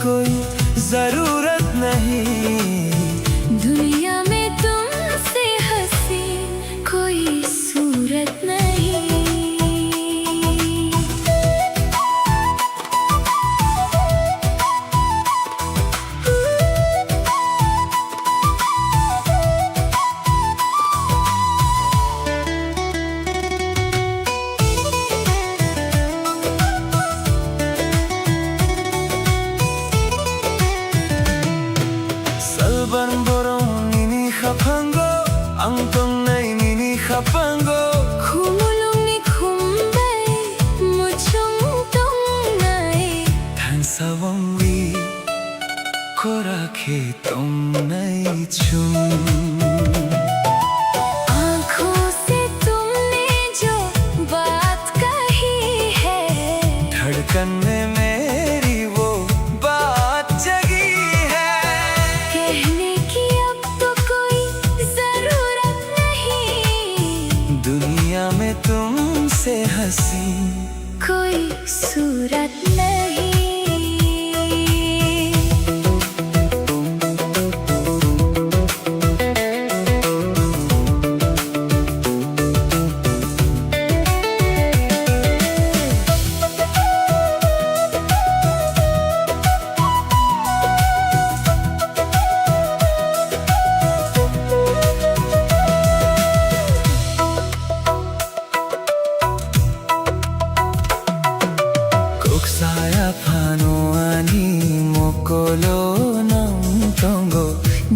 कोई जरूरत नहीं। दुनिया में तुमसे हंसी कोई सूरत नहीं। Salban borong nini khapango, ang tong nay nini khapango. Khumulong ni khumbay, muchong tong nay. Than sawang wi, ko rakhe tong nay chum. आँखों से तुमने जो बात कही है, धड़कन में मेरी वो बात जगी है। कहने की अब तो कोई जरूरत नहीं। दुनिया में तुमसे हंसी कोई सूरत नहीं। Saya pano ani mokolo nang tongo.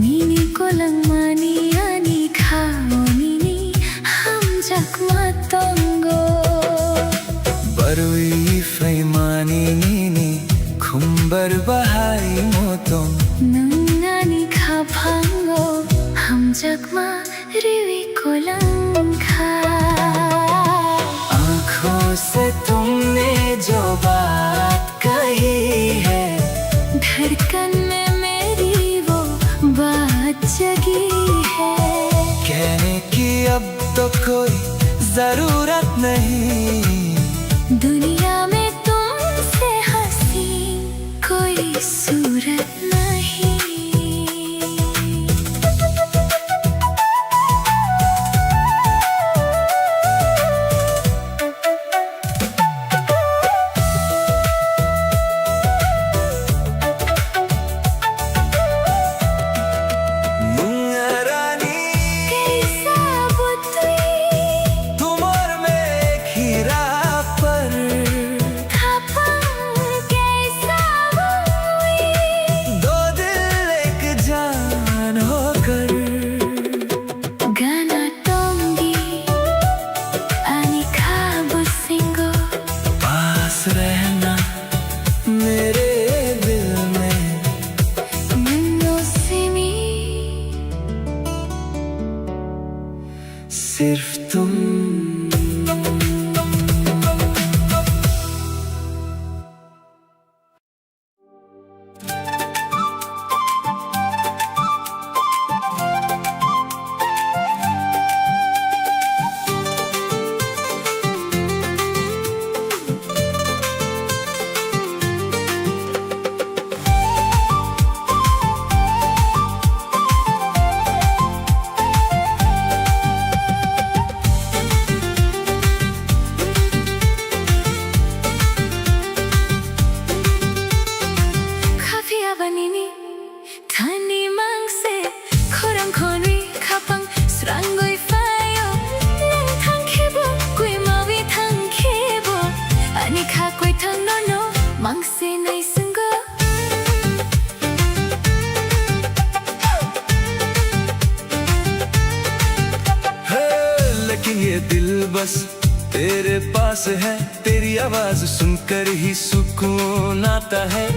Nini ko lang mani ani khao nini ham jakma tongo. Barui fai mani nini khumbar bahai motong. Nang ani kha phango ham jakma riwi ko lang kha. आँखों से तुमने जो बात कही है, धड़कन में मेरी वो बात जगी है। कहने की अब तो कोई जरूरत नहीं। दुनिया में तुमसे हंसी कोई सूरत नहीं। रहना मेरे दिल में सिर्फ तुम। ये दिल बस तेरे पास है, तेरी आवाज सुनकर ही सुकून आता है।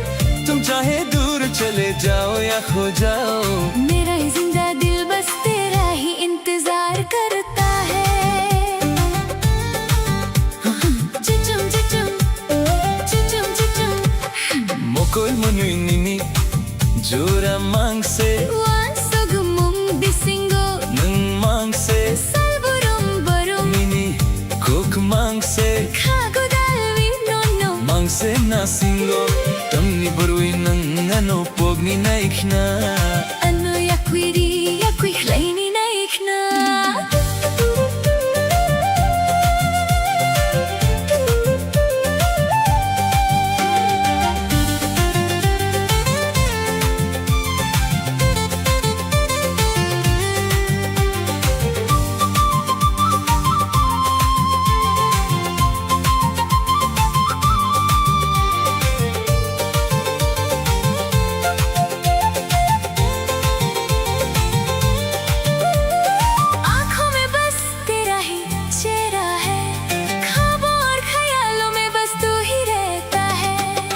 तुम चाहे दूर चले जाओ या खो जाओ, मेरा जिंदा दिल बस तेरा ही इंतजार करता है। चिचुम चिचुम चिचुम चिचुम मोकोल मनुई निनी जोरा मांग से wan sogumung bisingo नंग मांग से salburum barum मिनी कोक मांग से khagudal winono मांग से नासिंगो तमनी बरुई नंग kleini naikna. Ano yakwiri yakwi kleini naikna.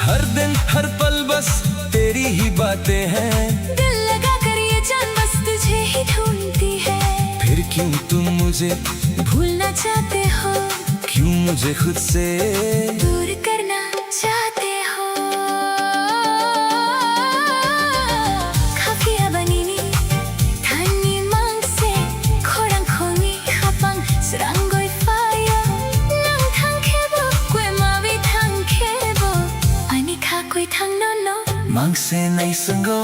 हर दिन हर पल बस तेरी ही बातें हैं। दिल लगा कर ये जान बस तुझे ही ढूंढती है। फिर क्यों तुम मुझे भूलना चाहते हो? क्यों मुझे खुद से दूर करना चाहते हो? Kafiya banini tani mangse korang kongi khapang seranggoy fayo nang thangkebo kwe mawi thangkebo ani kha koi thang no no mang se nai sungo.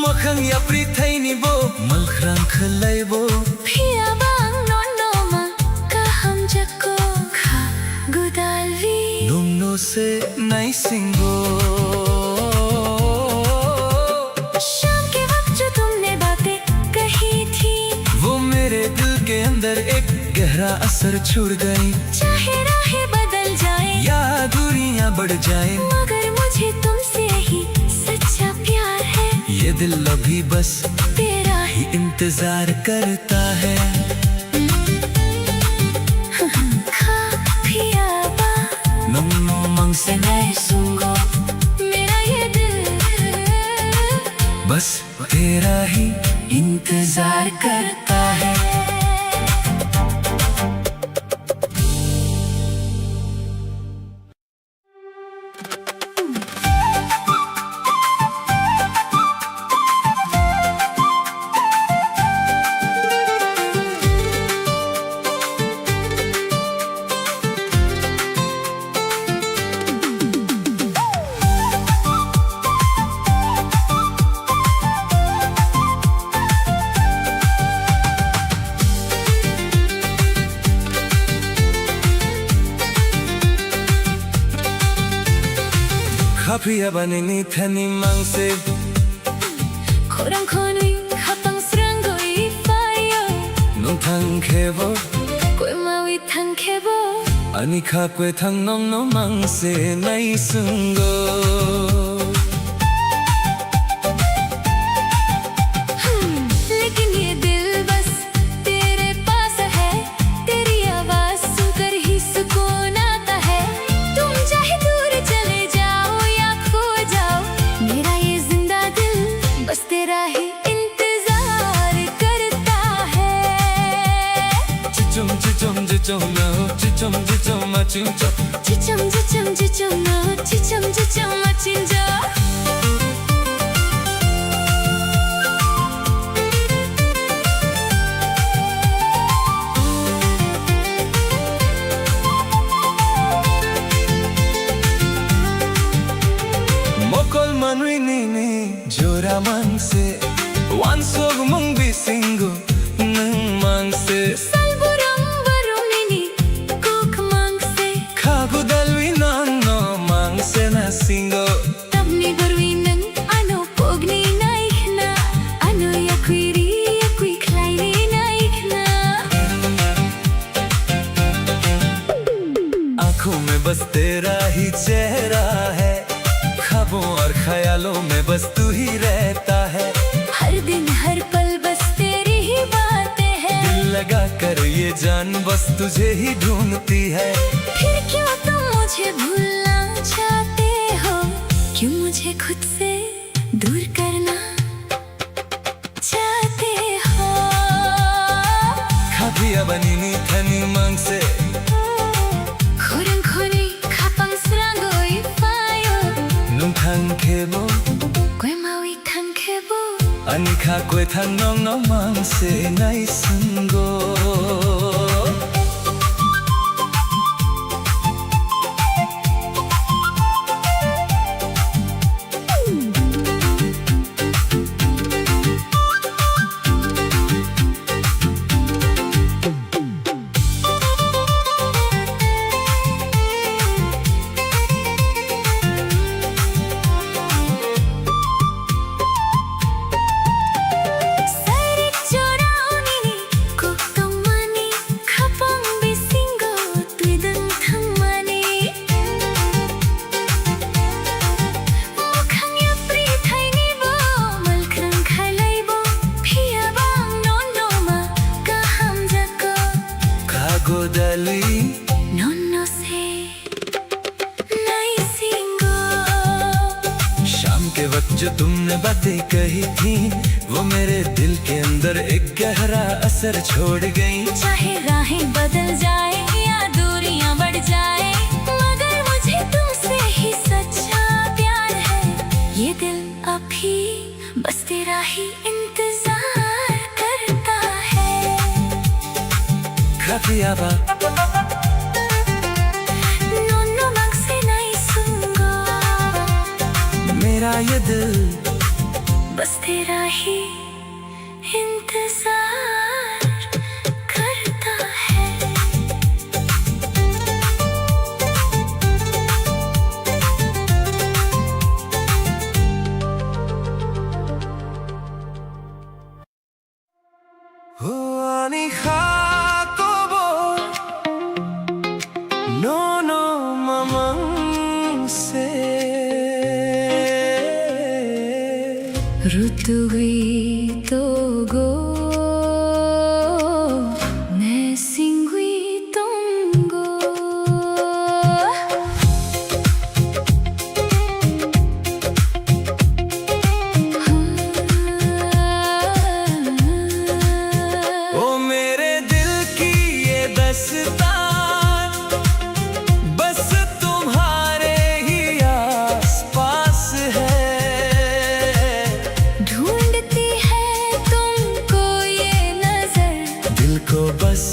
Makhang ya pri thaini bo malkhrang khlai bo Phia bang non no ma ka ham jako kha gudalvi num no se nai singo. शाम के वक्त जो तुमने बातें कही थी वो मेरे दिल के अंदर एक गहरा असर छोड़ गई। चाहे राहें बदल जाए या दूरियां बढ़ जाए मगर मुझे तुमसे ही सच्चा प्यार है। ये दिल अभी बस तेरा ही इंतजार करता है। Kafiya ba नम no mang se nai sungo. मेरा ये दिल बस तेरा ही इंतजार करता है। Kafiya banini thani mang se Korang konui khapang seranggoy fayo nung thang khebo kwe mawi thangkebo ani kha kwe thang nom no mang se nai sungo. लेकिन ये दिल बस तेरे पास है। तेरी आवाज सुनकर ही सुकून आता है। तुम चाहे दूर चले जाओ या खो जाओ मेरा ये जिंदा दिल बस तेरा ही इंतजार करता है। Chichum chichum chichum no chichum chichum machincho. 지점 지점 지점 너 지점 지점 마친 저 Mokol manui nini jora mang se wan sog mong bisingo nang mang se 살부랑 바로니니 꼭 망세 khagu dalwi non no mang se na singo. 땀니 버위는 아노 fogni naikna ano yakwiri yakwi kleini naikna आंखों में बस तेरा ही चेहरा है। ख्वाबों और ख्यालों में बस तू ही रहता है। हर दिन हर पल बस तेरी ही बातें हैं। दिल लगा कर ये जान बस तुझे ही ढूंढती है। फिर क्यों तुम मुझे भूलना चाहते हो? क्यों मुझे खुद से दूर करना Anini thani mangse Khurang khuni khapang srangoi fayo Nung thang khebo Kwe maui thang khebo Ani kha kwe thang nong nong mangse nai sungo Godali Nono se nai singo शाम के वक्त जो तुमने बातें कही थी वो मेरे दिल के अंदर एक गहरा असर छोड़ गई चाहे राहें बदल जाए या दूरियां बढ़ जाए मगर मुझे तुमसे ही सच्चा प्यार है ये दिल अभी बस तेरा ही इंतजार करता है Kafiaba Nono mangse nai sungo मेरा ये दिल बस तेरा ही इंतजार करता है हो ani kha kobo no no mamang se Rutugui togo Ne singui tongo ओ मेरे दिल की ये दस्तान बस तुम्हारे ही आस पास है ढूंढती है तुमको ये नजर दिल को बस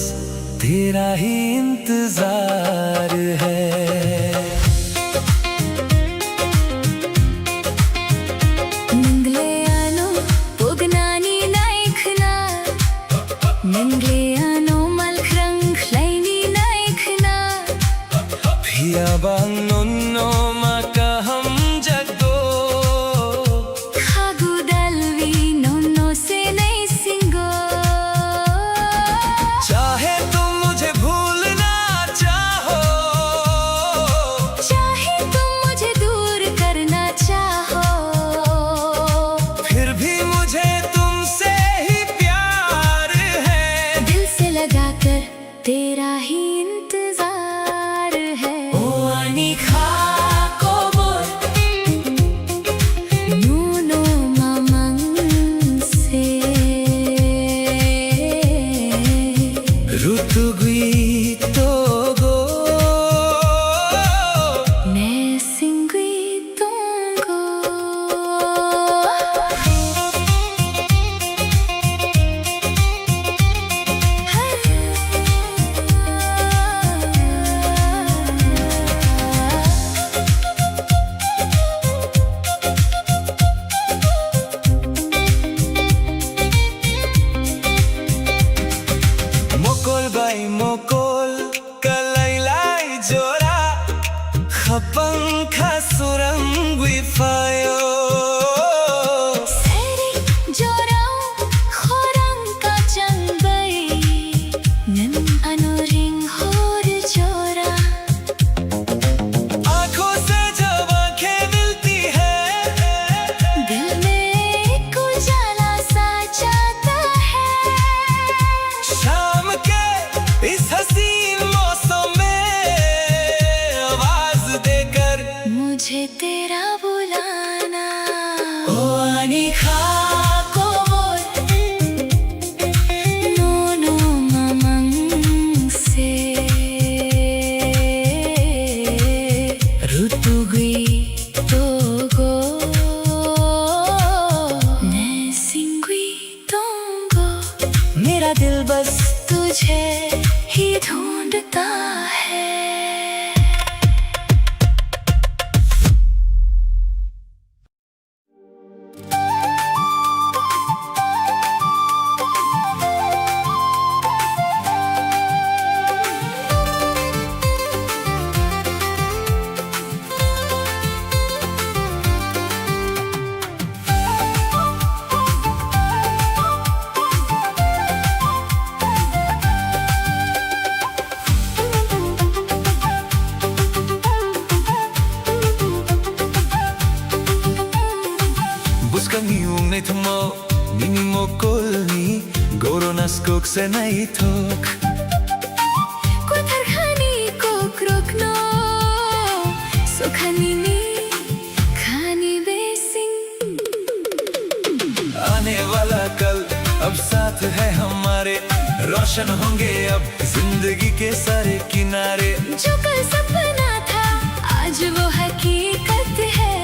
तेरा ही इंतजार है Ningleano pugnani naikhna Ningleano malkrang khlaini naikhna Pia bang nonno makaham jagdo Khagudalvi nono se nai singo चाहे तुम मुझे भूलना चाहो चाहे तुम मुझे दूर करना चाहो फिर भी मुझे तुमसे ही प्यार है दिल से लगाकर तेरा ही इंतजार है ओ ani kha kobo Nuno mamang se rutugui togo Ne singui tongo mokol bai mokol kalailai jora khapang khasurang wi fayo Seri jorau khorang ka changbai Nen anuring hor jora आंखों से जब आंखें मिलती है दिल में एक उजाला सा जाता है शाम के इस हसीन मौसम में आवाज देकर मुझे तेरा बुलाना मेरा दिल बस तुझे ही ढूंढता है। Buscando un ritmo mínimo colni Goronas kok se naitok कोथरखानी को क्रोक्नो सुखानी नी खानी बेसिंग। आने वाला कल अब साथ है हमारे रोशन होंगे अब जिंदगी के सारे किनारे। जो कल सपना था आज वो हकीकत है।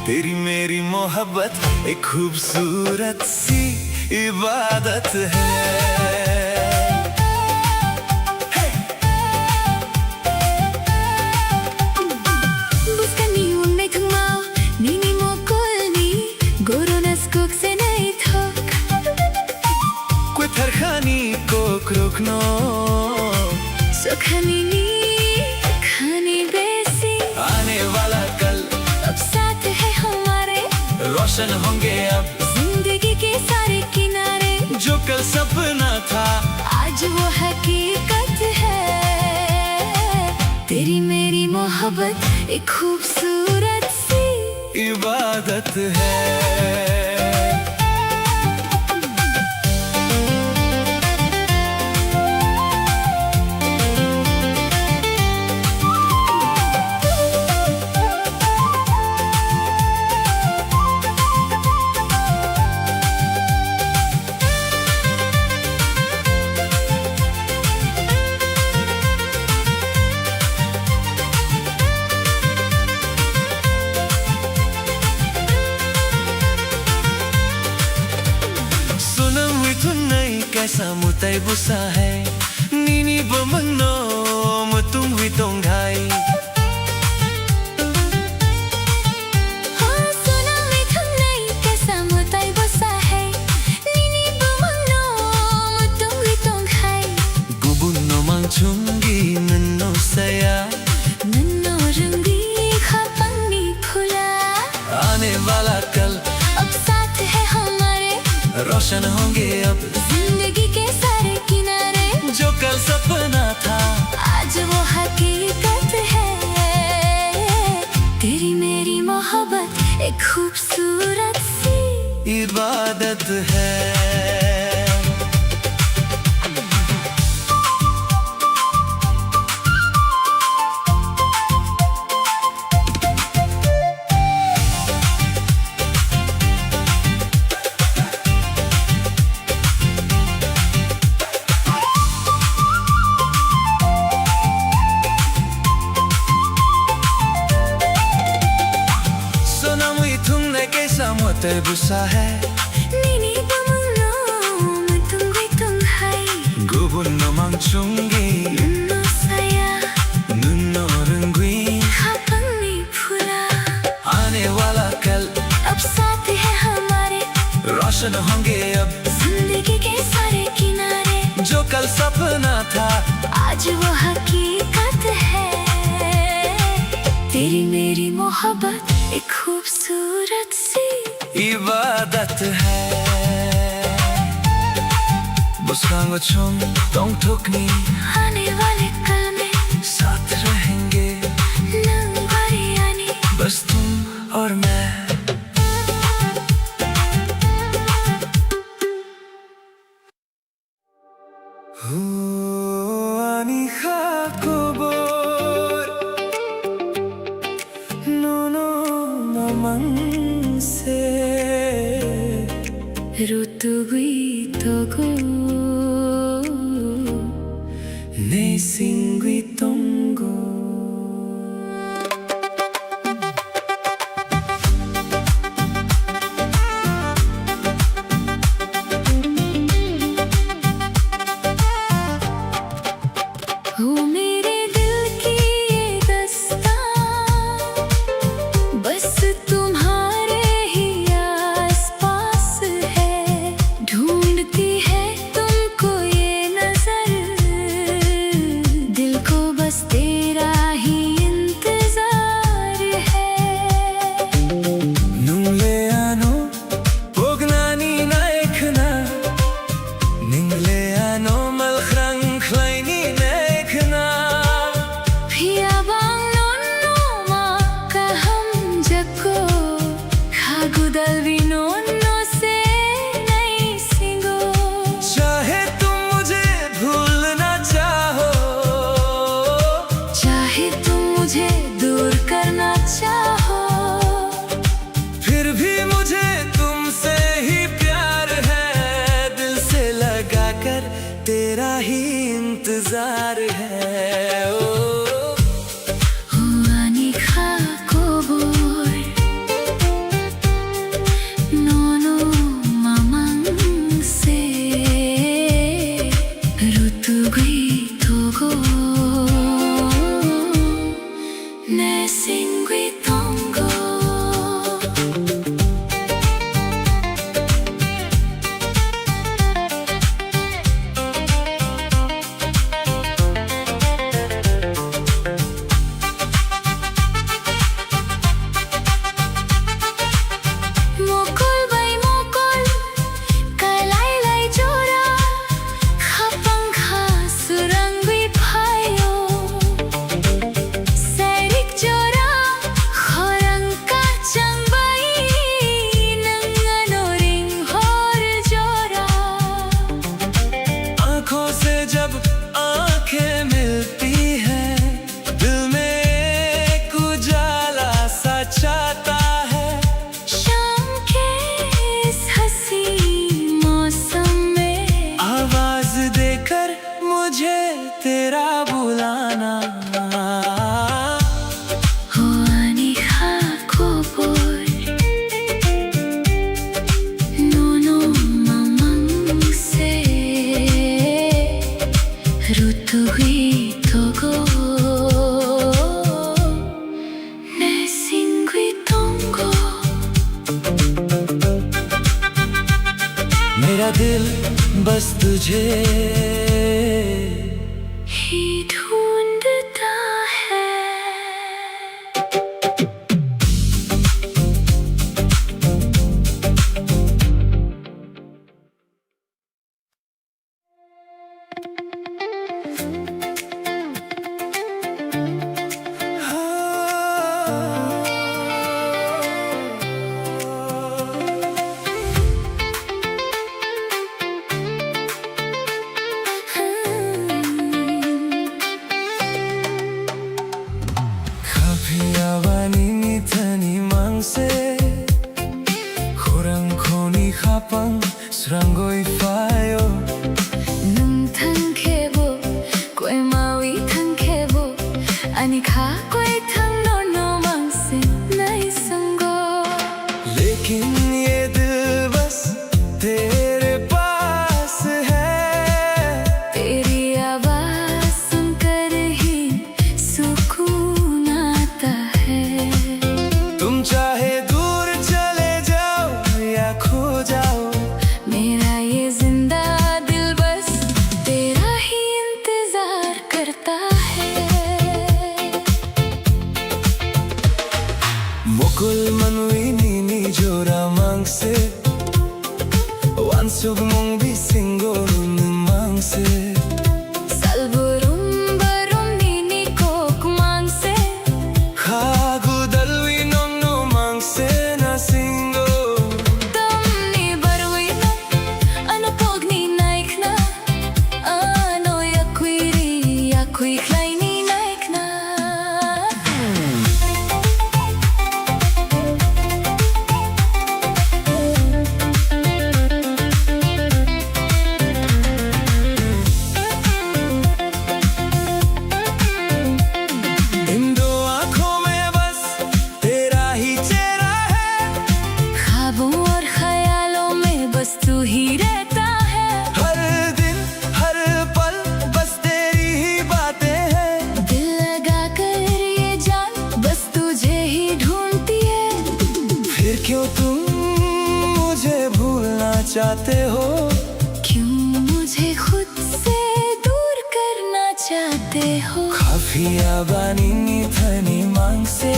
तेरी मेरी मोहब्बत एक खूबसूरत सी इबादत है। Buscando un ritmo mínimo colni Goronas kok se naitok Kotharkhani ko krokno Sukhani नी खानी बेसिंग। आने वाला कल अब साथ है हमारे रोशन होंगे अब जिंदगी के सारे किनारे। जो कल सपना था आज वो हकीकत है। तेरी मेरी मोहब्बत एक खूबसूरत सी इबादत है। कैसा मुताई बुसा है नीनी बमनो मुतुम हुई तोंगाई। हाँ सुना मैं तुम नहीं कैसा मुताई बसा है नीनी बमनो तुम ही तुम खाई। गुबुनो मांगचुंगी नन्नो सया नन्नो रंगी खापंगी फुला। आने वाला कल अब साथ है हमारे रोशन होंगे अब जिंदगी के सारे किनारे। जो कल सपना था आज वो हकीकत है। तेरी मेरी मोहब्बत एक खूबसूरत सी इबादत है। मुताई बुसा है नीनी बमनो तुम ही तुम हाई। गुबुनो मांगचुंगी नन्नो साया नन्नो रंगी खापंगी फुला। आने वाला कल अब साथ है हमारे रोशन होंगे अब जिंदगी के सारे किनारे। जो कल सपना था आज वो हकीकत है। तेरी मेरी मोहब्बत एक खूबसूरत सी इबादत है। Buscando chum tong tukni आने वाले कल में साथ रहेंगे नंबरी आने बस तुम और मैं। Ani khakobor no no naman se ऋतुगुई तो गो ne singui tongo ही इंतजार है। ओ Huani kha kobor nono mamang se rutu gui togo ne singui tongo Mokol bay mokol kalai lai jora khapang kha surangui phayo Sairik jora khorang ka changbai nangano ring hor jora आंखों से जब आंखें मिलती हैं, दिल में एक उजाला सा छाता है। शाम के इस हंसी मौसम में आवाज देकर मुझे तेरा बुलाना। Huani kha kobor nono mamang se rutu hui togo ne singui tongo मेरा दिल बस तुझे ही ढूंढता है Kapiawani ni tani mangse Khurang khoni khapang Srangoi fayo Nung thang khebo koi mawi thang khebo ani kha koi thang no no mang se nai sango लेकिन ये दिल बस तेरे पास है। तेरी आवाज सुनकर ही सुकून आता है तुम चाहे दूर चले जाओ या खो जाओ, मेरा ये जिंदा दिल बस तेरा ही इंतजार करता है Mokul manui nini jora mangse Wansug mong bisingo nun mangse Salburum barum nini kok mangse Khagu dalwi nong no mangse na singo Tamni barwi na ano pog ni naik na ano yakui klay ni naik na इन दो आंखों में बस तेरा ही चेहरा है। ख्वाबों और ख्यालों में बस तू ही रहता है हर दिन हर पल बस तेरी ही बातें हैं। दिल लगा कर ये जान बस तुझे ही ढूंढती है फिर क्यों तुम मुझे भूलना चाहते हो? क्यों मुझे खुद से दूर करना चाहते हो Kapiawani ni tani mangse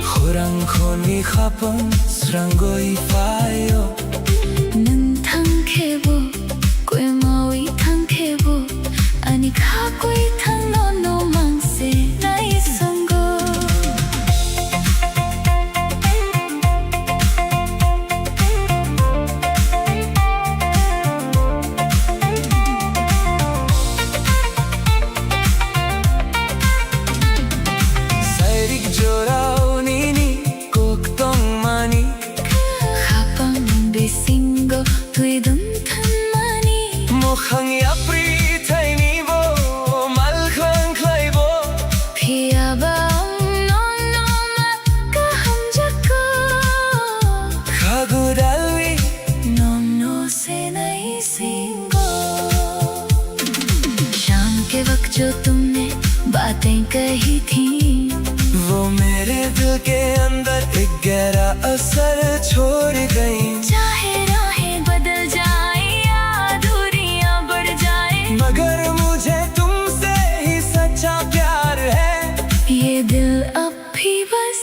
Khurang khoni khapang Srangoi fayo Nung thang khebo koi mawi thang khebo ani kha koi thang no no mang se nai sango khangya pri thaini bo mal khang khlai bo Phiaba nom nom ka ham jako khagudalwi nom no se nahi singo शाम के वक्त जो तुमने बातें कही थी वो मेरे दिल के अंदर एक गहरा असर छोड़ गई चाहे राहें बदल जाए या दूरियां बढ़ जाए मगर मुझे तुमसे ही सच्चा प्यार है ये दिल अब भी बस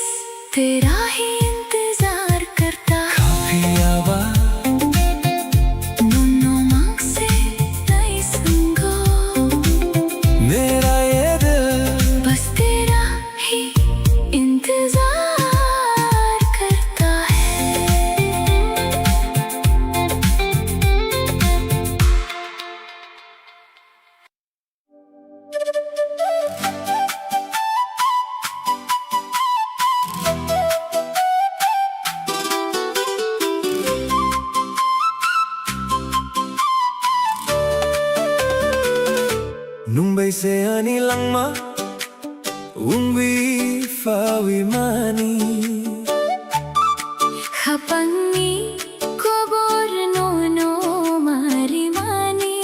तेरा ही इंतजार करता काफी आवाज No मांग से नहीं सुनगो मेरा ये दिल बस तेरा ही इंतजार करता है nung bay se ani lang ma ungwi fawi mani Hapangi kobor no mari mani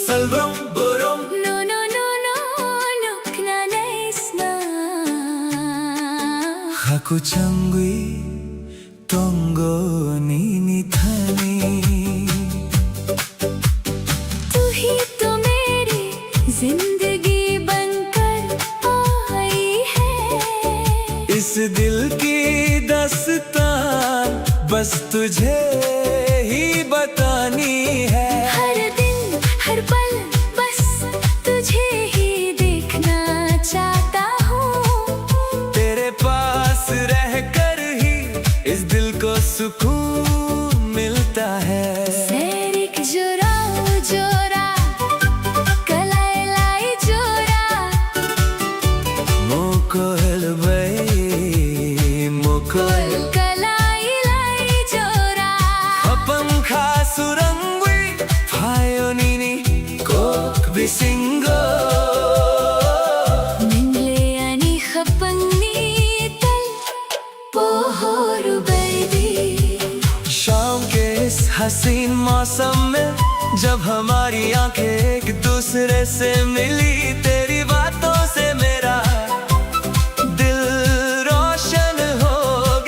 salbrom borom No kna naisna haku changwi tongo nini thani तू ही तो मेरी जिंदगी बनकर आई है इस दिल की दास्तान बस तुझे ही बतानी है हर दिन हर पल बस तुझे ही देखना चाहता हूँ तेरे पास रहकर ही इस दिल को सुकून मिलता है Serik jura jura kalai lai jura mokoel bay mokoel kalai lai jura apam khasurangwi phayonini kok bisingo Mingle ani khapangni tal pohoru baby शाम के इस हसीन मौसम में जब हमारी आंखें एक दूसरे से मिली तेरी बातों से मेरा दिल रोशन हो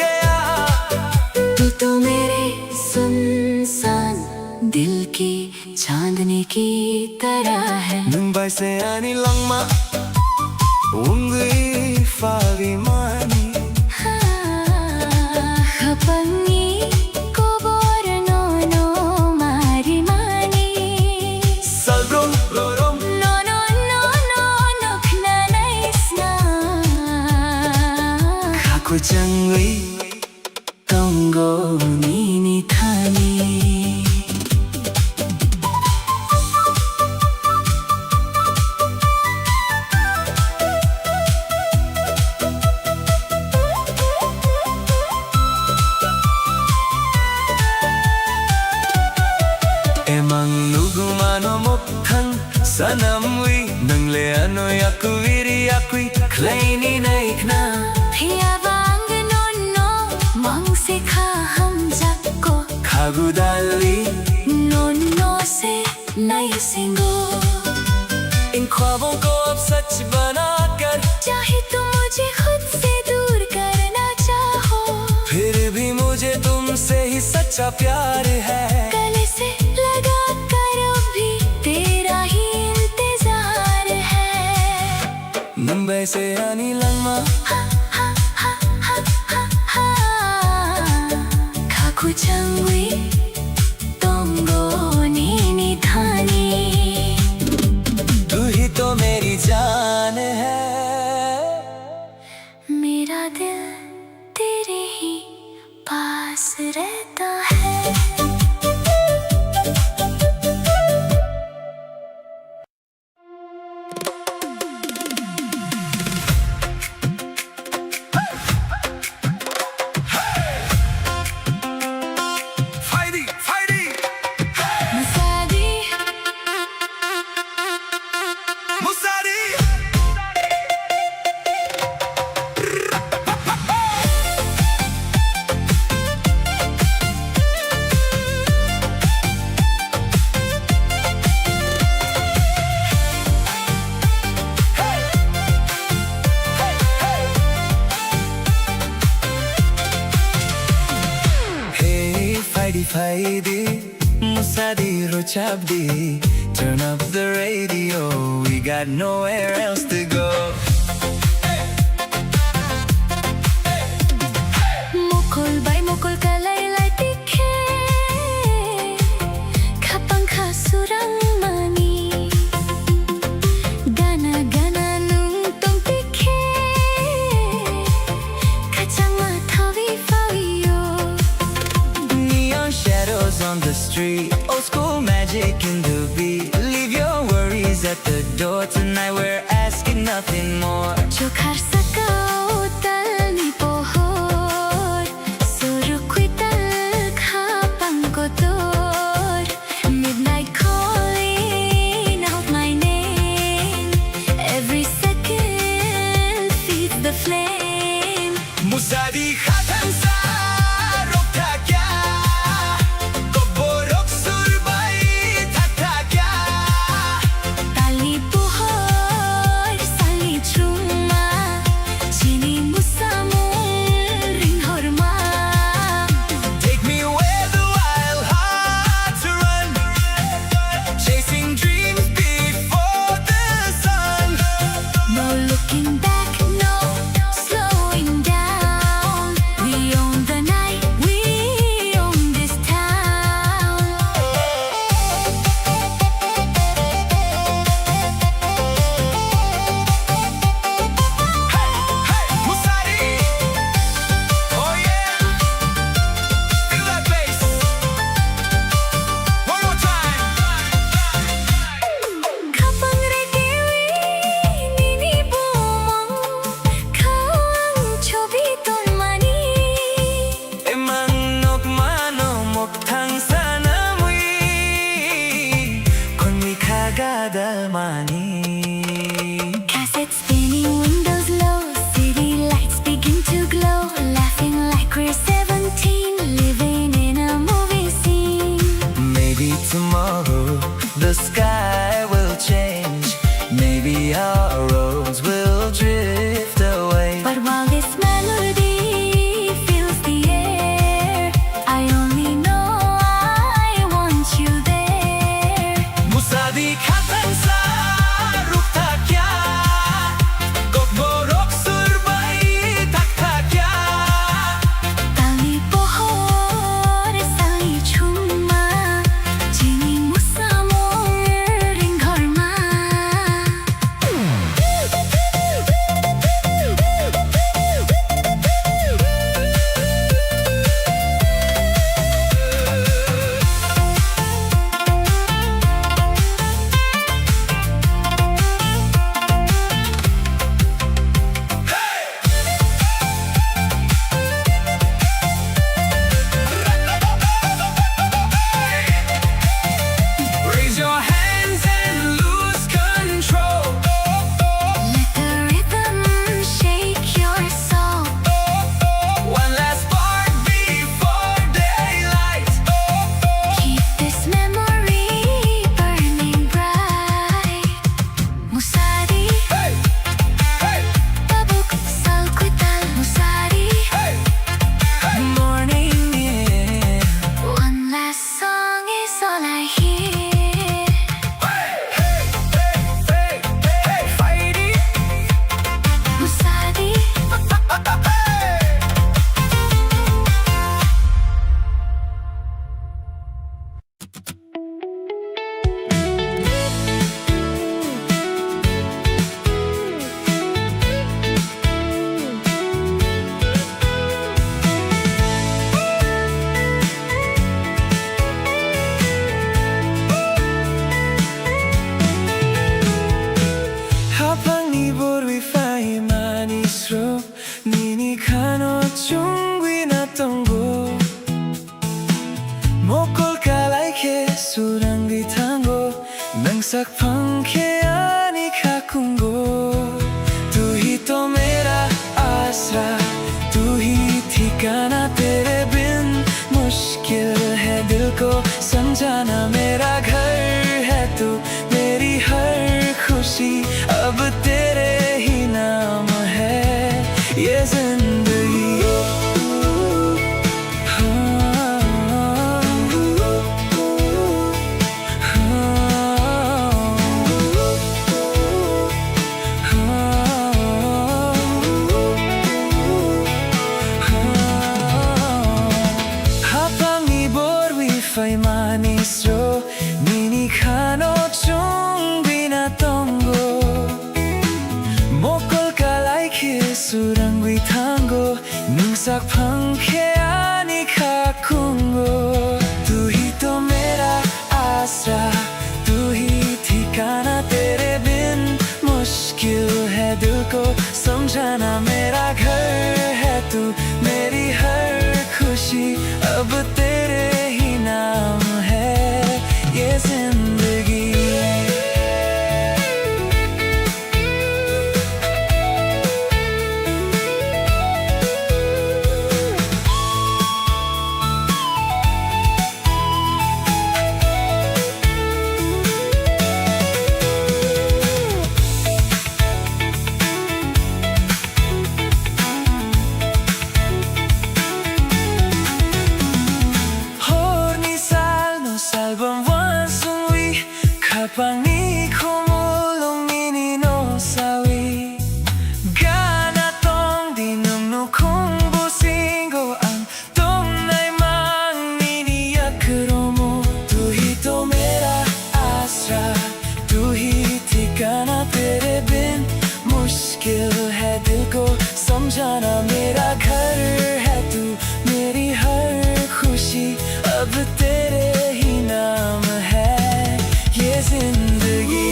गया तू तो मेरे सुनसान दिल की चांदनी की तरह है मुंबई से आनी लंगमा ungwi fawi mani Hapangi kobor no mari mani salbrom borom No kna naisna haku changwi tongo nini thani emang nugumano mokhang sanamwi nangle ano yakuiri yakui kleini naikna Phiaba no mang se kha ham jako khagudali No se nahi singo इन ख्वाबों को अब सच बनाकर चाहे तुम मुझे खुद से दूर करना चाहो फिर भी मुझे तुमसे ही सच्चा प्यार है गले से लगा कर भी तेरा ही इंतजार है मुंबई से आनी लंगमा खाकु चंगवी तोंगो नीनी थानी तू ही तो मेरी जान है मेरा दिल तेरे ही पास रहता है Saidi, Musadi Rochabdi. Turn up the radio, we got nowhere else to go. Mukul bay mukul kalaylay tikhe Kapang kasurang mani Gana gana nung tong tikhe Kachang mathawi fawiyo Neon shadows on the street, old school magic in the beat. Leave your worries at the door, tonight we're asking nothing more. Chokhar sakao tal ni pohor Surukwi tal kapang kotor Midnight calling out my name Every second feeds the flame Musadi khatan sa rokta kya, koborok surbai thakta kya. Tali pohor sali chuma Chini musamul ring horma Take me where the wild hearts run, chasing dreams before the sun. No looking back, no slowing down. We own the night, we own this town. Musadi, oh yeah, feel that bass. One more time. Kapag regiwi, nini bumong Kau ang chobiton mani Emanok manomok thang sana mui, kon mi kagada mani. Cassette spinning, windows low City lights begin to glow Laughing like we're 17 Living in a movie scene Maybe tomorrow the sky will change. Maybe our roads will drift away. But while this melody fills the air, I only know I want you there. Musadi khatan sa rukta kya, kokborok surbai thakta kya. Tali pohor sali chuma, chini musamol ring horma. Raise your hands and lose control. Let the rhythm shake your soul. One last spark before daylight. Keep this memory burning bright. Musadi, Hey, hey, babuk salkwital musadi. hey, hey. Morning, yeah. One last song is all I hear. Hey, hey, hey, hey, fighting. Musadi, Habang nibor fai manisro, nini kano chungwi na tongo. Mokol kalay ke surang di tango, nang sakpang ke ani kakungo. Tu hi to mera asra, tu hi ठिकाना तेरे बिन मुश्किल है दिल को समझाना. मेरा घर है तू, मेरी हर खुशी अब तेरे ही नाम है. ये जिंदगी हाँ, manisro Nini kano chung binatongo Mokol kalai ke surangwi tango Nungsak phang ke ani kakungo Tu hi to mera आसरा तू ही ठिकाना तेरे बिन मुश्किल है दिल को समझाना मेरा घर है तू मेरी हर खुशी अब तेरे ही नाम है ये जिंदगी Kapani kumulong nini no sawi Gana tong dinum no kung busingo Ang tunay mang nini yakromo Tu hi to mera asra Tu hi ठिकाना तेरे बिन मुश्किल है दिल को समझाना मेरा घर है तू मेरी हर खुशी अब तेरे ही नाम है ये जिंदगी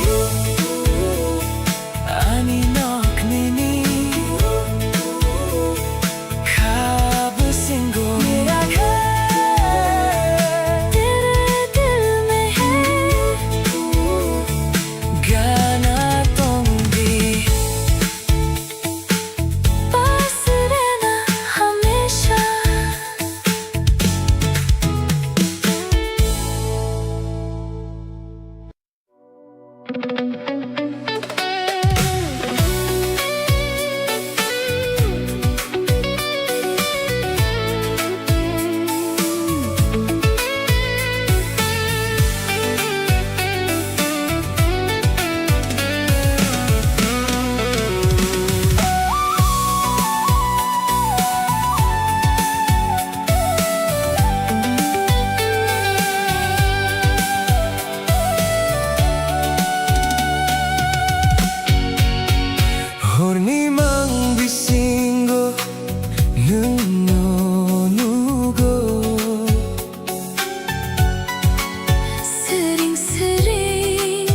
आनी नौक नैनी ख्वाब सिंगो मेरा घर तेरे दिल में है गाना तुम भी पास रहना हमेशा Horni mang bisingo nuno nugo Sering-sering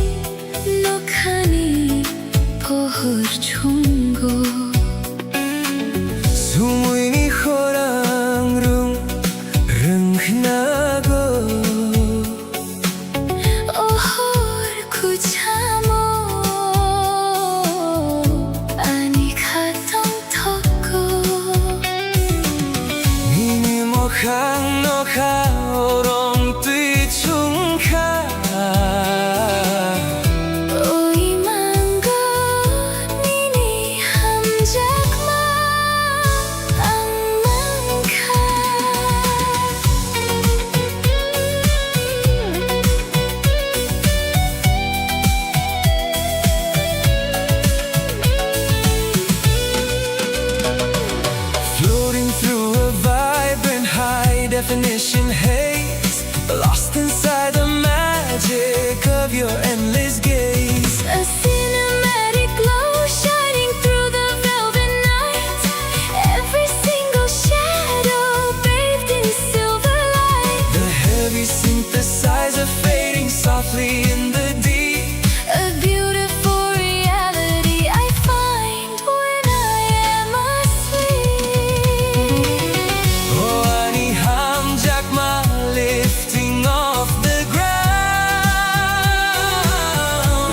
no khani pohor chungo Sumuy ni khorang rung rung nago ohor kuchamo ani khatong thoko Nini mo khang no kha orong tui chung kha oi manggo nini hamjak ma ang mangkha Floating through a vibrant high definition haze Lost inside the magic of your endless gaze A cinematic glow shining through the velvet night Every single shadow bathed in silver light The heavy synthesizer fading softly in the deep A beautiful reality I find when I am asleep Oh, ani ham jakma lifting off the ground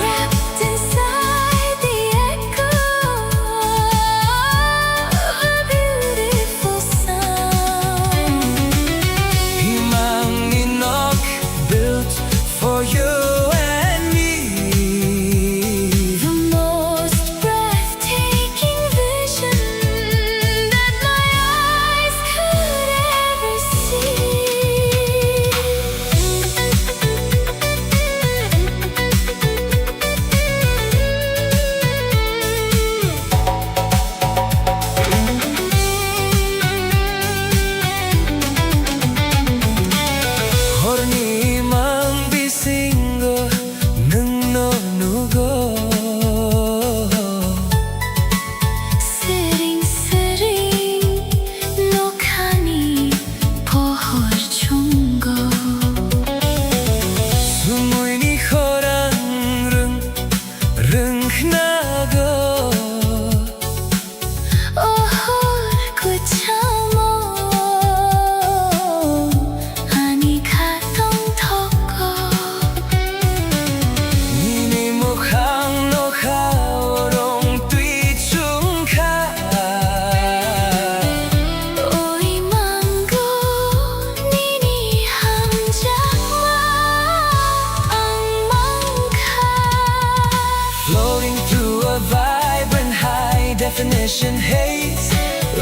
Wrapped inside the echo of a beautiful sound Himang inok built for you and me The most breathtaking vision that my eyes could ever Horni definition haze,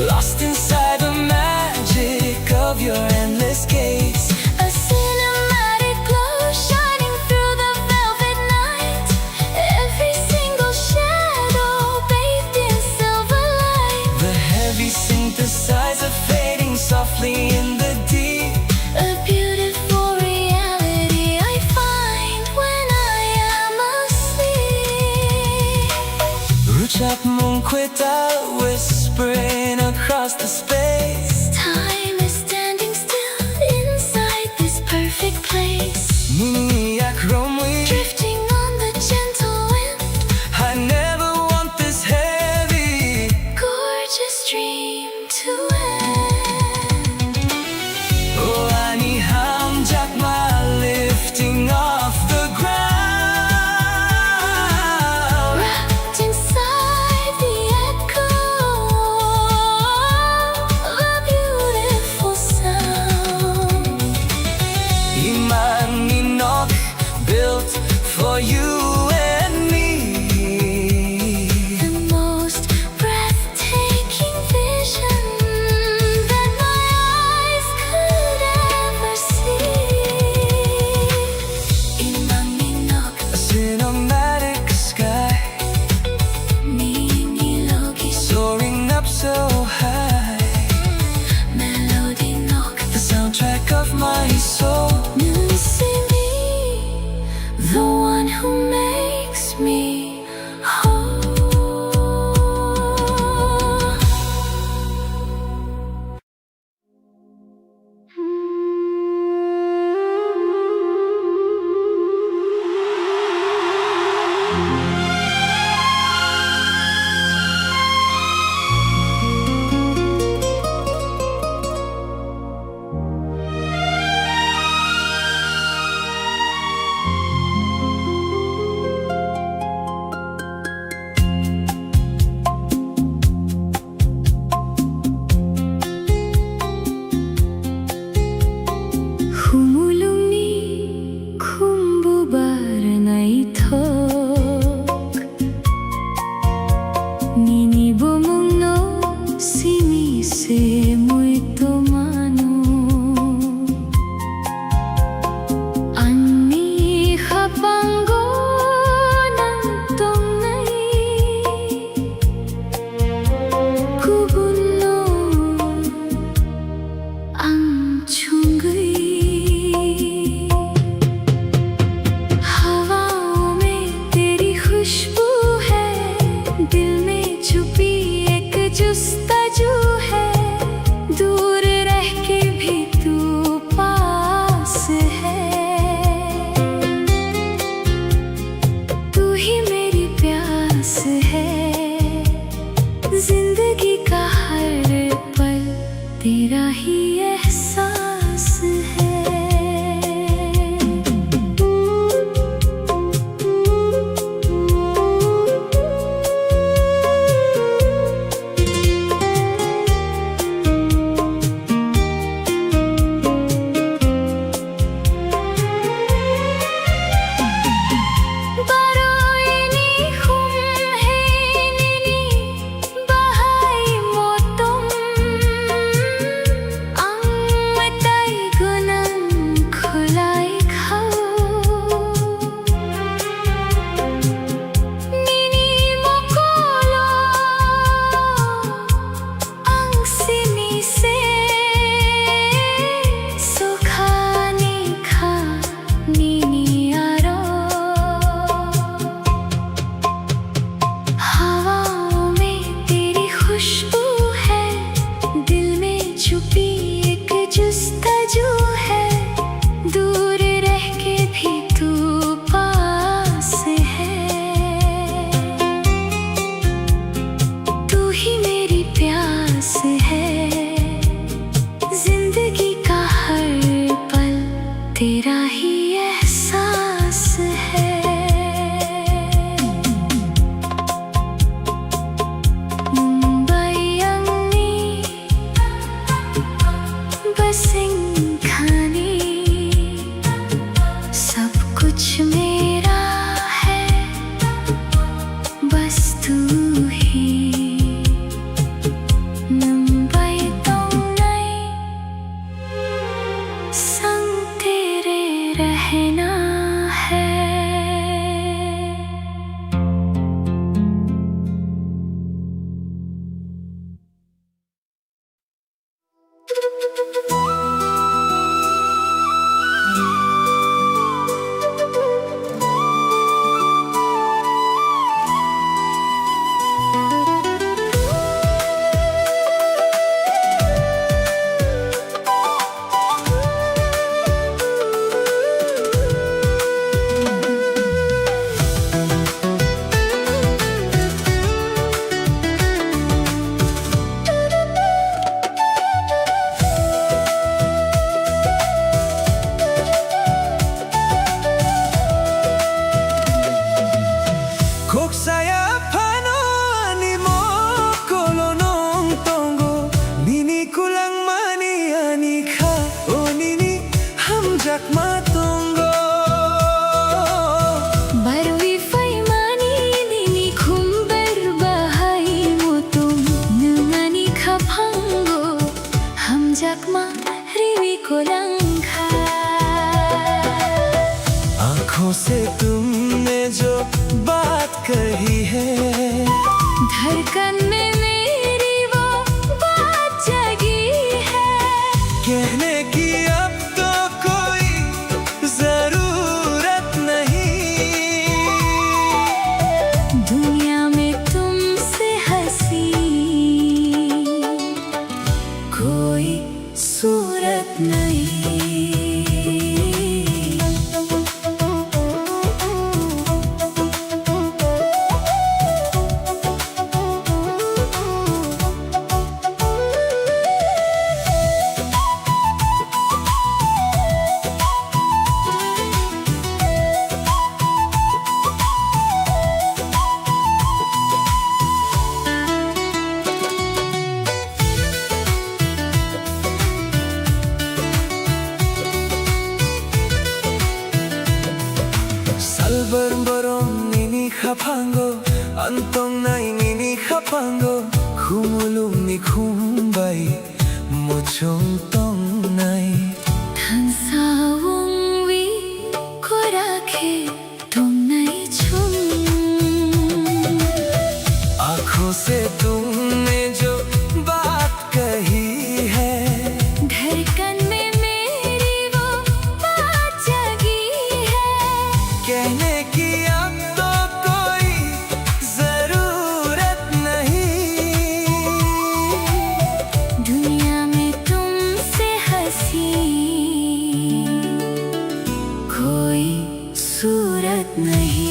lost inside the magic of your endless gaze. A cinematic glow shining through the velvet night, every single shadow bathed in silver light. The heavy synthesizer fading softly in the deep, A beautiful reality I find when I am asleep. Ruchak Munkwita whispering across the space. Time is standing still inside this perfect place, Niniyak Romwi, drifting on the gentle wind. I never want this heavy. Gorgeous dream to end. Oh, Ani Ham Jakma lifting off the ground. Wrapped inside the echo of a beautiful sound. Iman Ninok built for you and me. The most breathtaking vision that my eyes could ever see. Imanginok, A cinematic sky Ninilogi, soaring up so high. Melody nok, The soundtrack of my soul. Nusimi, the one who makes me whole. Humulungi khumbubar naithok, Ninibomong no sinise muito mano. Ani hapango ng tongnay, kubuno ang chungay. हवाओं में तेरी खुशबू है, दिल में छुपी एक जुस्ताजू है, दूर रह के भी तू पास है। तू ही मेरी प्यास है, जिंदगी का हर पल तेरा ही एहसास है। Baroini hum hai nini bahai motom, ang matay gunang khulay khao. Nini mokolo ang sinise, sukhani kha nini aro. हवाओं में तेरी खुशबू है, दिल में छुपी एक जुस्ताजू है, दूर रह के भी तू पास है। तू ही मेरी प्यास है, जिंदगी का हर पल तेरा ही एहसास कहना है। Kok saya panani mo kolonong tonggo nini kulang mani ani ka o nini hamjak matonggo Barwi faimani nini khumbar bahai mutum nungani khapango hamjakma riwi kolangkha आंखों से तुमने जो बात कही है धड़कन में मेरी वो बात जगी है कहने की अब तो कोई जरूरत नहीं दुनिया में तुमसे हंसी कोई सूरत नहीं। Salbar-barong nini kapango Antong nai nini kapango Kumulong ni kumbay Mochong tong nai धनसावुं वी को राखे तुम नहीं छुम आंखों से तुमने जो बात कही है धड़कन में मेरी वो बात जगी है कहने की अब तो कोई जरूरत नहीं दुनिया में तुमसे हंसी कोई सूरत नहीं।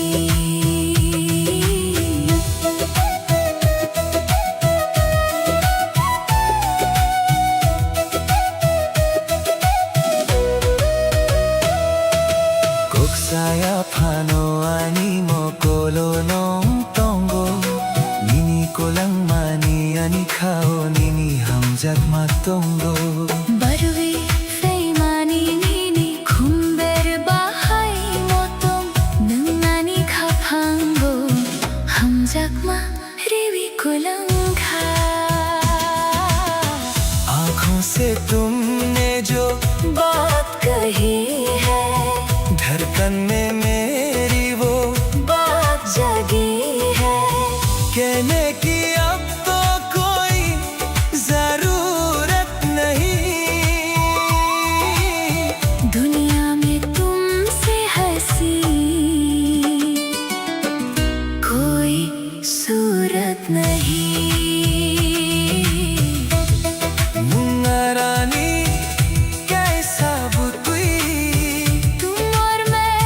Kok saya pano ani mo kolonong tonggo Nini ko lang mani ani kao nini hamjak matonggo Barwi faimani nini khumber bahai motom nungani khapango hamjakma riwi kolangkha आंखों से तुमने जो बात कही है धड़कन में मेरी वो बात जगी है कहने की अब तो कोई जरूरत नहीं दुनिया में तुमसे हंसी कोई सूरत नहीं। मुंगारानी कैसा बुतुई तुम और मैं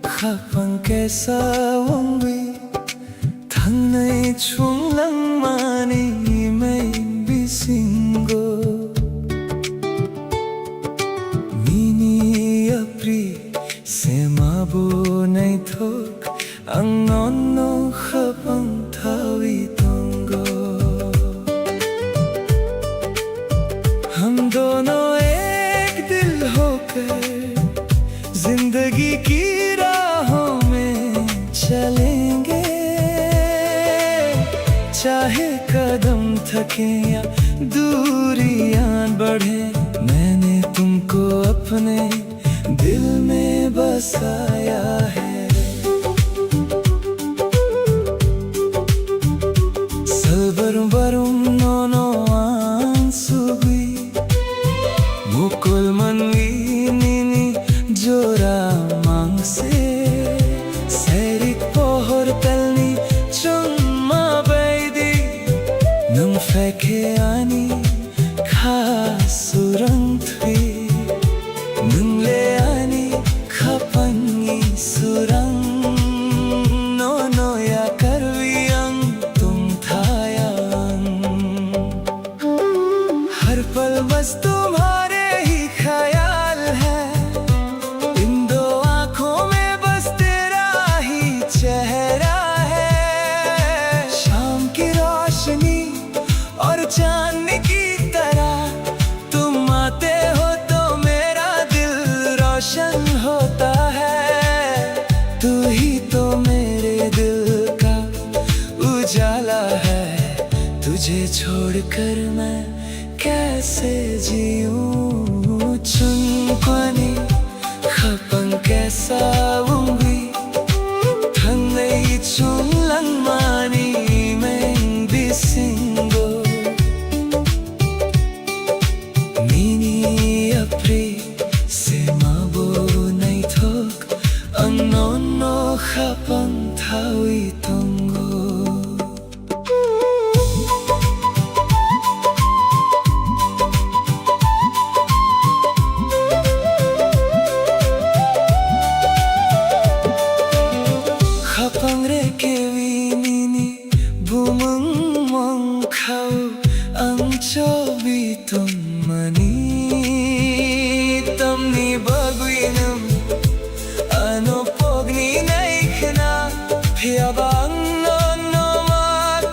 Kapang kesa wangwi Thangnai chunglang mani mai bisingo Mini apri sema bo nai thok Ang nono kapang thawi tongo हम दोनों एक दिल होकर जिंदगी की राहों में चलेंगे चाहे कदम थके या दूरियां बढ़े मैंने तुमको अपने दिल में बसाया है Salbarum barum nono ansubwi Mukul manwi nini jora mangse Serik pohor telni chumma baidi Nung feke ani khasurang thui Nung le ani khapangi surang Nono ya karviyang tum thayang हर पल बस तुम्हारे ही ख्याल है इन दो आँखों में बस तेरा ही चेहरा है शाम की रोशनी और चांद की तरह तुम आते हो तो मेरा दिल रोशन होता है तू ही तो मेरे दिल का उजाला है तुझे छोड़कर मैं कैसे जीऊं चुनक्वानी खपंग कैसा ungwi Thangnai chunglang mani mai bisingo Mini apri sema bo nai thok Ang nono khapang thawi tongo Khapangre kewi nini bumang mong khau ang chobi tumani tamni bagwinam ano pogni naikhna phiabang no ma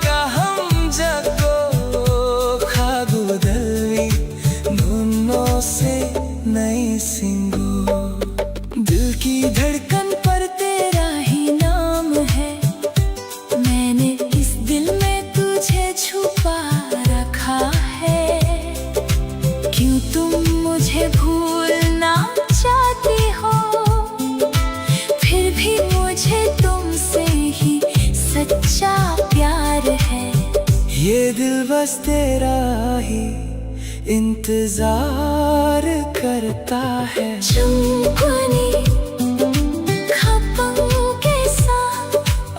kaham jako khagu dalwi nuno se nai singo दिल की धड़कन पर तेरा ही नाम है मैंने इस दिल में तुझे छुपा रखा है क्यों तुम मुझे भूलना चाहती हो फिर भी मुझे तुमसे ही सच्चा प्यार है ये दिल बस तेरा ही इंतजार करता है चुनक्वानी खपंग कैसा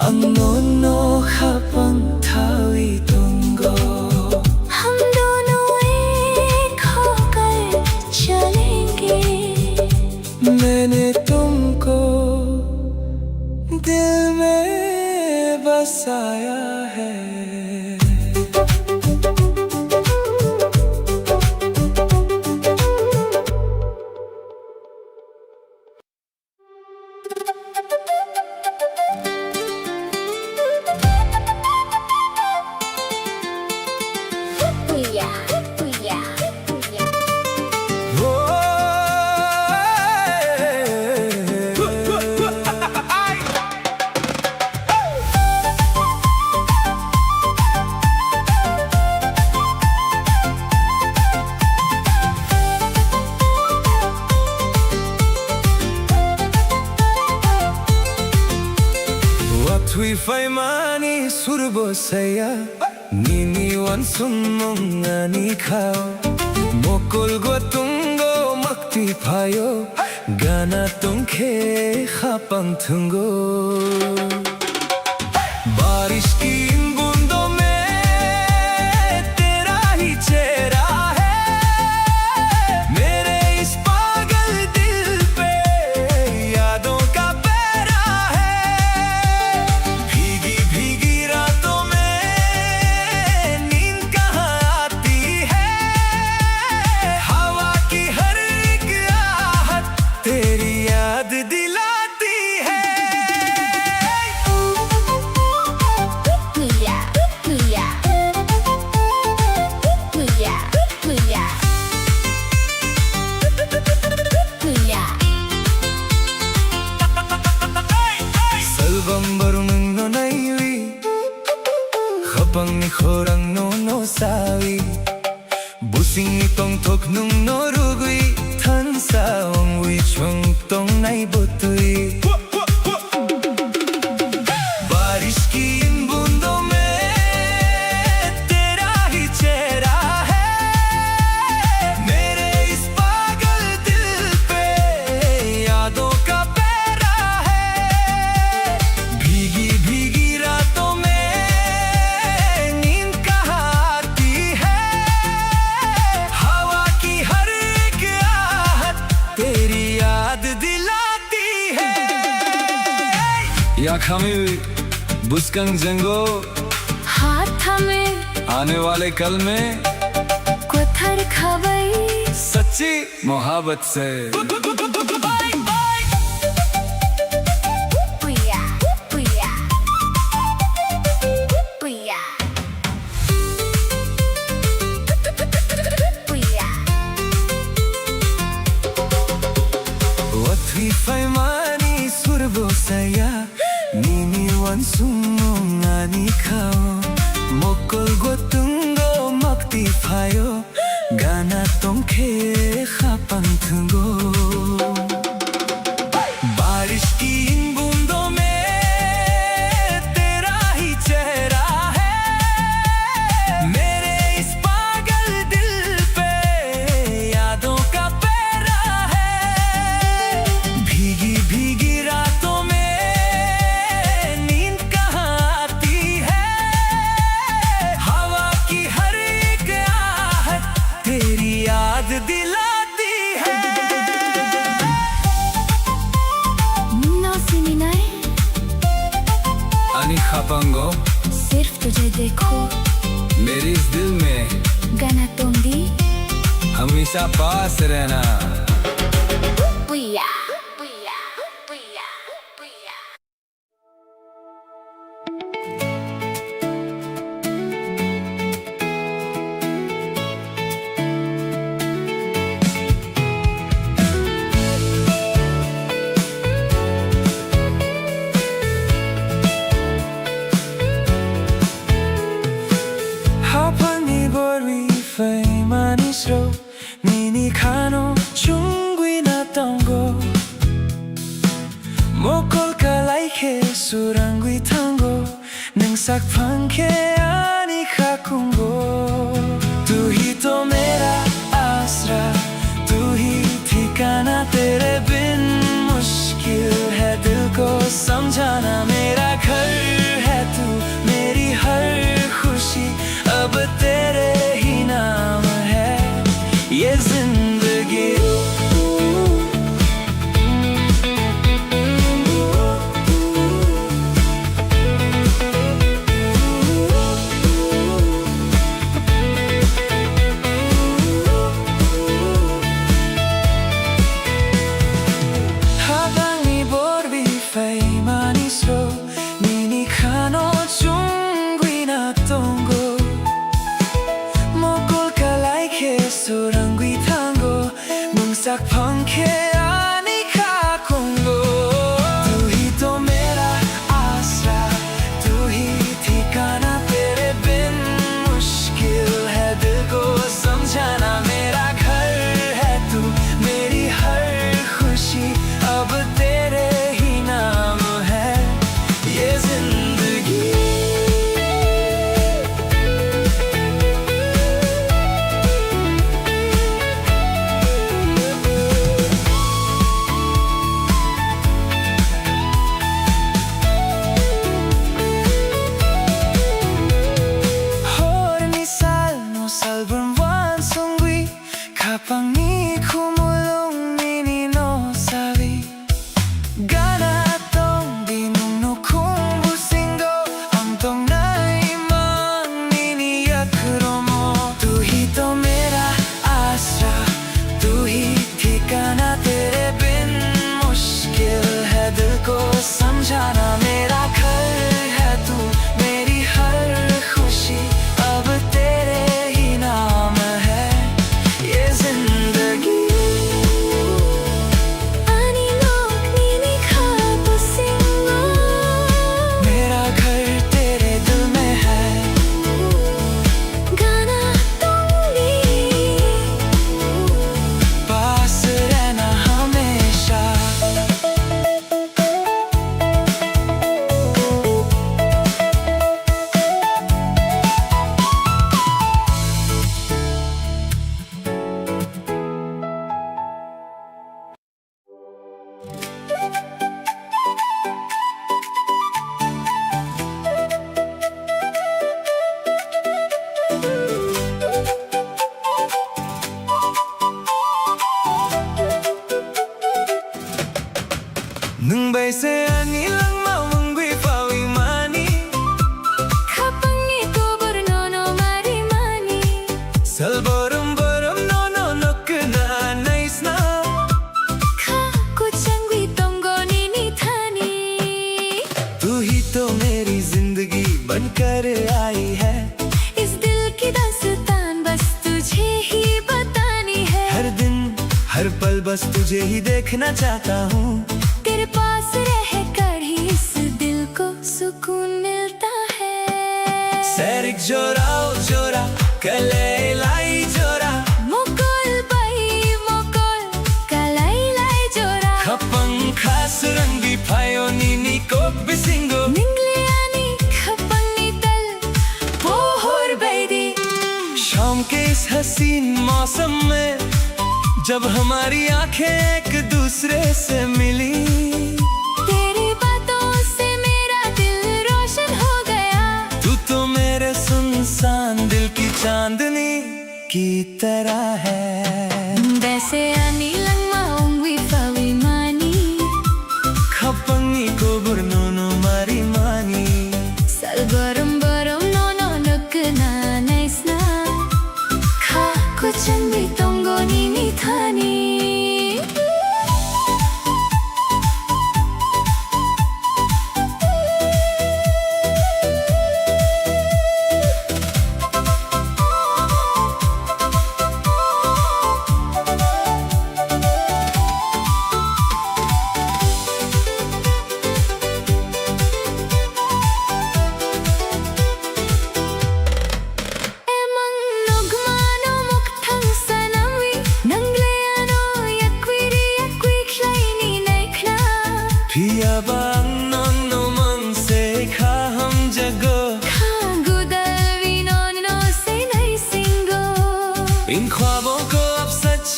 ang nono khapang thawi tongo हम दोनों एक होकर चलेंगे मैंने तुमको दिल में बसाया है Tui fai mani surbo saya Nini wan sumong ani khao Mokol go tungo makti phayo Gana tungkhe khapang thungo बारिश की इन बूंदों में तेरा ही चेहरा है मेरे इस पागल दिल पे यादों का पैर sawi busing tong thok nung norugui than saong wi chung tong nai butui बारिश की इन बूंदों में तेरा ही चेहरा है मेरे इस पागल दिल पे यादों का पहरा है भीगी भीगी रातों में नींद कहाँ आती है हवा की हर एक आहट तेरी याद दिलाती है या खामिल बुस्कंग जंगो हाथ में आने वाले कल में कोथर खवई सच्ची मोहब्बत से पुया पुया पुया पुया Watwi faimani surbo saya nini wan sumong ani kao mokol gotungo makti phayo gana tongkhe khapan thungo बारिश की इन बूंदों में तेरा ही चेहरा है मेरे इस पागल दिल पे यादों का पहरा है भीगी भीगी रातों में नींद कहाँ आती है हवा की हर एक आहट तेरी याद दिलाती है ना सुनी नहीं अनि खापांगो सिर्फ तुझे देखो मेरे इस दिल में गाना तुम दी हमेशा पास रहना पुया पुया पुया पुया 하판이 버리 페이마니스로 니니 카노 중귀 났던 거 모콜카 라이케 수랑귀 탄고 능삭 판케 아니 카쿤고 तू ही तो मेरा आसरा तू ही ठिकाना तेरे बिन मुश्किल है दिल को समझाना मेरा घर है तू मेरी हर खुशी अब तेरे ही नाम है ये जिंदगी 하방이 보르비 페이마니스로 कर आई है। इस दिल की दास्तान बस तुझे ही बतानी है। हर दिन हर पल बस तुझे ही देखना चाहता हूँ। तेरे पास रह कर ही इस दिल को सुकून मिलता है। सैरिक जोरा ओ जोरा कले लाई जोरा Mukul by Mukul kalay lay jora खपंग खास रंगी फायो नीनी को बिसिंगो ningliani khapangni tal pohor baidi। शाम के इस हसीन मौसम में जब हमारी आंखें एक दूसरे से मिली, तेरी बातों से मेरा दिल रोशन हो गया। तू तो मेरे सुनसान दिल की चांदनी की तरह है। Dese ani lang maungwi pawimani खपंगी को burnono mari mani salbaram baram no no nukna naisna kha kuchanbi tongoni ni thani। Pia bang non no mang se kha hum jago इन ख्वाबों को अब सच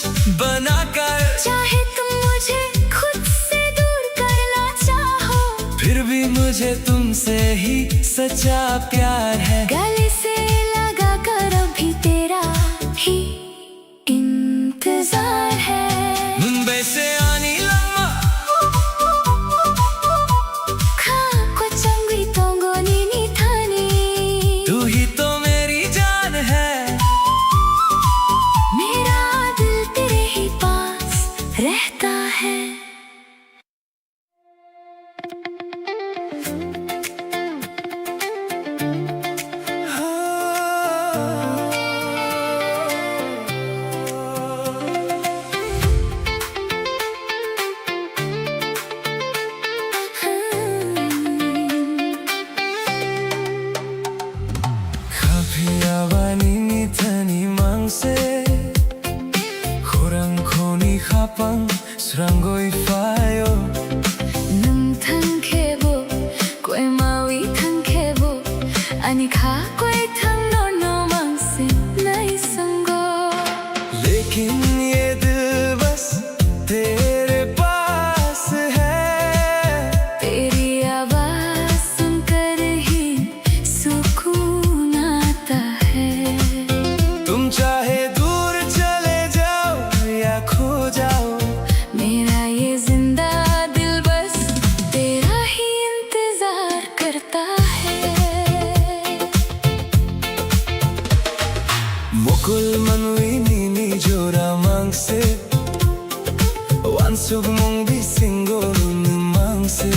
बनाकर चाहे तुम मुझे खुद से दूर करना चाहो, फिर भी मुझे तुमसे ही सच्चा प्यार है। गले से लगा कर अभी तेरा ही इंतजार है। मुंबई से आनी लम्मा खा कुचंगी तोंगोनी नी थानी। तू ही तो मेरी जान है। मेरा दिल तेरे ही पास रहता है। Kapiawani ni thani mangse khurang khoni khapang srangoi fayo Nung thang khebo koi mawi thang khebo ani kha koi thang no no mang se nai sango। लेकिन ये दिल बस तेरे पास है। तेरी आवाज सुनकर ही सुकून आता है। तुम चाहे दूर चले जाओ या खो जाओ, मेरा ये जिंदा दिल बस तेरा ही इंतजार करता है। मुकुल मनवी नीनी जोरा मांग से वांसुग मुंगी सिंगो मांग से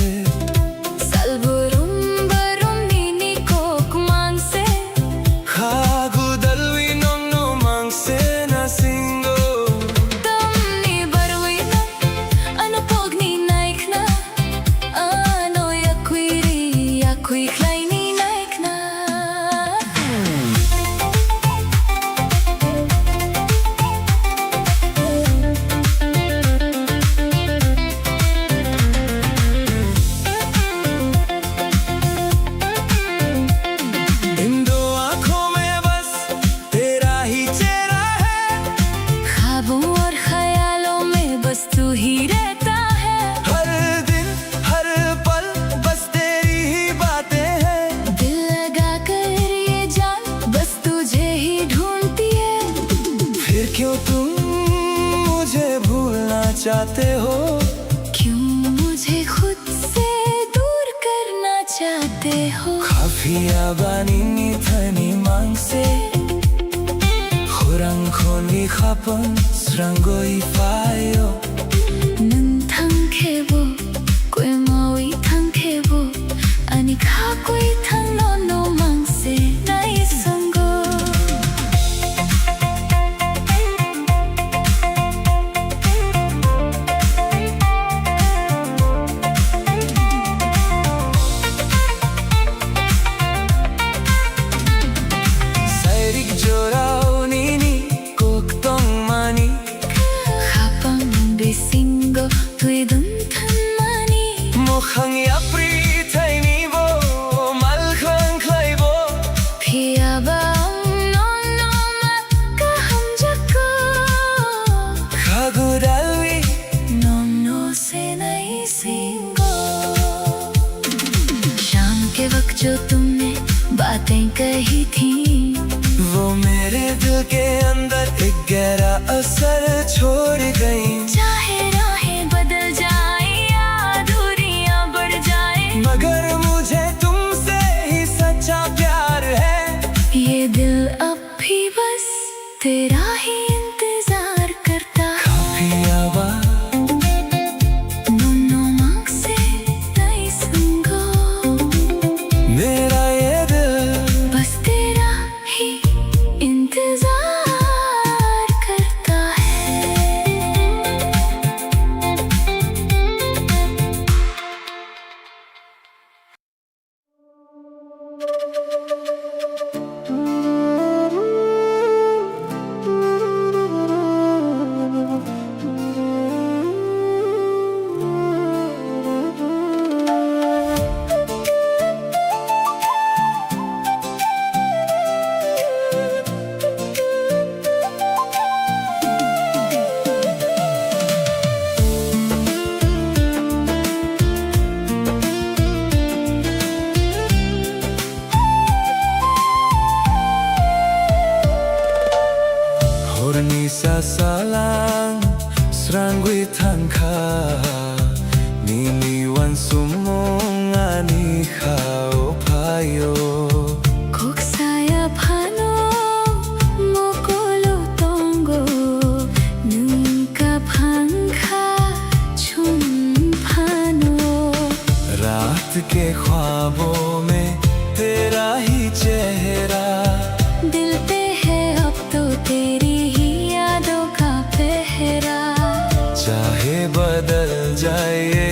salburum barum nini kok mang se खागु दलवी नोंग नो मांग से ना सिंगो tamni barwi na ano pogni naikna ano yakui klaini naikna। इन दो आँखों में बस तेरा ही चेहरा है। ख्वाबों और ख्यालों में बस तू ही रहता है। हर दिन हर पल बस तेरी ही बातें हैं। दिल लगा कर ये जान बस तुझे ही ढूंढती है। फिर क्यों तुम मुझे भूलना चाहते हो? क्यों मुझे खुद से दूर करना चाहते हो? Kapiawani ni thani mangse khurang khoni khapang srangoi fayo Nung thang khebo koi mawi thang khebo ani kha koi thang no no mang Capri thay ni bo mal khang khlai bo Phiaba no no ma kaham jako Khagurawi no no से नहीं सींगो शाम के वक्त जो तुमने बातें कही थी वो मेरे दिल के अंदर एक गहरा असर छोड़ गई चाहे राहें बदल जाए या दूरियां बढ़ जाए मगर मुझे तुमसे ही सच्चा प्यार है ये दिल अब भी बस तेरा ही इंतजार करता है Kapiyawa नो नो मांग से नहीं सुनगो मेरा ये दिल बस तेरा ही इंतजार करता है Hornisa salang Srangwi tangka Nini wan sumong ani khao payo Kok saya phano mokolo tongo nunca phangkha chum phano रात के ख्वाबों में तेरा ही चेहरा दिल पे है अब तो तेरी ही यादों का पहरा चाहे बदल जाए ये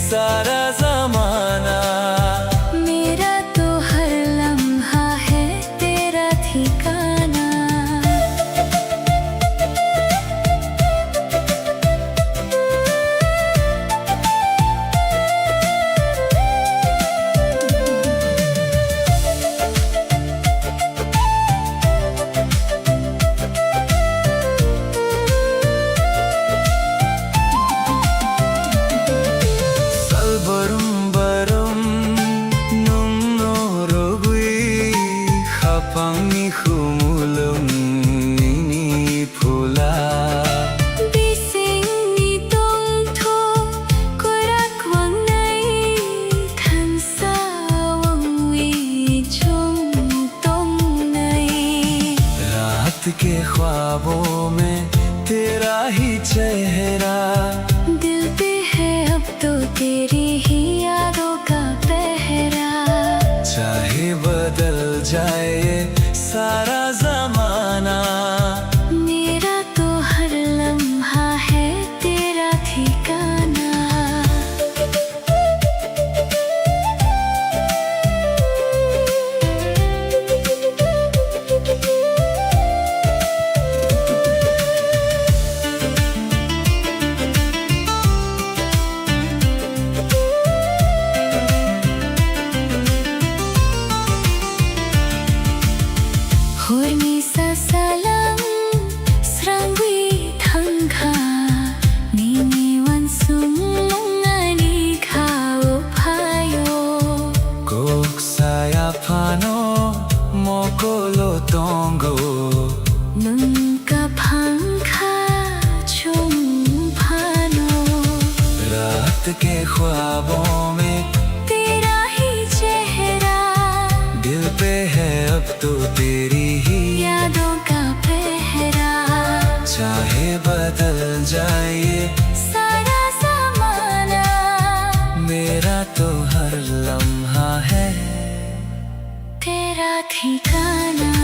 सारा जमाना मेरा तो हर लम्हा है तेरा ठिकाना Salbarum barum num norogui Khapangi khumulum nini phula Bising ni tong tho korak wang nai than sa wang wi chung tong nai रात के ख्वाबों में तेरा ही चेहरा दिल पे है अब तो तेरी ही यादों का पहरा चाहे बदल जाए ये सारा जमाना मेरा तो हर लम्हा है तेरा ठिकाना Hornisa salang srangwi thangkha nini wan sumong ani khao phayo Kok saya pano mokolo tongo nunca phangkha chum phano रात के ख्वाबों में तेरा ही चेहरा दिल पे है अब तो तेरी ही यादों का पहरा चाहे बदल जाए ये सारा ज़माना मेरा तो हर लम्हा है तेरा ठिकाना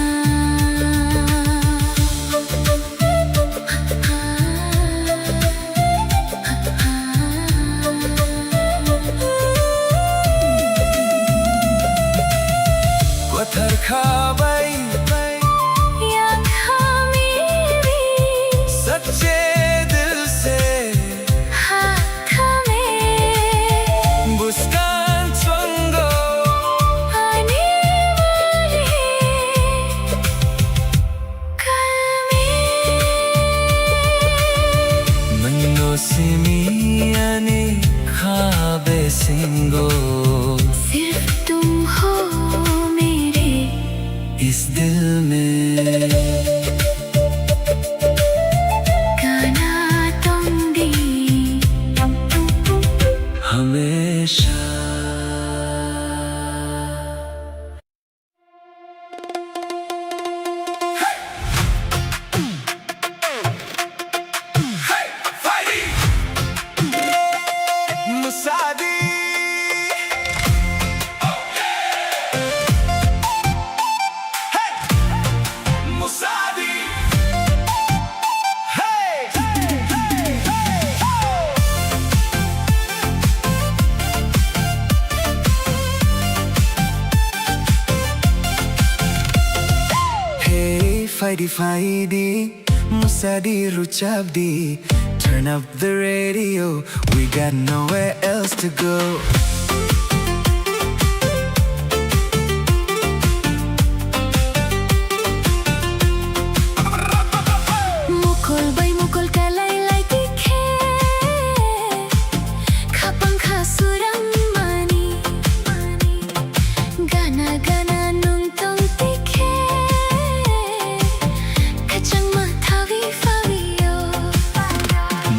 पत्थर खाबाई या खामेरी सच्चे दिल से हाथ में मुस्कान Fighty, Musadi Ruchabdi. Turn up the radio, we got nowhere else to go. Mukol bay mukol kalay lay tikhe Khapang khasurang mani Gana gana nung tong tikhe Kachang mathawi fawiyo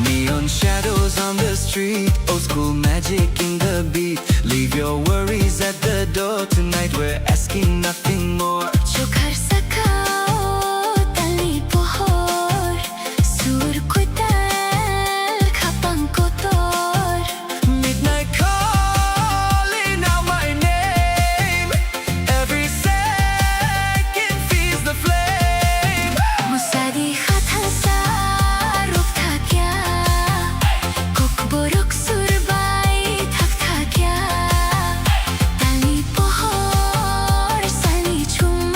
Neon shadows on the street, old school magic in the beat. Leave your worries at the door, tonight we're asking nothing more. Chokhar sakao tali pohor Sur ko tal khapang ko tor Midnight calling out my name. Every second feeds the flame. Musadi khatha sa ruk tha kya Kok borok surbai thak tha kya Tali pohor sali chum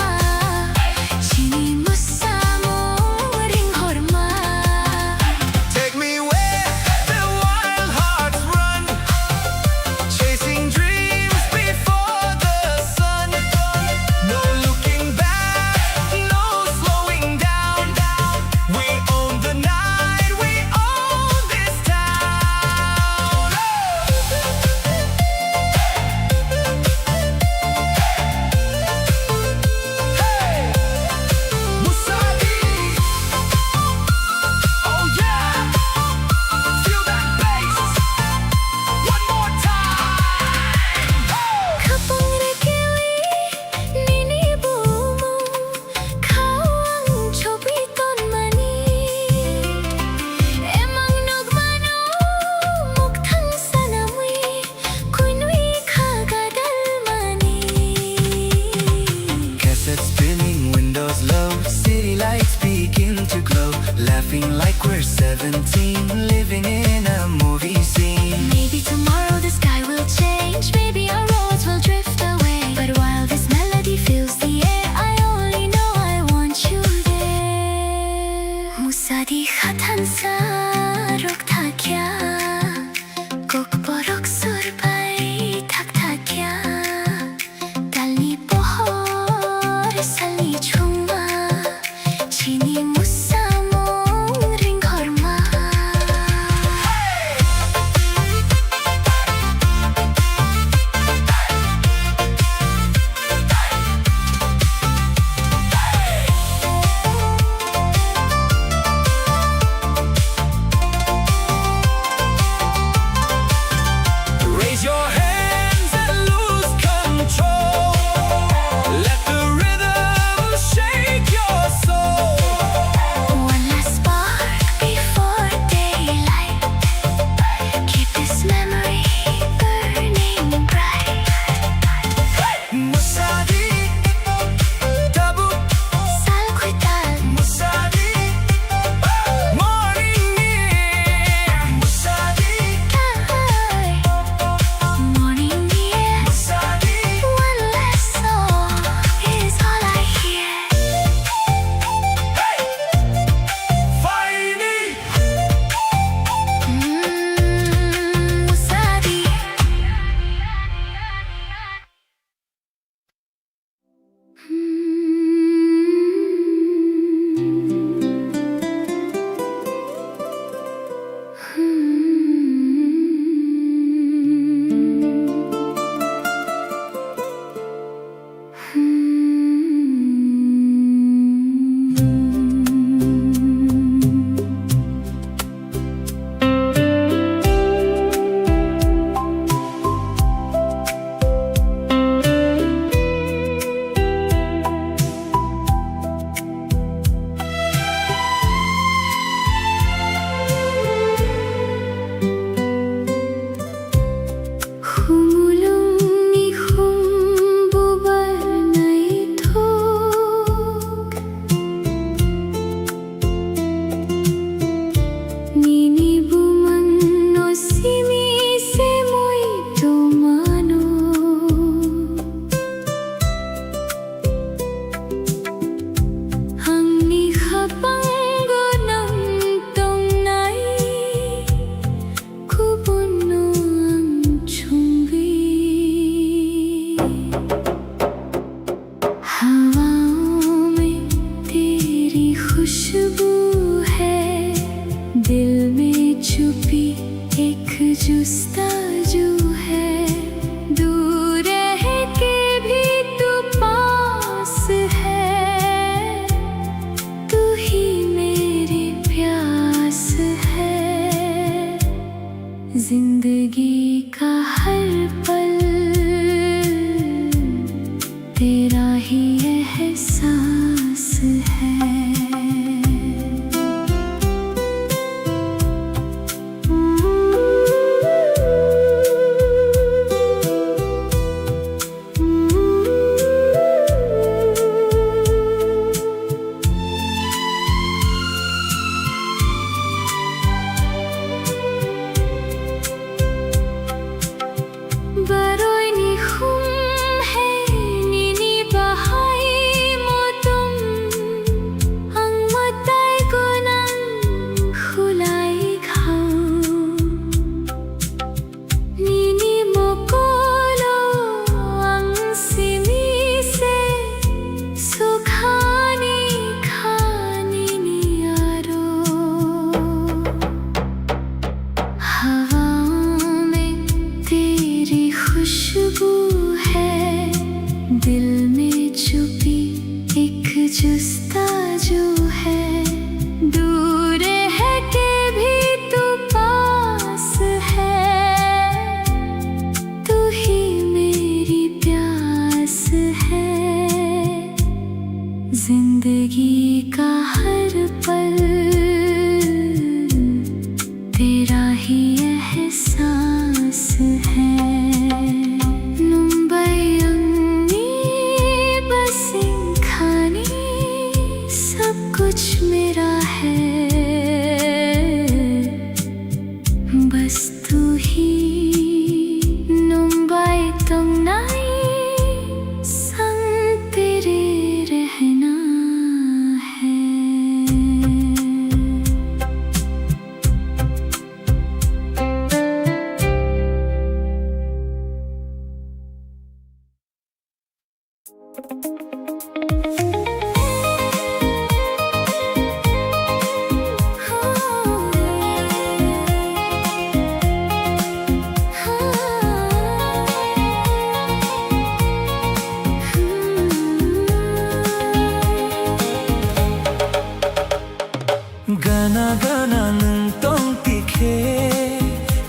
Gana-gana ng tong tikhe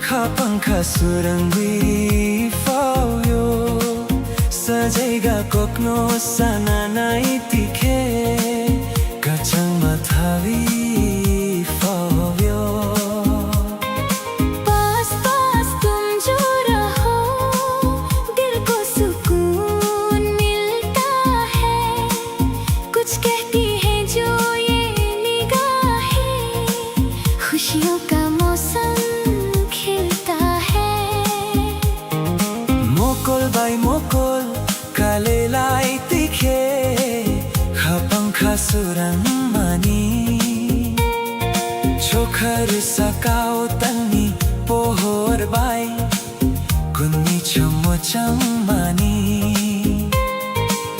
Kapang kasurang wifawyo Sajaiga kokno sana na itikhe Kachang mathawi fawyo पास पास तुम जो रहो दिल को सुकून मिलता है कुछ कहती है जो ये निगाहें खुशियों का मौसम खिलता है Mokol bay mokol kalelay tikhe Kapang kasurang mani Chokhar sakao tani pohor bay Kunni chamochang mani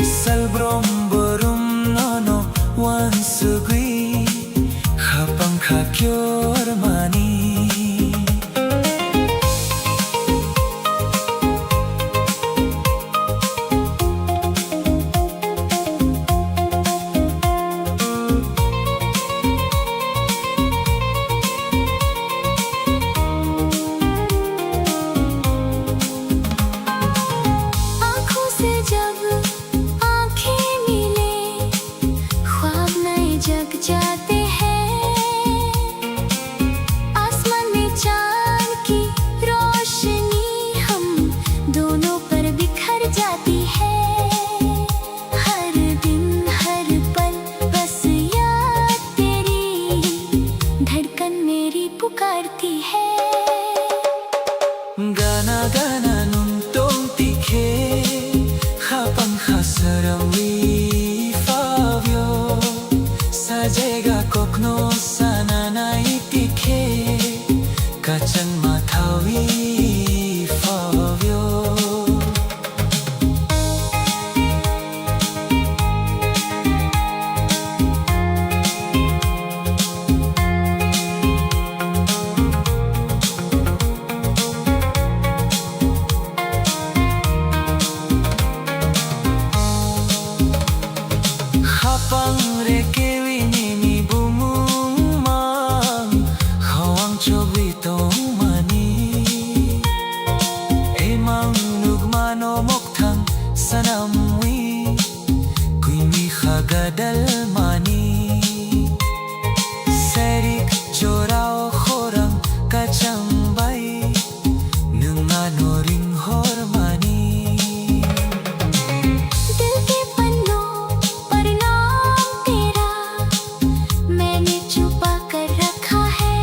Salbrom borum nono wansugui Kapang kakyor mani आँखों से जब आँखें मिले ख्वाब नए जग जाते हैं आसमान में चाँद की रोशनी हम दोनों पर बिखर जाती है हर दिन हर पल बस याद तेरी धड़कन मेरी पुकारती है Gana-gana nung tong tikhe Kapang kasarang wifawyo Sajaiga kokno sana na itikhe Kachang mathawi fawyo Kapang rekewi nini bumumang Hawang chobitong mani Emang nugmano moktang sanamwi Kuimi khagadal mani Serik chorao khorang kachang bay Nungano ring hor mani दिल के पन्नों पर नाम तेरा मैंने छुपा कर रखा है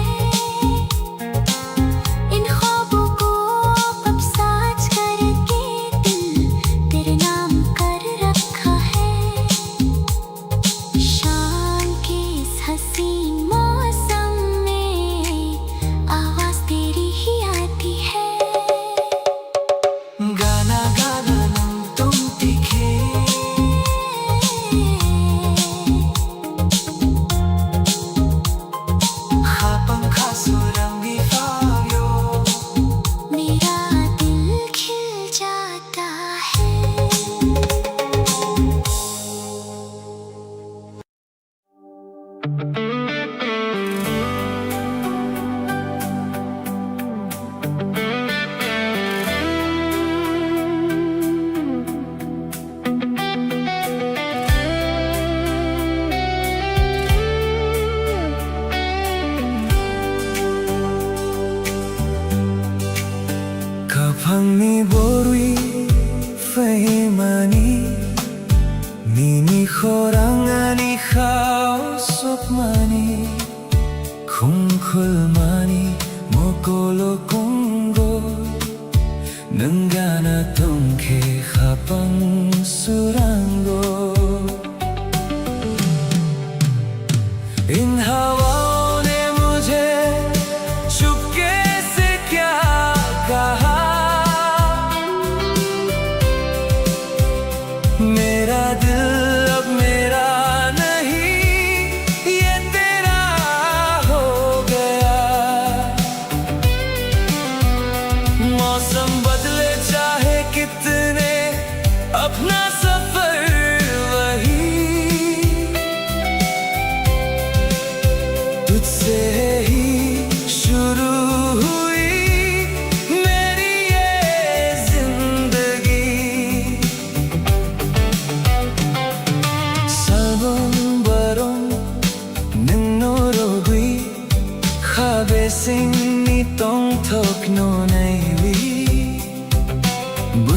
इन ख्वाबों को अब साज करके दिल तेरे नाम कर रखा है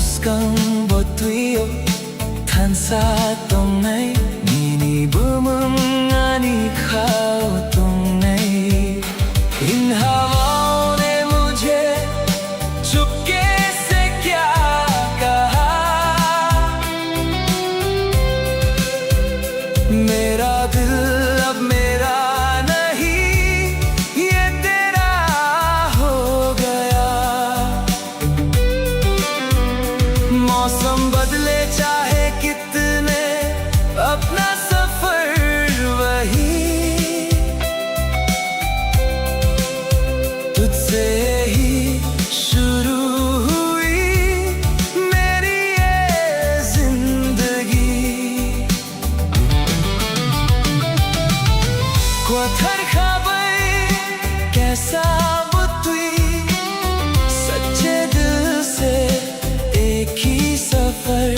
Buscan botuyo tansa tong nay Nini bumung ani khao tong nay इन हवाओं ने मुझे चुपके से क्या कहा मेरा दिल अब मेरा नहीं ये तेरा हो गया मौसम बदले चाहे कितने अपना सफर वही तुझसे ही शुरू हुई मेरी ये जिंदगी क्वाथर खाबै कैसा बुतुई सच्चे दिल से एक ही सफर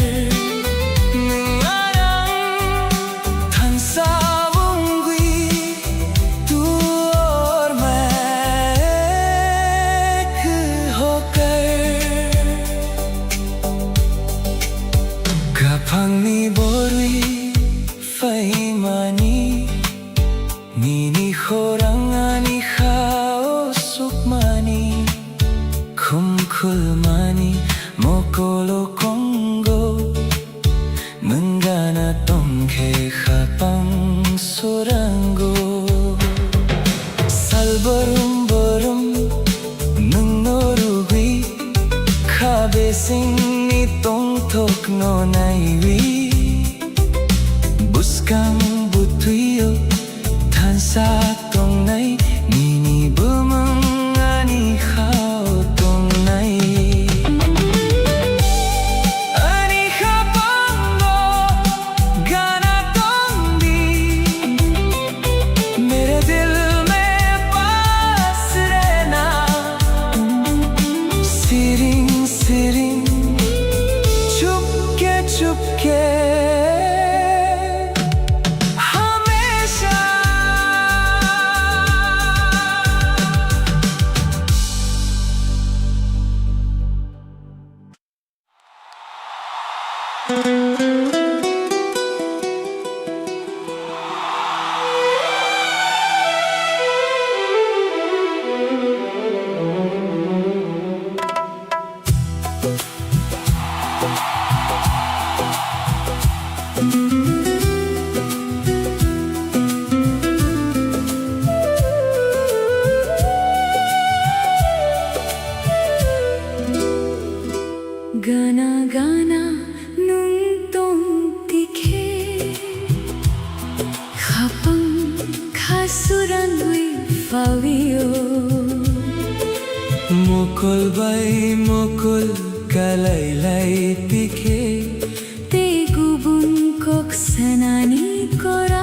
Kapangni borui fahimani Nini khorangani khao sukmani Kumkulmani mokolo kongo Menggana tongke khapang sorango Salbarum barum nungnorugui Khabe singni tong thok no naiwi Buscan butuyo tansa tong nai Nini bumung ani khao tong nai Ani khapango gana tong di Mere dil mein paas rehna Siring siring चुपके हमेशा गाना गाना nung tong tikhe khapang khasuran hui fawio mukul bai mukul kalai lai tikhe te gubun kok sanani kora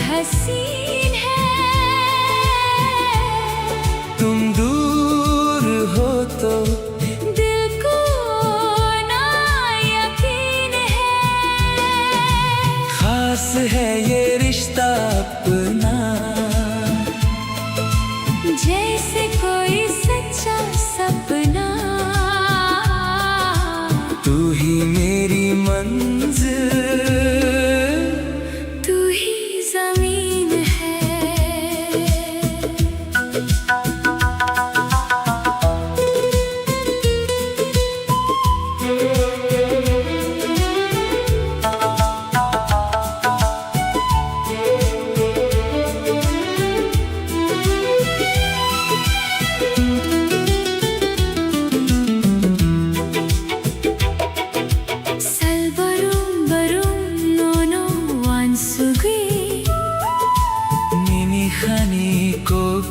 हसीन है तुम दूर हो तो दिल को ना यकीन है खास है ये रिश्ता अपना जैसे कोई सच्चा सपना तू ही मेरी मंजिल जमीन है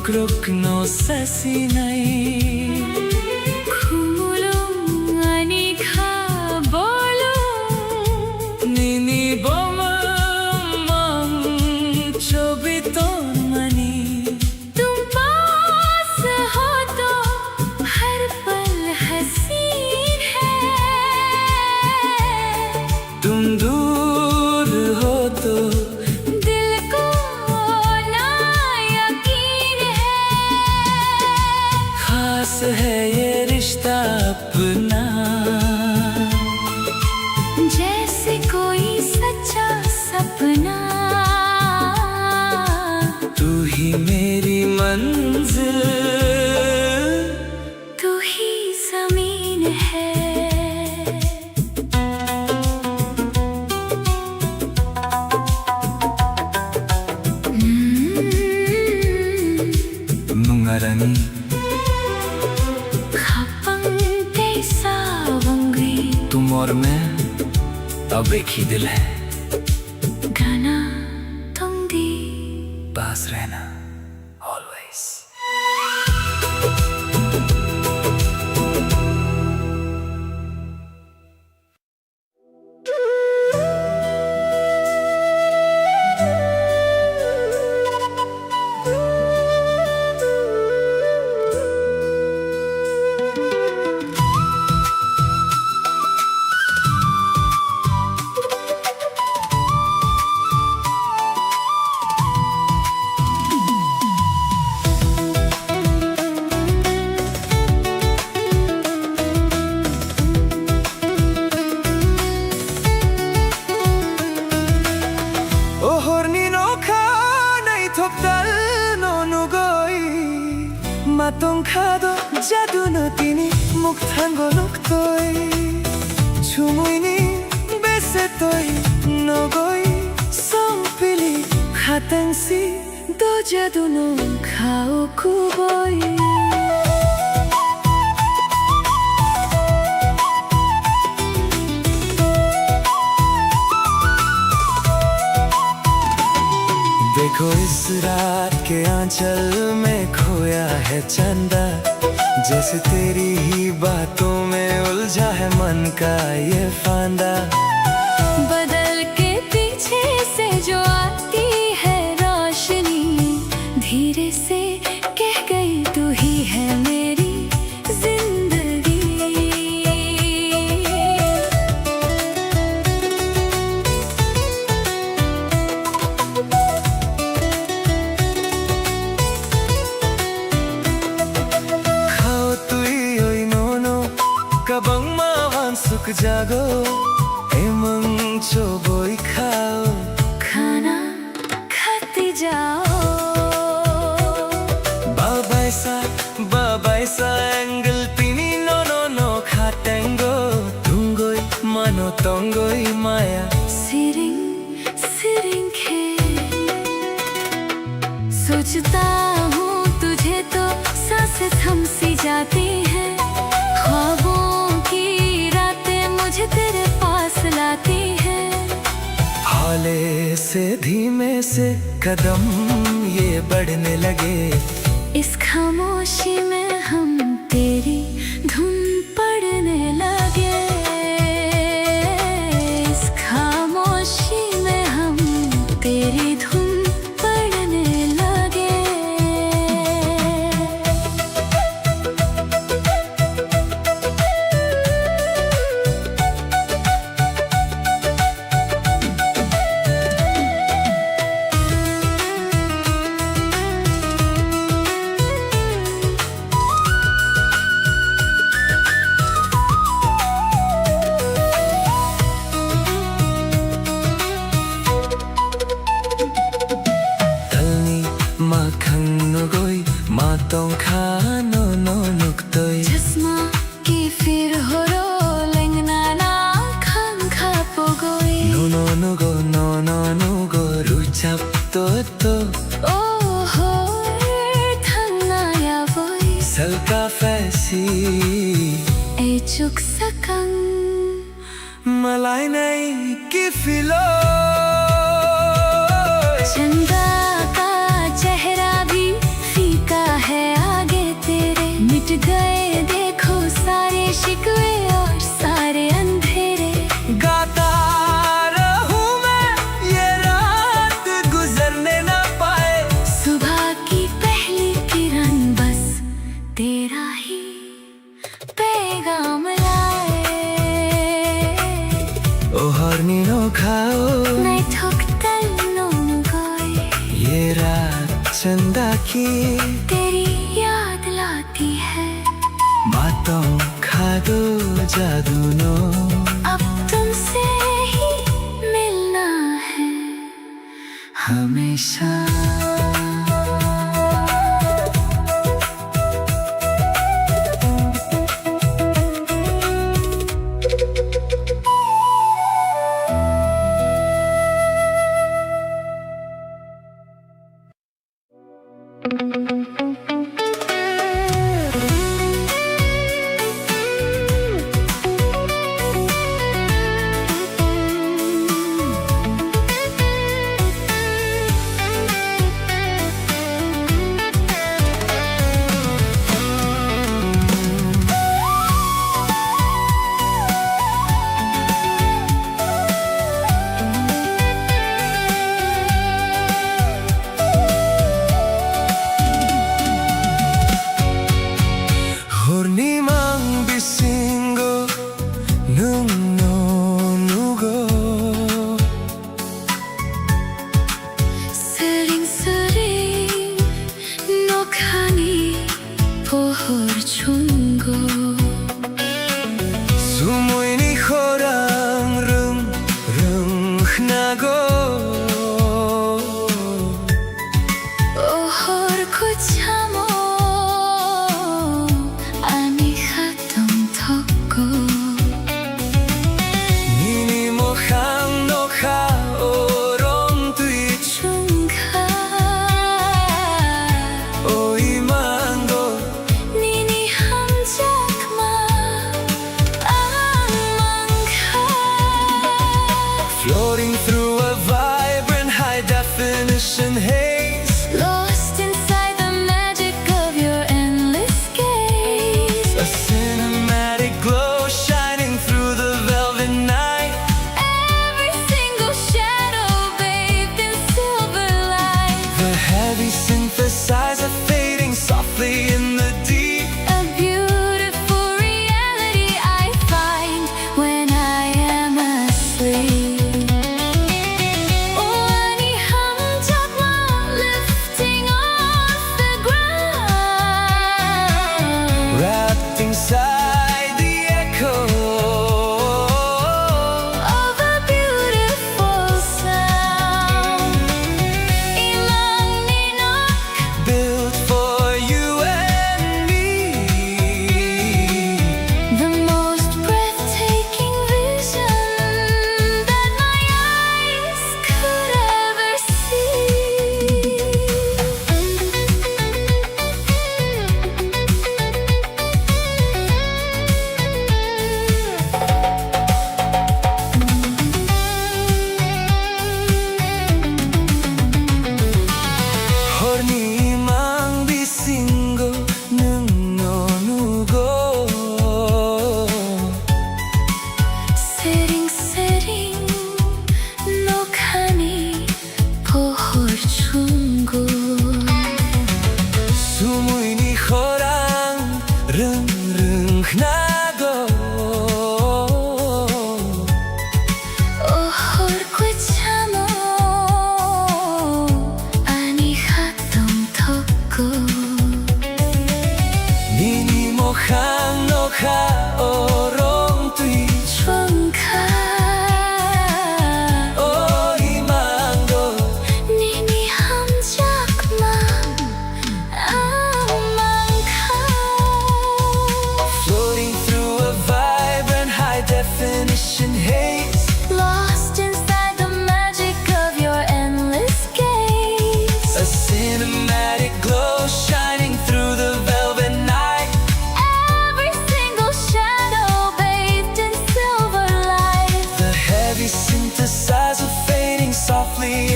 Krukno sasinai Khumulung ani kha bolung Nini bomam mam chobiton mani तुम पास हो तो हर पल हसीन है तुम दूर अब एक ही दिल है, गाना तुम दी पास रहना ऑलवेज। 마똥카도 자두너 뛰니 목탄거 녹도이 주무이니 베세토이 너고이 성필이 카탕시 도 자두너 카오쿠보이 देखो इस रात के आंचल में खोया है चंदा, जैसे तेरी ही बातों में उलझा है मन का ये फांदा। बदल के पीछे से जो आती है रोशनी, धीरे से कह गई तू ही है मेरी जिंदगी। Kabang mawansuk jago, emang coboy khao, खाना खाती जाओ। Babay sa angle tini no khatengo, tungoy mano tongoy maya. सिरिंग सिरिंग खे सोचता हूँ तुझे तो सांसें थम सी जाती है, ख्वाबों की रातें मुझे तेरे पास लाती है। हौले से धीमे से कदम ये बढ़ने लगे, इस खामोशी में हम तेरी धुन पढ़ने लगे। इस खामोशी में हम तेरी धुन पढ़ने लगे। Matong khano no nuktoi Chasma ki fir horo lengna na khang kha pogoi no go ruchap to Oh ho thangna ya boy salka fasi e chuk sakang malai nai ki filo चंदा का चेहरा भी फीका है आगे तेरे, मिट गए देखो सारे शिकवे और सारे अंधेरे। गाता रहूं मैं ये रात गुजरने ना पाए, सुबह की पहली किरण बस तेरा ही पैगाम लाए। ओ हरनी नो खाओ नहीं ठोकता ये रात चंदा की तेरी याद लाती है। बातों खा दो जादू नो अब तुमसे ही मिलना है हमेशा।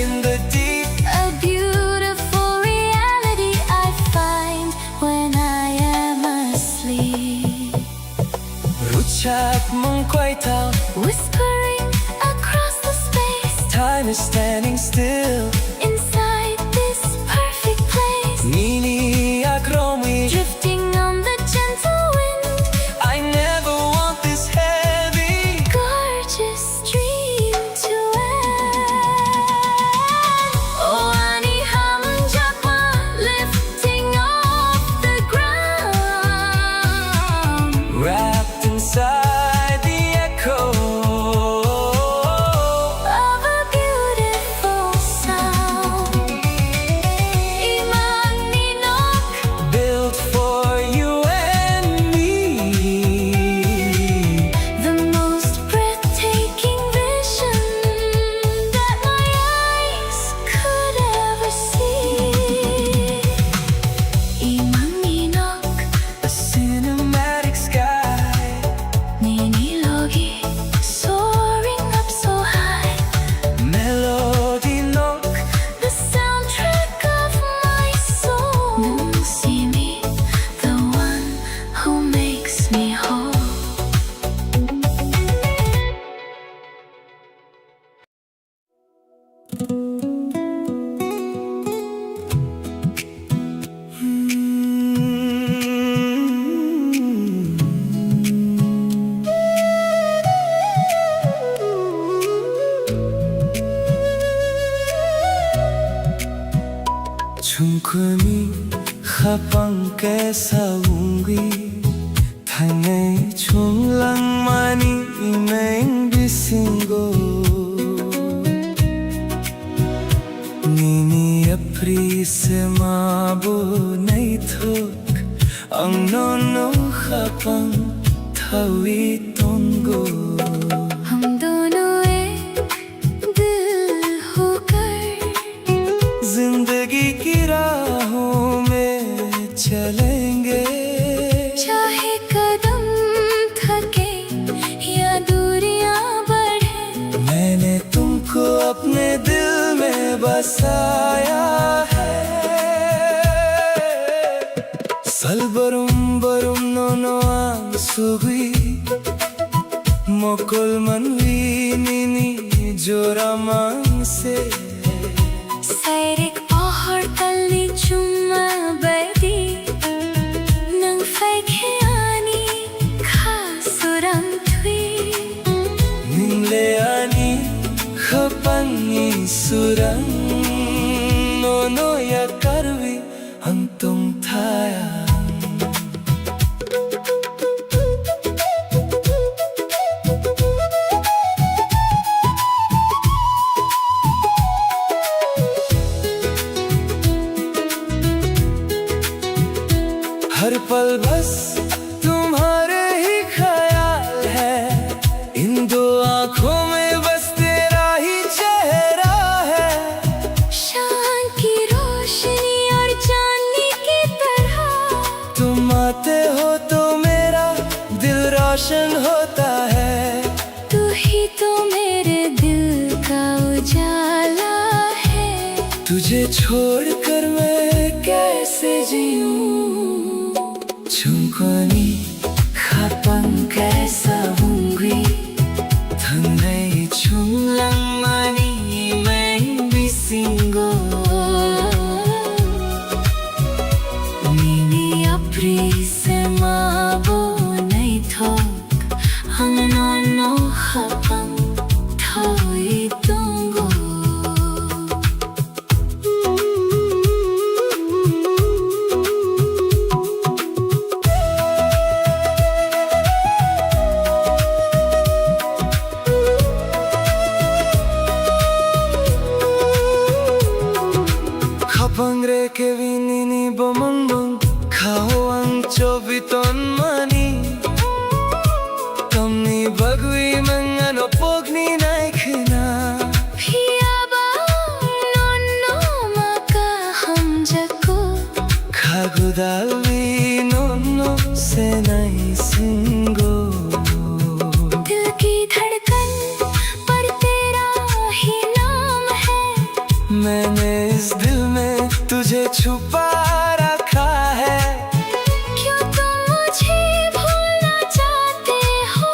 in the deep. A beautiful reality I find when I am asleep. Ruchak mong quay thao, Whispering across the space, time is standing still. inside this perfect place, Nini akromi, drifting on the gentle wind. I never want this heavy. Gorgeous dream to end. Oh, ani hamjakwa, lifting off the ground. Wrapped inside the echo Of a beautiful sound. Imang ninok, built for you and me. the most breathtaking vision that my eyes could ever see. Imang ninok, A cinematic sky, ninilogi, soaring up so high. melody nok, The soundtrack of my soul. Nung see me, the one who makes me whole. 충분히 habang kesawunggi Thanay chung lang mani imeng bisingo Nini apri se mabo nay thok Ang nono habang thawi tongo हम दोनों एक दिल होकर जिंदगी की राहों में चलेंगे चाहे कदम थके या दूरियां बढ़े. मैंने तुमको अपने दिल में बसाया है Salbarum barum nono ang sugui Mokol manwi nini joramang se Sairik pahar tali chuma badi nang faikhiani khasuram thui. Ningle ani khapangi surang Nono ya karvi ang tong thaya हर पल बस तुम्हारे ही ख्याल है इन दो आँखों में बस तेरा ही चेहरा है शान की रोशनी और चांदनी की तरह तुम आते हो तो मेरा दिल रोशन होता है तू ही तो मेरे दिल का उजाला है. तुझे छोड़कर मैं कैसे जीऊं Chungkoni khapang kesawunggi Thanay chung lang mani imeng bisingo Nini apri se mabo nay thok ang nono hapang thawi tunggo. Kapangre ke vinini bomondong Kao ang chobiton mani Tamni bagui mangano pogni naikna Piyaba nono maka hamjako Khagudalvi nono se nai singo दिल की धड़कन पर तेरा ही नाम है. मैंने इस दिल में तुझे छुपा रखा है। क्यों तुम मुझे भूलना चाहते हो,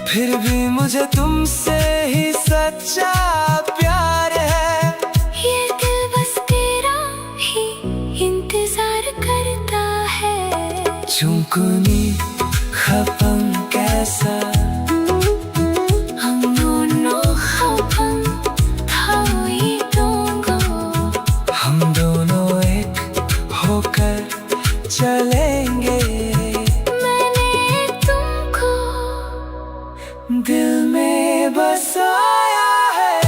फिर भी मुझे तुमसे ही सच्चा प्यार है। ये दिल बस तेरा ही इंतजार करता है। चुंकुनी खपम कैसा हम दोनों एक होकर चलेंगे। मैंने तुमको दिल में बसाया है।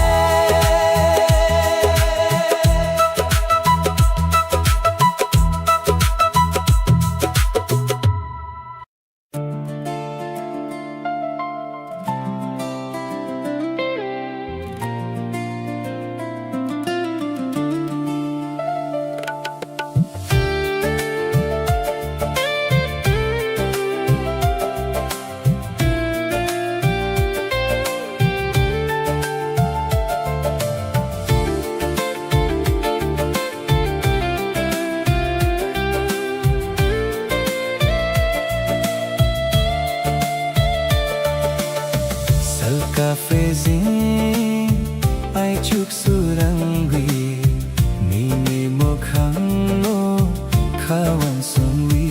Kafezin ay chuksurangwi Nini mokhang no kawan sunwi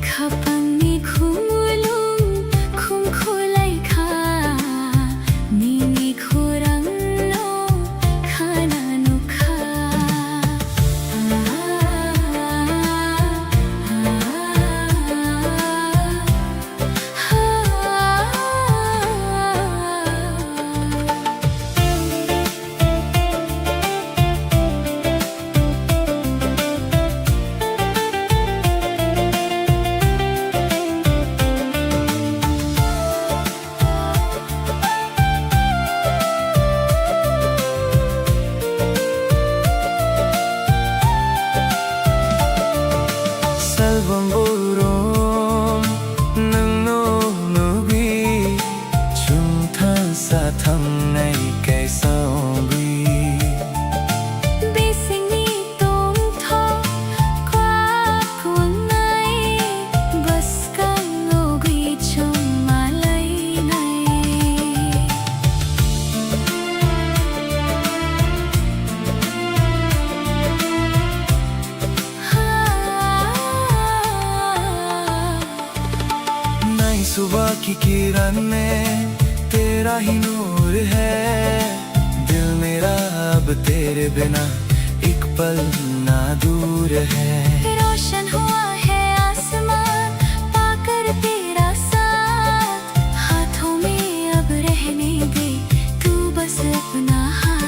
Kapani khumulung khumkhulai kha Nini khurang no khana nu kha Salvamburon nang no nubi chung than sa thang nay kay sawi Bising ni tong tho qua cuồng nay Bas kang ngogui trong malay này नई सुबह की किरण में तेरा ही नूर है। दिल मेरा अब तेरे बिना एक पल ना दूर है। रोशन हुआ है आसमान पाकर तेरा साथ हाथों में अब रहने दे तू बस अपना हाथ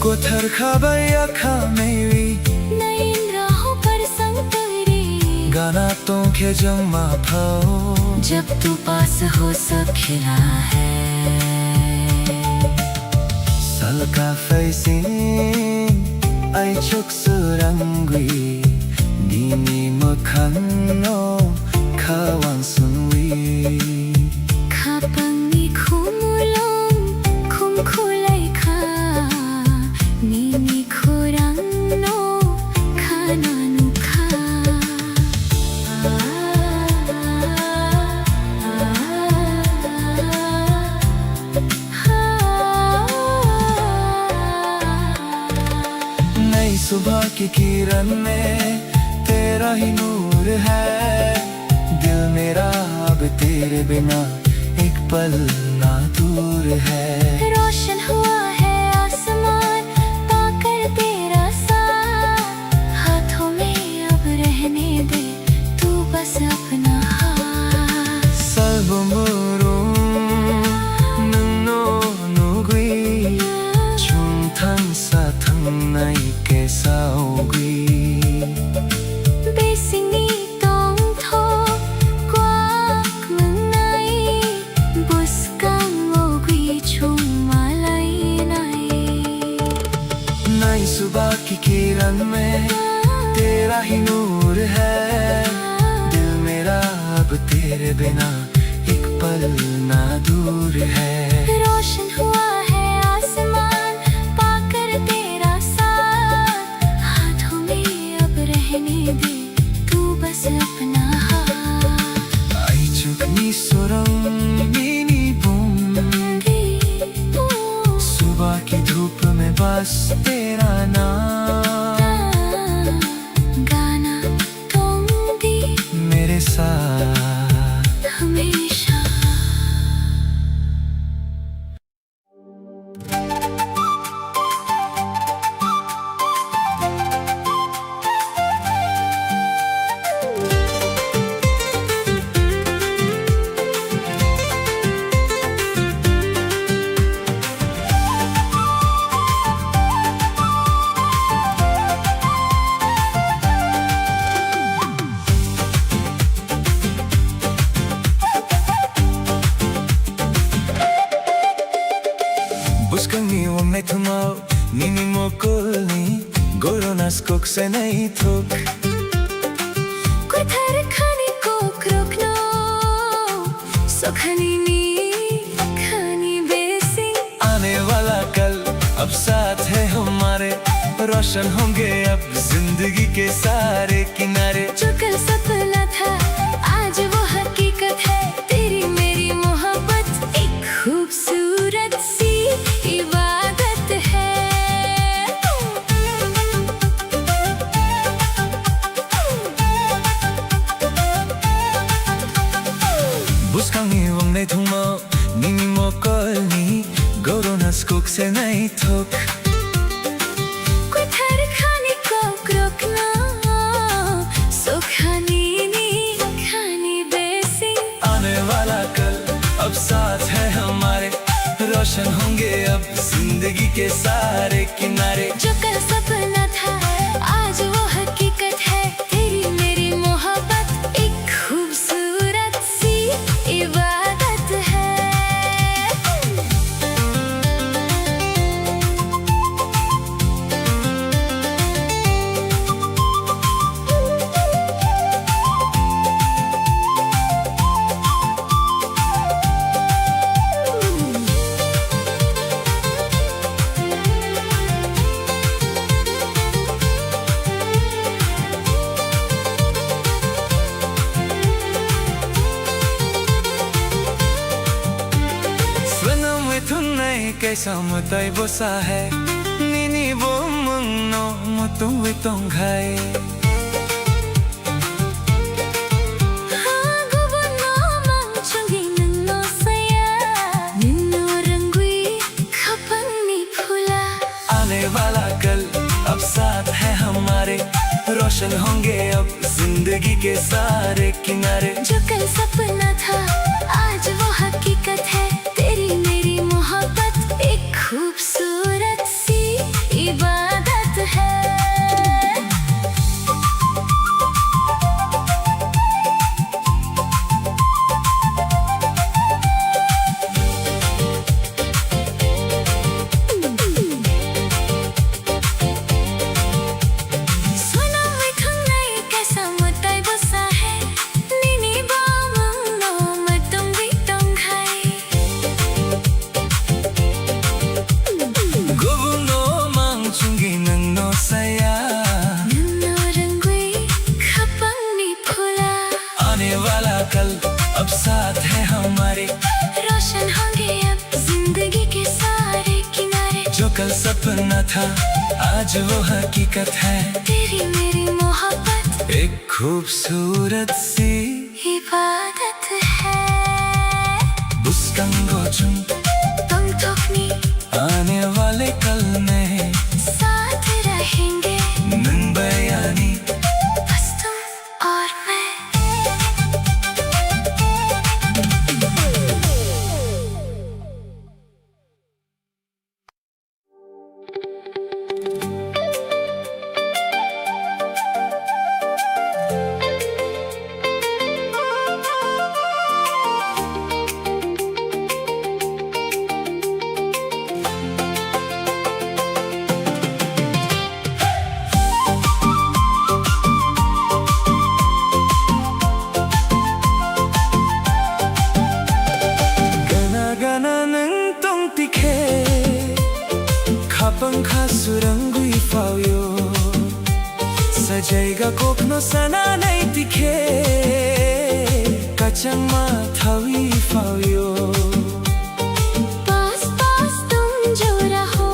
कोथर खबैया खा मेरी नई राहों पर संग तेरी गाना तो के जमा फाओ जब तू पास हो सब खिला है सल kafezin ay chuksurangwi Nini mokhang no kawan sunwi Kapani khumulung khumkhulai kha Nini khurang no khana nu kha नई सुबह की किरण में तेरा ही नूर है। दिल मेरा अब तेरे बिना एक पल ना दूर है। रोशन हुआ है आसमान पाकर तेरा साथ हाथों में अब रहने दे तू बस अपना हाथ Salvamburon nang no nugui chung thang sa thang nay ke sawi Bising ni tong tho अब तेरे बिना एक पल ना दूर है। रोशन हुआ है आसमान पाकर तेरा साथ, हाथों में अब रहने दे तू बस अपना हाथ। आई चुकनी सुरंगीनी बूंदी, सुबह की धूप में बस तेरा नाम, गाना तुम भी मेरे साथ हमेशा। Buscang may tumaw, nini mo kulni, goro nas kok se nahi thok। कुथर खाने को रोकना सुखनी नी खानी बेसी। आने वाला कल अब साथ है हमारे, रोशन होंगे अब जिंदगी के सारे किनारे। जो कल सपना था आज वो हकीकत है, तेरी मेरी मोहब्बत एक खूबसूरत सी इबादत है। Buscang may tumaw, nini mo kulni, goro nas kok se nahi thok। कुथर खाने को रोकना सुखनी नी खानी बेसी। आने वाला कल अब साथ है हमारे, रोशन होंगे अब जिंदगी के सारे किनारे। जो कल सपना था आज वो हकीकत है, तेरी मेरी मोहब्बत एक खूबसूरत सी इबादत है। कैसा मुताई बोसा है, निनी बो मंगनो मुतुवे तोंघाई। आने वाला कल अब साथ है हमारे, रोशन होंगे अब जिंदगी के सारे किनारे। जो कल सपना था आज वो हकीकत है, तेरी मेरी मोहब्बत एक खूबसूरत सी इबादत है। कल अब साथ है हमारे, रोशन होंगे अब जिंदगी के सारे किनारे। जो कल सपना था आज वो हकीकत है, तेरी मेरी मोहब्बत एक खूबसूरत सी इबादत है। Buscang gojum तुम थोकनी आने वाले कल में साथ रहेंगे, नन बयानी बस तुम और मैं। kacang mathawi fauyo पास पास तुम जो रहो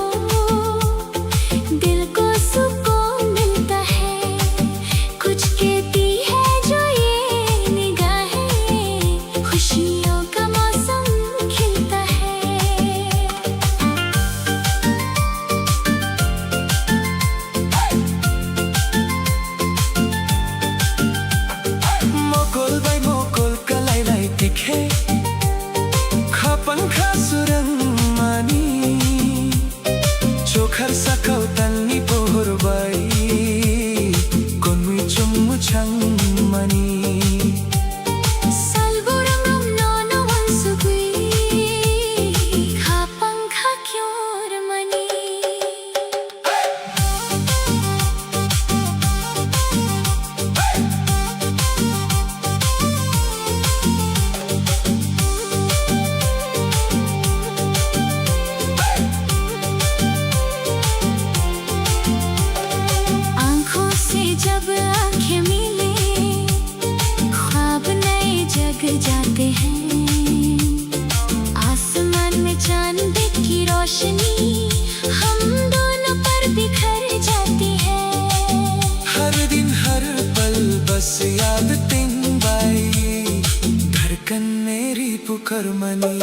दिल को सुकून मिलता है कुछ कहती है जो ये निगाहें खुशियों का मौसम खिलता है mokol bay mokol kalai lai tikhe khapan khasurang mani chokhar sakau tanni pohor bai konmui chummu chang mani Salburangam nono wansugui khapangkha kyor mani आँखों से जब आँखें मिले ख्वाब नए जग जाते हैं आसमान में चांद की रोशनी हम दोनों पर बिखर जाती है हर दिन हर पल बस याद तिन बाई धड़कन मेरी पुकार मनी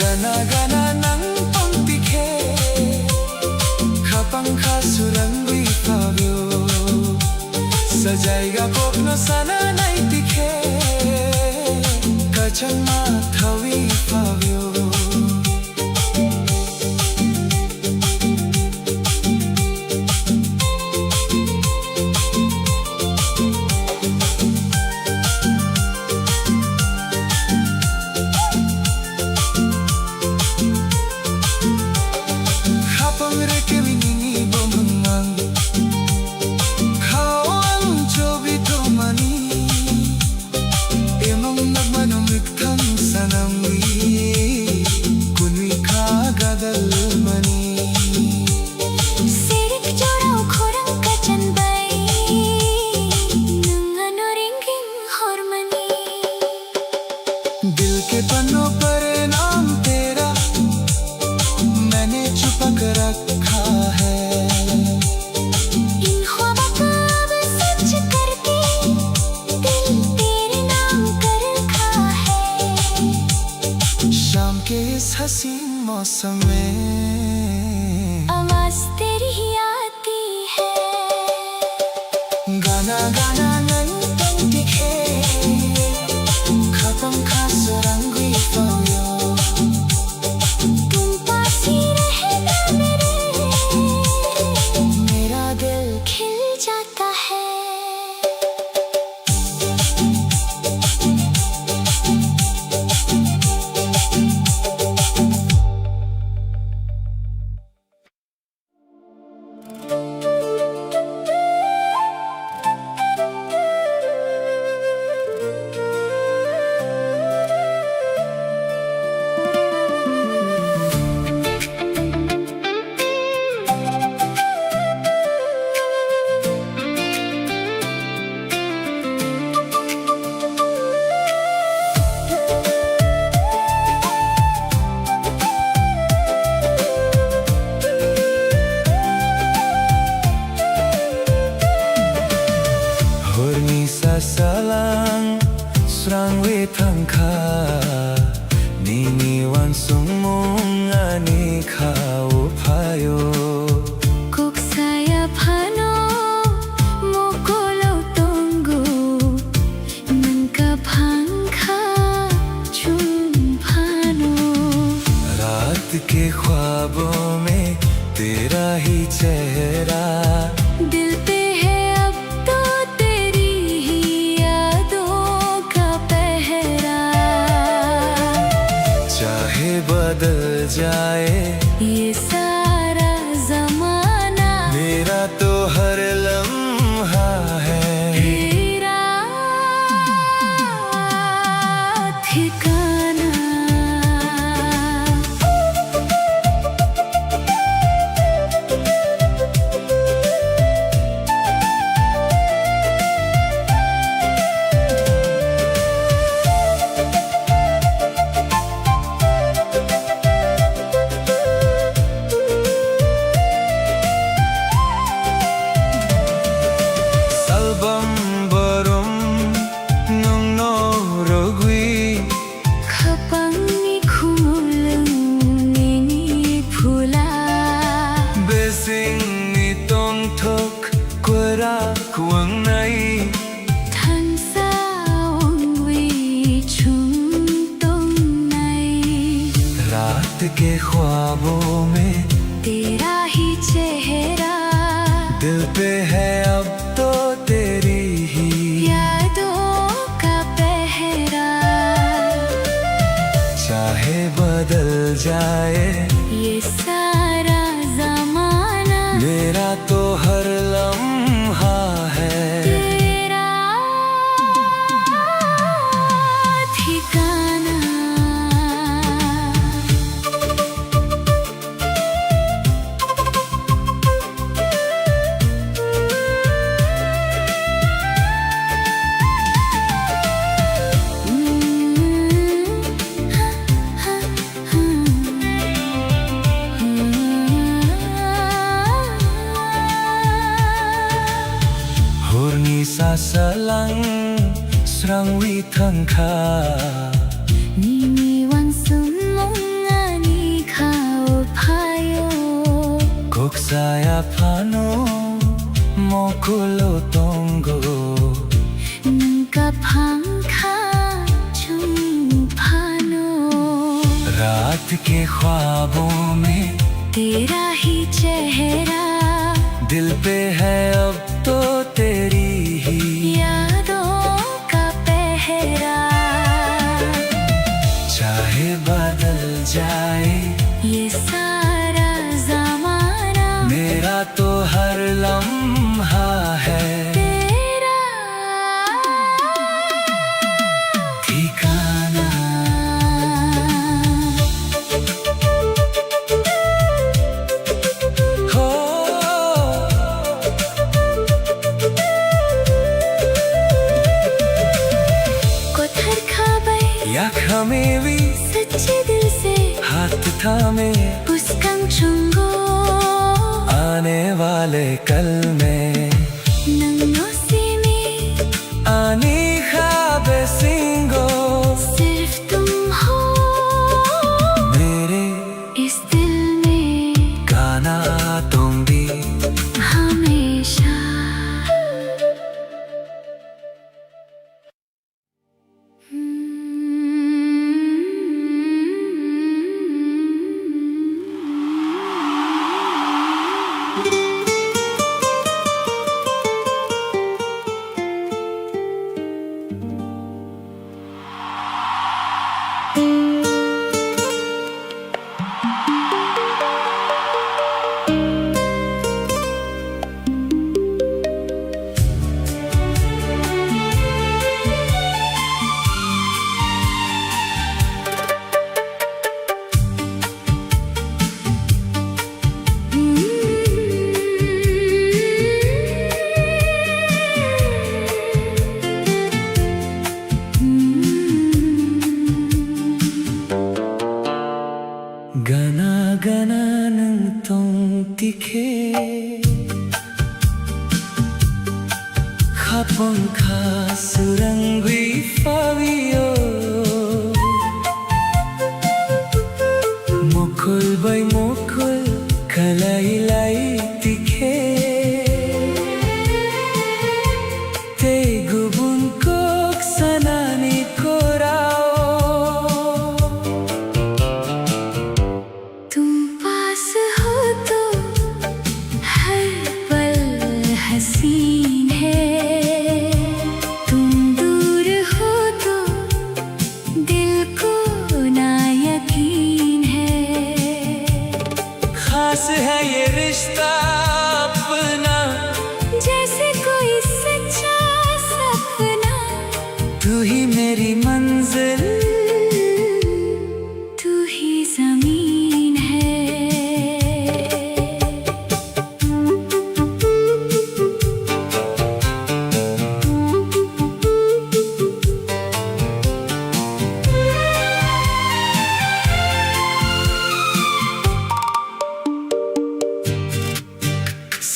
गाना गाना नंग पंक्ति खे खपंग खासुरंगी पाव्यो सजाएगा कोपनो सना नहीं दिखे कचन Madhavi पाव्यो Khapang reke winini bomangang khawang jobi tomani emang nagmanong ikthang sanamwi kunwi khagadal mani Sirik jorau khorang kacan bai nang ringing hormani दिल के पन्नों पर नाम तेरा मैंने छुपा कर रखा है इन ख्वाबों को अब सच करके दिल तेरे नाम कर रखा है शाम के इस हसीन मौसम में आवाज तेरी ही आती है गाना गाना नन तन दिखे खत्म खासुरंगी पाव्यो तुम पास ही रहना मेरा दिल खिल जाता है Horni sasalang srang we thangkha nini wan sung mong ani khao phayo Kok saya phano mokolo tongu nangka phangkha chum phano रात के ख्वाबों में तेरा ही चेहरा दिल पे है अब तो तेरी ही यादों का पहरा चाहे बदल जाए ये सारा जमाना मेरा तो हर लम्हा है तेरा ठिकाना रात के ख्वाबों में तेरा ही चेहरा, दिल पे है अब तो तेरी ही यादों का पहरा। चाहे बदल जाए ये सारा जमाना, मेरा तो हर लम्हा है तेरा ठिकाना। Hurni sa salang srang wi thang kha Nini wang sumong ani khao phayo, kok saya phano mokulo tongo nang kaphang kha chung phano। रात के ख्वाबों में तेरा ही चेहरा, दिल पे है अब तो तेरी ही यादों का पहरा। चाहे बदल जाए ये सारा जमाना, मेरा तो हर लम्हा है तेरा ठिकाना। हो कोथर खाबै या खमेवी सच्चे दिल से, हाथ थामे पुस्कंग चुंगो आने वाले कल में नंगो सीने, आनी ख्वाबे सिंगो सिर्फ तुम हो मेरे इस दिल में गाना तुम भी हमेशा। gana gana nang tong tikhe khapang kha surangwi fawio mokul bai mokul kalai lai tikhe te gubun kok sanani korao तुम पास हो तो हर पल हसीन है, तुम दूर हो तो दिल को ना यकीन है। खास है ये रिश्ता अपना जैसे कोई सच्चा सपना, तू ही मेरी मंजिल तू ही जमीन है।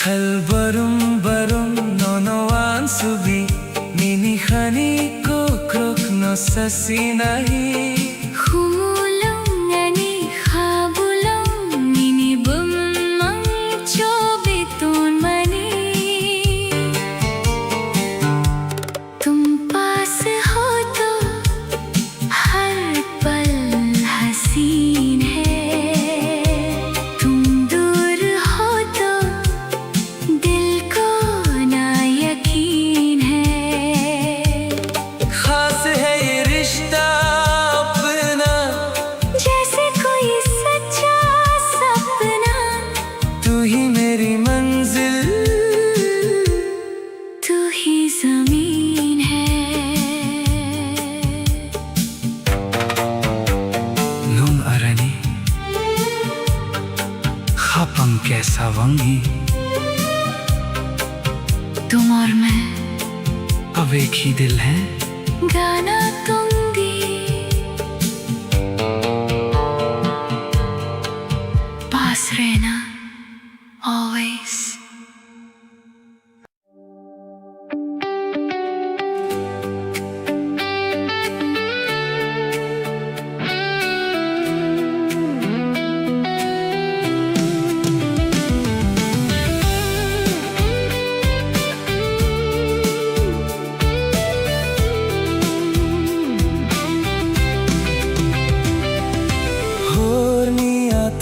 Salbarum barum nono ansubi nini khani ko krok no sasinahi Humulong ani khabulong nini bumang chobiton mani, तुम पास हो तो हर पल हसीन है, गावांगी। तुम और मैं अब एक ही दिल है, गाना दूंगी। पास रहना always।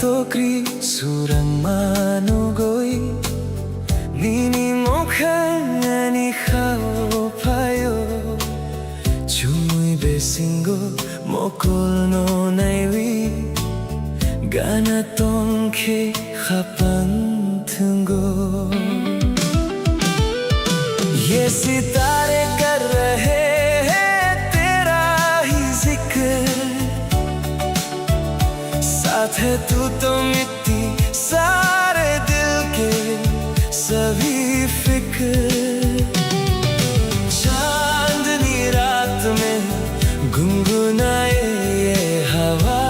Tokri surang manugoi nini mokhani khao payo chui besingo mokol no naiwi gana tongke khapan thungo ye sitare kar rahe hain tera hi zikr साथ है तू तो मिट्टी सारे दिल के सभी फिक्र चांदनी रात में गुनगुनाए ये हवा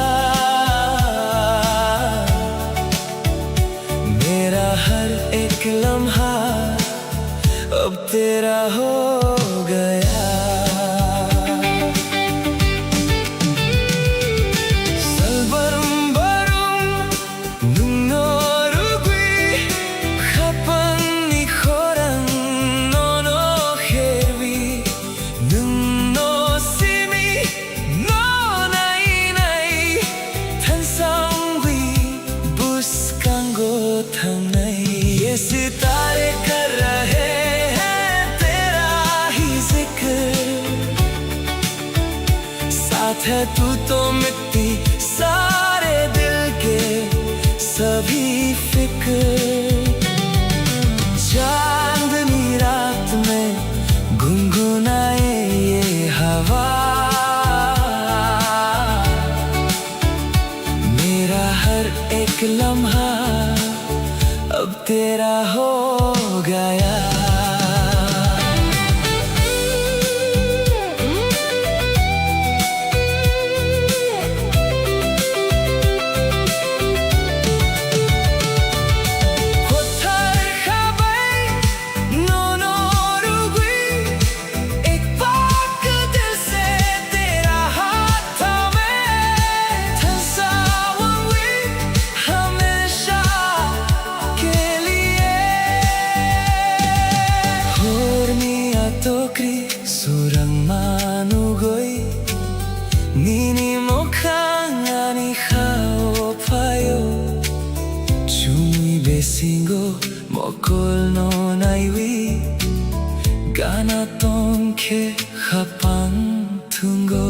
मेरा हर एक लम्हा अब तेरा हो गया सितारे कर रहे हैं तेरा ही जिक्र साथ है तू तो मिट्टी सारे दिल के सभी फिक्र चांदनी रात में गुनगुनाए ये हवा मेरा हर एक लम्हा अब तेरा हो गया surang manugoi nini mokhani khao payo chui besingo mokol no naiwi gana tongke khapan thungo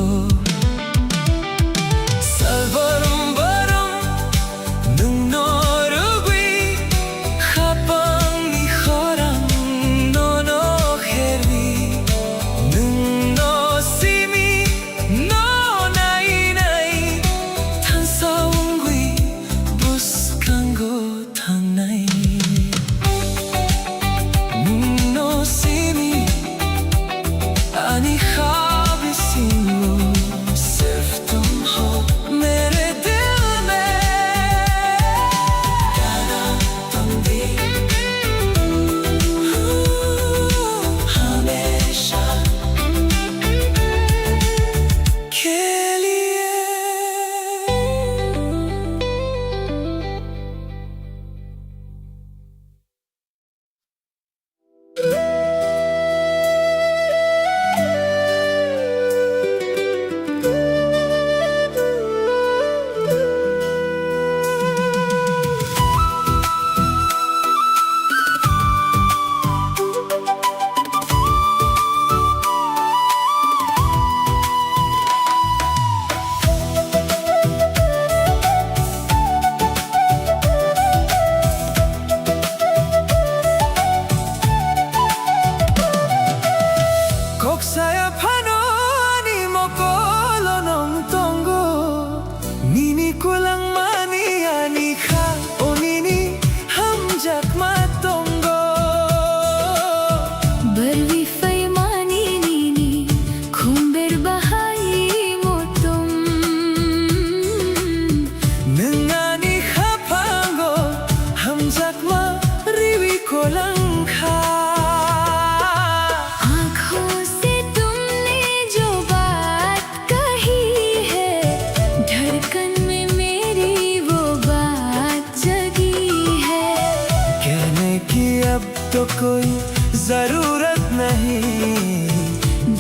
तो कोई जरूरत नहीं।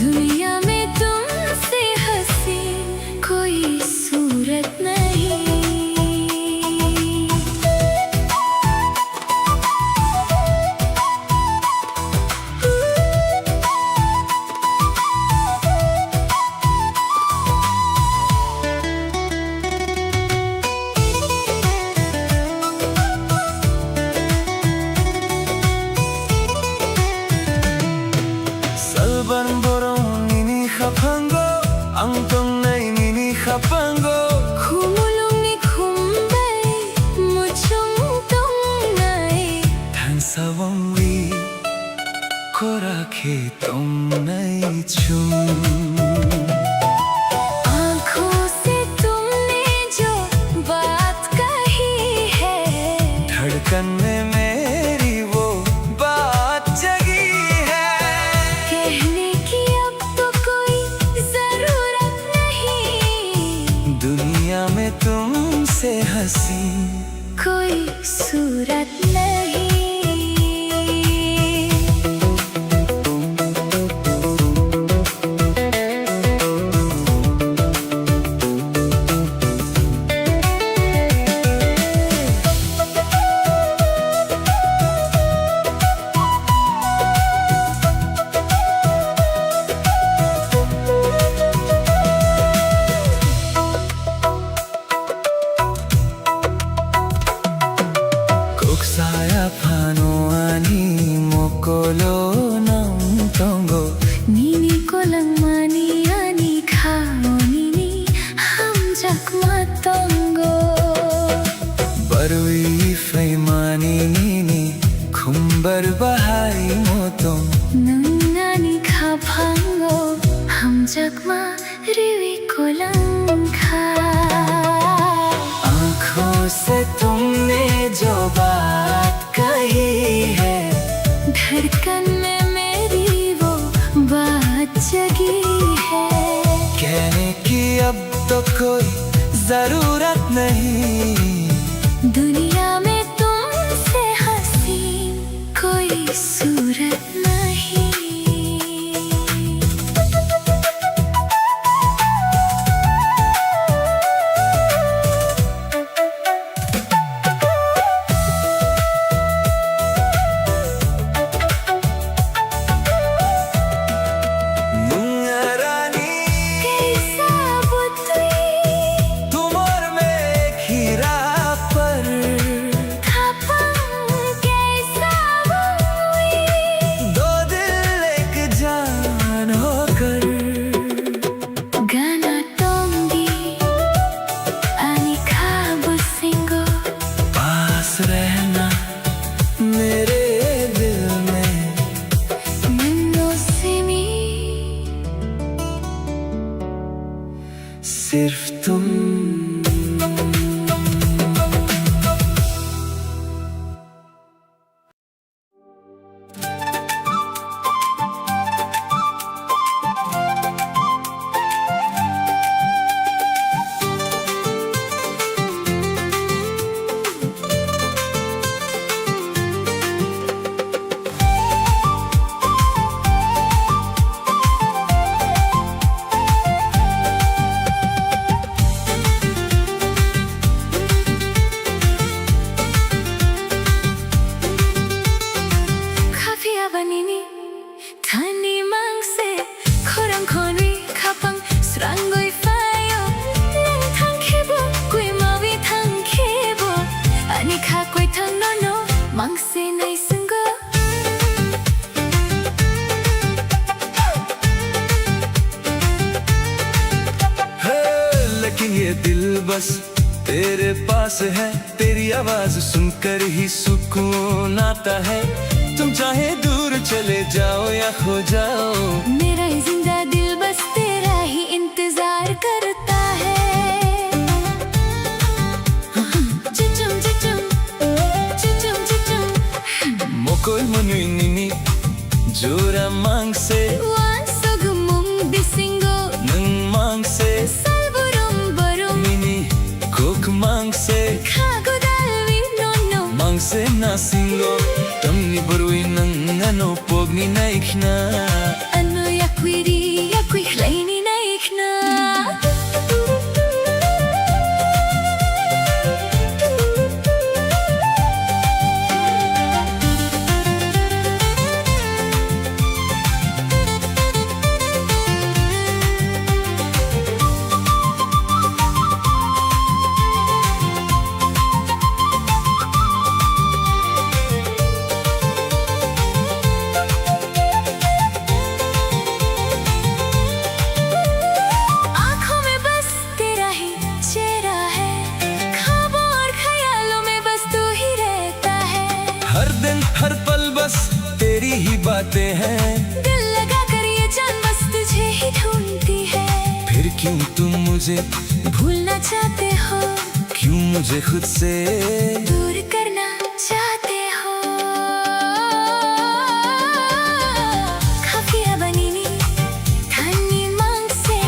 दुनिया में तुमसे हसीन कोई सूरत नहीं। Salban borong nini khapango, ang tong nay nini khapango. Khumulong ni khumbay, muchong tong nay. Than sawang wi, ko rakhe tong nay chum। आँखों से तुमने जो बात कही है, धड़कन में मेरी वो बात जगी है। कहने की अब तो कोई जरूरत नहीं। दुनिया में तुमसे हंसी कोई सूरत नहीं। Saya pano ani mokolo nang tongo Nini ko lang mani ani khao nini ham jakma tongo barwi faimani nini khumbar bahai motong nangani kha phango ham jakma riwi ko lang kha आँखों से तुमने जो बात कही है, धड़कन में मेरी वो बात जगी है। कहने की अब तो कोई जरूरत नहीं। दुनिया में तुमसे हसीन कोई सूरत नहीं। रहना मेरे दिल में सिर्फ तुम। लेकिन ये दिल बस तेरे पास है, तेरी आवाज सुनकर ही सुकून आता है। तुम चाहे दूर चले जाओ या खो जाओ, मेरा ये जिंदा दिल बस तेरा ही इंतजार करता है। चिचुम चिचुम चिचुम चिचुम मोकोल मनुई निनी जोरा मांग से wan sogumum bisingo नंग मांग से salburum barum निनी कोक मांग से khagodal vi no no मांग से नासिंगो तमनी बरुई नंग ich na. Ano ako'y di, ako'y kleini na ich na. आँखों में बस तेरा ही चेहरा है, ख्वाबों और ख्यालों में बस तू ही रहता है। हर दिन हर पल बस तेरी ही बातें हैं। दिल लगा कर ये जान बस तुझे ही ढूंढती है। फिर क्यों तुम मुझे, भूलना चाहते हो, क्यों मुझे खुद से दूर करना चाहते हो. Kafiya banini, tani mangse,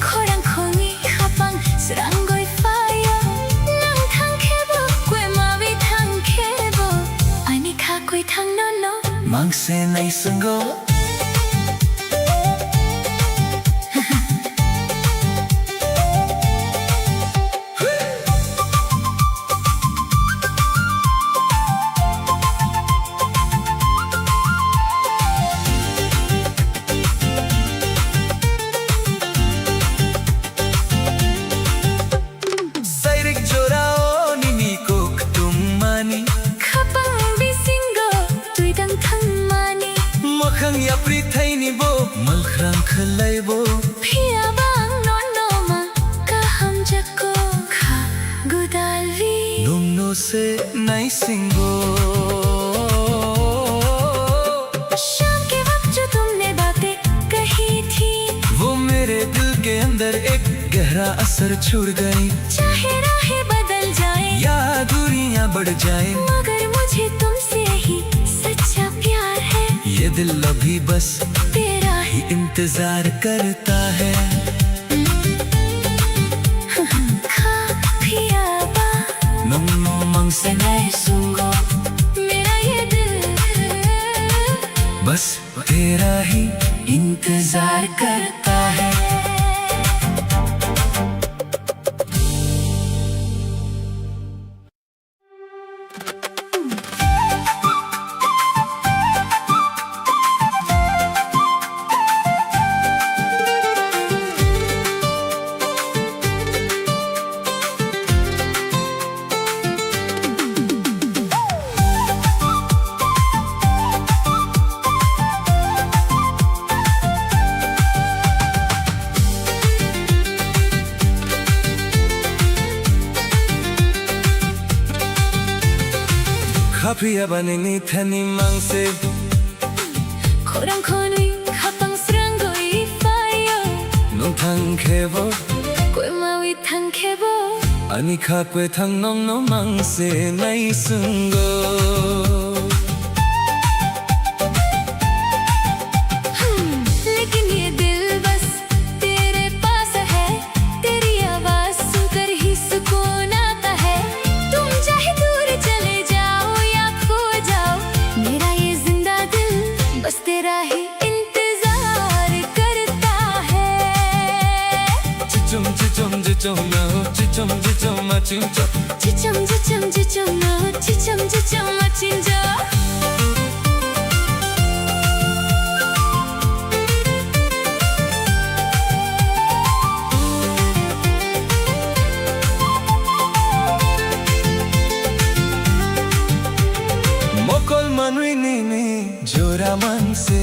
korang kongi hapang seranggoy fayo. Nang thang kebo, kwe mawi thang kebo, ani ka kwe thang nono. mang se nay sungo. Sairik jorao nini kok tumani. Kapang bisingo, tui dang thang mani. Makhang ya prithai ni bo, malkrang khalai bo. Pia bang nono ma, kaham jako ka gudalvi. Num no se nay singo. शाम के वक्त जो तुमने बातें कही थी, वो मेरे दिल के अंदर एक गहरा असर छोड़ गई. चाहे राहें बदल जाए, या दूरियां बढ़ जाए, मगर मुझे तुमसे ही सच्चा प्यार है. ये दिल अभी बस तेरा ही ही इंतजार करता है. खा पिया बा, नम no mang se nay sungo. मेरा ये दिल बस तेरा ही इंतजार करता है. Kapiya banini thani mang se. 코랑 코니 합방 스랑고이 파요. Nung thang khebo, 꽤 마위 탕 캐보. ani kha kwe thang nom no mang se nay sungo. लेकिन ये दिल बस तेरे पास है, तेरी आवाज सुनकर ही सुकून आता है. तुम चाहे दूर चले जाओ या खो जाओ, मेरा ये जिंदा दिल बस तेरा ही इंतजार करता है. Chichum chichum chichum no, chichum chichum ma chincha. 지점 지점 지점 너 지점 지점 멋진 저. Mokol manui nini jora mang se.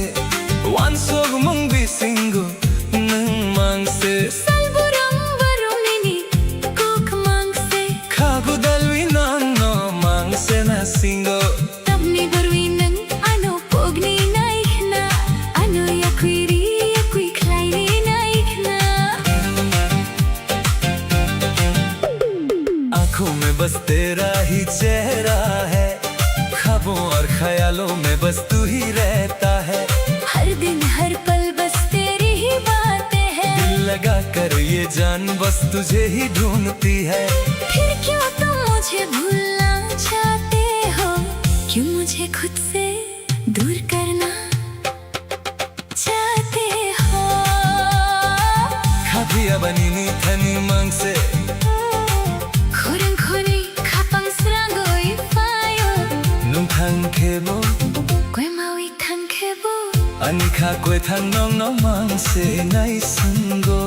Wan sog mung bisingo nung mang se. 살보랑 바로니니 꼭 망세. Kagu dalwi no mang se na singo. Tabni barwinan ano pogni naikna. Ano yakwiri yakwi kleini naikna. आंखों में बस तेरा ही चेहरा है. ख्वाबों और ख्यालों में बस तू ही रहता है. हर दिन हर पल बस तेरी ही बातें हैं. दिल लगा कर ये जान बस तुझे ही ढूंढती है. फिर क्यों तुम मुझे भूलना चाहते हो, क्यों मुझे खुद से दूर करना Kapia banini thani mangse Khurang khuri khapang srangoi fayo Nung thang khebo Kwe maui thang khebo Ani kha kwe thang nong nong mangse nai sango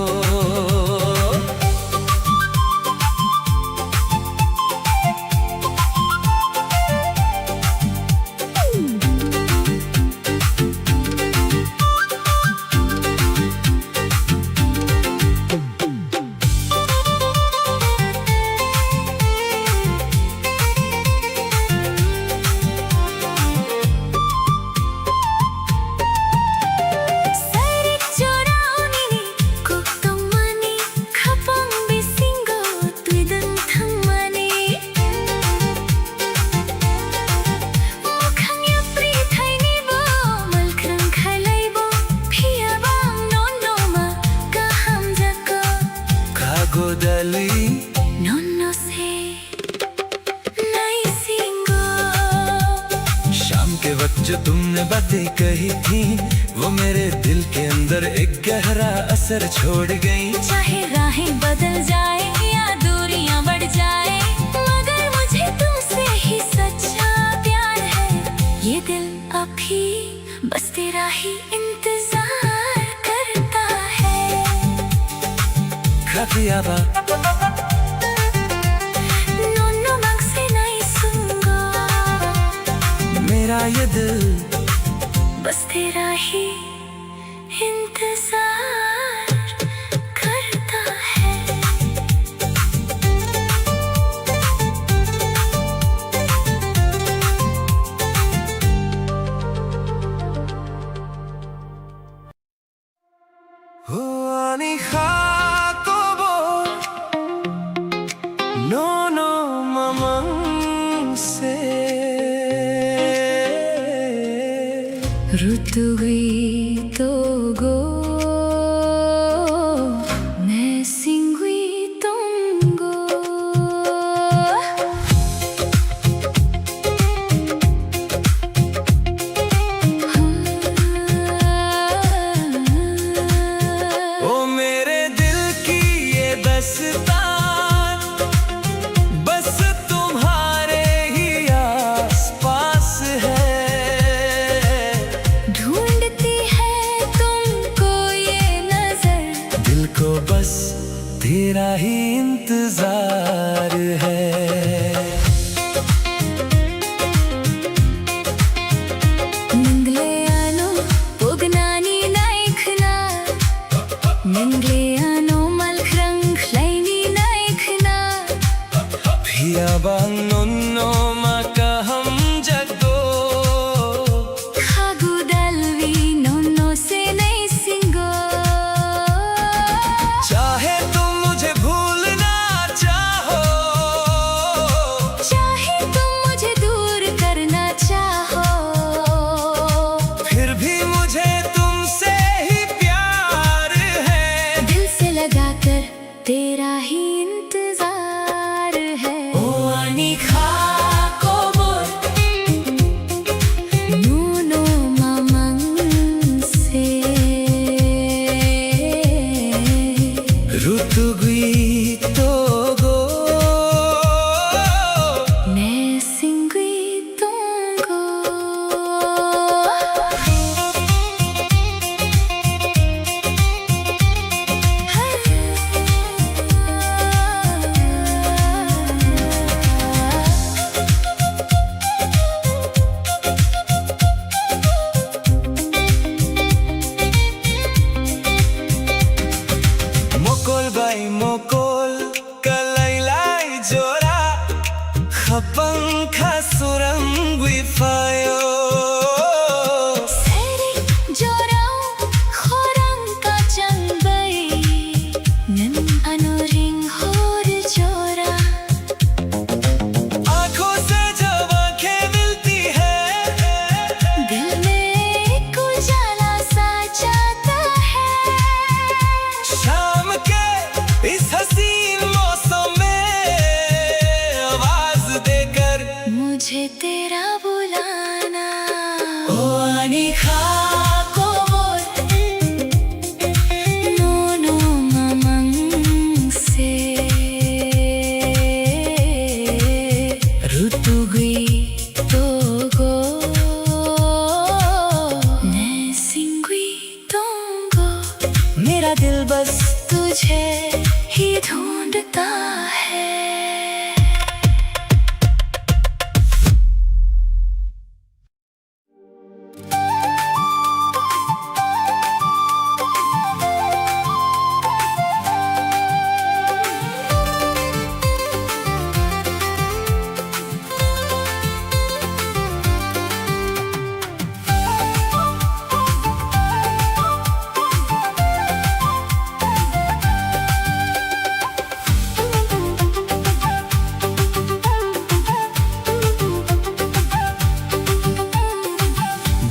Godali Nono se nai singo शाम के वक्त जो तुमने बातें कही थी वो मेरे दिल के अंदर एक गहरा असर छोड़ गई चाहे राहें बदल जाए या दूरियां बढ़ जाए मगर मुझे तुमसे ही सच्चा प्यार है ये दिल अभी बस तेरा ही इंतजार करता है Kapiaba नोनो मांग से नहीं सुनगा मेरा ये दिल बस तेरा ही इंतजार करता है Ani kobo no no mamang se ऋतु गई तो गो मैं सिंगुई तुमगो ओ मेरे दिल की ये दस्तान बस तुम्हारे ही आसपास है ढूंढती है तुमको ये नजर दिल को बस तेरा ही इंतजार है निंगले आनो पोगनानी नाइखना निंगले आनो मलखरंग लाइनी नाइखना Pia bang nonno maka hum jago खागु Dalvi नोनो से नहीं सिंगो चाहे तुम मुझे भूलना चाहो चाहे तुम मुझे दूर करना चाहो फिर भी मुझे तुमसे ही प्यार है दिल से लगाकर तेरा ही इंतजार है ओ ani kobo नूनो मामंग से ऋतु gui togo मैं सिंगुई तुमको mokol bai mokol kalailai jora khapang khasurang gui fayo 세리 조라오 호랑가 짱바이 는 아노링 호르 조라 आंखों से जब आंखें मिलती है दिल में एक उजाला सा जाता है शाम के इस हसीन मौसम में आवाज देकर मुझे तेरा बुलाना बस तुझे ही ढूंढता है।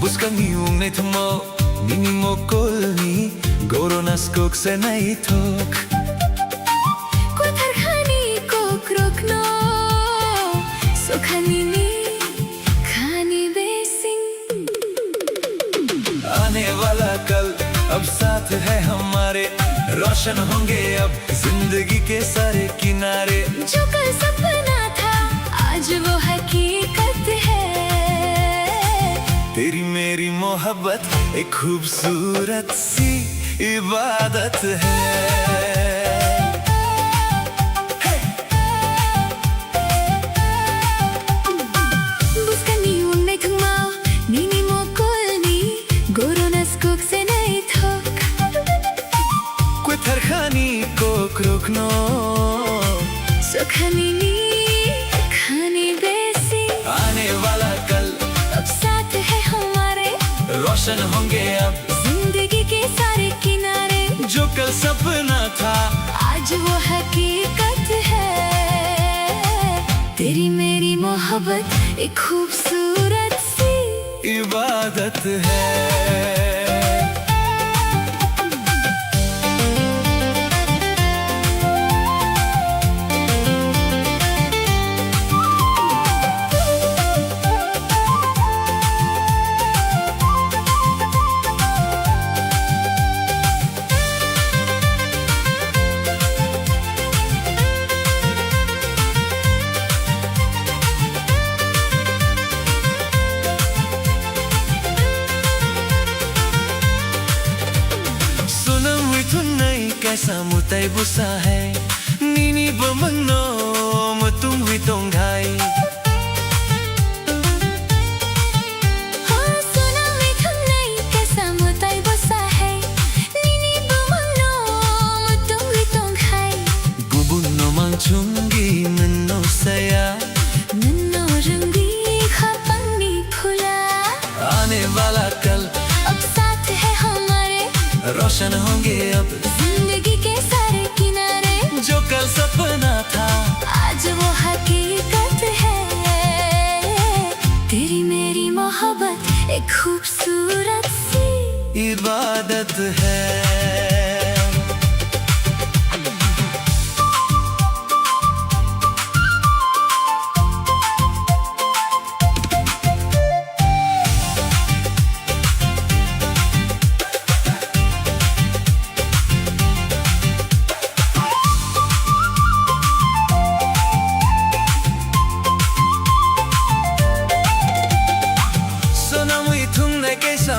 Buscan ni un etmo, ni ni mokolni, goronas kok se naitok. कोथरखानी को रोकनो सुखानी नी खानी बेसिंग। आने वाला कल अब साथ है हमारे, रोशन होंगे अब जिंदगी के सारे किनारे। जो कल सपना था आज वो हकीकत है। तेरी मेरी मोहब्बत एक खूबसूरत सी इबादत है। Buscani un etmo, ni ni mokolni, goronas kok se naitok. कोथरखानी को रोकनो, सुखानी नी खानी बेसिंग। आने वाला कल अब साथ है हमारे, रोशन होंगे अब जिंदगी के सारे किनारे। जो कल सपना था आज वो हकीकत है। तेरी मेरी मोहब्बत एक खूबसूरत सी इबादत है। कैसा मुताई बुसा है नीनी बमनो मुतुम वितों घाई। हाँ सुना मैं तुम नहीं कैसा मुताई बुसा है नीनी बमनो मुतुम वितों घाई। गुबुनो मांगचुंगी नन्नो सया नन्नो रंगी खापंगी फुला। आने वाला कल अब साथ है हमारे, रोशन होंगे अब जिंदगी के सारे किनारे। जो कल सपना था आज वो हकीकत है। तेरी मेरी मोहब्बत एक खूबसूरत सी इबादत है।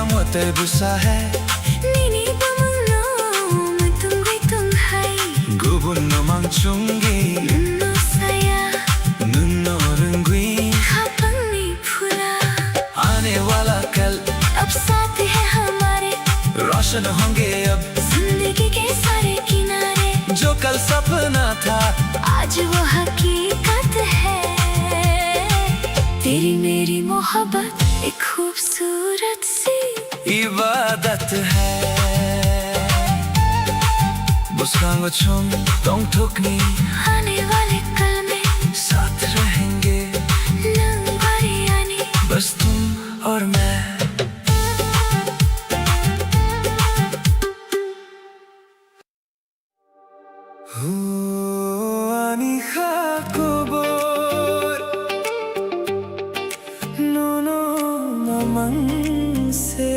मुताई बुसा है नीनी बमनो मुतुम वितों घाई। गुबुनो मांगचुंगी नन्नो सया नन्नो रंगी खापंगी फुला। आने वाला कल अब साथ है हमारे, रोशन होंगे अब जिंदगी के सारे किनारे। जो कल सपना था आज वो हकीकत है। तेरी मेरी मोहब्बत एक खूबसूरत सी इबादत है। बुस्कांगो चुम तोंग ठुकनी, आने वाले कल में साथ रहेंगे नंबरी आनी, बस तुम और मैं। Ani khakobor no no naman se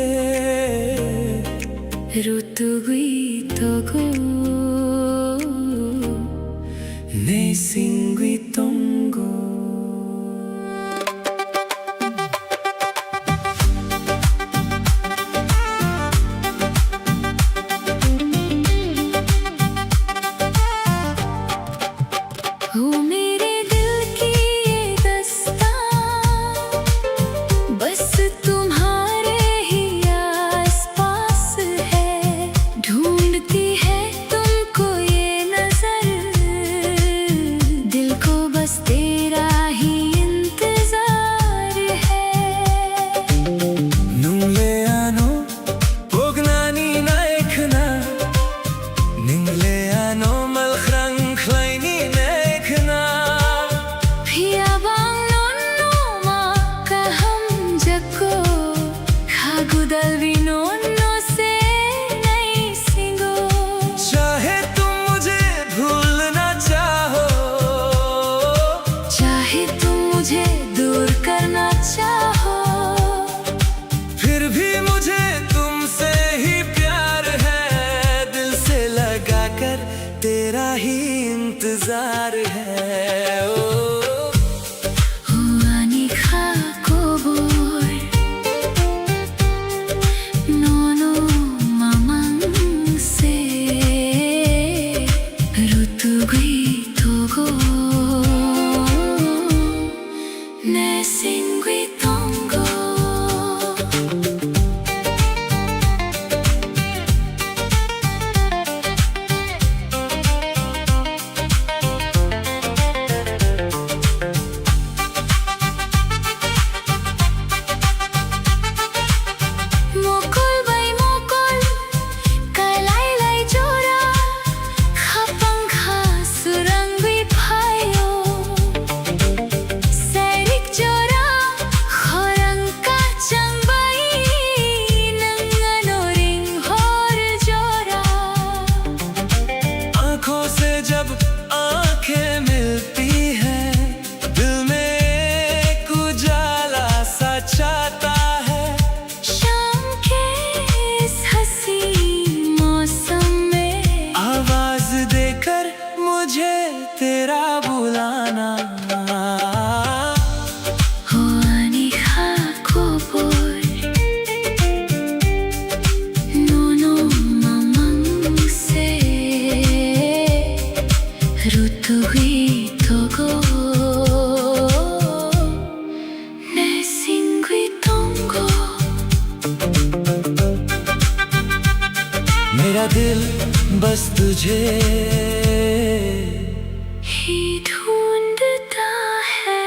Rutugui togo ne singui tongo. लगा कर तेरा ही इंतजार है। ओ Huwani kakobor Nono mamang se Rutugui togo Nesingui tongo Mokol bay mokol Kalay lay jora Khapang kha surangui phayo Sairik jora khorang ka changbai Nangano ring hor jora आंखों से जब आंखें मिलती हैं दिल में एक उजाला सा छाता है। शाम के इस हंसी मौसम में आवाज देकर मुझे तेरा बुलाना Huwani kakobor Nono mamang se Rutugui togo Nesingui tongo मेरा दिल बस तुझे ही ढूंढता है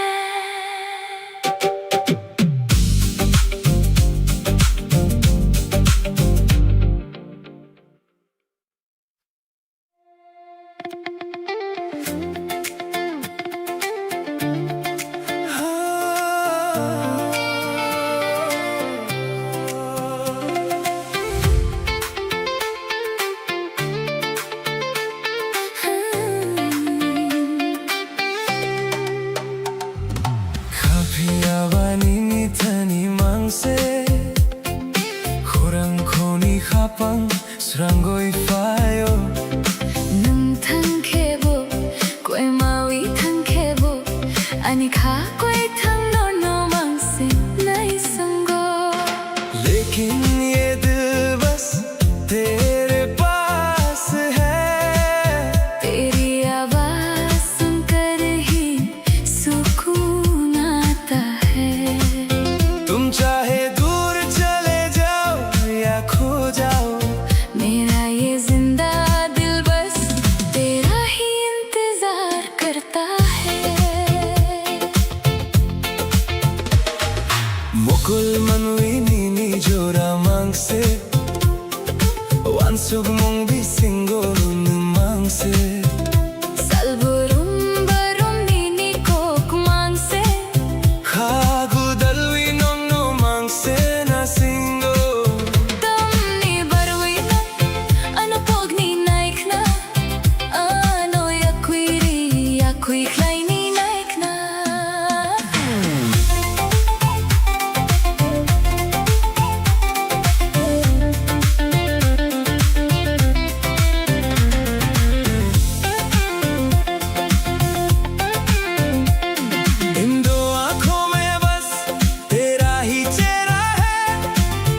Kapiawani thani mangse Khurang khoni khapang srangoi fayo Nung thang khebo Koi mawi thang khebo Ani kha koi thang no mang se nai sango लेकिन ये दिल बस तेरे पास है। तेरी आवाज सुनकर ही सुकून आता है तुम चाहे दूर चले जाओ या खो जाओ मेरा ये जिंदा दिल बस तेरा ही इंतजार करता है Mokul manui nini jora mangse Wansug mong bisingo nu mangse Salburum barum nini kok mangse Khagu dalwi nong no mangse na singo Tamni barwi na ano pogni naik na Ano yakui klay ni naik na इन दो आंखों में बस तेरा ही चेहरा है।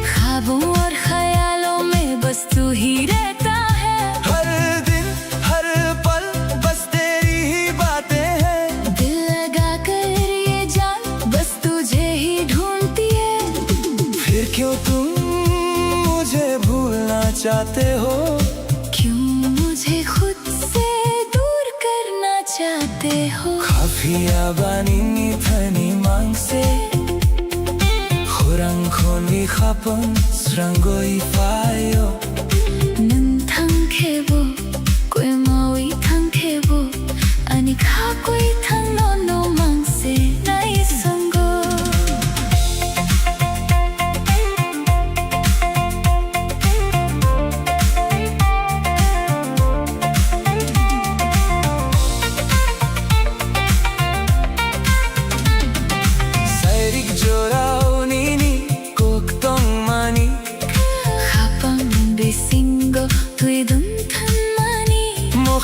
ख्वाबों और ख्यालों में बस तू ही रहता है हर दिन हर पल बस तेरी ही बातें हैं। दिल लगा कर ये जान बस तुझे ही ढूंढती है फिर क्यों तुम मुझे भूलना चाहते हो क्यों मुझे खुद से दूर करना चाहते हो Kapiawani thani mangse Khurang khoni khapang srangoi fayo Nung thang khebo Koi mawi thang khebo Ani kha koi thang no mang se nai sango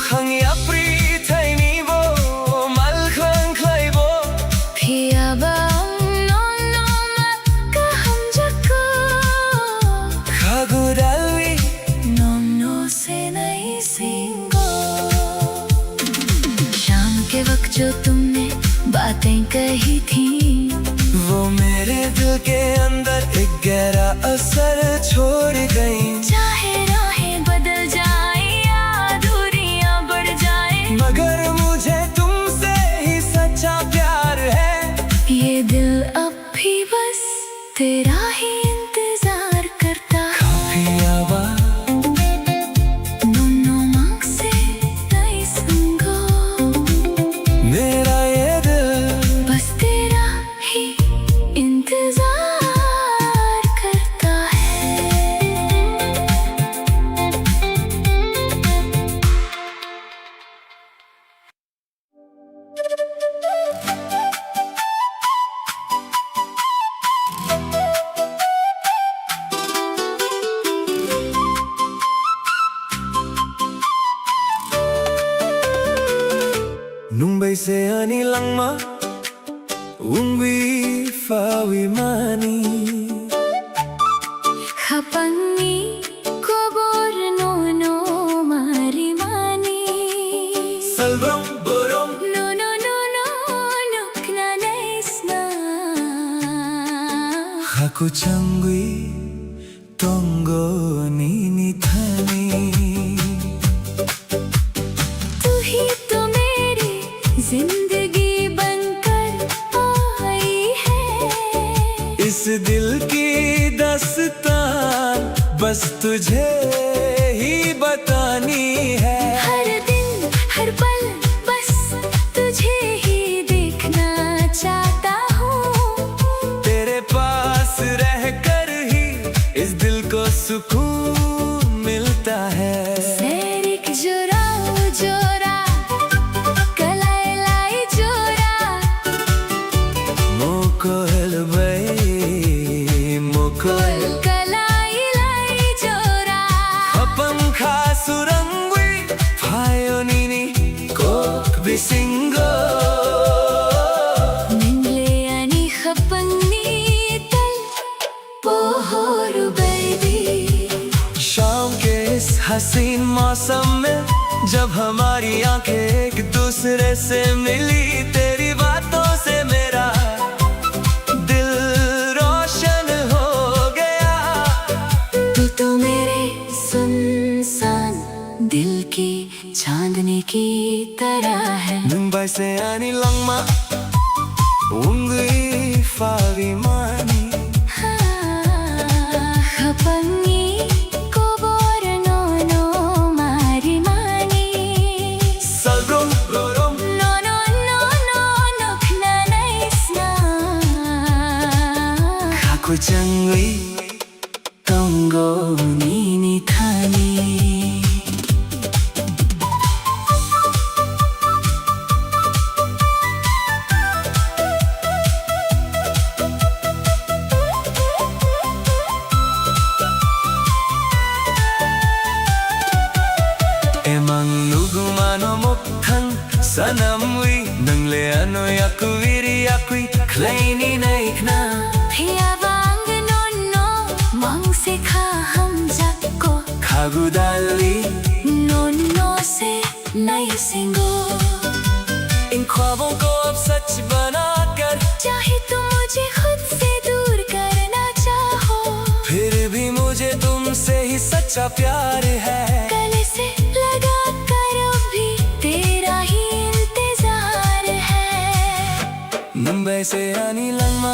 khangya pri thaini bo mal khang khlai bo Phiabang non ma kaham jako khagudalwi non no se nahi singo शाम के वक्त जो तुमने बातें कही थी वो मेरे दिल के अंदर एक गहरा असर छोड़ गई चाहे राहें बदल जाए या दूरियां बढ़ जाए मगर मुझे तुमसे ही सच्चा प्यार है ये दिल अब भी बस तेरा ही इंतजार करता है Phiaba नोनो मांग से नहीं संगो मेरा ये दिल बस तेरा ही इंतजार करता है Nung bay se ani langma ungwi fawi mani Hapangi kobor nono mari mani Salbam borom no no no no nukna naisna Haku changwi tongo nini thani तू ही तो मेरी जिंदगी बनकर आई है इस दिल की दास्तान बस तुझे ही बतानी है हर दिन हर पल बस तुझे ही देखना चाहता हूँ तेरे पास रहकर ही इस दिल को सुकून मिलता है Serik jura jura kalai lai jura Moko helbay moko kalai lai jura Hapam khasurangwi phayonini kok bisingo Mingle ani khapangni tal pohoru baby शाम के इस हसीन मौसम में जब हमारी आंखें एक दूसरे से मिली तेरी बातों से मेरा दिल रोशन हो गया तू तो मेरे सुनसान दिल की चांदनी की तरह है Mumbai se ani langma ungwi fawi mani Hapangi kobor nono mari mani Salbrom borom no no no no nukna naisna Haku changwi tongo nini thani Emang nugumano mokhang sanamwi nangle ano yakuviri yakui kleini naikna Phiabang nono mang se kha hum jako khagudali nono se nahi singo इन ख्वाबों को अब सच बनाकर चाहे तुम मुझे खुद से दूर करना चाहो फिर भी मुझे तुमसे ही सच्चा प्यार है गले से लगा कर भी तेरा ही इंतजार है मुंबई से आनी लंगमा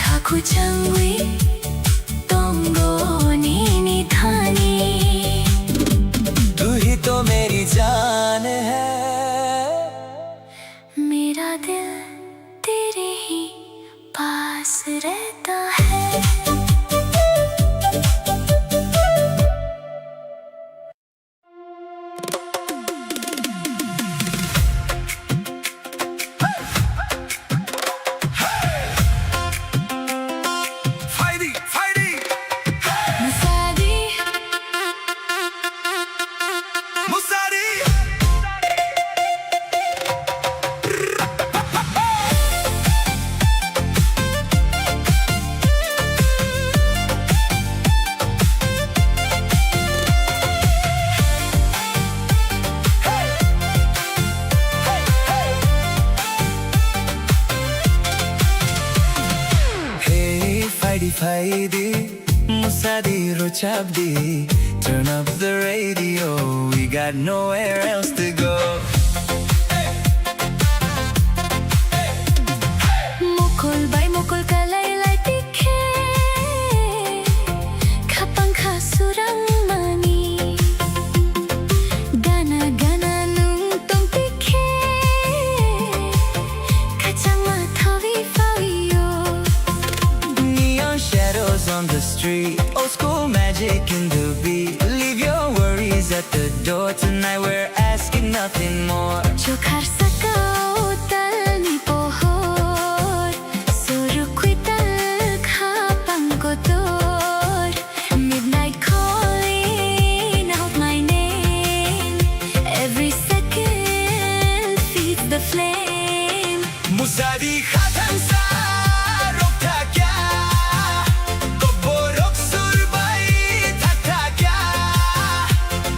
खाकु चंगवी तोंगो नीनी थानी तू ही तो मेरी जान है मेरा दिल तेरे ही पास रहता है Faidi, Musadi Rochabdi. Turn up the radio, we got nowhere else to go. Mukul bay mukul kalay lay tikhe Kapang kasurang mani Gana gana nung tong tikhe Kachang mathawi fawiyo Neon shadows on the street, old school magic in the beat. Leave your worries at the door, tonight we're asking nothing more. Chokhar sakao tal ni pohor Surukwi tal kapang kotor Midnight calling out my name Every second feeds the flame Musadi khatan sa rokta kya, Koborok surbay thakta kya.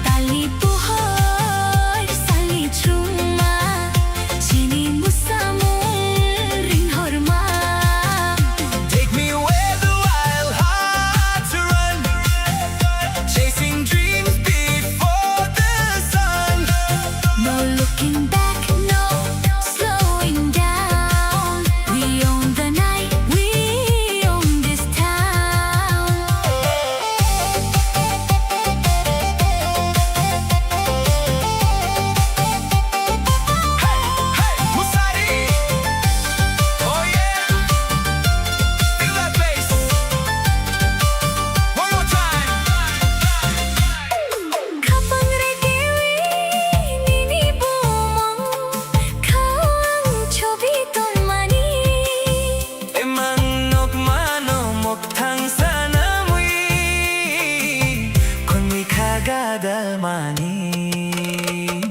Tali pohor sali chuma Chini musamong ring horma Take me where the wild hearts run, chasing dreams before the sun. No looking back, no slowing down. We own the night, we own this town. Musadi, oh yeah, feel that bass. One more time. Kapang regiwi nini bumong Kawang chobi ton mani Emang nok mano mok thang sana mui, kon mi kagada mani.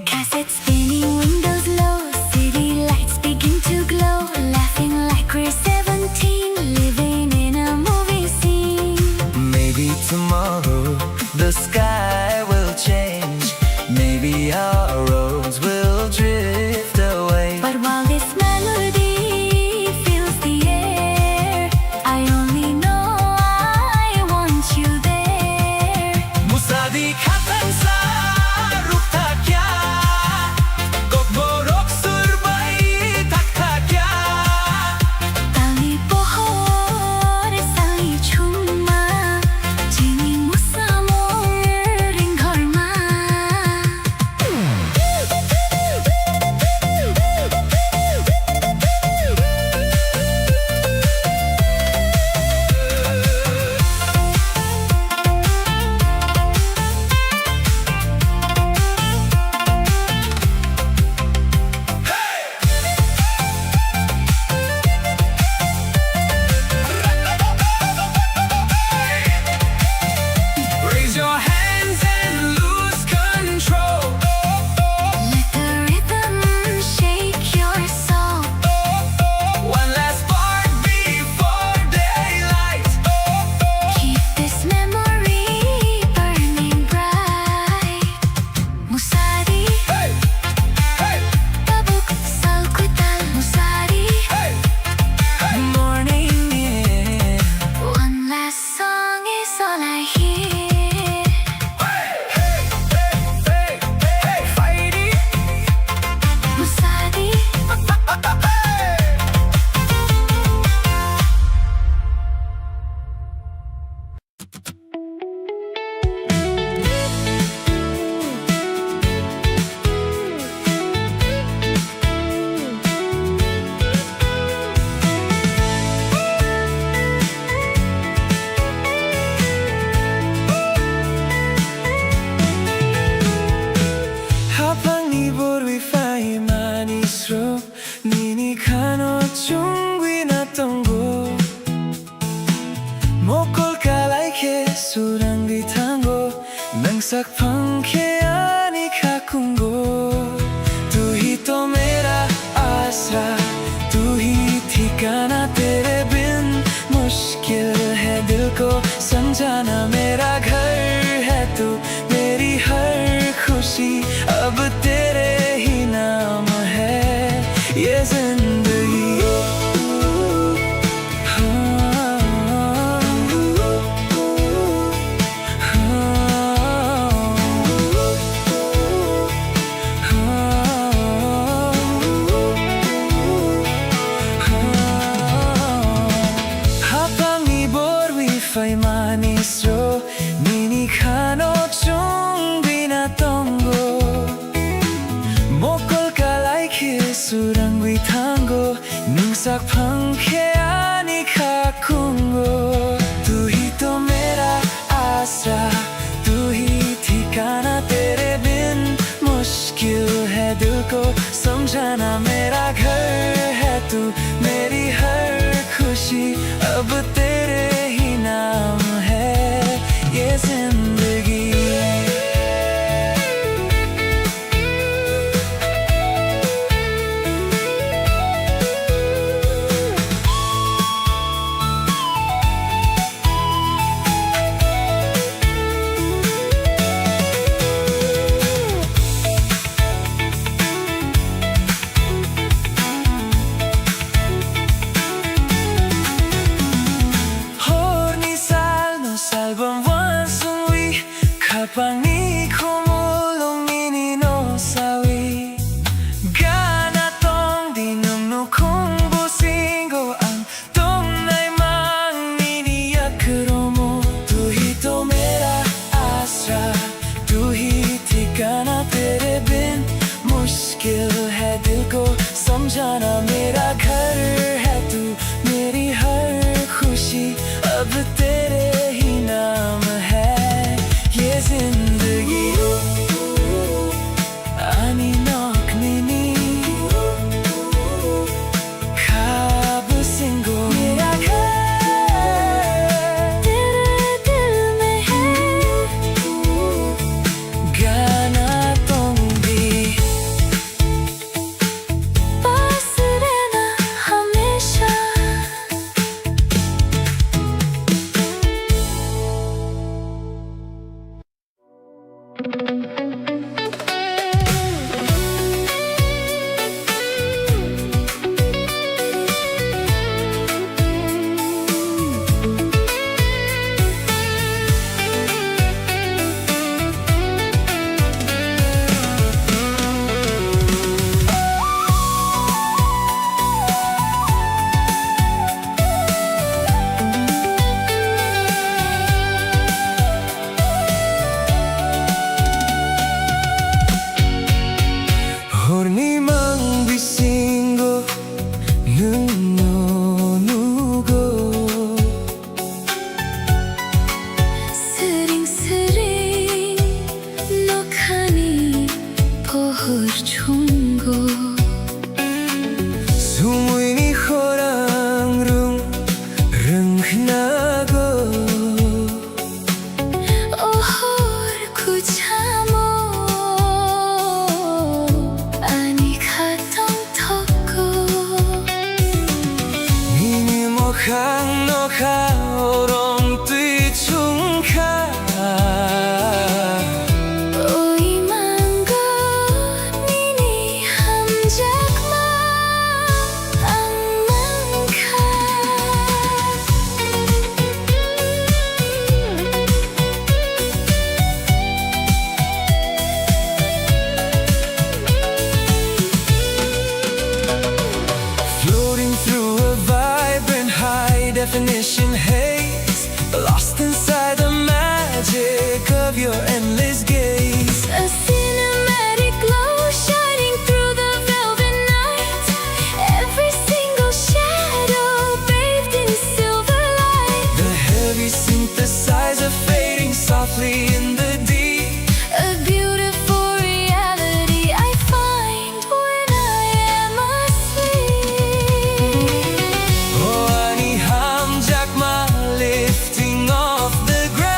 Cassette spinning, windows low, city lights begin to glow. Laughing like we're 17, living in a movie scene. Maybe tomorrow the sky will change. Maybe our roads will drift away. But while this melody fills the air, I only know I want you there. Musadi khatan sa rukta kya, Koborok surbay thakta kya. Tali pohor sali chuma, Chini musamong ring horma. Raise your hands and lose control. Let the rhythm shake your soul. One last spark before daylight. Keep this memory burning bright. Musadi, Hey, hey, tabuk salkutal. Musadi, hey, morning, yeah. one last song is all I hear. Hey, hey, hey, Faidi. Musadi, Habang ibor wifai manis ro, Nini kano chungwi na tonggo. Mokol kalay ke surang di tango, Nang sakpang ke ani kakungo. Tu hi to mera asra, tu hi ठिकाना तेरे बिन मुश्किल है दिल को समझाना. मेरा घर है तू, मेरी हर खुशी अब तेरे ही नाम है. ये जिंदगी हाँ, จากพังแค่आने का खूंगो तू ही तो मेरा आसरा तू ही ठिकाना तेरे बिन मुश्किल है दिल को समझाना मेरा घर है तू मेरी हर खुशी अब तेरे ही नाम है ये जिंदगी Kapangni kumulong minino sawi Gana tong dinong no kung busingo ang tunay mang niniyakuro mo Tu hi to mera asra Tu hi ठिकाना तेरे बिन मुश्किल है दिल को समझाना मेरा घर है तू मेरी हर खुशी अब तेरे ही नाम है ये जिंदगी आनी नौक निनी ख्वाब सिंगो मेरा घर तेरे दिल में है गाना तुम भी पास रहना हमेशा Horni mang bisingo nuno nugo sering-sering nokhani pohor chunggo Sumuy ni khorang rung rung nago ohor kuchamo ani khatong thoko Nini mo khang no kha orong tui chung kha oi manggo nini hamjakma ang mangkha Floating through a vibrant high definition haze Lost inside the magic of your endless gaze A cinematic glow shining through the velvet night Every single shadow bathed in silver light The heavy synthesizer fading softly in the deep A beautiful reality I find when I am asleep Oh, ani ham jakma lifting off the ground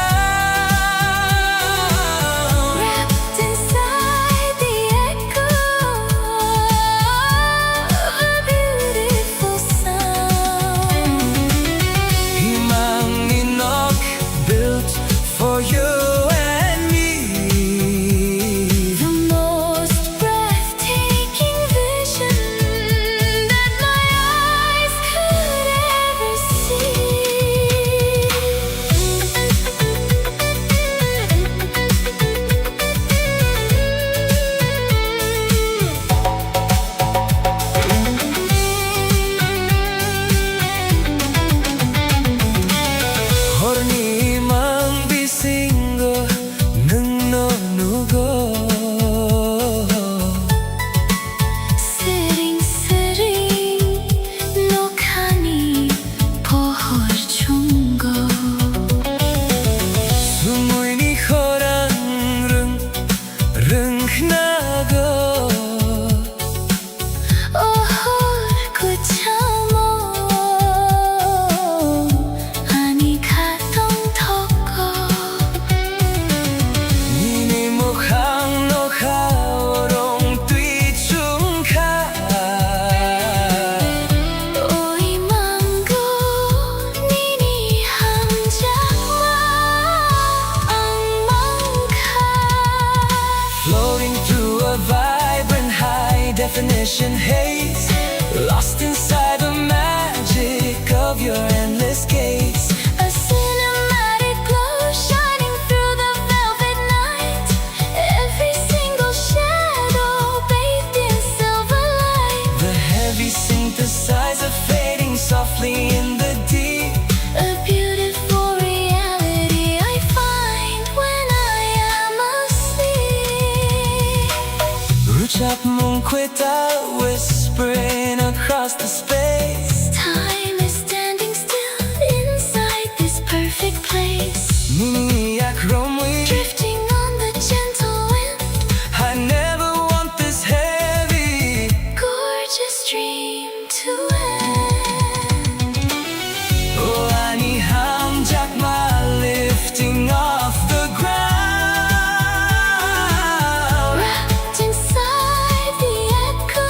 definition haze, lost inside the magic of your endless gaze. A cinematic glow shining through the velvet night. Every single shadow bathed in silver light. The heavy synthesizer fading softly in the deep. A beautiful reality I find when I am asleep. Ruchak Munkwita whispering across the space. Time is standing still inside this perfect place. Miniyak Romwe, Drifting on the gentle wind. I never want this heavy. Gorgeous dream to end. Oh, Ani Ham Jakma lifting off the ground. Wrapped inside the echo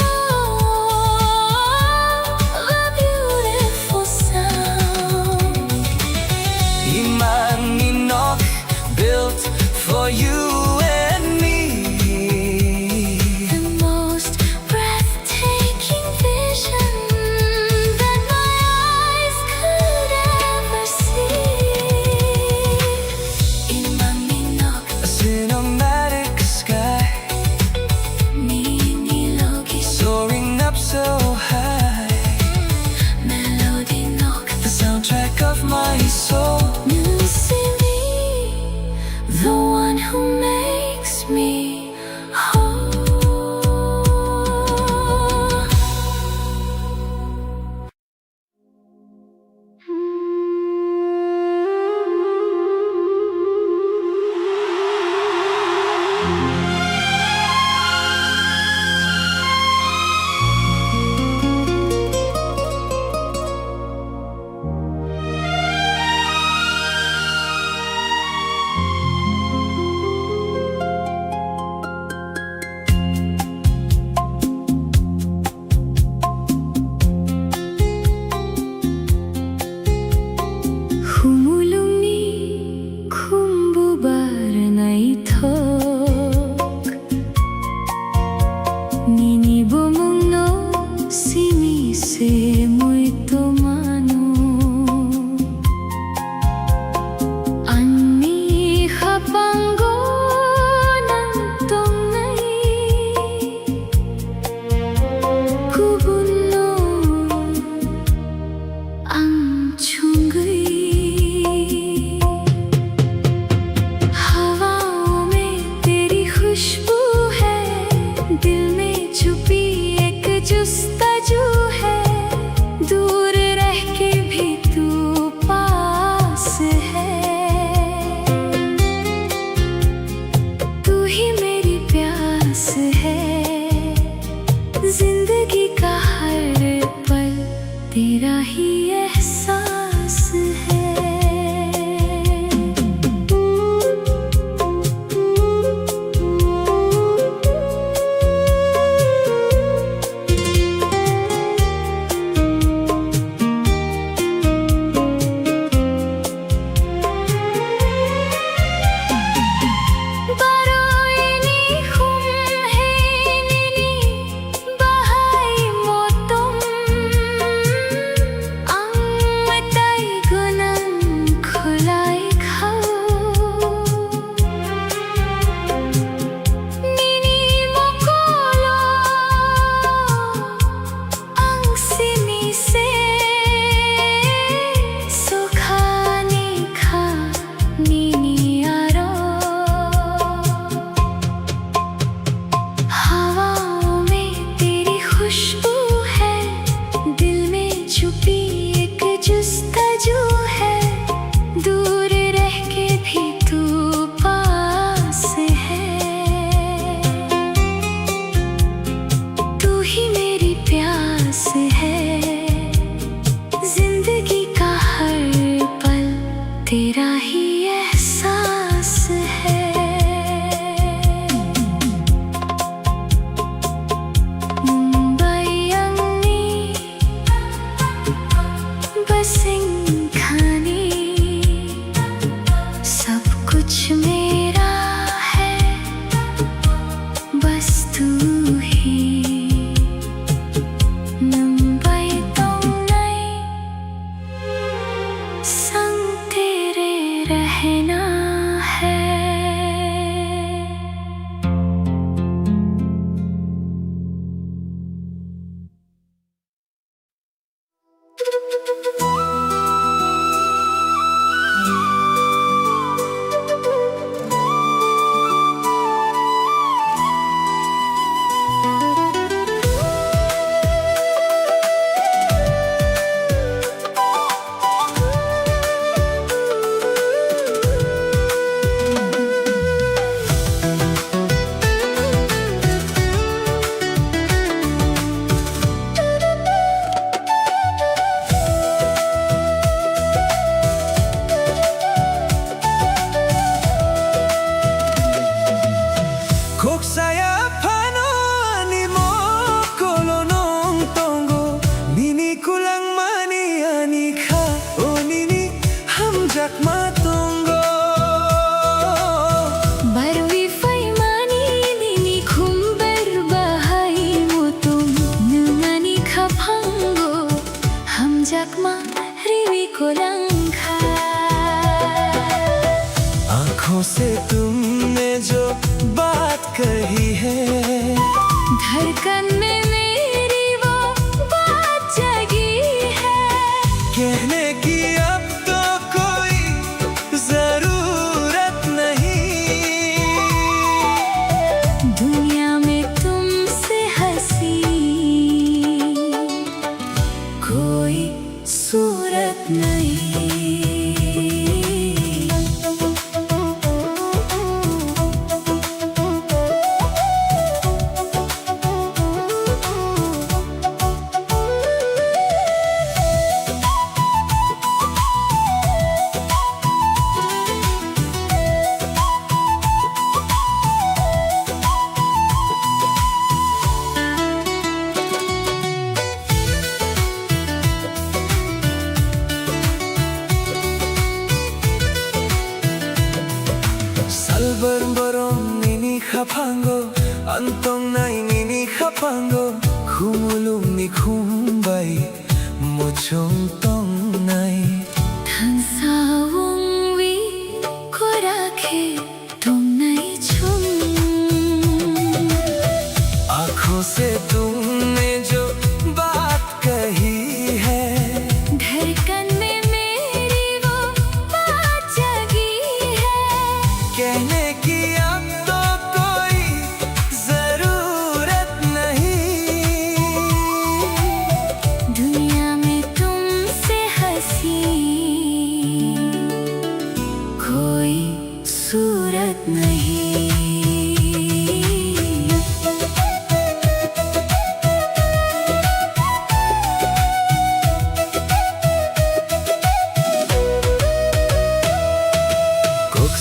तुमने जो बात कही है, धड़कन में मेरी वो बात जगी है। कहने की अब तो कोई जरूरत नहीं, दुनिया में तुमसे हंसी कोई सूरत नहीं। 살벌벌ом 니니 하판고 안동 나이 니니 하판고 humulum ni kumbai mochong na이 tansaung vi ko rakhe तुम नहीं छूं। आँखों से तुमने जो बात कही है, धड़कन में मेरी वो बात जगी है। कहने की अब तो कोई जरूरत नहीं, दुनिया में तुमसे हंसी कोई सूरत नहीं।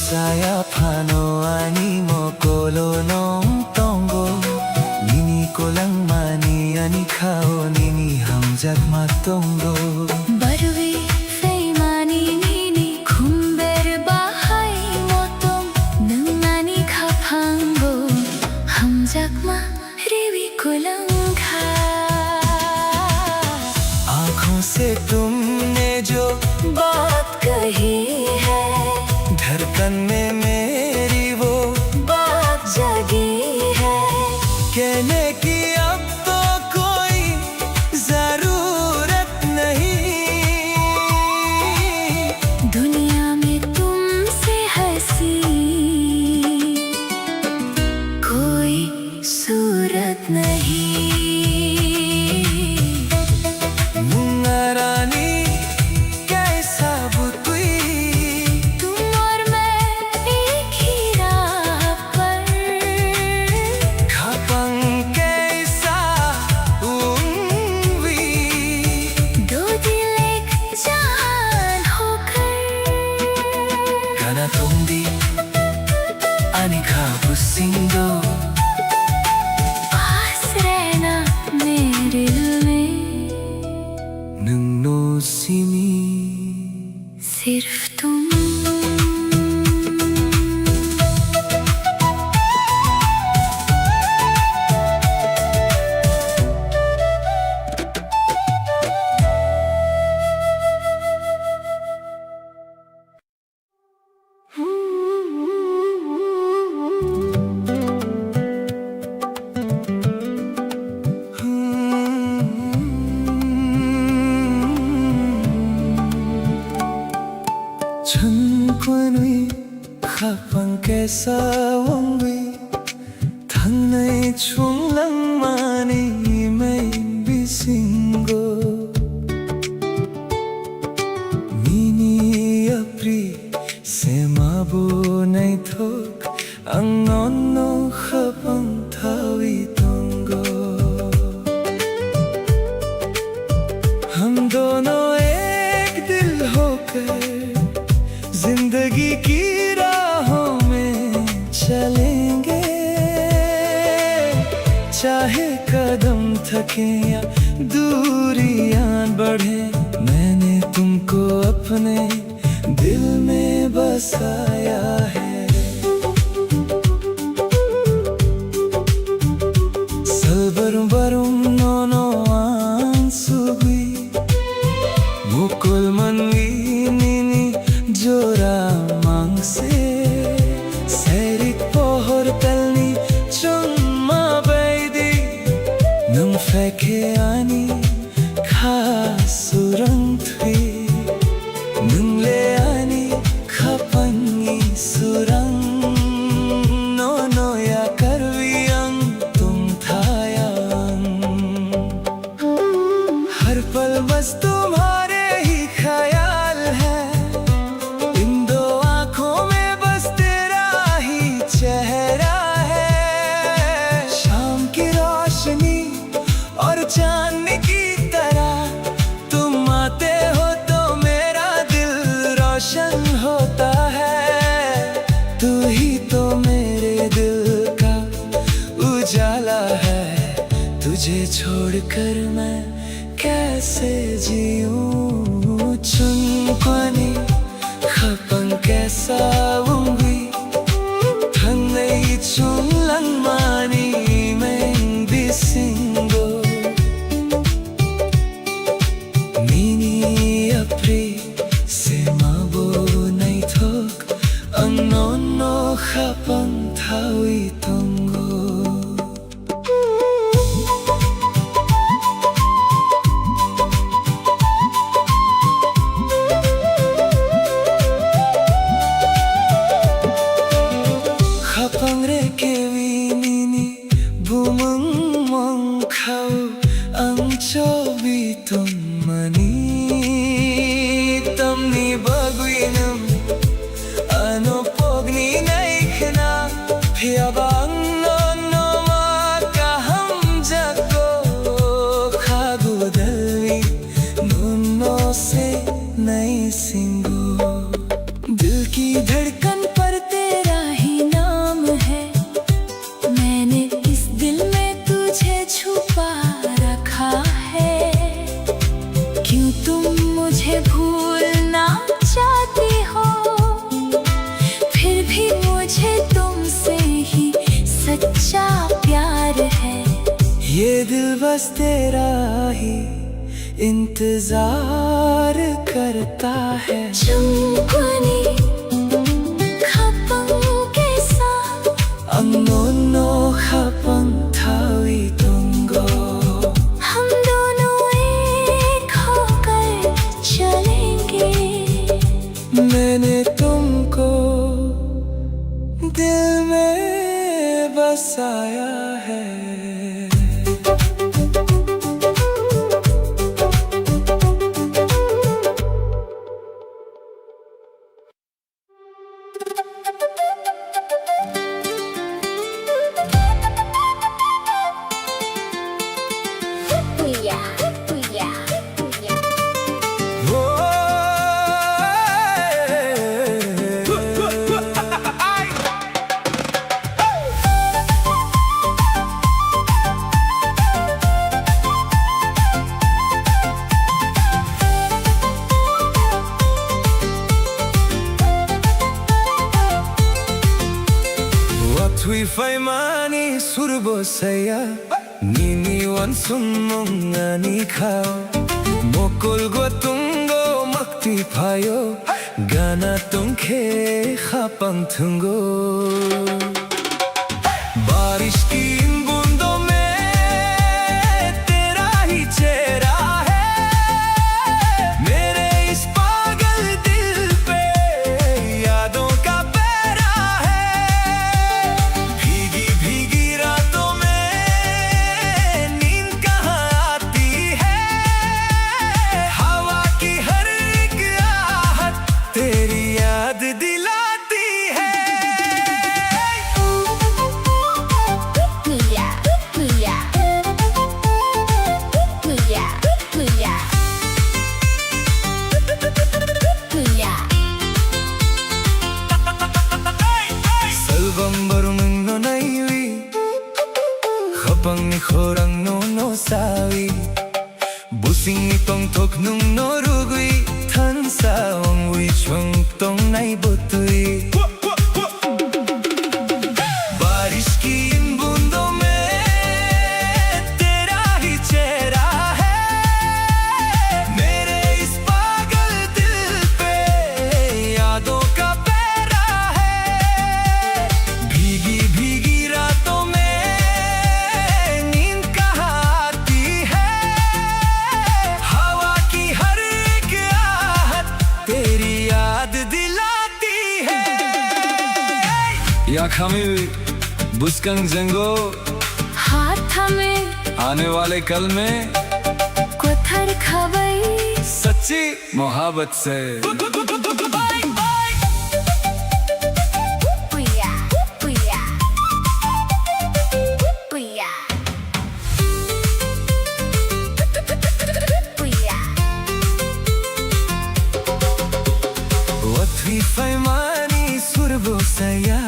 Saya pano ani mo kolo nong tongo nini ko lang mani ani kao nini hamjak matongo बरुवे फेमानी नीनी खुम्बेर बाहाई मोतों नंगानी खापांगो हमजकमा रेवी कुलंगा। आँखों से तुमने जो बात कही है, धड़कन में मेरी वो बात जगी है। कहने की अब तो कोई जरूरत नहीं, दुनिया में तुमसे हंसी कोई सूरत नहीं। मुंगारानी कैसा बुतुई तुम और मैं एक ही राह पर, खापंग कैसा उंगवी दो दिल एक जान होकर। Kana tumdi ani khabu singo पास रहना मेरे दिल में, nungno simi सिर्फ तुम। 천권의 khapang कैसा wongwi thangnai chunglang mani mai bisingo nini apri semabo nai thok ang nonno khapang thawi tongo हम दोनों एक दिल होकर जिंदगी की राहों में चलेंगे, चाहे कदम थके या दूरियां बढ़े मैंने तुमको अपने दिल में बसाया है। Salbarum nono ansugui mukul manwi nini jora mangse seri तुझे छोड़कर मैं कैसे जीऊं 춘권이 habang kesa ungwi hanay chung lang mani meng bisingo mini apri se mabo nay thok ang nono habang thawi tongo Pangre kewi nini bumang mong kau ang chobi ton mani tamni bagwinam ano pogni naikna phiyabang no no makaham jago khagudalwi nuno se nai singo दिल की धड़कन पर तेरा ही नाम है मैंने इस दिल में तुझे छुपा रखा है क्यों तुम मुझे भूलना चाहती हो फिर भी मुझे तुमसे ही सच्चा प्यार है ये दिल बस तेरा ही इंतजार करता है 춘권이 habang kesa ang nono habang thawi tongo हम दोनों एक होकर चलेंगे मैंने तुमको दिल में बसाया है Tui fai mani surbo saya nini wan sumong ani khao mokol go tungo makti phayo gana tungkhe khapang thungo बारिश की इन बूंदों में तेरा ही चेहरा है मेरे इस पागल दिल पे यादों का पहरा है भीगी भीगी रातों में नींद कहाँ आती है हवा की हर एक आहट तेरी याद दिलाती है Habang ni khorang no no sawi busing ni tong tok nung no rugui than sa ong wi chung tong nai butui बारिश की इन बूंदों में तेरा ही चेहरा है मेरे इस पागल दिल पे यादों का पहरा है भीगी भीगी रातों में नींद कहाँ आती है हवा की हर एक आहट तेरी याद दिलाती है या खामिल बुस्कंग जंगो हाथ थामे आने वाले कल में कोथर खबई सच्ची मोहब्बत से पुया पुया पुया पुया Watwi fai mani surbo saya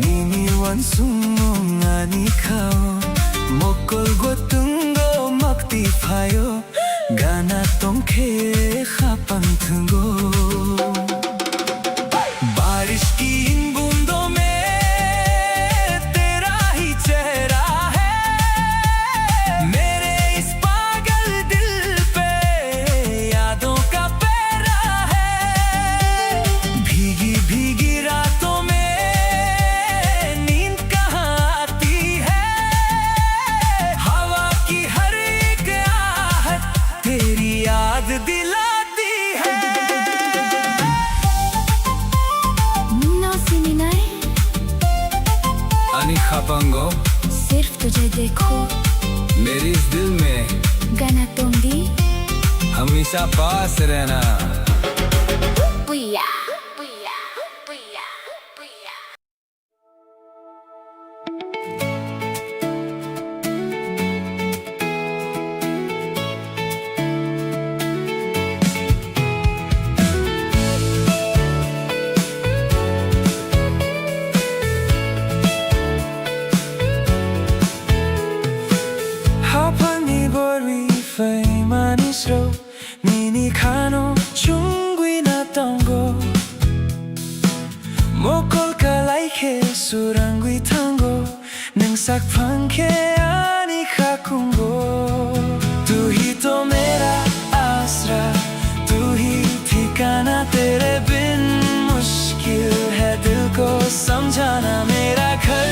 nini wan sumong ani khao mokol gotung Spotify Gana tongkhe khapang thungo बारिश की इन बूंदों में तेरा ही चेहरा है मेरे इस पागल दिल पे यादों का पहरा है भीगी भीगी रातों में नींद कहाँ आती है हवा की हर एक आहट तेरी याद दिलाती है अनि खापांगो सिर्फ तुझे देखो मेरी इस दिल में गाना तुम भी हमेशा पास रहना पुया पुया पुया पुया 하팡이 보리 페이마니스로 니니 카노 충분히 났던 곳 모콜카 라이케 수랑귀 탄고 능삭 판케 아니 카쿵고 तू ही तो मेरा आसरा तू ही ठिकाना तेरे बिन मुश्किल है दिल को समझाना मेरा घर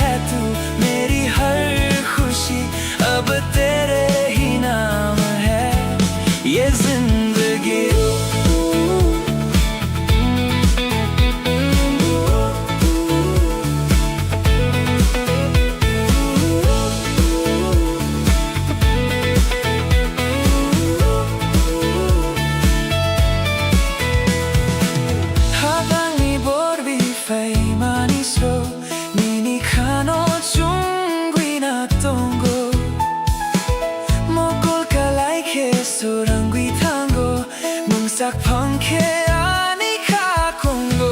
है तू मेरी हर खुशी अब तेरे ही नाम है ये जिंदगी 하방이 보르비 페이마니스로 니니 카노 중귀 났던 곳 소랑귀 탄고 뭉싹 펑케 아니 카콩고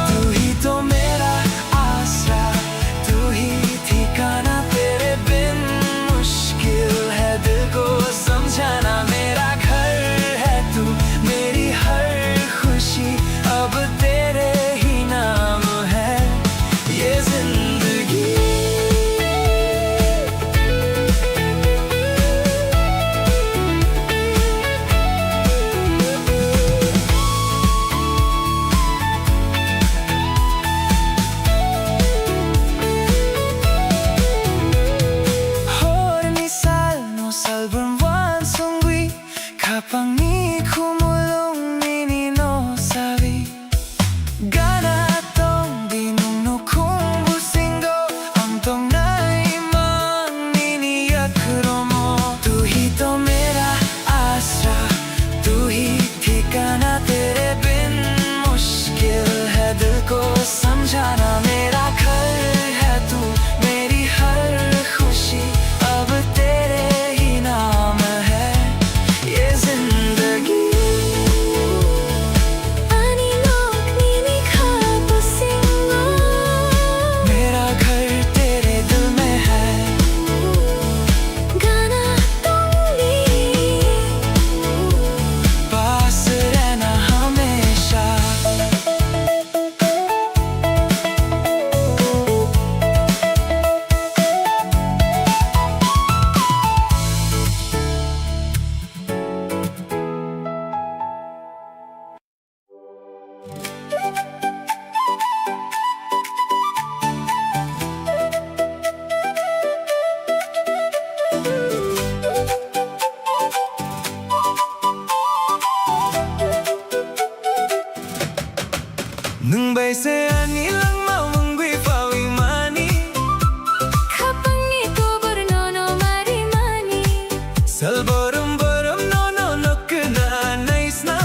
तू ही तो मेरा आसरा तू ही ठिकाना तेरे बिन मुश्किल है दिल को समझाना मेरा घर है तू मेरी हर खुशी अब तेरे ही नाम है ये जिंदगी Kapangi kumulong nini no sabi Gana tong dinung no kung busingo Ang tong naiman nini yakromo Tu hi to mera asra Tu hi ठिकाना तेरे बिन मुश्किल है दिल को समझाना मेरा घर है तू मेरी हर खुशी अब तेरे ही नाम है ये जिंदगी आनी लोग नीनी खाबो सिंगो मेरा घर तेरे दिल में है गाना तुम भी पास रहना हमेशा Nung bay se ani lang mawangwi fawi mani Kapangi to burno no mari mani Salborum borum no no nok na nice na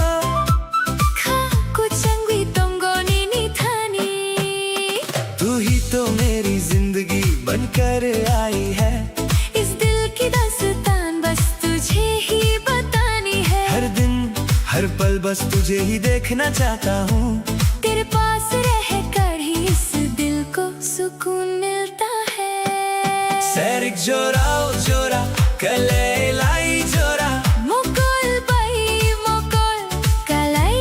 Ka kuchangwi tongo nini thani तू ही तो मेरी जिंदगी बनकर आई है इस दिल की दास्तान बस तुझे ही बतानी है हर दिन हर पल बस तुझे ही देखना चाहता हूँ तेरे पास रहकर ही इस दिल को सुकून मिलता है Serik Jorao Jora Kalay jora Mukul bai mukul Kalay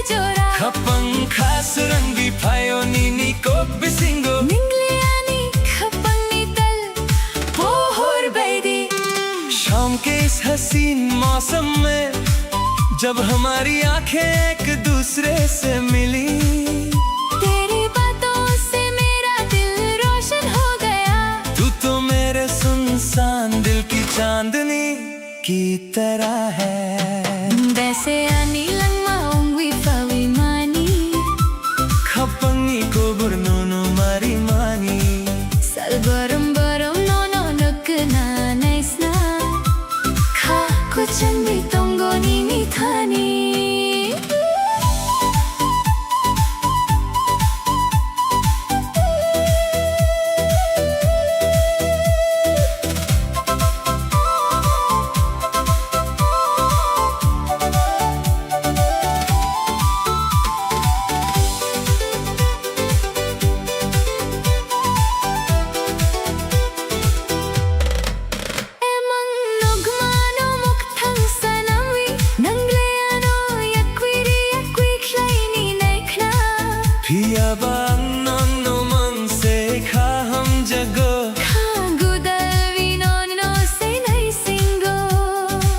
jora Kapang khas rangi payo nini ko bisingo Ningliani khapang nital Pohor baidi शाम के इस हसीन मौसम में जब हमारी आंखें एक दूसरे से मिली तेरी बातों से मेरा दिल रोशन हो गया तू तो मेरे सुनसान दिल की चांदनी की तरह है Dese ani lang maungwi pawimani Kapangi ko burnono marimani Salbaram no nukna nice na Ka kuchan bitongo ni nithani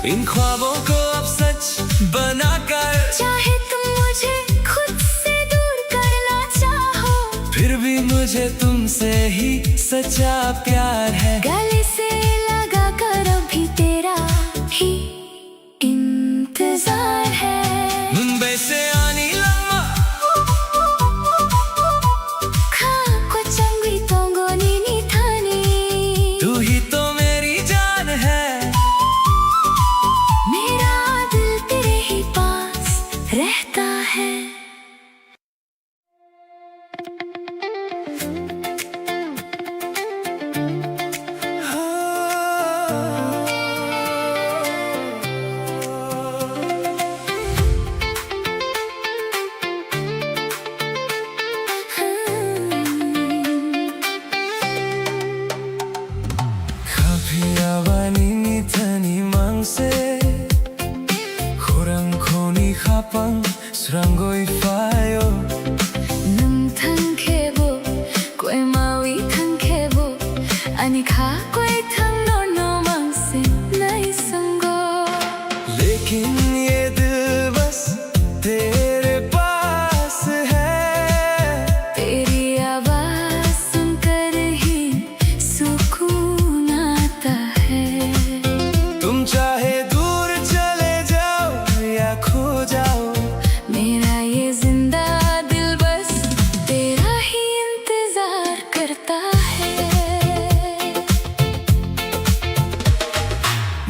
इन ख्वाबों को अब सच बनाकर चाहे तुम मुझे खुद से दूर करना चाहो फिर भी मुझे तुमसे ही सच्चा प्यार है गले से लगा कर अभी तेरा ही इंतजार है मुंबई से आनी लम्मा खा कुचंगी तोंगो नी थानी तू ही तो मेरी जान है मेरा दिल तेरे ही पास रहता है Kapiawani tani mangse Khurang khoni khapang Srangoi fayo Nung thang khebo Koi mawi thang khebo Ani kha koi thang no mang se nai sango लेकिन ये दिल बस तेरे पास है तेरी आवाज सुनकर ही सुकून आता है तुम चाहे दूर चले जाओ या खो जाओ मेरा ये जिंदा दिल बस तेरा ही इंतजार करता है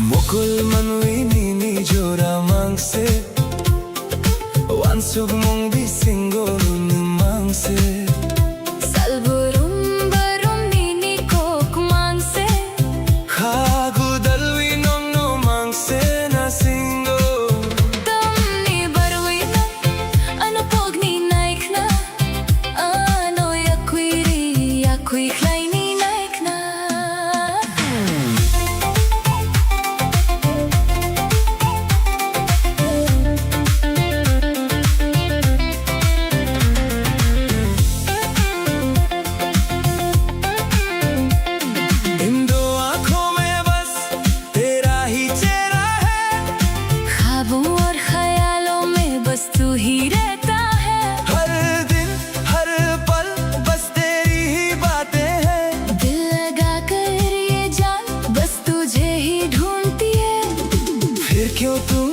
Mukul manui nini jora mangse Wansug mong bisingo mangse Salburum barum nini kok mangse Khagu dalwi nong no mangse na singo Tamni barwi na ano pogni naik na ano yakui klay ni naik na इन दो आंखों में बस तेरा ही चेहरा है ख्वाबों और ख्यालों में बस तू ही रहता है हर दिन हर पल बस तेरी ही बातें हैं दिल लगा कर ये जान बस तुझे ही ढूंढती है फिर क्यों तुम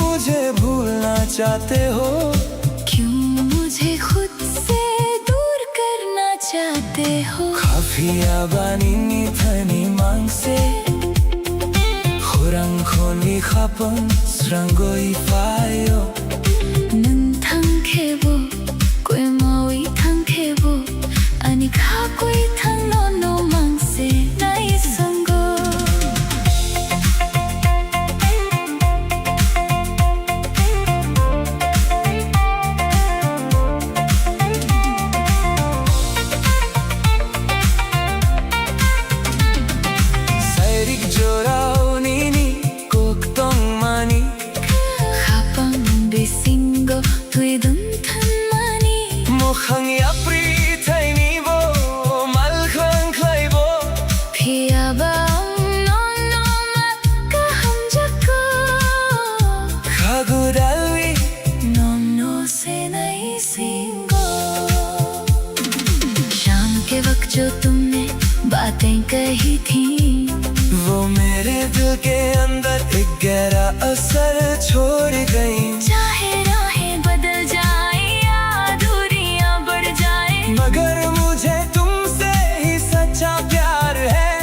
मुझे भूलना चाहते हो क्यों मुझे खुद से दूर करना चाहते हो Kapiawani tani mangse Khurang khoni khapang Srangoi fayo Nung thang khebo Koi mawi thang khebo Ani kha koi thang no mang se nai sango Sairik jora जो तुमने बातें कही थी वो मेरे दिल के अंदर एक गहरा असर छोड़ गई। चाहे राहें बदल जाए या दूरियां बढ़ जाए, मगर मुझे तुमसे ही सच्चा प्यार है।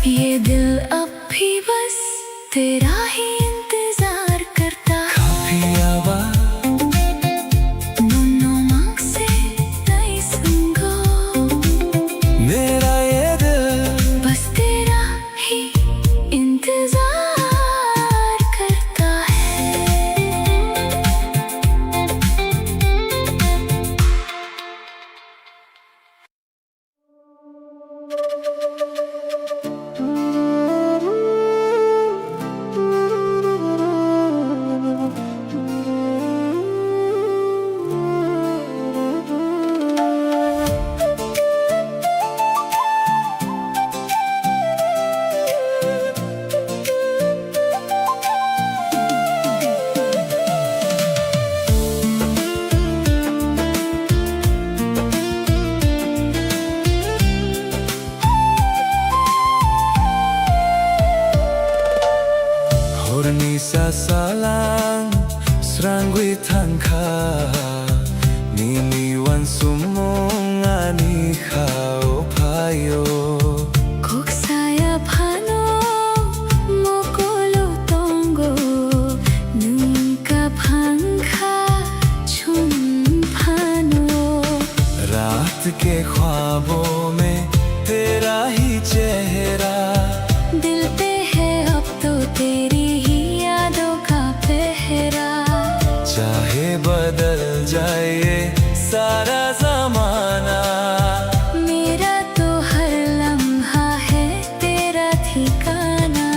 ये दिल अब भी बस तेरा ही इंतजार करता। काफी आवाज मेरा ये दिल बस तेरा ही इंतजार करता है। Hornisa salang serangui tangka nini wan sumong ani khao payo Kok saya phano mokolo tongo nunca phangkha chum phano। रात के ख्वाबों में तेरा ही चेहरा, दिल पे है अब तो तेरी ही यादों का पहरा। चाहे बदल जाए सारा जमाना, मेरा तो हर लम्हा है तेरा ठिकाना।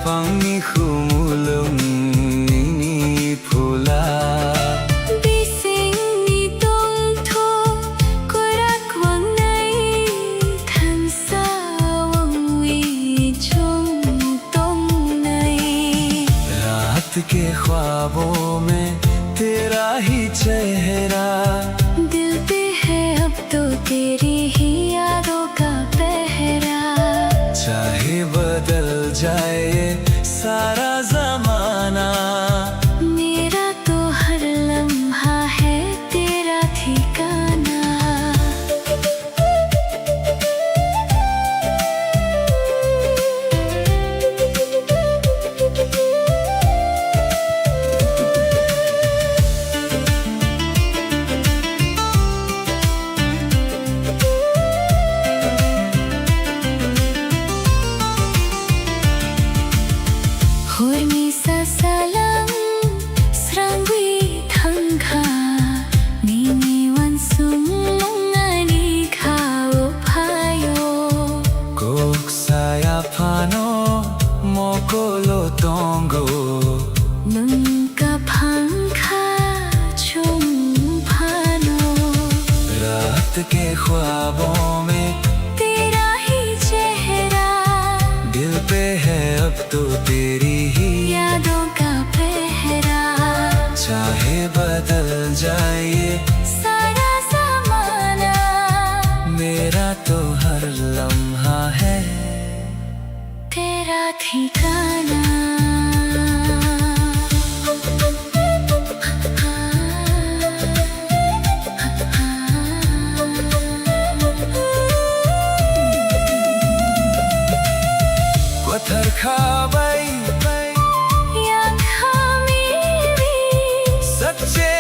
Pangi khumulung nini phula Bising ni tong tho korak wang nai than sa wang wi chung tong nai। रात के ख्वाबों में तेरा ही चेहरा, दिल पे है अब तो तेरी ही यादों का पहरा। चाहे बदल जाए सारा जमाना, मेरा तो हर लम्हा है तेरा ठिकाना। Hornisa salang serangui tangka nini wan sumong ani khao payo Kok saya phano mokolo tongo nunca phangkha chum phano। रात के ख्वाबों में तेरा ही चेहरा, दिल पे है अब तो तेरी ही यादों का पहरा। चाहे बदल जाए सारा ज़माना, मेरा तो हर लम्हा है तेरा ठिकाना। पत्थर खाबाई या खामेरी सच्चे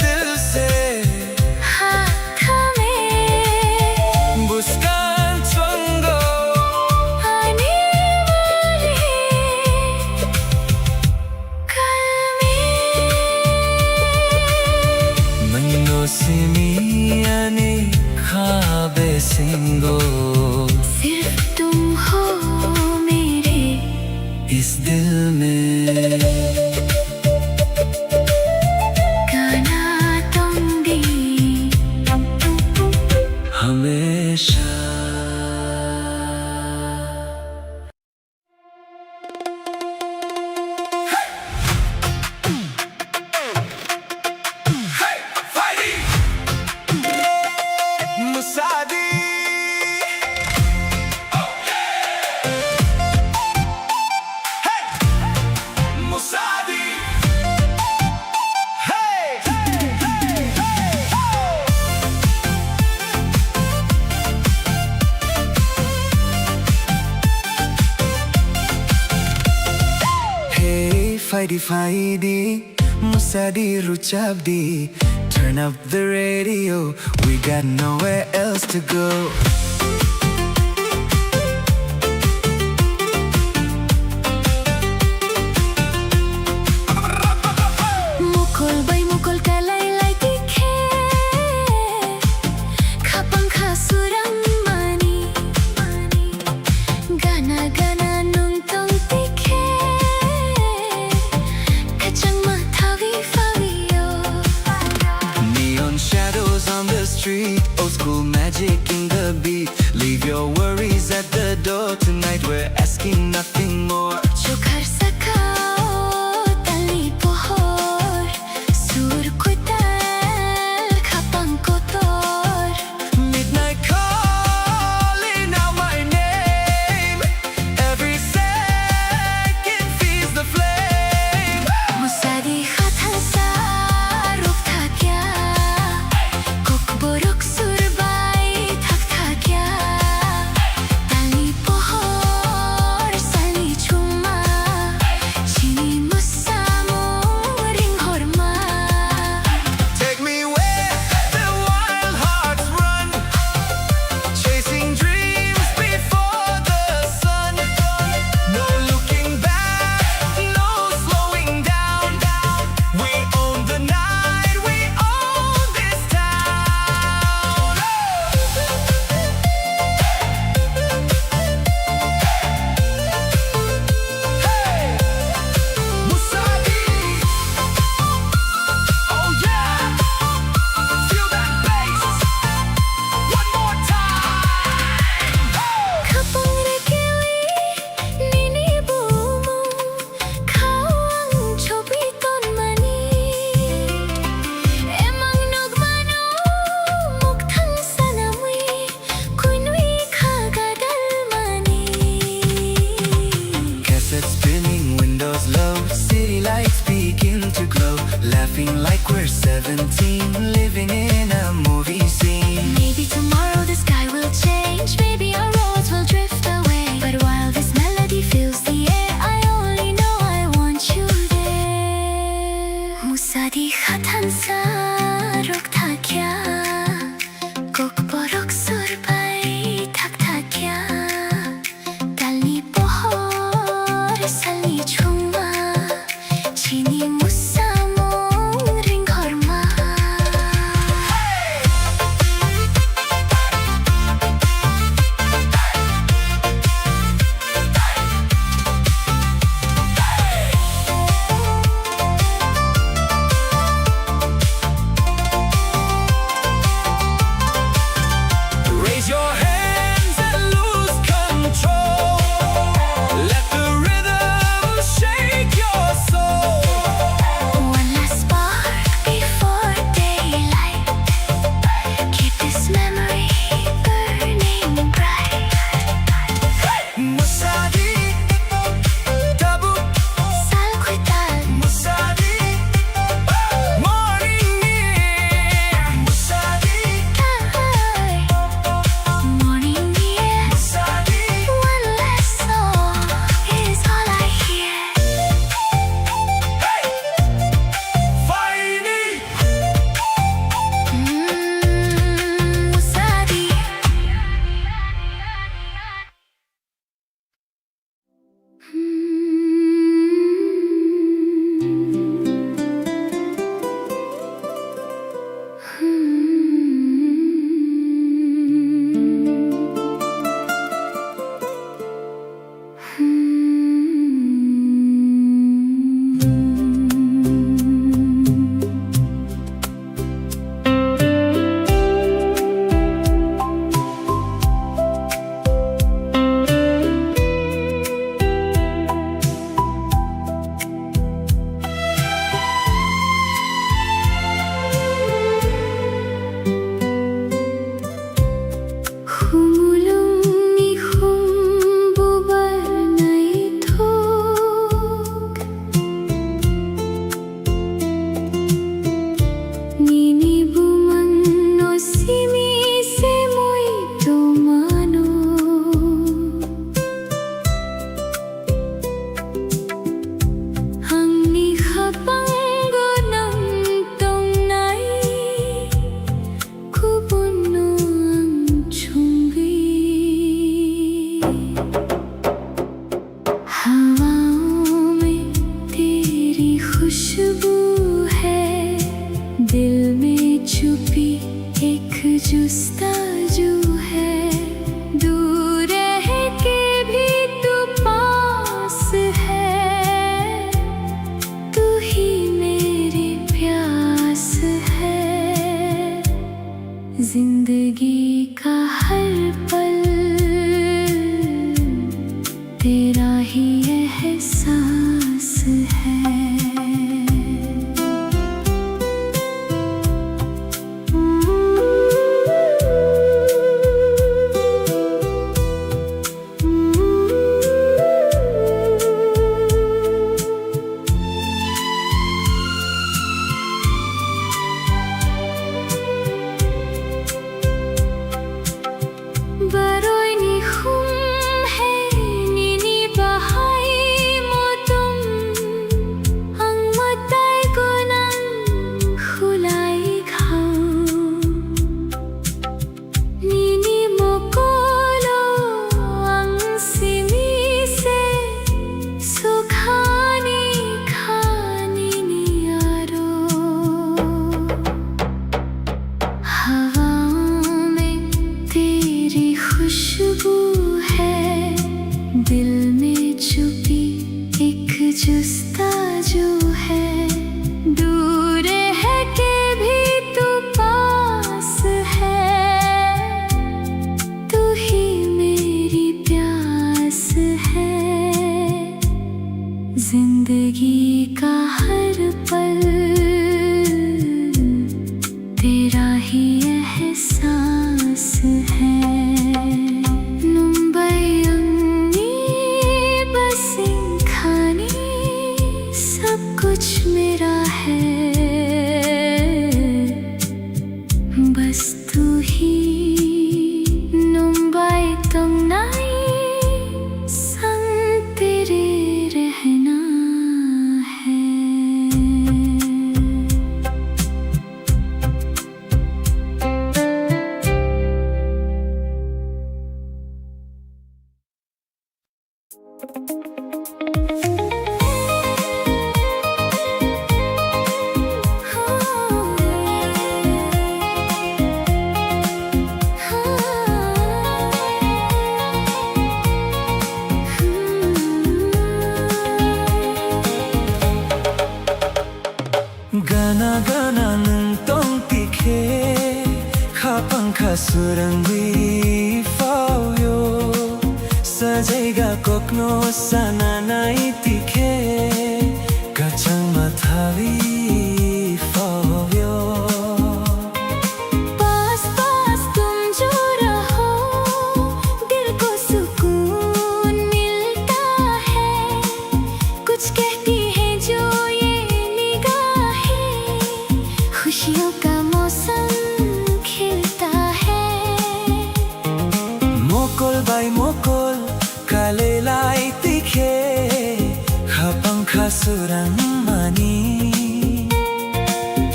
दिल से हाथ में मुस्कान चंगो आने वाले कल में। मनो सिमियाने खाबे सिंगो सिर्फ तुम हो Fighty Musadi Ruchabdi. Turn up the radio, we got nowhere else to go. Mukol bay mukol kalay lay tikhe Kapang kasurang mani Gana gana nung tong tikhe Kachang mathawi fawiyo Neon shadows on the street, old school magic in the beat. Leave your worries at the door tonight, we're asking nothing more. Chokhar sakao tali pohor Sur ko tal kapang kotor Midnight calling out my name. Every second feeds the flame. Musadi khatan sa ruk tha kya Kok borok surbay thak tha kya Tali pohor sali तेरा ही एहसास है। खुशबू है दिल में छुपी एक जुस्ता जो है, दूर है के भी तू पास है, तू ही मेरी प्यास है। जिंदगी का हर पल तेरा ही एहसास है। कुछ मेरा है बस तू ही मुंबई तंगनाई संग तेरे रहना है। Gana-gana nung tikhe Khapangkha surangwi fauyo Sajaiga kokno sananai tikhe Kachang mathavi fauyo पास पास तुम जो रहो दिल को सुकून मिलता है, कुछ कहती है जो खुशियों का मौसम खिलता है। Mokol bai mokol kalelai tikhe Khapangkha surang mani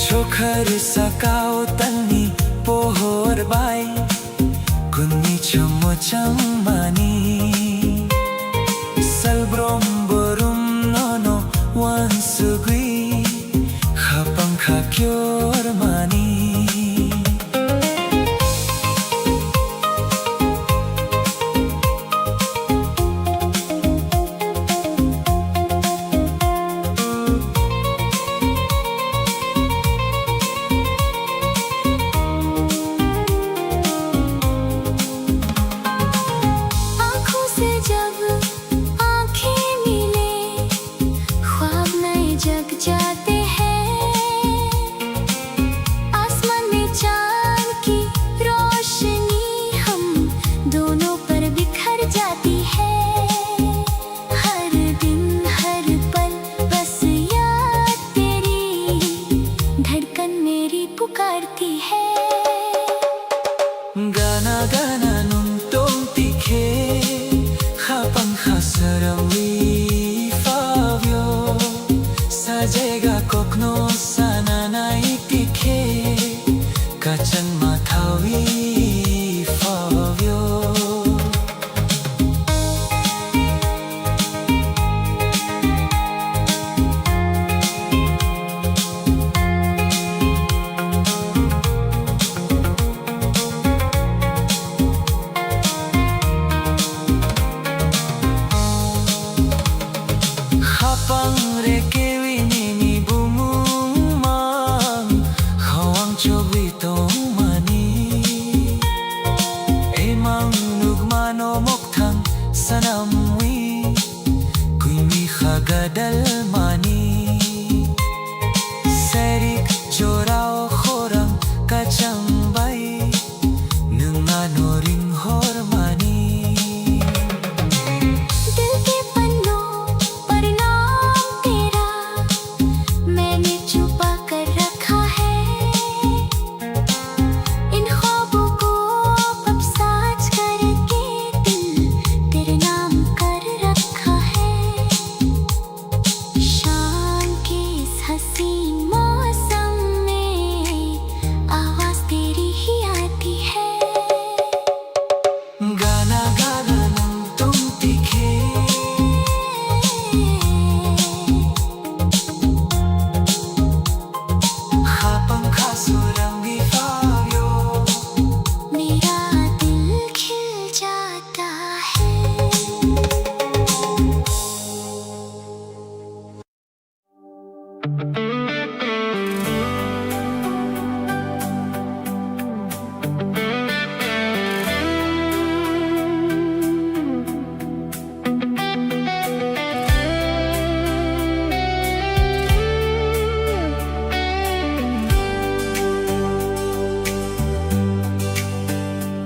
Chokhar sakao tani pohor bai Kunni chomochang mani Salbrom borum nono wansugui Khapangkha kyor mani आँखों से जब आँखें मिले ख्वाब नए जग जाते हैं, आसमान में चाँद की रोशनी हम दोनों पर बिखर जाती है। हर दिन हर पल बस याद तेरी धड़कन मेरी पुकारती है। Gana-gana nung tikhe Khapangkha surangwi fauyo Sajaiga kokno sananai tikhe Kachang mathavi fauyo Khagadal mani Serik jorao khorang kacang bai Nungano ring hormani दिल के पन्नों पर नाम तेरा मैंने छुपा कर रखा है इन ख्वाबों को अब साज करके दिल तेरे नाम कर रखा है शाम के इस हसीन मौसम में आवाज तेरी ही आती है गाना गाना nang tum tikhe Khapang khasurangi fagyo मेरा दिल खिल जाता है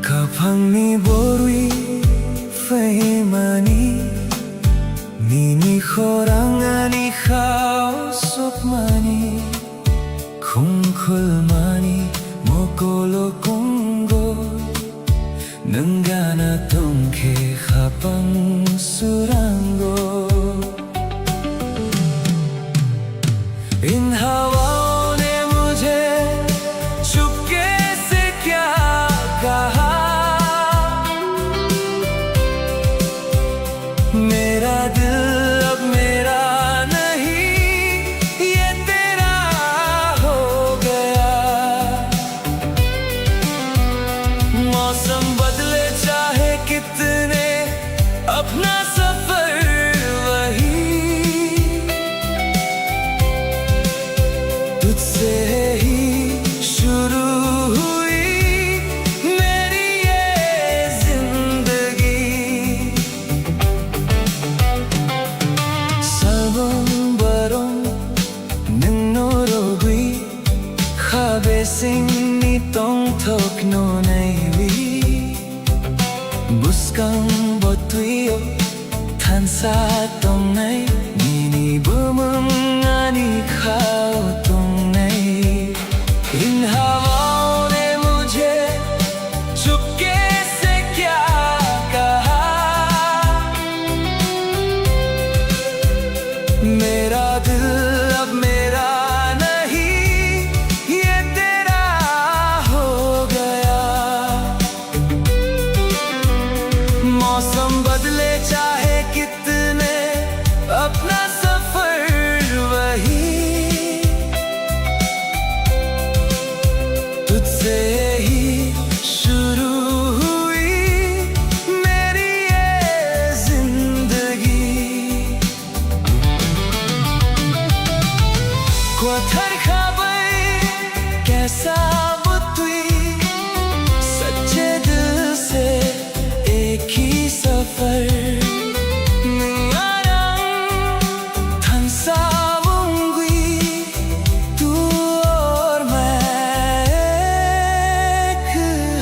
Kapangni borui fahimani Nini khorangani khao sopmani Khungkhulmani mokolo kongo Nangana tongke khapang surango इन हवाओं ने मुझे चुपके से क्या कहा मेरा दिल अब मेरा नहीं ये तेरा हो गया मौसम बदले चाहे कितने अपना सफर वही तुझसे ही शुरू हुई मेरी ये जिंदगी Salbong ninnorogui Khabe singni tong thok no naiwi Buskang botuyo thansa tong nai Nini bumung ani khao tong nai इन हवाओं ने मुझे चुपके से क्या कहा मेरा दिल अब मेरा नहीं ये तेरा हो गया मौसम बदले चाहे कितने अपना सफर वही तुझसे ही शुरू हुई मेरी ये जिंदगी Quathar khabai कैसा बुतुई सच्चे दिल से एक ही सफर Ngarang thansawungui तू और मैं एक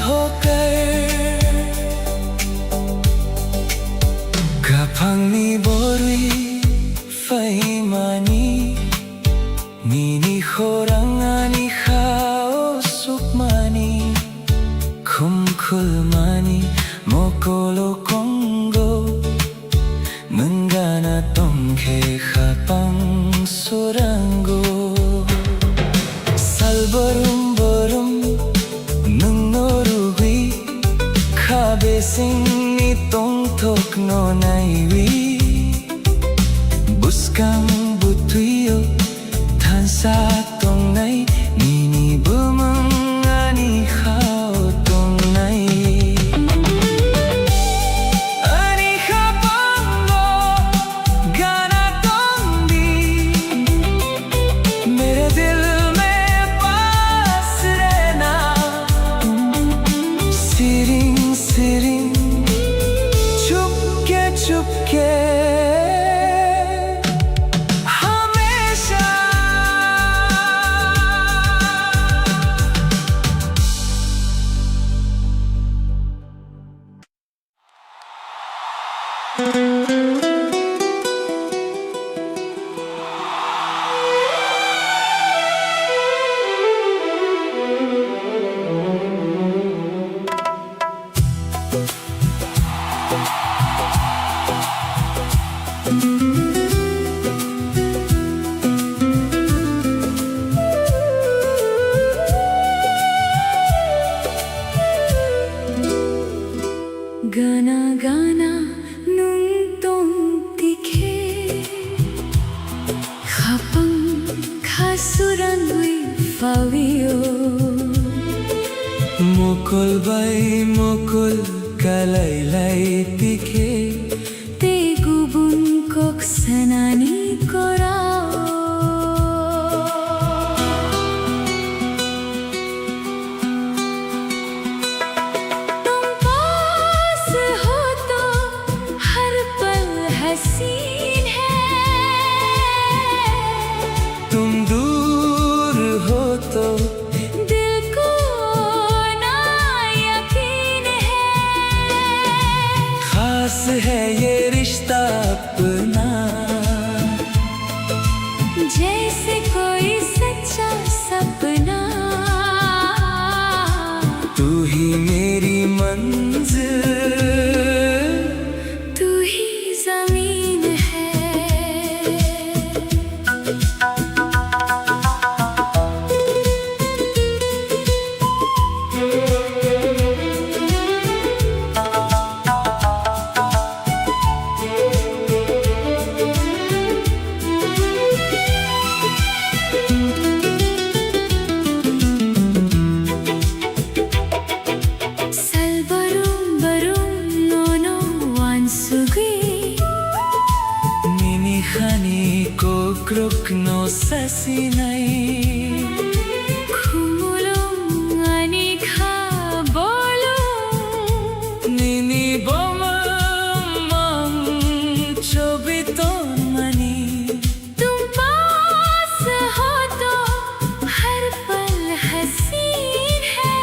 होकर Kapangni borui fahimani Nini khorangani khao sukmani Khumkhulmani mokolo kongo Nangana tongke khapang surango Salbarum nungnorugui Khabe singni tong thok no naiwi Buskang butuyo thansa tong nai Nini bumung ani khao tong nai Ani khapango gana tong di मेरे दिल में पास रहना Siring siring Fabio Mukul bay mukul kalaylay tike Te gubun kok sanani korao Tum paas ho to har pal हसीन है तुम दूर हो तो दिल को ना यकीन है खास है ये रिश्ता अपना जैसे कोई सच्चा सपना तू ही मेरी मंजिल तू ही जमीन है Salbarum barum nono wansugi Nini khani ko kruk no sasinai Khumulum ani kha bolum Nini boma mam chobiton mani तुम पास हो तो हर पल हसीन है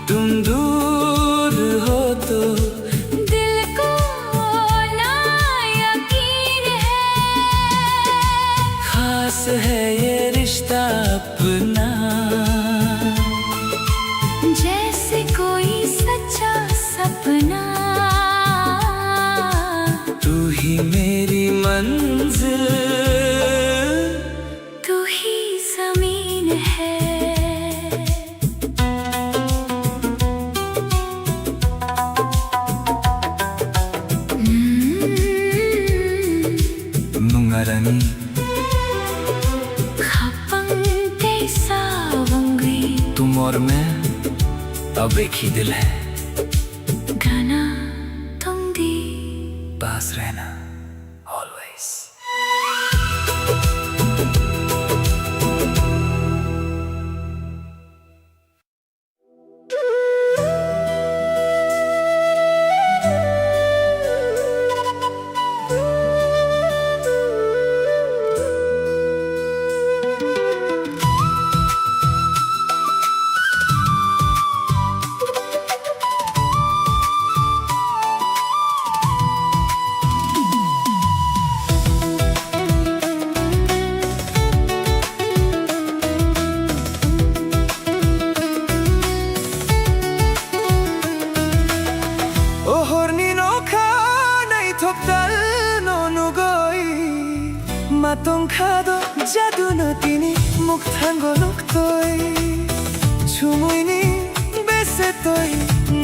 तुम दूर हो तो दिल को ना यकीन है खास है ये रिश्ता अपना जैसे कोई सच्चा सपना तू ही मेरी मंजिल तू ही जमीन है Nungarani खपंग कैसा वंगी तुम और मैं अब एक ही दिल है गाना तुम दी पास रहना always 마똥카도 자두너티니 묵탄고녹토이 주무이니 베세토이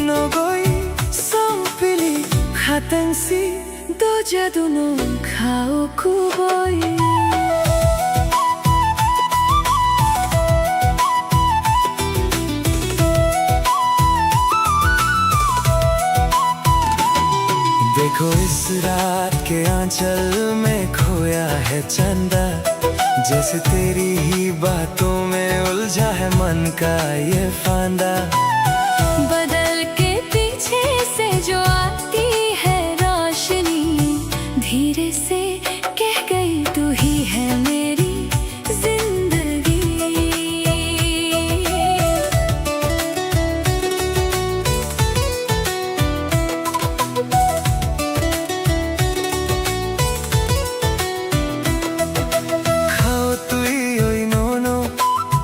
너고이 성필이 하텐시 도 자두노 카오쿠보이 देखो इस रात के आंचल में खोया है चंदा जैसे तेरी ही बातों में उलझा है मन का ये फांदा बदल के पीछे से जो आती है रोशनी धीरे से कह गई तू ही है मेरी जिंदगी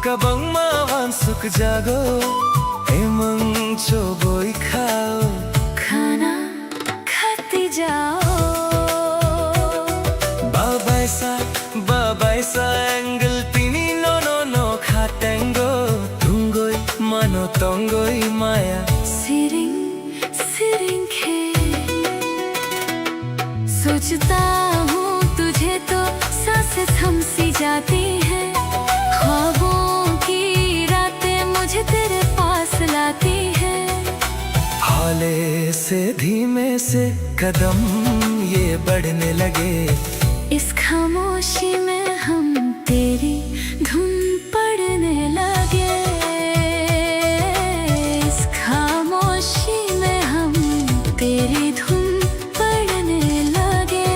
kabang mawansuk jago emang coboy khao खाना खाते जाओ babaisa angle tini no khatengo tungoi mano tongoi maya सिरिंग सिरिंग खे सोचता हूँ तुझे तो सांसें थम सी जाती हैं तुझे तेरे पास लाती है। हौले से धीमे से कदम ये बढ़ने लगे, इस खामोशी में हम तेरी धुन पढ़ने लगे। इस खामोशी में हम तेरी धुन पढ़ने लगे।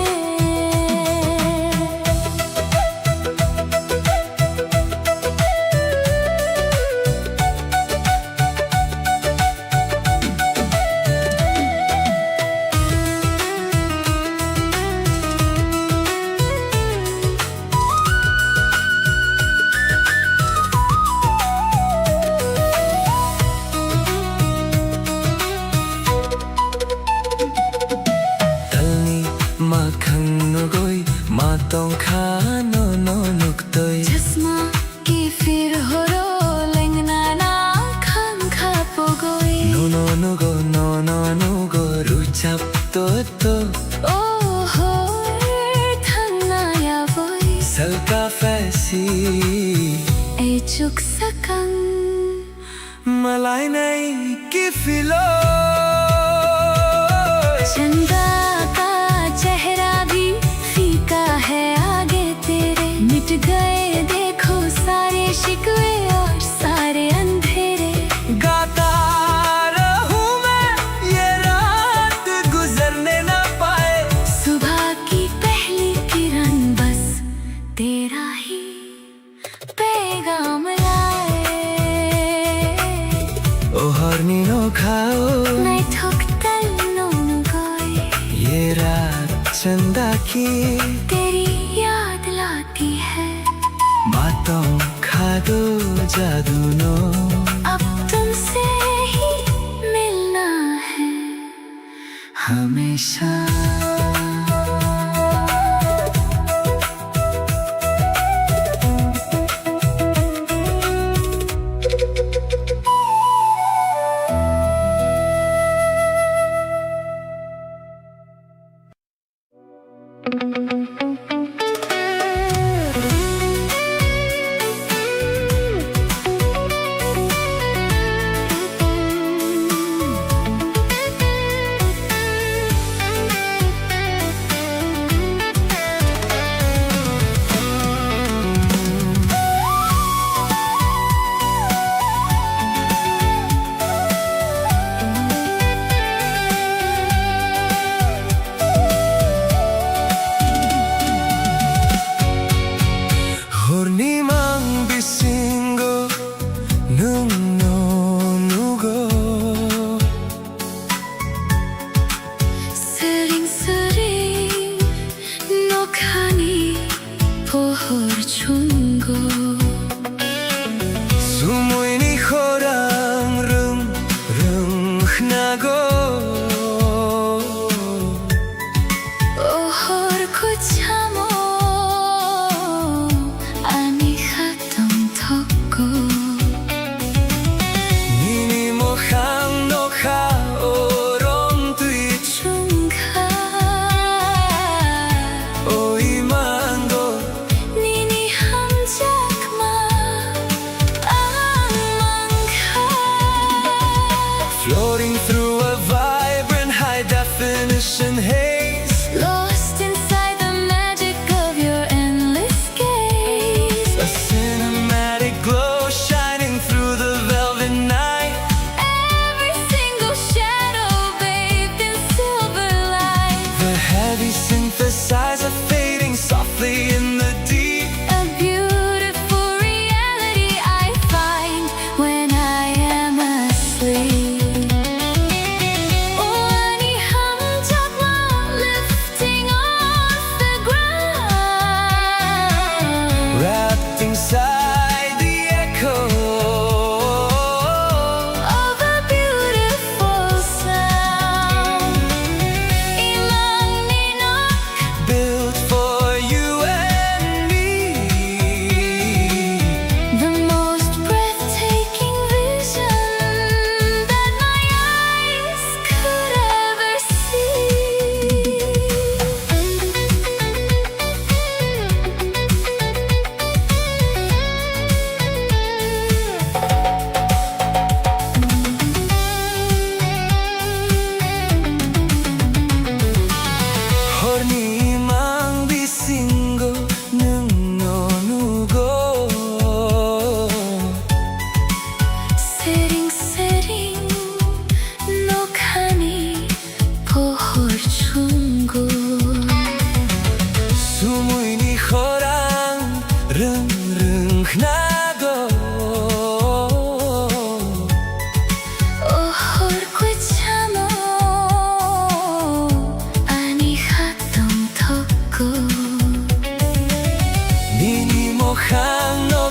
마캉노고이 마똥카노 노눅도이 चश्मा की फिर हो रो लेंगना ना खान खा पोगोई। 노노누고 노노누고 루잡또또 ओ हो थंगना या बोई 살카페시 ए चुक सकंग मलाई नहीं कि फिलो चंदा का चेहरा भी फीका है आगे तेरे। मिट गए देखो सारे शिकवे और सारे अंधेरे। गाता रहूं मैं ये रात गुजरने ना पाए। सुबह की पहली किरण बस तेरा ही पैगाम लाए। ओ हर्निनो खाओ मैं ठुकतल नोनु गोई ये रात चंदा की तेरी याद लाती है। बातों खा दो जादूनो अब तुमसे ही मिलना है हमेशा। Hornimang bisingo nung nonugo 스링스링 녹하니 보홀 충고 Sumuini horang rung rung nago 오홀 고참오 아니 하던 덕고 Nini mohang no kha orong tui 중가 oi mango 니니 함작마 악망가 Floating through a vibrant high definition haze. Lost inside the magic of your endless gaze. A cinematic glow shining through the velvet night. Every single shadow bathed in silver light. The heavy synthesizer fading softly in the deep. A beautiful reality I find when I am asleep. Wani hamjakma lifting off the ground. Wrapped inside the echo Of a beautiful sound. Ilang ninong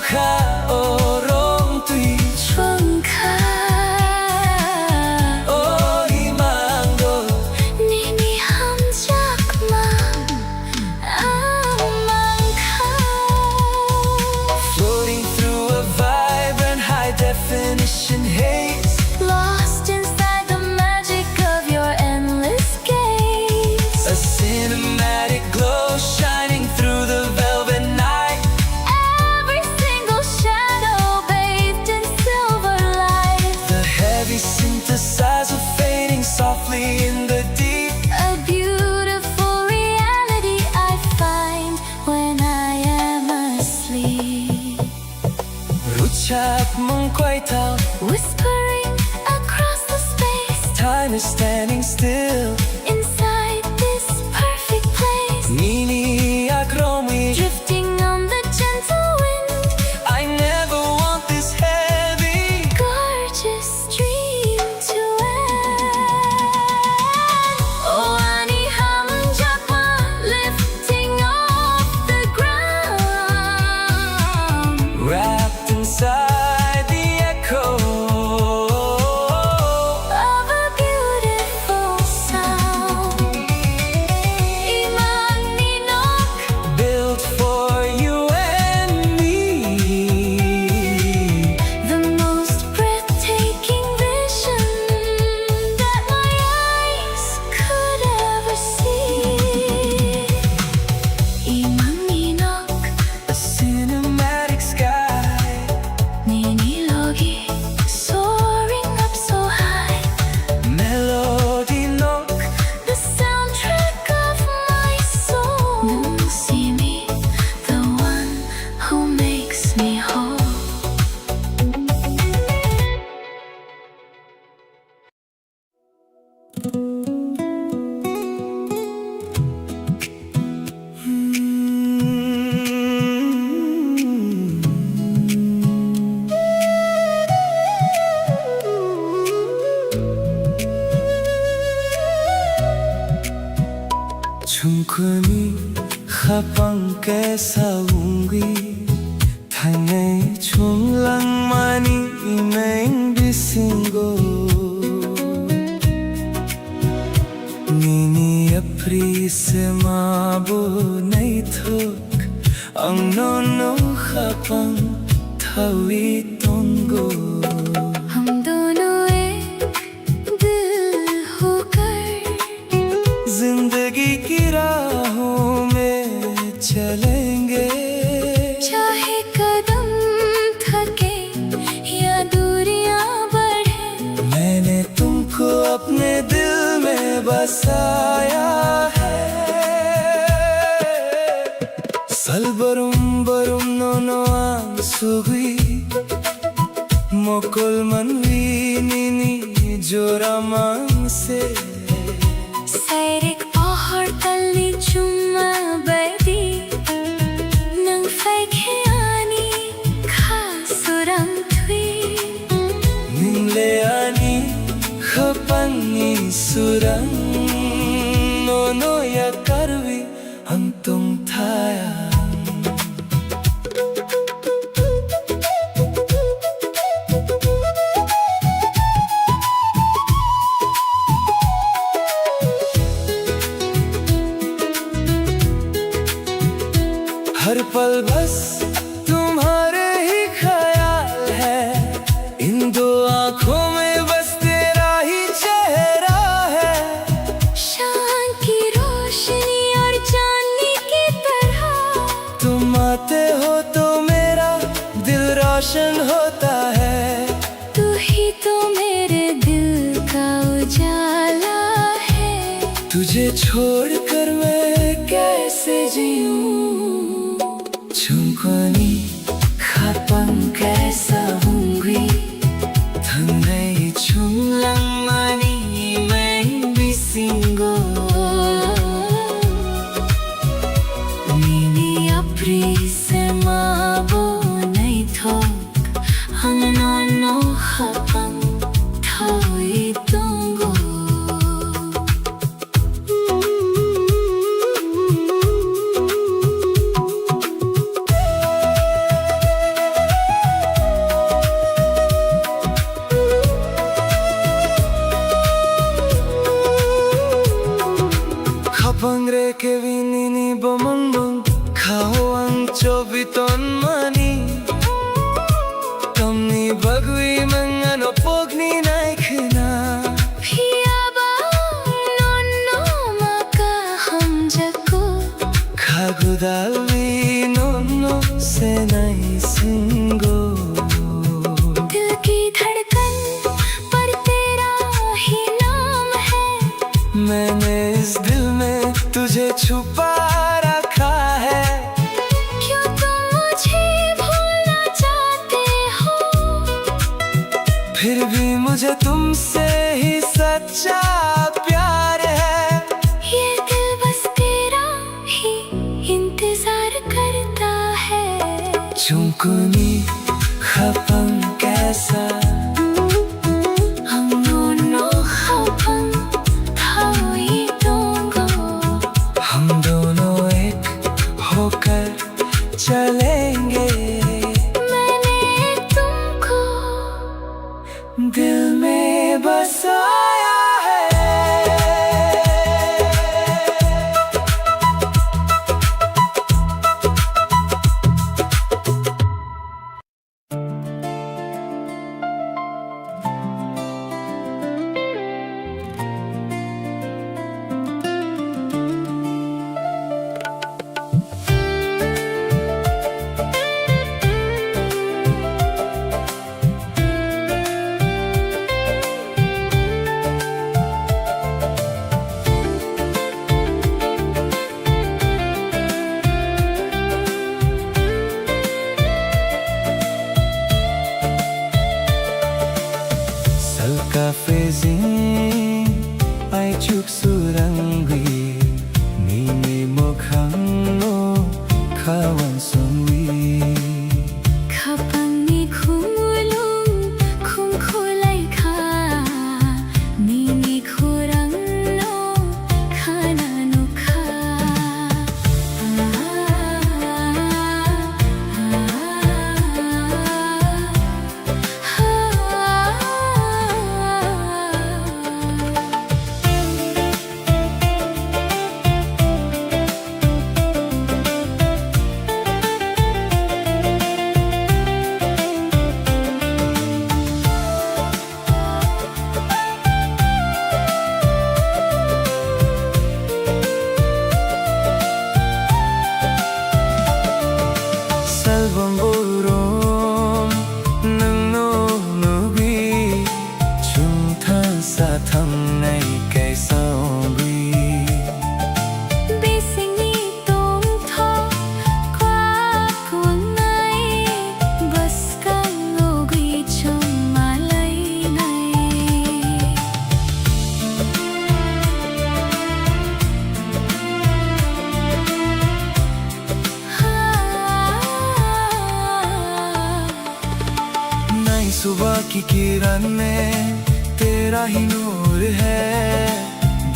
ka orong tui Chuang ka o imangdo Nini ham jak ma Amang ka floating through a vibrant high definition haze, Lost inside the magic of your endless gaze a cinematic glow shining through the velvet night. Every single shadow bathed in silver light The heavy synthesizer fading softly in the deep. A beautiful reality I find when I am asleep Ruchap mong quay tao, Whispering across the space time is standing still. Inside this perfect place Nini akromi, Drifting on the gentle wind I never want this heavy. Gorgeous dream to end Oh, ani ham jakma Lifting off the ground Wrapped inside the echo Of a beautiful sound Imang ninok built for you and me. The most breathtaking vision That my eyes could ever see Imang ninok A cinematic sky, Ninilogi Soaring up so high melody nok, The soundtrack of my soul Nung see me, the one who makes me whole Chungkuni khapang ke saungi, thangai chunglang mani imeng bisingo. Nini apri se mabo nai thok, ang no khapang thawi tongo. हम दोनों एक दिल होकर जिंदगी की राहों में चलेंगे, चाहे कदम थके या दूरियां बढ़े मैंने तुमको अपने दिल में बसाया है. Salbarum barum no ang sugui, mokol manwi nini joramang se. Sairik pahar tali chuma badi Nang faikhiani khasurang thui Ningleani khapangi surang, no ya karvi ang tung thaya. हर पल बस तुम्हारे ही ख्याल है, इन दो आँखों में बस तेरा ही चेहरा है. शान की रोशनी और चांदनी की तरह तुम आते हो तो मेरा दिल रोशन होता है. तू ही तो मेरे दिल का उजाला है तुझे छोड़कर मैं कैसे जीऊं. Chungkuni khapang kaisa hungry, thangai chunglang mani imeng bisingo. Nini apri se mabo nai thok Ang no khapang thawi tongo bangre ke vinini bomong khao ang chobiton mani kamni bagui mangano pogni nai khna Piyaba nonno maka hamjako khagudalvi nonno se nai singo दिल की धड़कन पर तेरा ही नाम है मैंने इस दिल में तुझे छुपा रखा है क्यों तुम मुझे भूलना चाहते हो फिर भी मुझे तुमसे ही सच्चा प्यार है ये दिल बस तेरा ही इंतजार करता है चुमकुनी खपन कैसा हम दोनों खपन थाई दोंगो हम दोनों एक होकर चलेंगे मैंने तुमको दिल में बसाया है Salka-fezin ay chuksurangwi Nini mokhang no kawan songwi खपनी खुलुं खुम खुलाई खा नीनी खुरंग नो खाना नो खा Salbong buron nang no nubi chung than sa tham nay kay songwi बेसिंगी तुम थो क्वाक वंगाई बस कंगोगी चुमालाई नाई नई सुबह की किरण में तेरा ही नूर है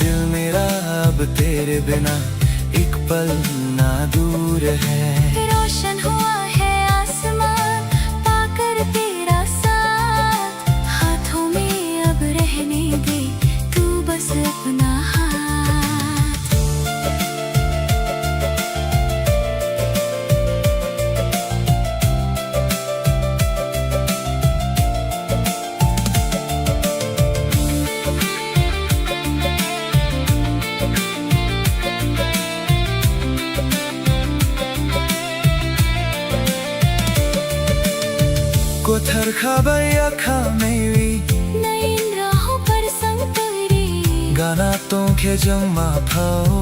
दिल मेरा अब तेरे बिना एक पल ना दूर है रोशन हुआ है आसमान पाकर तेरा साथ हाथों में अब रहने दे तू बस अपना हाथ कोथर खाबैया खा मेरी नई राहों पर संग तेरी गाना तो के जमा फाओ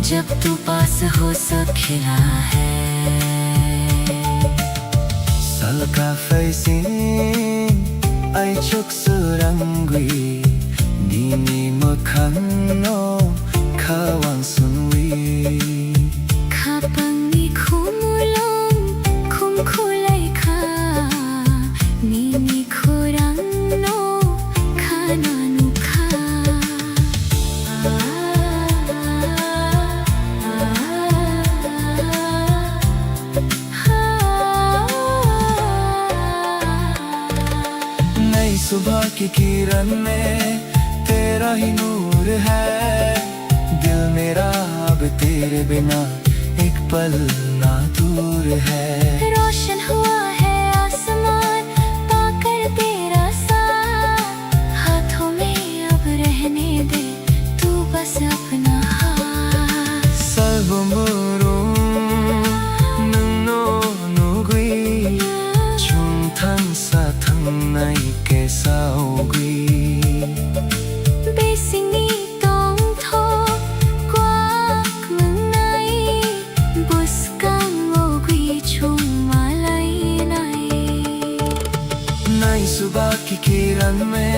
जब तू पास हो सब खिला है Salka-fezin ay chuksurangwi Nini mokhang no kawan songwi खपंगी खुमुलुं खुम खुलाई खा नीनी खुरंग नो खाना नु खा नई सुबह की किरण में तेरा ही नूर है दिल मेरा अब तेरे बिना एक पल ना दूर है। रोशन हुआ है आसमान पाकर तेरा साथ, हाथों में अब रहने दे तू बस अपना हाथ। Salbumurum nung nugui chung thang sa thang nai ke saugui बेसिंगी तोंग थो क्वाक मंगाई बुस्कांग ओगुई छुम मालाई नाई। नई सुबह की किरण में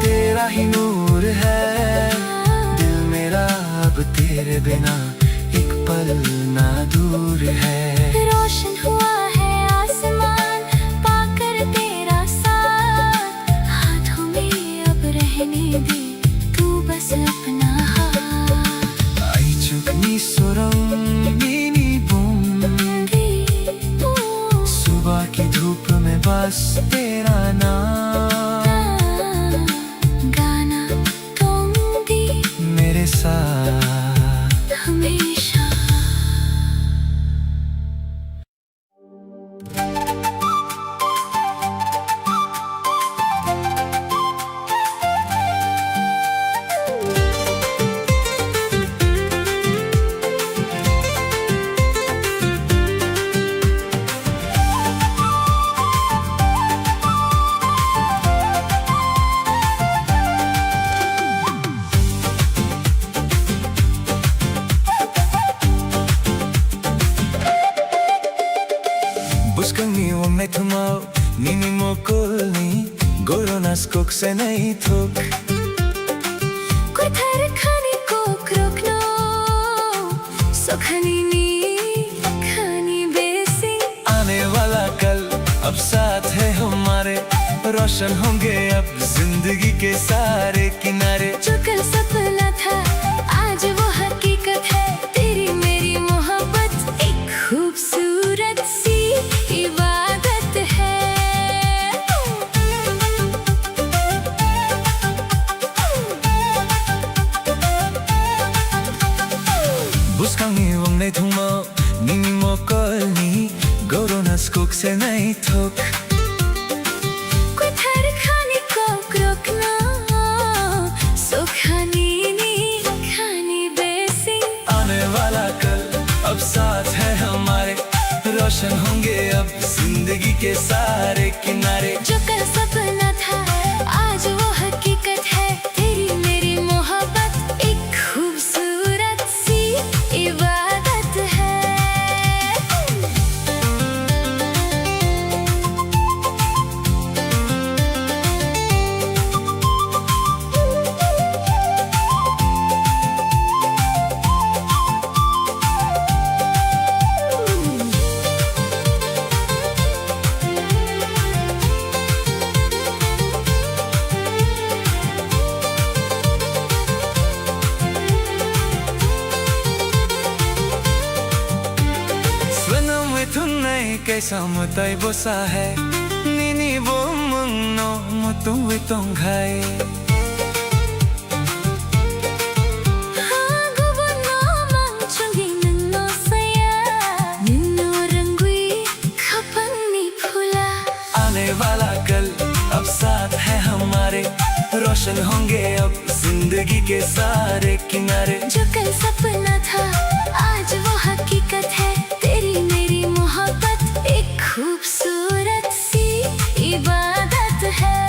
तेरा ही नूर है। दिल मेरा अब तेरे बिना एक पल ना दूर है। रोशन हुआ है आसमान पाकर तेरा साथ, हाथों में अब रहने दे तू बस अपना हाथ। आई चुकनी सुरंग नीनी बूंद सुबह की धूप में बस तेरा नाम गाना गाऊंगी मेरे साथ हमेशा। Buscangi wong thumau nini mokolni goronas kok se nahi thok कुथर खाने को क्रोकनो सोखनी नी खानी बेसी। आने वाला कल अब साथ है हमारे रोशन होंगे अब जिंदगी के सारे किनारे। जो कल सपना था आज वो हकीकत है, तेरी मेरी मोहब्बत एक खूबसूरत सी इबादत है। Buscangi wong thumau nini mokolni goronas kok se nahi thok कुथर खाने को क्रोकनो सोखनी नी खानी बेसी। आने वाला कल अब साथ है हमारे रोशन होंगे अब जिंदगी के सारे किनारे। जो कल सपना था आज वो हकीकत है, तेरी मेरी मोहब्बत एक खूबसूरत सी इबादत है। कैसा मुताई बोसा है नीनी वो मुन्नो मुतुवे तोंगाई गुबुनो 망청이 눈노 사야 눈노 रंगुई खपंनी फूला। आने वाला कल अब साथ है हमारे रोशन होंगे अब जिंदगी के सारे किनारे। जो कल सपना था आज वो हकीकत है, तेरी मेरी मोहब्बत एक खूबसूरत सी इबादत है।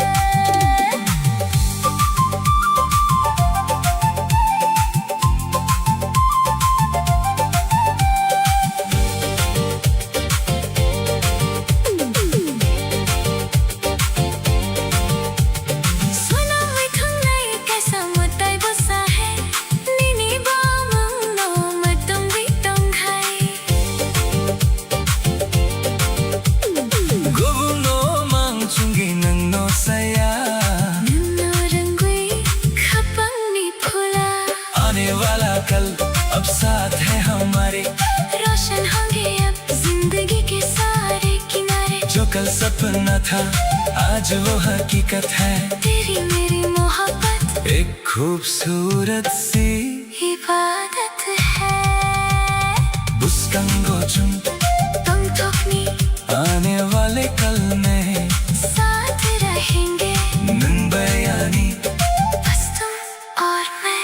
कल अब साथ है हमारे, रोशन होंगे अब जिंदगी के सारे किनारे। जो कल सपना था आज वो हकीकत है, तेरी मेरी मोहब्बत एक खूबसूरत सी इबादत है। मुस्कान गोचुं तुम थकनी आने वाले कल में साथ रहेंगे नन बयानी बस तुम और मैं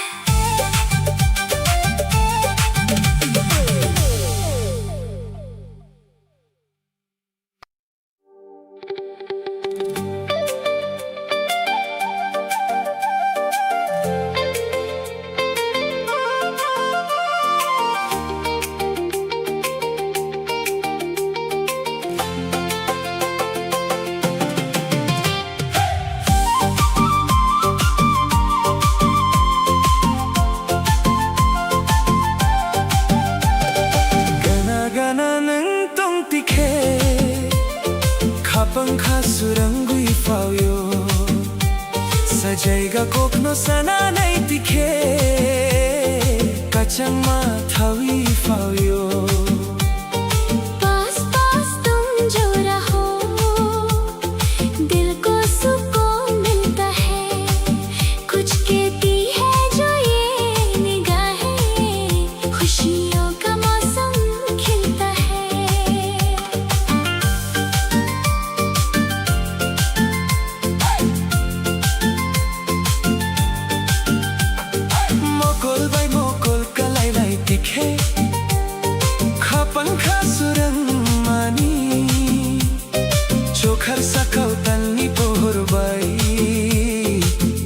पंखा सुरंगुई फायो सजाइगा कोक्नो सना नहीं दिखे कचंगमा थावी फायो पास पास तुम जो रहो दिल को सुकून मिलता है कुछ कहती है जो ये निगाहें खुशियों का मौसम खिलता है पंखा सुरंग मानी चोखर सकौ तलनी पोहरबाई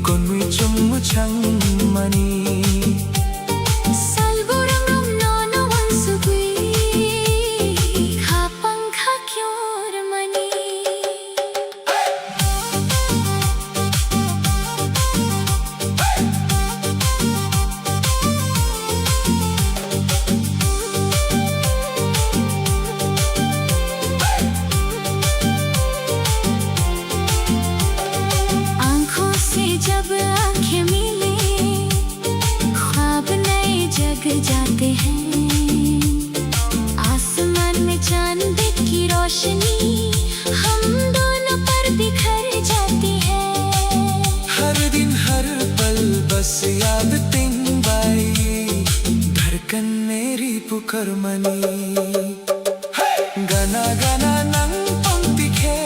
कोनमुई चुम्मु छंग मनी सलगुरंगम नोनो वंसुगुई खा पंखा क्यों रमनी जब आंखें मिले ख्वाब नए जग जाते हैं आसमान में चांद की रोशनी हम दोनों पर बिखर जाती है हर दिन हर पल बस याद तिंग बाई धड़कन मेरी पुकार मनी गाना गाना नंग पंक्ति खे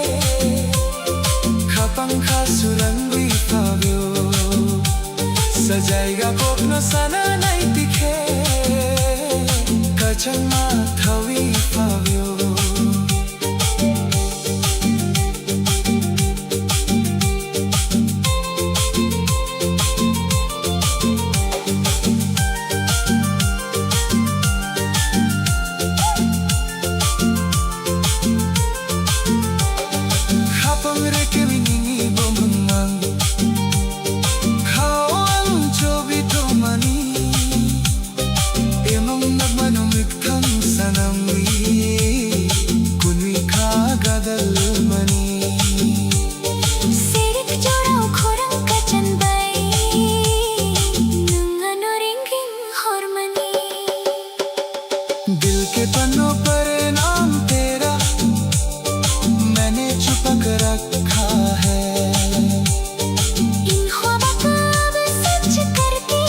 पंखा सुरंगी सजाइगा कोक्नो सना नहीं दिखे कचंगमा थावी फाव्यो Hapang rekemingi bombang दिल के पन्नों पर नाम तेरा मैंने छुपा कर रखा है इन ख्वाबों को अब सच करके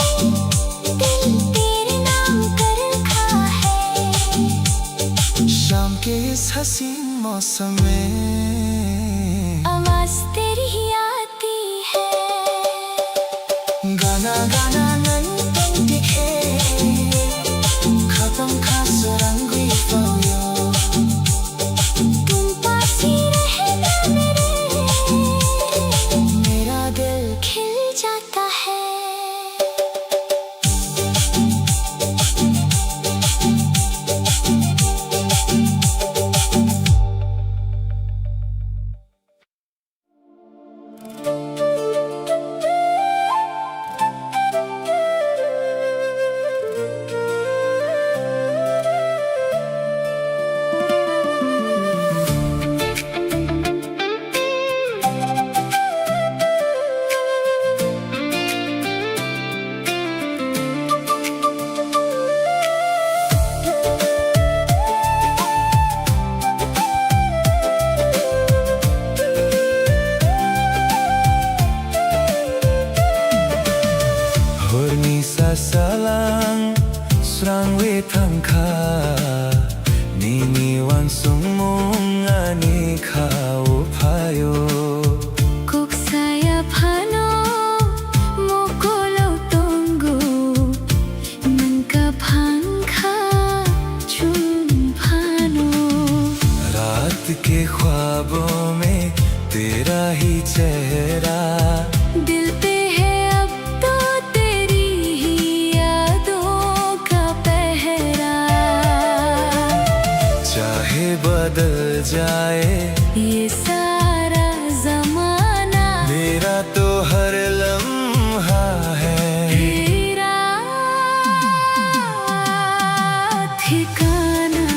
दिल तेरे नाम कर रखा है शाम के इस हसीन मौसम में आवाज तेरी ही आती है गाना गाना नहीं तुम दिखे पंखा सुरंगी फायो तुम पास ही रहना मेरा दिल खिल जाता है Horni sasalang serang we tangka Nini wansumong ani kaupayo Kuk saya phano mokolaw tonggo Nangkapangka chum phano रात के ख्वाबों में तेरा ही चेहरा दिल पे है अब तो तेरी ही यादों का पहरा चाहे बदल जाए ये सारा जमाना मेरा तो हर लम्हा है तेरा ठिकाना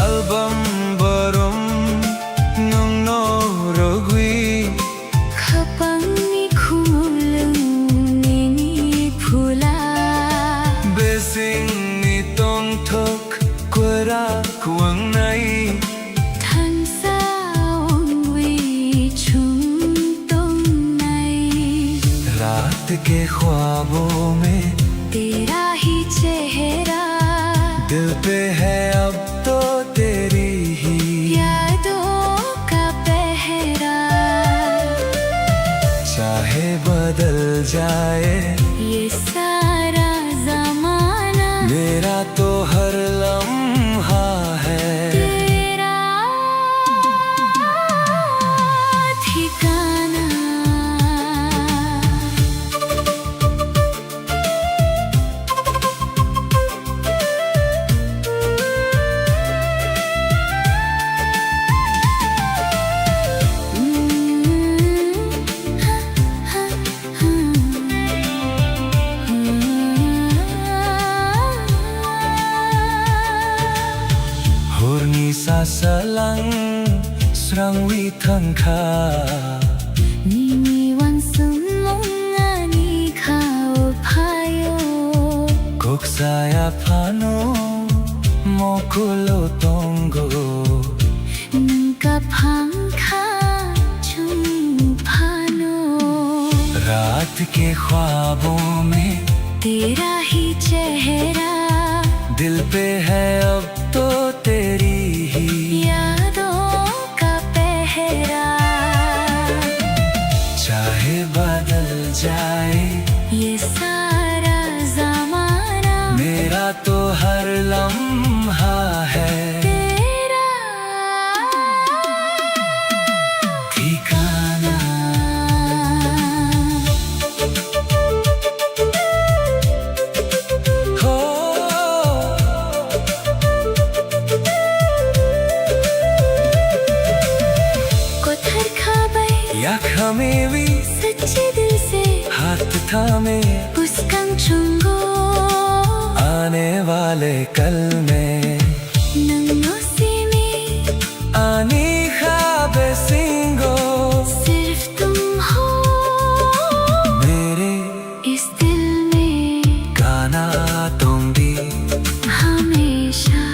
Album barum nung no rogui Kapang ni khumulung ni phula besing ni tong thok kwara kuang nai Thang sa ong wi chung tong nai रात के ख्वाबों में तेरा ही चेहरा दिल पे है अब तो तेरी ही यादों का पहरा चाहे बदल जाए ये सारा जमाना मेरा तो हर लम्हा है तेरा ठिकाना Hurni sa salang srang wi thang kha Nini wansumong ani khao phayo kok saya phano mokulo tongo Nangkapangka chum phano रात के ख्वाबों में तेरा ही चेहरा दिल पे है अब तो तेरी ही यादों का पहरा चाहे बदल जाए ये सारा जमाना मेरा तो हर लम्हा है तेरा ठिकाना हो कोथर खाबै yak hamewi सच्चे दिल से हाथ थामे पुस्कंग चुंगो आने वाले कल में नन्नो सीने आनी ख्वाबे सिंगो सिर्फ तुम हो मेरे इस दिल में गाना तुम भी हमेशा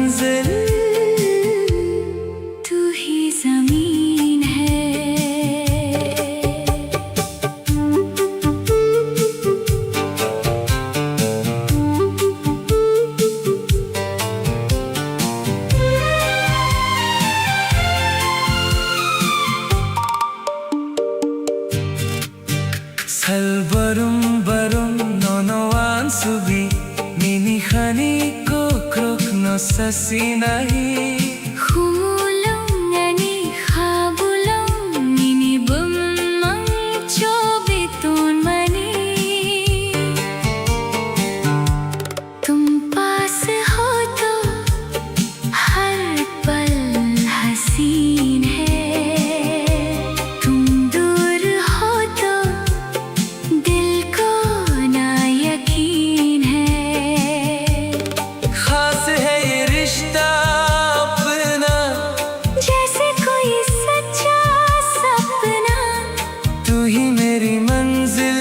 मंजिल, तू ही जमीन है। 살벌음벌음 너너와 수비 미니하니 꼭그럭 사시나이 Humulong ani habulong minibumang chobitun mani तुम पास हो तो हर पल हसीन है तुम दूर हो तो दिल को ना यकीन है खास है ये रिश्ता अपना जैसे कोई सच्चा सपना तू ही मेरी मंजिल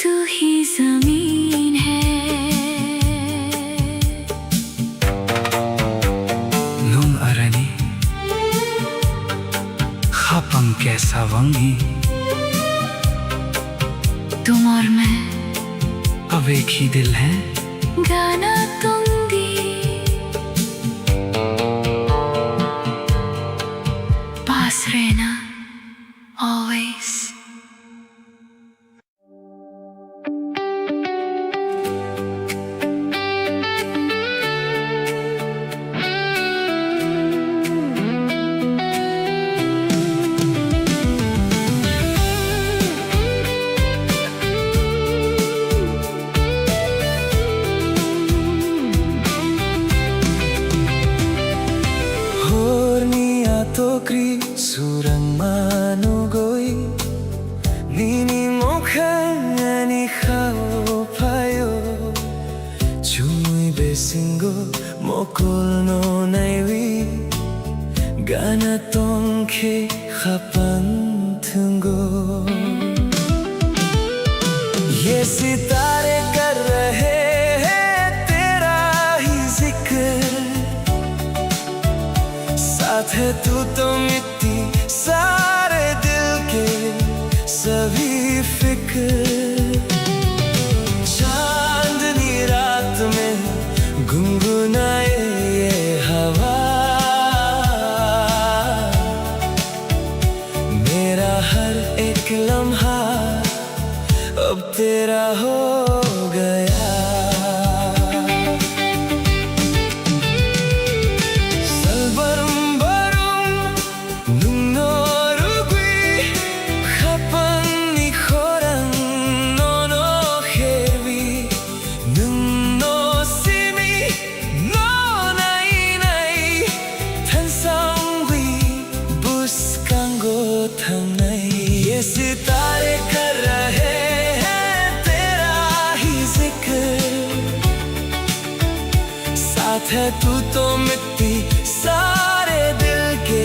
तू ही जमीन है Nung arani Khapang kaisa wangi तुम और मैं अब एक ही दिल है गाना तुम भी पास रहना always Tokri surang manugoi Nini mokhani khao payo Chumui besingo mokol no naiwi Gana tongke khapan tungo Ye sitare kar rahe hain tera hi zikr साथ है तू तो मिट्टी सारे दिल के सभी फिक्र चांदनी रात में गुनगुनाए ये हवा मेरा हर एक लम्हा अब तेरा हो गया सितारे कर रहे हैं तेरा ही जिक्र साथ है तू तो मिट्टी सारे दिल के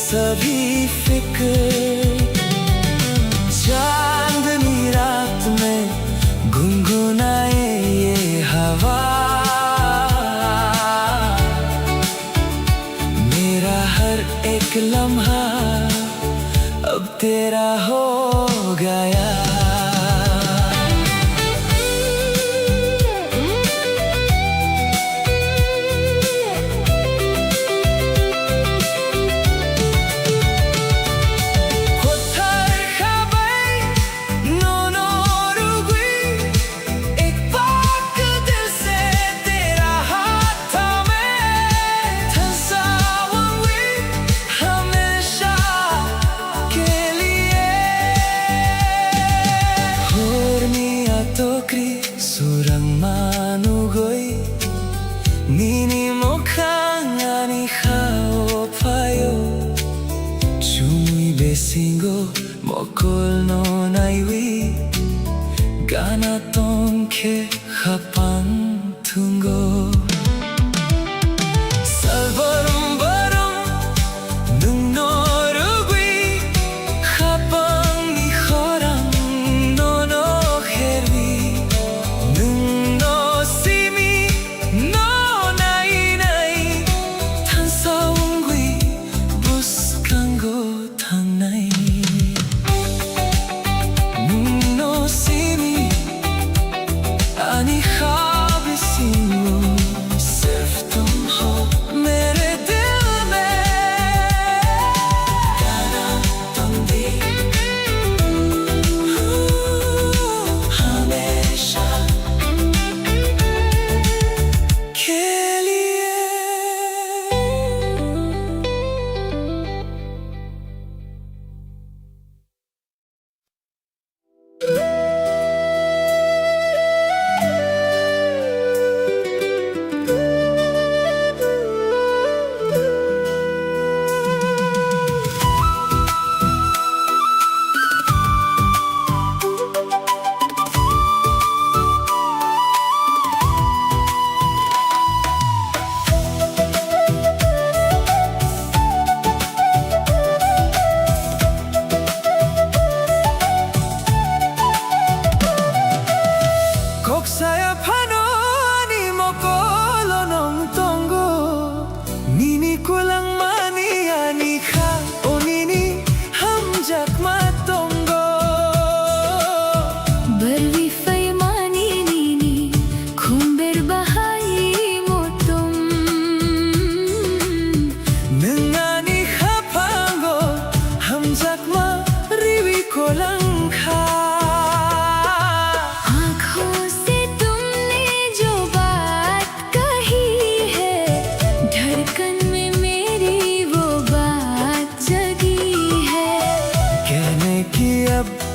सभी फिक्र चांदनी रात में गुनगुनाए ये हवा मेरा हर एक लम्हा अब तेरा हो गया surang manugoi nini mokhangani khao payo chumui besingo mokol no naiwi gana tongke khapan tungo salvarum barum nung norugui khapang ni khorang no no kherwi no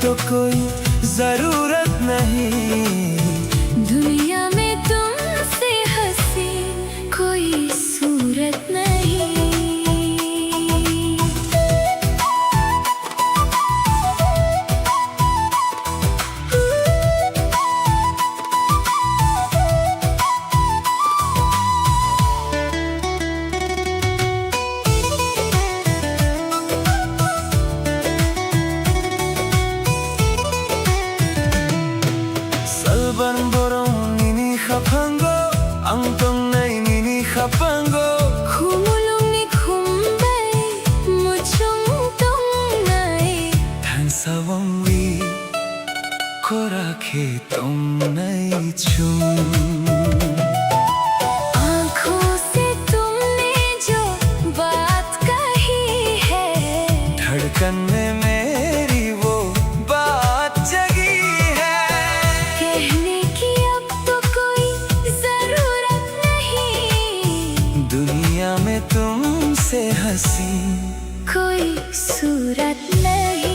तो कोई जरूरत नहीं। दुनिया में तुमसे हंसी कोई सूरत नहीं। Salban borong nini khapango ang tong nai nini khapango Khumulong ni khumbay muchong tong nai than sawang wi khora khe tong nai chung। आँखों से तुमने जो बात कही है धड़कन में मेरी वो बात जगी है। कहने की अब तो कोई जरूरत नहीं। दुनिया में तुमसे हंसी कोई सूरत नहीं।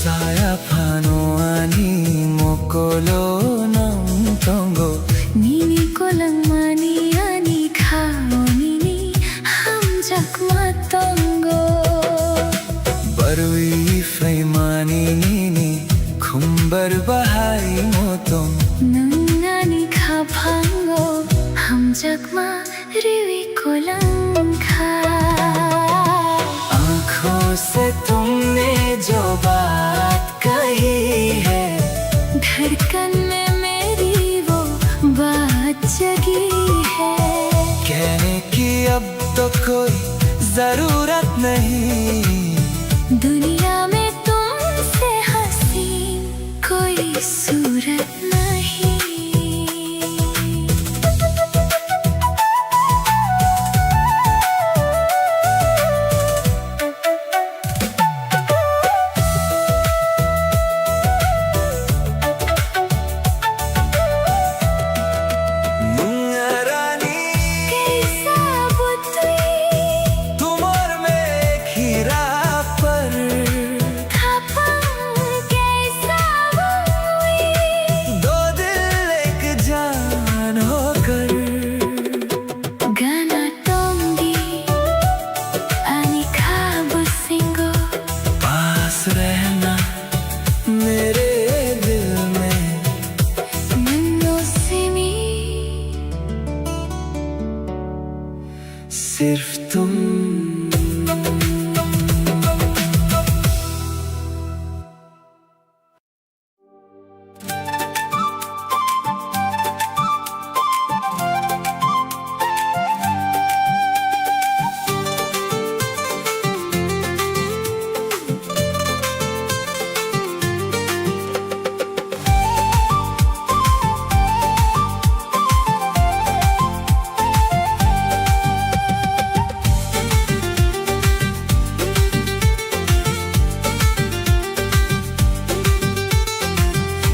Saya pano ani mokolo nang tongo Nini ko lang mani ani khao nini ham jakma tongo barui faimani nini khumbar bahai motom nangani kha phango ham jakma riwi ko lang kha। आँखों से तुमने जो बात कही है धड़कन में मेरी वो बात जगी है। कहने की अब तो कोई जरूरत नहीं। दुनिया में तुमसे हंसी कोई सूरत नहीं। मुंगा रानी कैसा बुद्धि तुम और मैं एक ही राह पर खपन कैसा हुई दो दिल एक जान होकर गाना टोंगी ani kabusingo पास रहना मेरे दिल में nano simi सिर्फ तुम।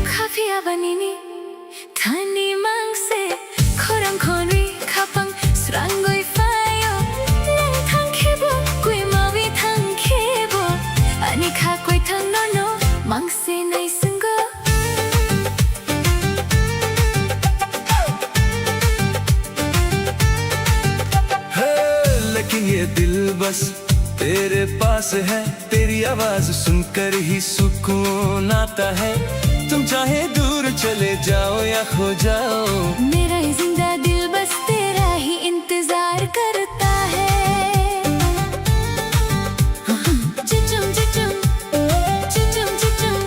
Khafia banini thani mangse khorang khori khapang srangoi fayo lang thang khebo kui mawi thang khebo ani kha koi thang no no mangse nai sungo है लेकिन ये दिल बस तेरे पास है। तेरी आवाज सुनकर ही सुकून आता है। तुम चाहे दूर चले जाओ या खो जाओ मेरा ये जिंदा दिल बस तेरा ही इंतजार करता है। चिचुम चिचुम चिचुम चिचुम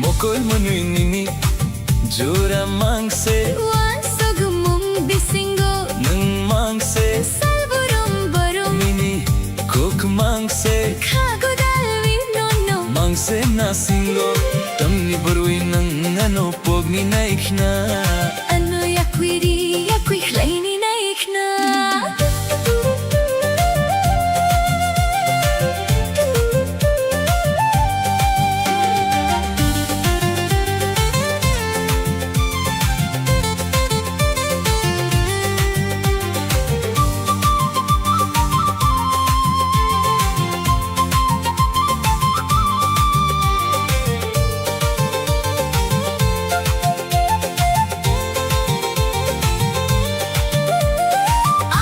मोकोल मनुई निनी जोरा मांग से wan sogumung bisingo नंग मांग से salburum barum मिनी कोक मांग से khagodal winono मांग से नासिंगो तमनी बरुई नंग pogni na ikhna. Ano yako'y di, yako'y hlaini na ikna.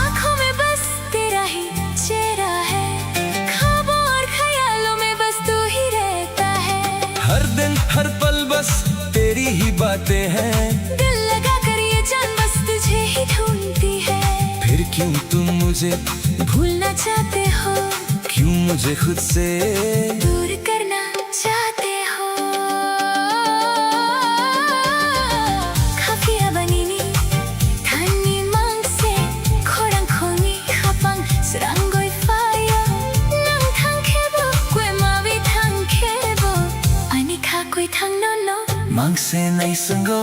आँखों में बस तेरा ही चेहरा है, ख्वाबों और ख्यालों में बस तू ही रहता है। हर दिन हर पल बस तेरी ही बातें हैं. दिल लगा कर ये जान बस तुझे ही ढूंढती है। फिर क्यों तुम मुझे, भूलना चाहते हो, क्यों मुझे खुद से दूर करना चाहते हो. Kafiya banini, tani mangse, korang kongi hapang seranggoy fayo. Nang thang kebo, kwe mawi thang kebo, ani ka kwe thang no no. mang se nai sungo.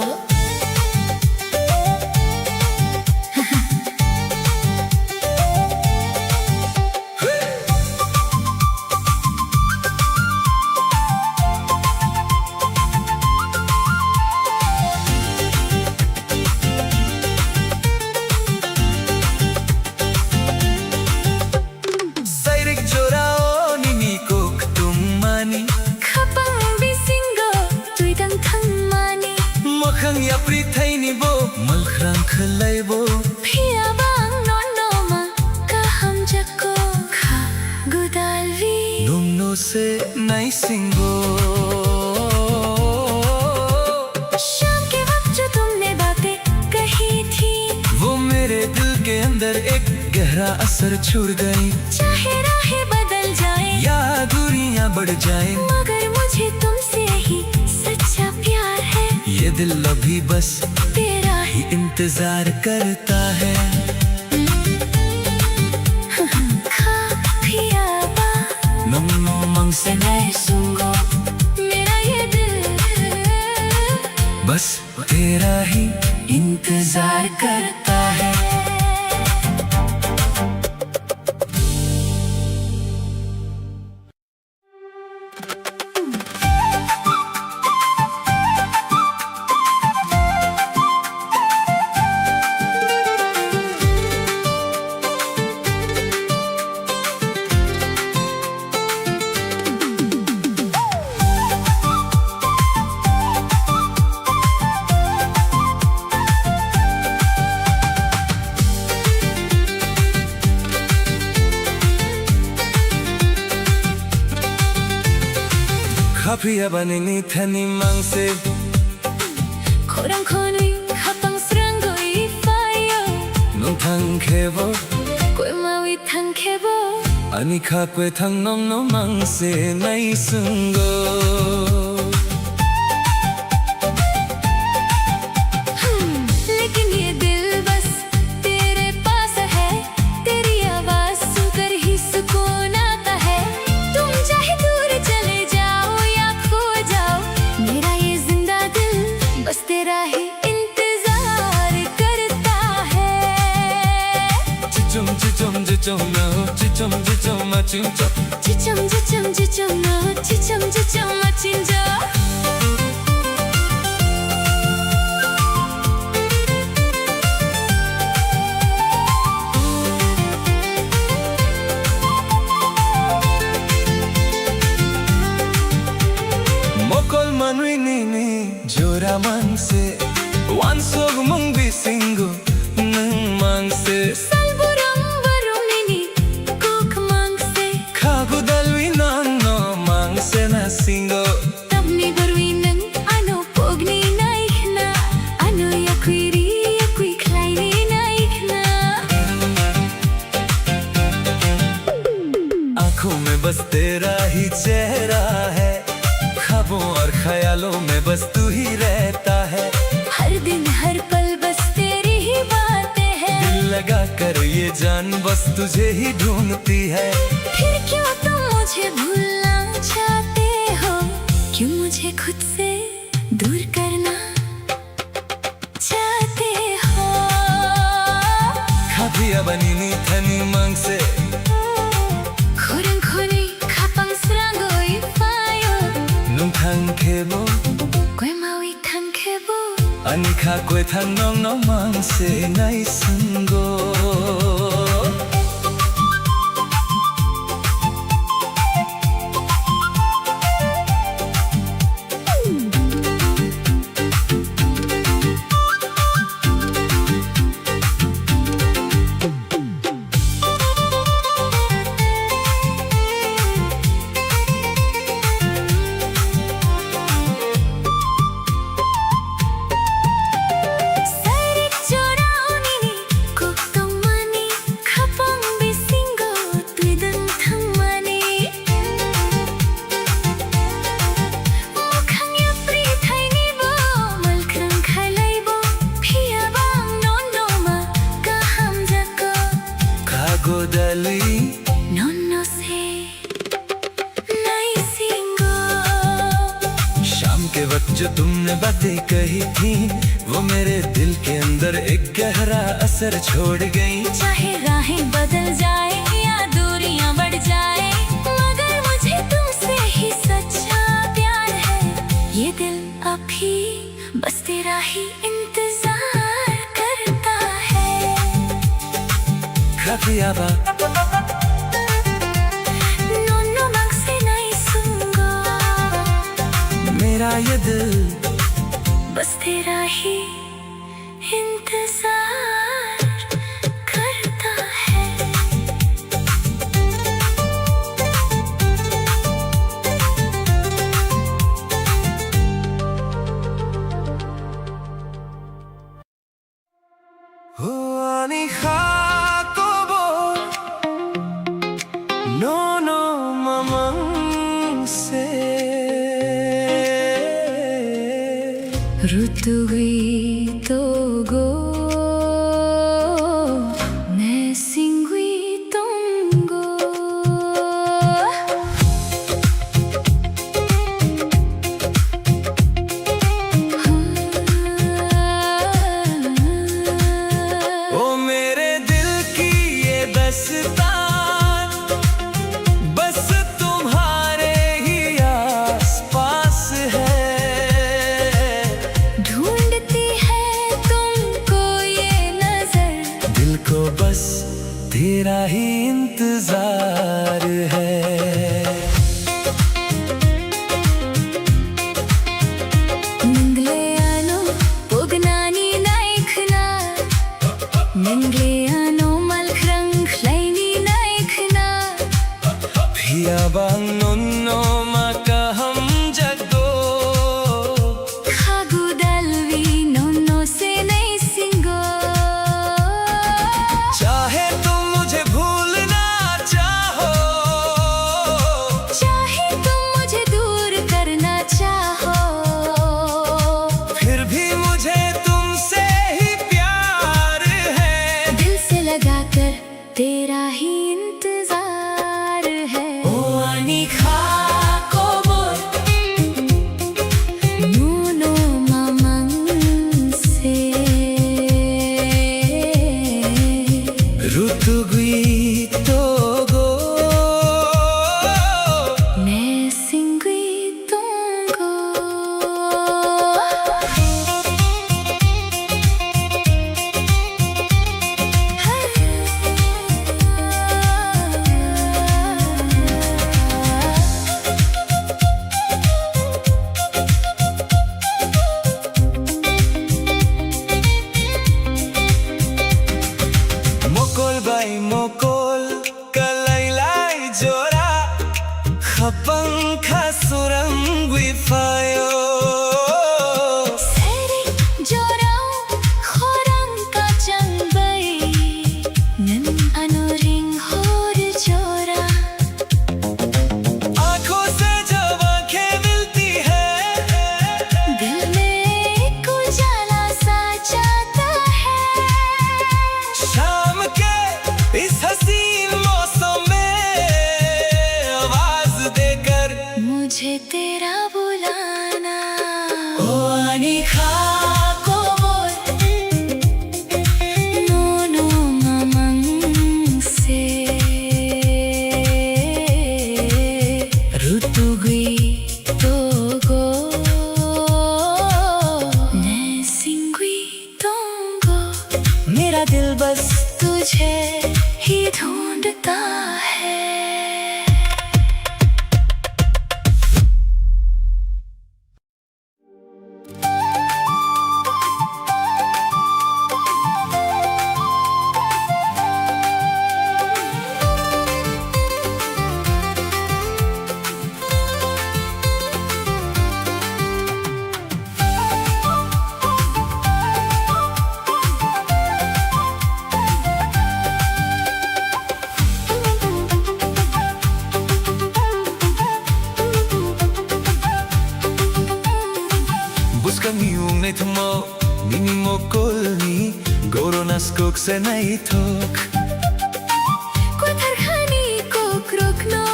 Sairik jorao nini kok tum mani. Kapang bisingo, tui dang thang mani. Makhang ya pri thai ni bo, malkhrang khlai bo. Pia bang no no ma, kaham jako kha gudalvi. Num no se nai singo. शाम के वक्त जो तुमने बातें कही थी, वो मेरे दिल के अंदर एक गहरा असर छोड़ गई. चाहे राहें बदल जाए, या दूरियां बढ़ जाए, मगर मुझे तुमसे ही सच्चा प्यार है. ये दिल अभी बस तेरा ही इंतजार करता है. खा पिया बा, नम no mang se nai sungo. मेरा ये दिल बस तेरा ही इंतजार करता है. Kapiya banini thani mang se. 코랑 코누이 합방 스랑고이 파요. Nung thang khebo, 꽤 마위 탕 케보. ani kha kwe thang nom no mang se nai sungo. लेकिन ये दिल बस तेरे पास है, तेरी आवाज सुनकर ही सुकून आता है. तुम चाहे दूर चले जाओ या खो जाओ, मेरा ये जिंदा दिल बस तेरा ही इंतजार करता है. Chichum chichum chichum no, chichum chichum ma chichum. 지점 지점 지점 너 지점 지점 마친 저. Mokol manui nini jora mang se. Wan sog mung bisingo nang mang se. 살보랑 바로니니 꼭 망세. Khabu dalwi nang no mang se na singo. Tapni barwinan ano pogni naikna, ano yakwiri yakwi klaini naikna. आँखों में बस तेरा ही चेहरा है, ख्वाबों और ख्यालों में बस तू ही रहता है. हर दिन हर पल बस तेरी ही बातें हैं. दिल लगा कर ये जान बस तुझे ही ढूंढती है. फिर क्यों तुम मुझे भूलना चाहते हो, क्यों मुझे खुद से दूर करना Anika kwe tanong no mang se nai sungo. Nono से नई सिंगो। शाम के वक्त जो तुमने बातें कही थी वो मेरे दिल के अंदर एक गहरा असर छोड़ गई। चाहे राहें बदल जाए या दूरियां बढ़ जाए, मगर मुझे तुमसे ही सच्चा प्यार है। ये दिल अभी बस तेरा ही इंतजार करता है। Kafiaba नोनो मांग से नहीं सुनगो। मेरा ये दिल बस तेरा ही इंतजार करता है। हो Anika kobo no no mamang se ऋतु हुई तो गो मैं सिंगुई तुमगो। ओ मेरे दिल की ये दस्तान बस तुम्हारे ही आसपास है। ढूंढती है तुमको ये नजर, दिल को बस तेरा ही इंतजार है। निंगलेयानो पोगनानी नाइखना, निंगलेयानो मलख्रंग लाइनी नाइखना। Piyabang nonno makaham jago खागु Dalvi नोनो से नहीं सिंगो। चाहे तुम मुझे भूलना चाहो, चाहे तुम मुझे दूर करना चाहो, फिर भी मुझे तुमसे ही प्यार है। दिल से लगाकर तेरा ही इंतजार है। ओ Anika kobo नोनो मामंग से ऋतु गई तो गो मैं सिंगुई तुमको। Mokol bay mokol kalaylay jora khapang khasurang wifayo 세리 조라오 호랑가 장바이 는 아노링 호르 조라। आंखों से जब आंखें मिलती है दिल में एक उजाला सा जाता है। शाम के इस हसीन मौसम में आवाज देकर ढूंढता है। Buscam yung mo, nini mo kolni, goro nas kok se naitok. कोथरखानी कोक रोक्नो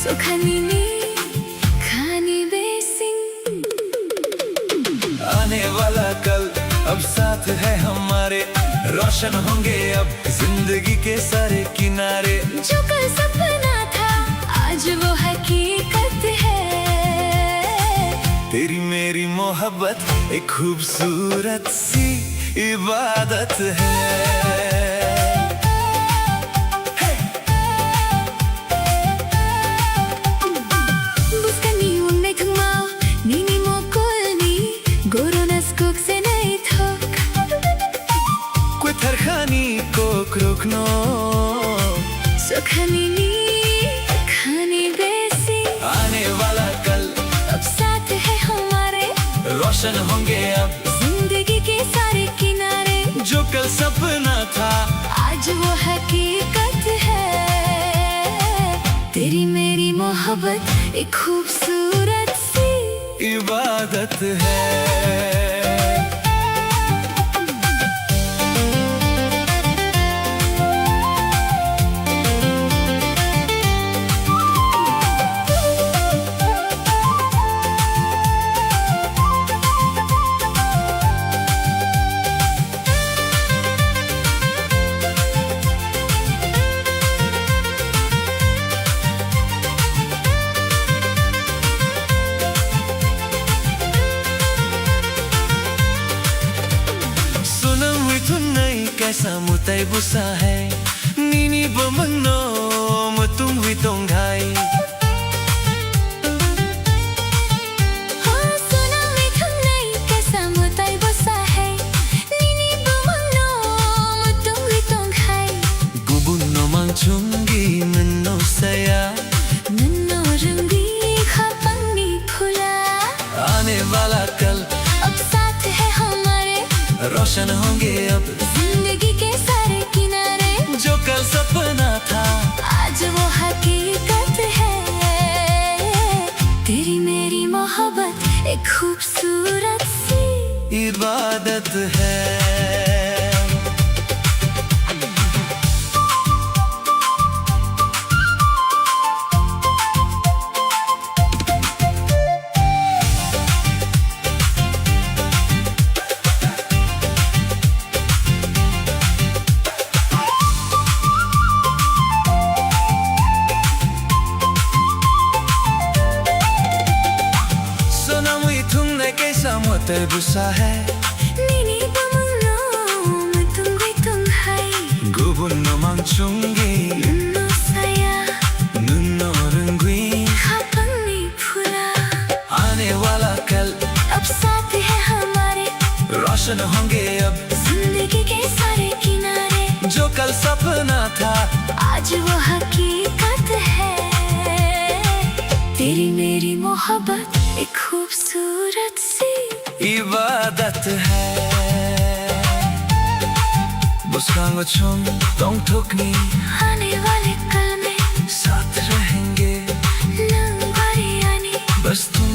सुखानी खानी बेसिंग। आने वाला कल अब साथ है हमारे, रोशन होंगे अब जिंदगी के सारे किनारे। जो कल सपना था आज वो हकीकत है। तेरी मेरी मोहब्बत एक खूबसूरत सी इबादत है। Buscani unay tungmaw, nini mo kolni, goro nas kok se naitok. क्वेथरखानी को क्रोकनो, सुखानी खानी बेसिंग। आने वाला कल अब साथ है हमारे, रोशन होंगे अब जिंदगी के सारे किनारे। जो कल सपना था आज वो हकीकत है। तेरी मेरी मोहब्बत एक खूबसूरत सी। इबादत है। कैसा मुताई बुसा है नीनी बमनो तुम हुई तोंगाई। हाँ सुना मैं तुमने कैसा मुताई बुसा है नीनी बमनो तुम हुई तोंगाई। गुबुनो मांगचुंगी नन्नो सया नन्नो रंगी खापंगी फुला। आने वाला कल अब साथ है हमारे, रोशन होंगे अब जिंदगी के सारे किनारे। जो कल सपना था आज वो हकीकत है। तेरी मेरी मोहब्बत एक खूबसूरत सी इबादत है। मुताई बुसा है नीनी बमनो तुम हुई तोंगाई। गुबुनो मांगचुंगी नन्नो सया नन्नो रंगी खापंगी फुला। आने वाला कल अब साथ है हमारे, रोशन होंगे अब जिंदगी के सारे किनारे। जो कल सपना था आज वो हकीकत है। तेरी मेरी मोहब्बत एक खूबसूरत सी इबादत है। बुस्कांगो चुम तोंग ठोकनी, आने वाले कल में साथ रहेंगे लंबारी आनी। बस तुम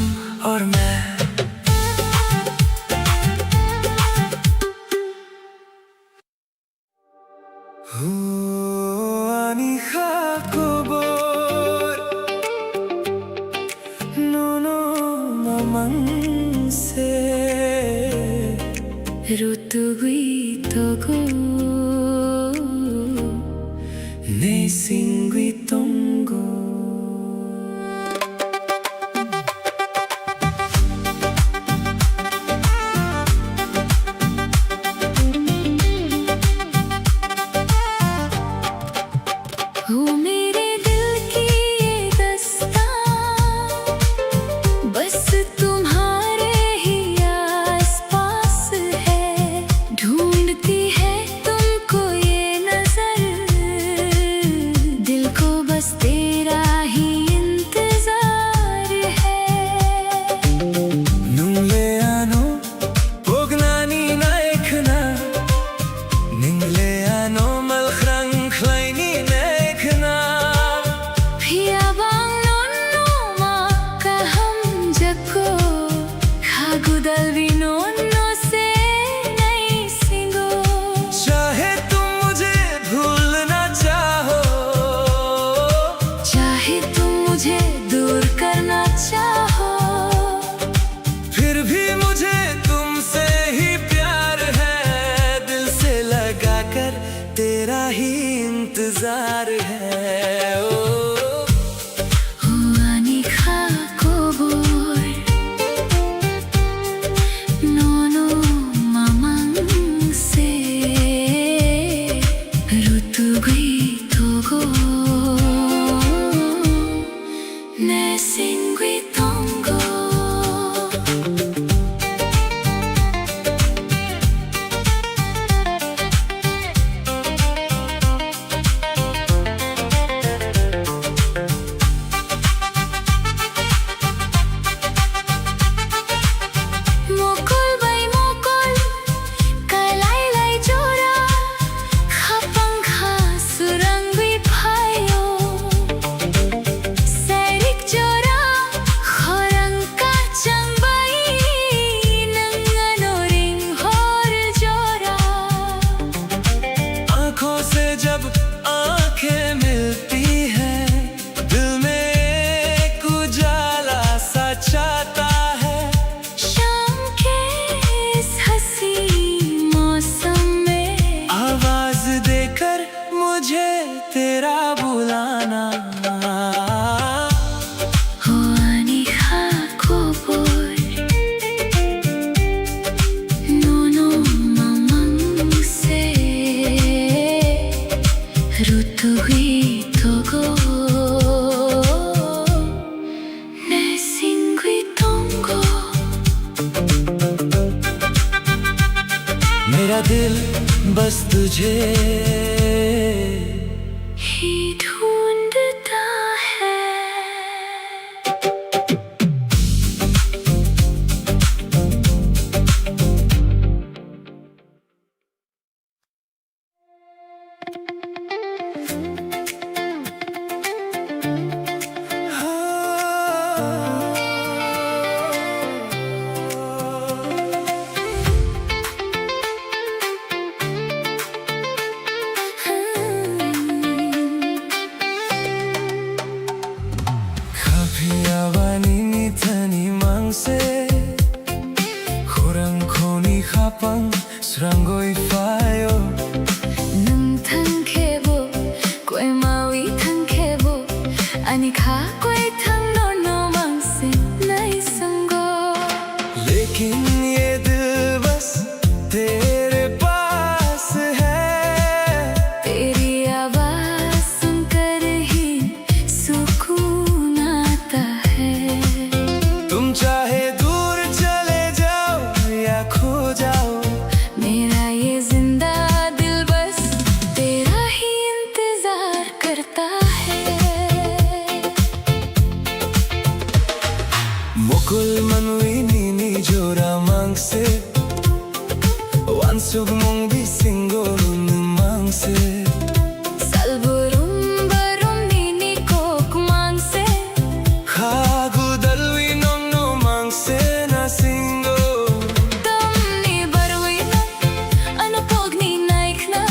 और मैं। आनी खाको बोर नोनो मामंग से रुतुगुई तोगो ने सिंगुई तोंगो। इंतजार है ओ Huani kha kobor Nono mamang se Rutu gui togo Ne singui tongo Mokol bay mokol Kalay lay jora Khapang kha surang bi phayo Sairik jora khorang ka changbay Nangano ring hor jora आंखों से जब आंखें मिलती हैं दिल में एक उजाला सा छाता है शाम के इस हंसी मौसम में आवाज देकर मुझे तेरा बुलाना Huani kha kobor Nono mamang se Rutu hui togo Ne singui tongo मेरा दिल बस तुझे ही ढूंढता है Kapiyawanin itani mangse Khurang khoni khapang srangoi fayo Nung thang khebo Koi maui thang khebo Ani kha koi thang no no mang se nai sango लेकिन ये दिल बस तेरे पास है तेरी आवाज सुनकर ही सुकून आता है तुम चाहे दूर चले जाओ या खो जाओ मेरा ये जिंदा दिल बस तेरा ही इंतजार करता है Mokul manuini ni jora mangse Wansug mong bisingo mangse Salburum barum nini kok mangse Khagu dalwi nong no mangse na singo Dam ni barwi na Ano pog ni naik na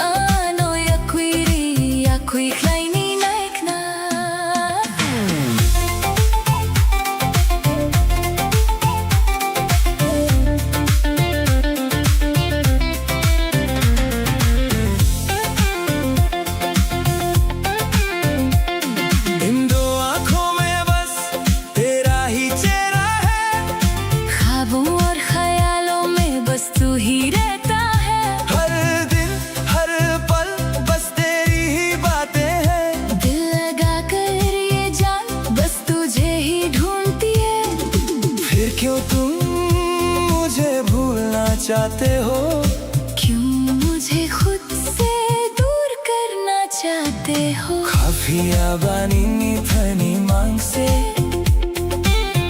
Ano yakui klay ni naik na इन दो आंखों में बस तेरा ही चेहरा है ख्वाबों और ख्यालों में बस तू ही रहता है हर दिन हर पल बस तेरी ही बातें हैं दिल लगा कर ये जान बस तुझे ही ढूंढती है फिर क्यों तुम मुझे भूलना चाहते हो क्यों मुझे खुद से दूर करना चाहते हो Kapiyawanin itani mangse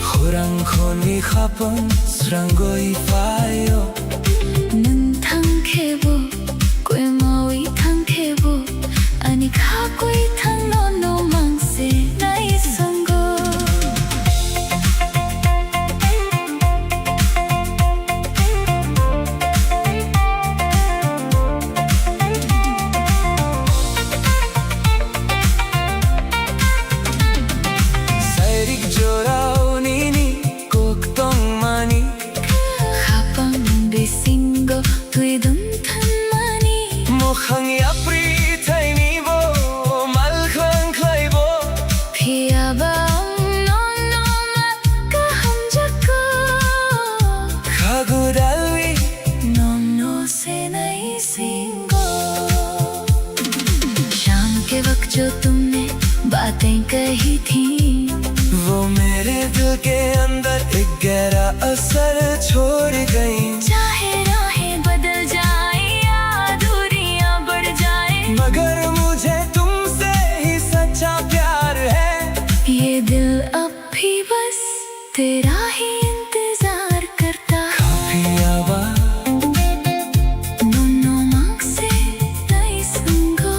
Khurang khoni khapang srangoi fayo Nung thang khebo Koi maui thang khebo Ani kha koi thang no no mang se nai sango Mukhang yapri thaini वक्त जो तुमने बातें कही थी, वो मेरे दिल के अंदर एक गहरा असर छोड़ गई। चाहे राहें बदल जाए या दूरियां बढ़ जाए, मगर मुझे तुमसे ही सच्चा प्यार है। ये दिल अब भी बस तेरा ही इंतजार करता है। काफी आवाज No मांग से नहीं सुनगो,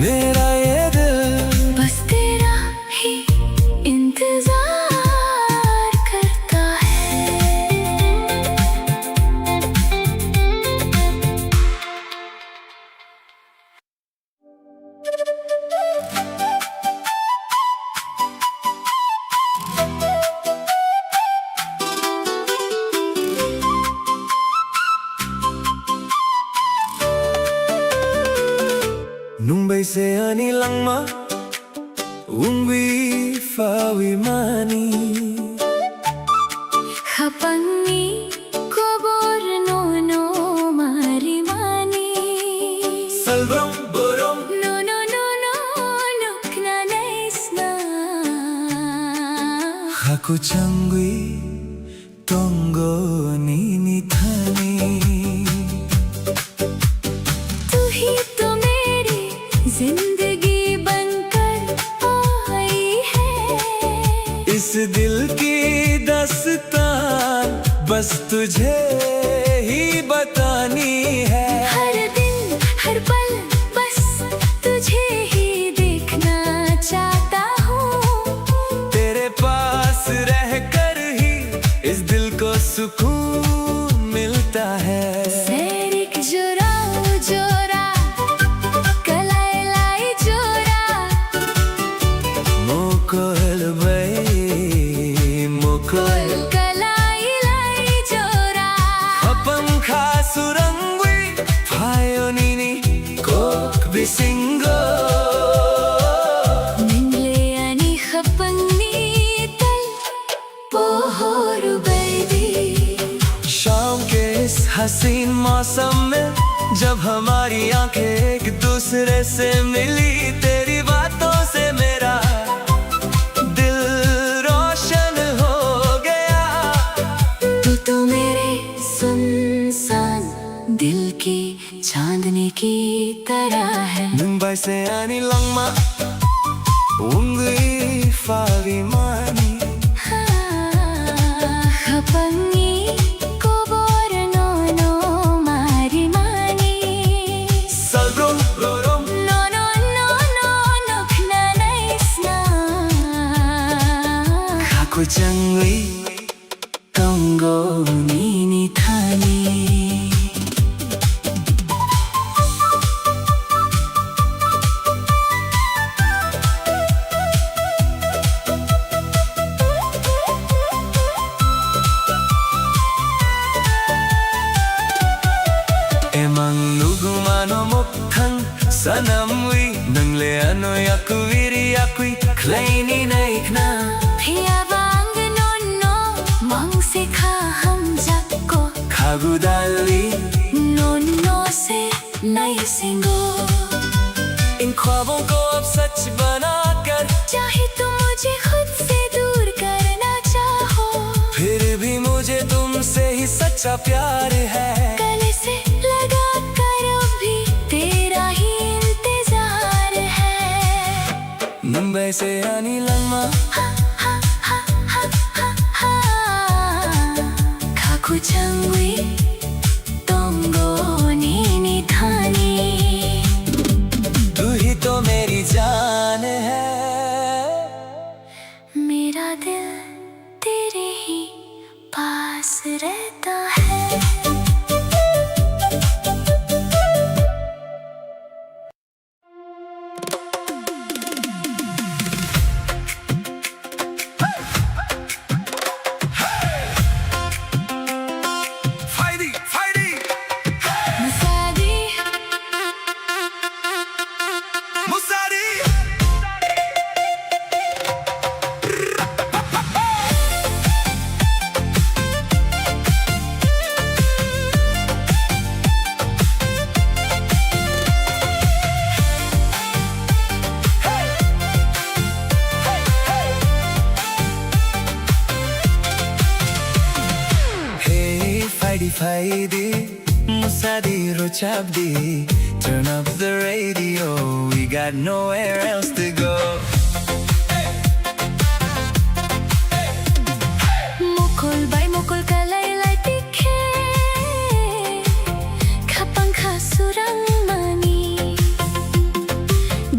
मेरा ये दिल बस तेरा ही इंतजार करता है। Nung se ani lang ma ungwi fawi mani Hapangi ko borno no marimani, Salbrom borom no nukna naisna. Haku changwi tongo nini thani तू ही तो मेरी जिंदगी बनकर आई है। इस दिल की दास्तान बस तुझे ही बतानी है। हर दिन हर पल बस तुझे ही देखना चाहता हूँ। तेरे पास रहकर ही इस दिल को सुकून मिलता है। सैरिक जोरा जोरा कलाई लाई जोरा, मोकोल भाई मोकोल कलाई लाई जोरा, अपन खासुरंगवी फायोनिनी कोक बिसिंगो निंगले आणि खपंगनी तल पोहोरु बैदी। शाम के इस हसीन मौसम में जब हमारी आंखें एक दूसरे से मिली, तेरी बातों से मेरा दिल रोशन हो गया। तू तो मेरे सुनसान दिल की चांदनी की तरह है। मुंबई से आनी लंगमा ungwi fawi mani खपंगी को borno no marimani, Salbrom borom no nukna naisna. Haku changwi tongo nini thani Emang lugumano mokhang sanamwi nangle ano yakuviri yakui kleini naikna Pia bang no mang se kha हम सबको, khagudali no से नहीं सिंगो। इन ख्वाबों को अब सच बनाकर चाहे तुम मुझे खुद से दूर करना चाहो, फिर भी मुझे तुमसे ही सच्चा प्यार है। गले से लगा कर भी तेरा ही इंतजार है। मुंबई से आनी लंगमा खाकु चंगवी तोंगो नीनी थानी, तू ही तो मेरी जान है। मेरा दिल तेरे ही पास रहता है। Faidi, Musadi Rochabdi. Turn up the radio, we got nowhere else to go. Mukul bay mukul kalaylay tikhe Kapang kasurang mani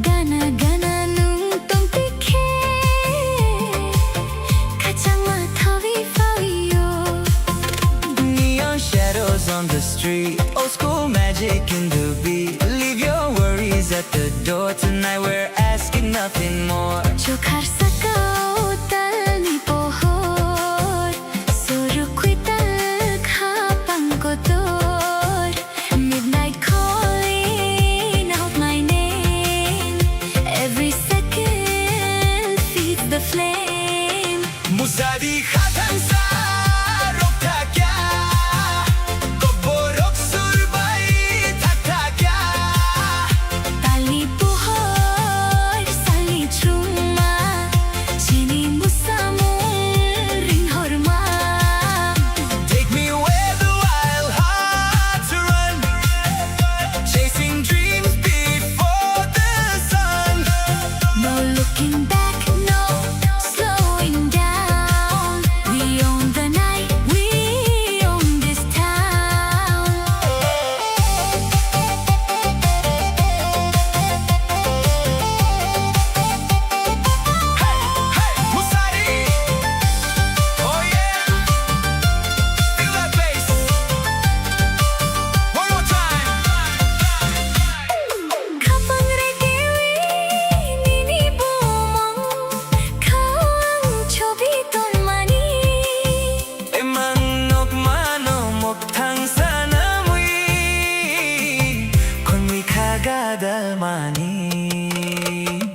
Gana gana nung tong tikhe Kachangma thawi fawiyo Neon shadows on the street, old school magic in the beat. Leave your worries at the door, tonight we're asking nothing more. Chokhar saka utal ni pohor Surukwi tal kapang kotor Midnight calling out my name Every second feeds the flame Musadi khatan sa rokta kya, koborok surbai thakta kya. Tali pohor sali chuma Chini musamul ring horma Take me where the wild hearts run, chasing dreams before the sun. No looking back, no slowing down We own the night, we own this town Hey, Musadi! Oh yeah! Feel that bass! One more time! Kapang regiwi nini bumong Kawang chobi ton mani Emanok manomok thang sana mui Kon mui khagadal mani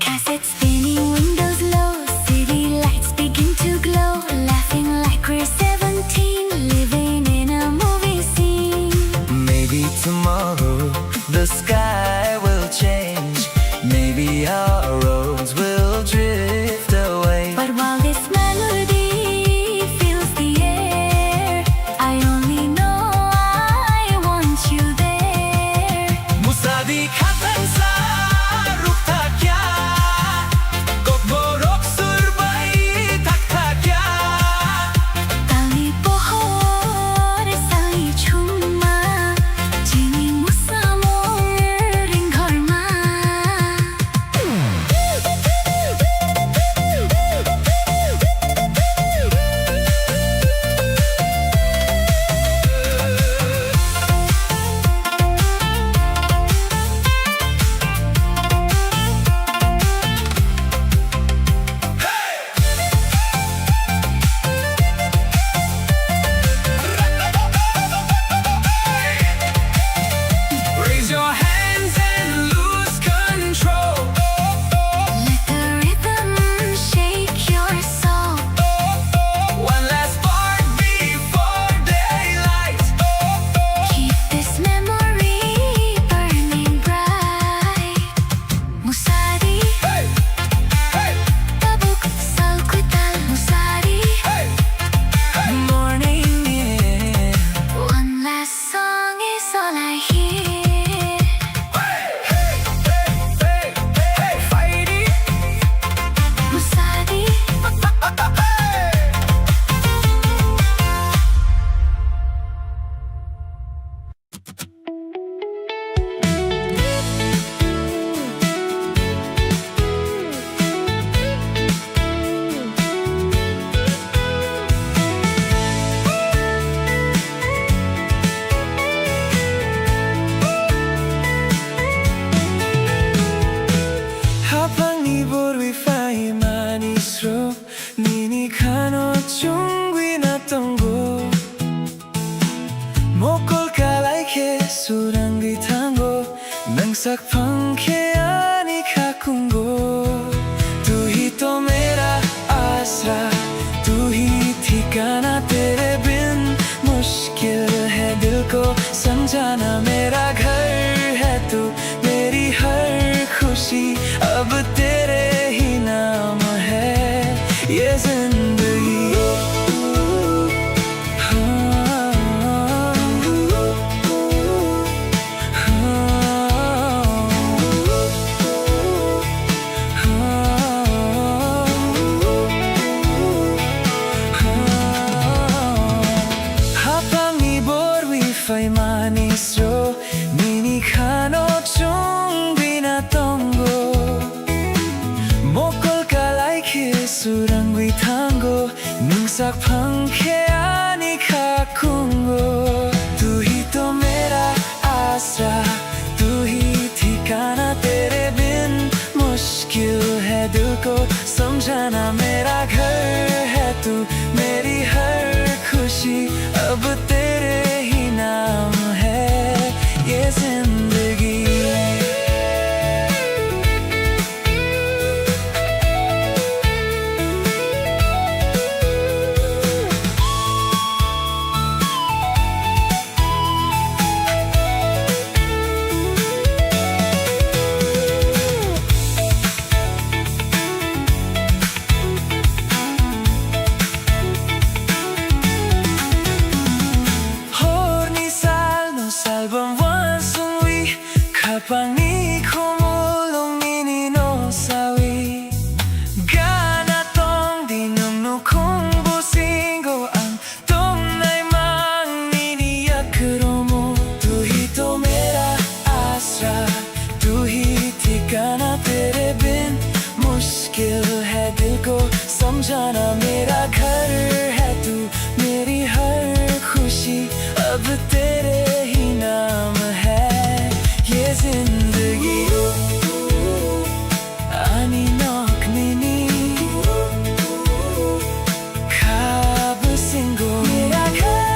Cassette spinning, windows low City lights begin to glow Laughing like we're 17 Living in a movie scene Maybe tomorrow the sky will change. Maybe our roads will drift away. But while this melody fills the air I only know I want you there Musadi khatan sa rukta kya, kokborok surbai thakta kya. Tali pohor sali chuma Chini musamol ring horma Raise your hands and lose control. Let the rhythm shake your soul One last spark before daylight. Keep this memory burning bright Musadi Hey, hey, tabuk salkwital Musadi hey, hey. Morning, yeah. One last song is all I hear Hey, hey, hey, Faidi. Musadi Habang iborwi fai manisro, nini kano chungwi na tongo. Mokol kalai ke surangi tango, nang sakpang ke ani kakungo. Tu hi to mera asra, tu hi ठिकाना तेरे बिन मुश्किल है दिल को समझाना मेरा घर है तू मेरी हर खुशी अब तेरे ही नाम है ये जिंदगी हाँ, जाना मेरा घर है तू, मेरी हर खुशी अब तेरे ही नाम है ये जिंदगी। Kapag kumulong ninino sawi ganatong dinumno kong businggo ang tunay mang niniyakuro mo tu hi to mera आसरा तू ही ठिकाना तेरे बिन मुश्किल है दिल को समझाना मेरा घर है तू मेरी हर खुशी अब तेरे ही नाम है ये जिंदगी। आनी नौक निनी खाब सिंगो मेरा घर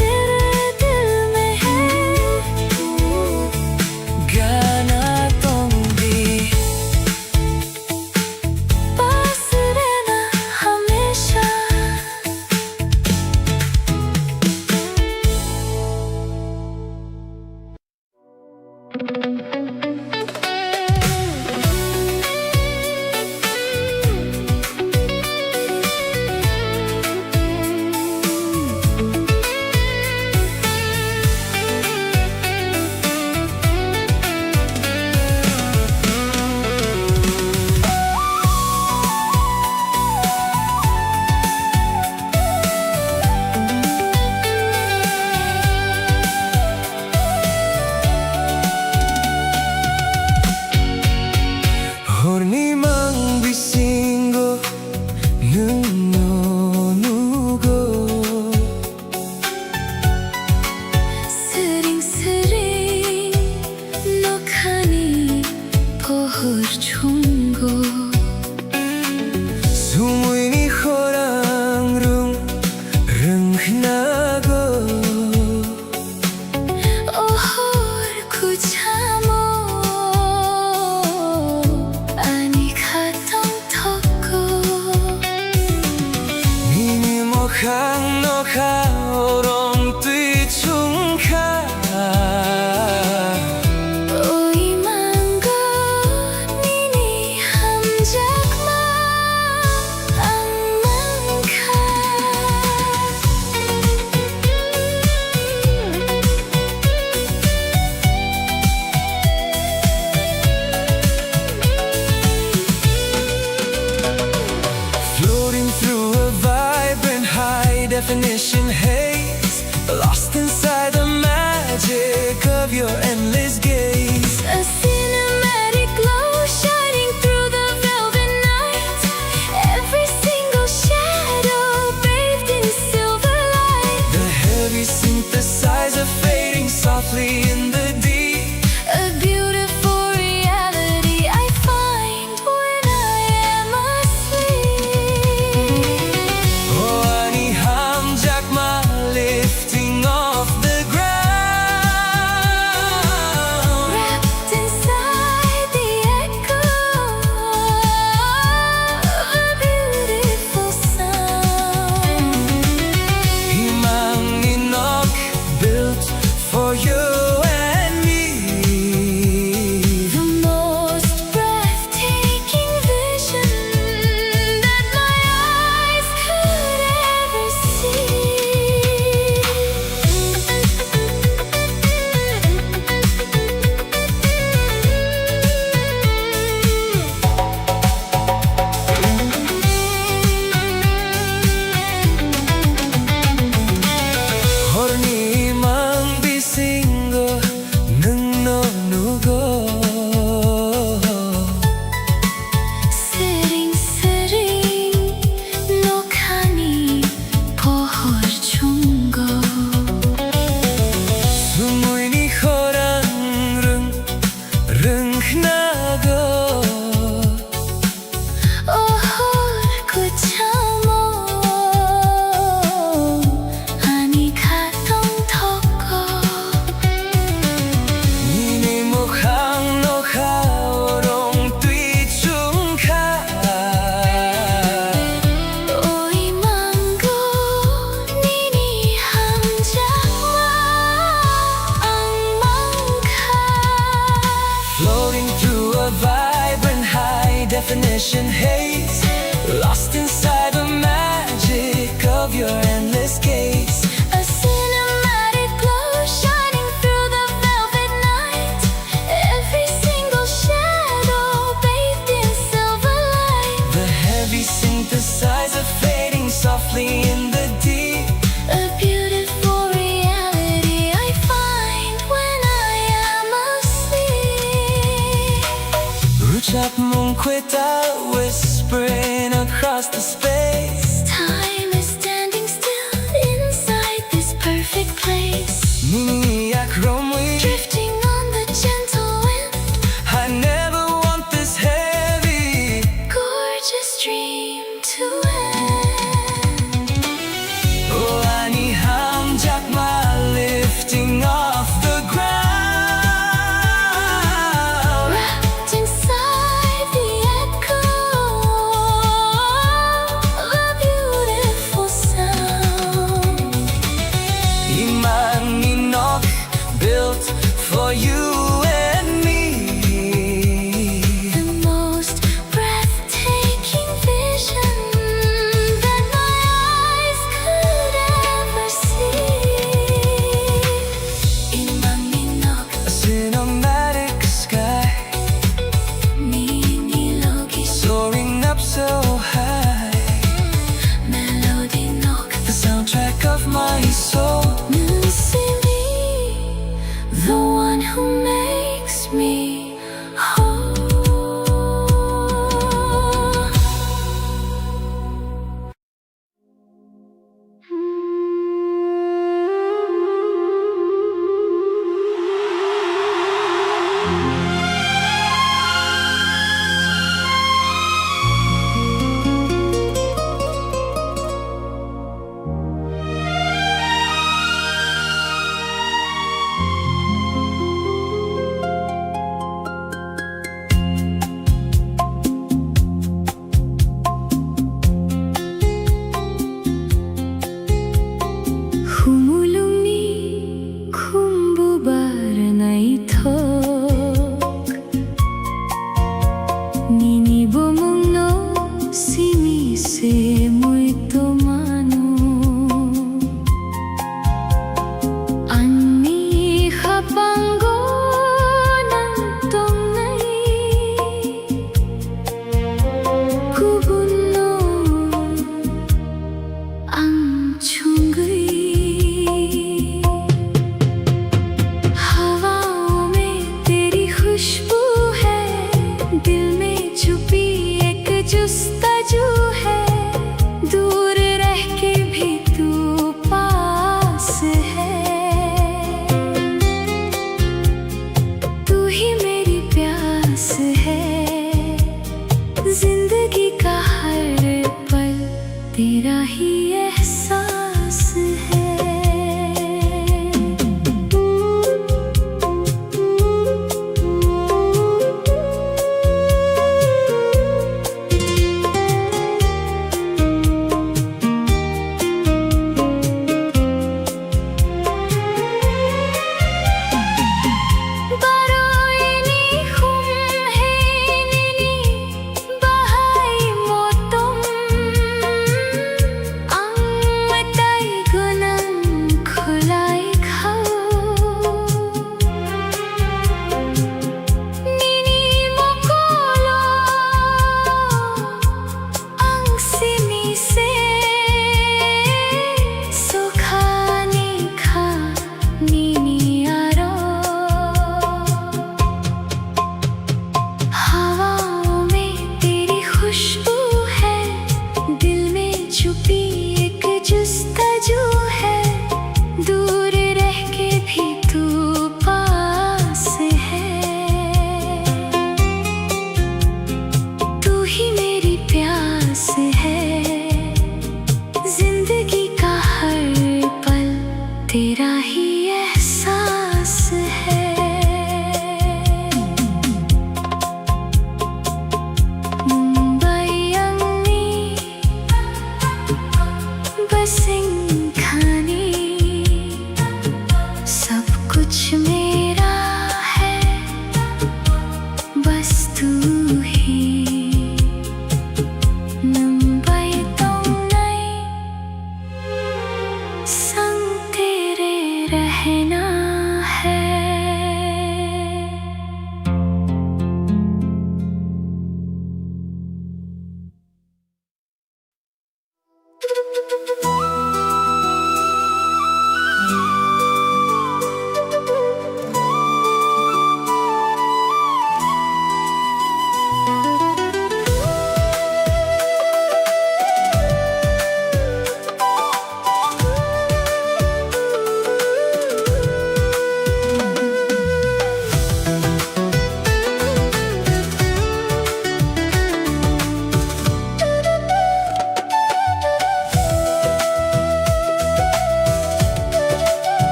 तेरे दिल में है गाना तुम भी पास रहना हमेशा। Horni mang bisingo nuno nugo 스링스링 녹하니 pohor chungo sumuini horang rung rung nago ohor kuchamo ani khatong thoko nini mokhang nokha orong tui chung kha oi mango nini hamjakma ang mangkha floating through a vibrant high definition haze lost inside the magic of your endless gaze. A cinematic glow shining through the velvet night. Every single shadow bathed in silver light. The heavy synthesizer fading softly in the deep. A beautiful reality I find when I am asleep. Oh, ani hamjakma lifting off the ground. Wrapped inside the echo of a beautiful sound. Himang inok built for you and me. The most breathtaking vision that my eyes could ever Horni mang bisingo nungno nugo 스링스링 녹하니 pohor chungo sumuini horang rung rung nago definition haze, lost inside the magic of your endless gaze. A cinematic glow shining through the velvet night. Every single shadow bathed in silver light. The heavy synthesizer fading softly in the deep. A beautiful reality I find when I am asleep. Ruchak Munkwita whispering across the space. Time is standing still inside this perfect place. Miniyak Romwe, Drifting on the gentle wind. I never want this heavy. Gorgeous dream to end. Oh, Ani Hamjakma lifting off the ground. Wrapped inside the echo. The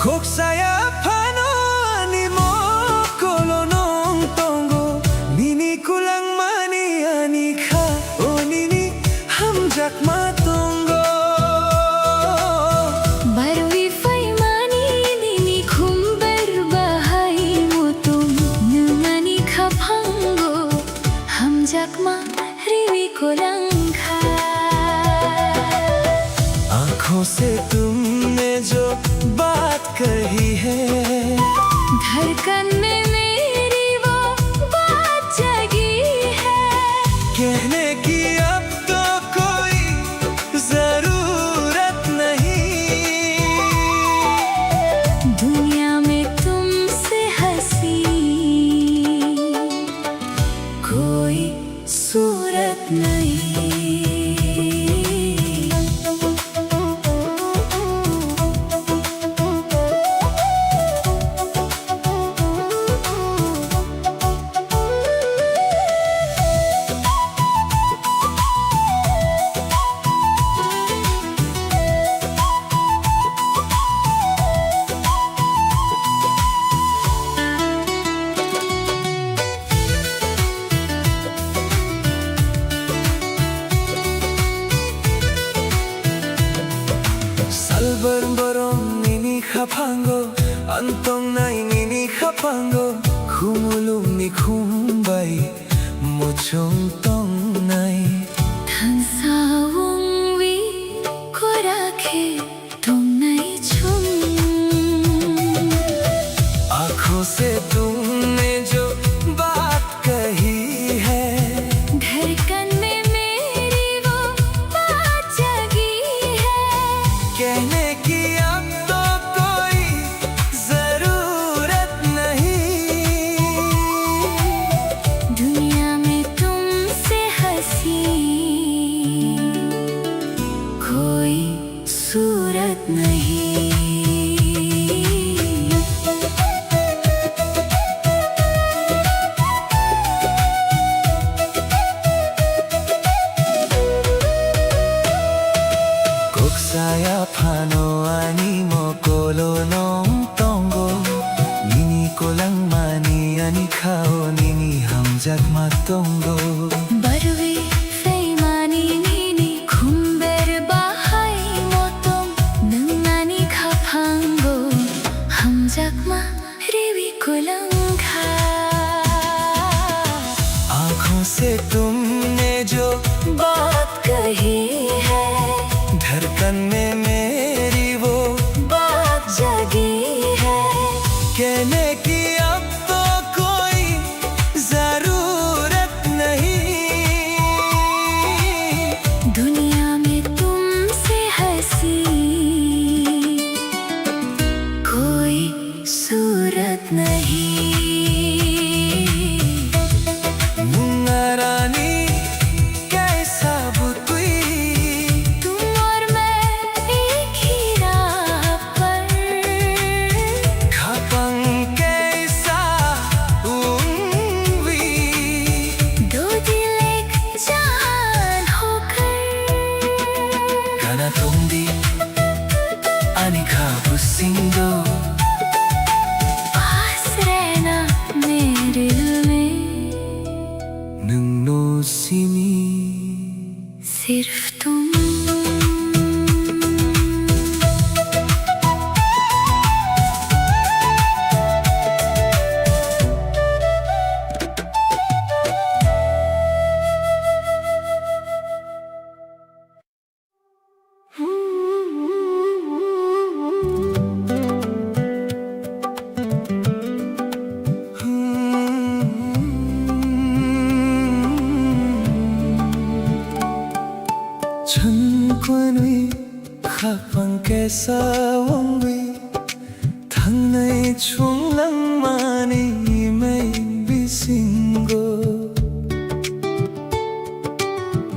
Kok saya panoni mo kolonong tongo nini kulang mani ani ka o nini hamjak matongo Barwi faimani nini khumbar bahai mutum numani khapango hamjak ma riwi kolangkha आंखों से तुमने जो बात कही है धड़कन में मेरी वो बात जगी है कहने की अब तो कोई जरूरत नहीं दुनिया में तुमसे हंसी कोई सूरत नहीं Salbarong nini kapango antong nai nini kapango khumulum ni khumbay mochong tong nai Thangsaung wi ko rakhe tum nai chum आंखों से तुमने जो बात कही है धड़कन में मेरी वो बात जगी है कहने की अब तो कोई जरूरत नहीं दुनिया में तुमसे हंसी कोई सूरत नहीं Kok saya pano ani mo kolonong tongo nini ko lang mani ani kao nini hamjak matongo Barwi faimani nini khumber bahai motom nangani khapango hamjak ma riwi kolangkha आंखों से तुमने जो बात कही है धड़कन में मेरी वो बात जगी है कहने की अब तो कोई जरूरत नहीं दुनिया में तुमसे हंसी कोई सूरत नहीं मुंगारानी कैसा बुतुई तुम और मैं एक ही राह पर खापंग कैसा उंगवी दो दिल एक जान होकर Kana tongdi ani kabusindo पास रहना मेरे दिल में nung no simi सिर्फ तुम 천권의 가방께서 원위 당나의 총랑만이 매인 비신고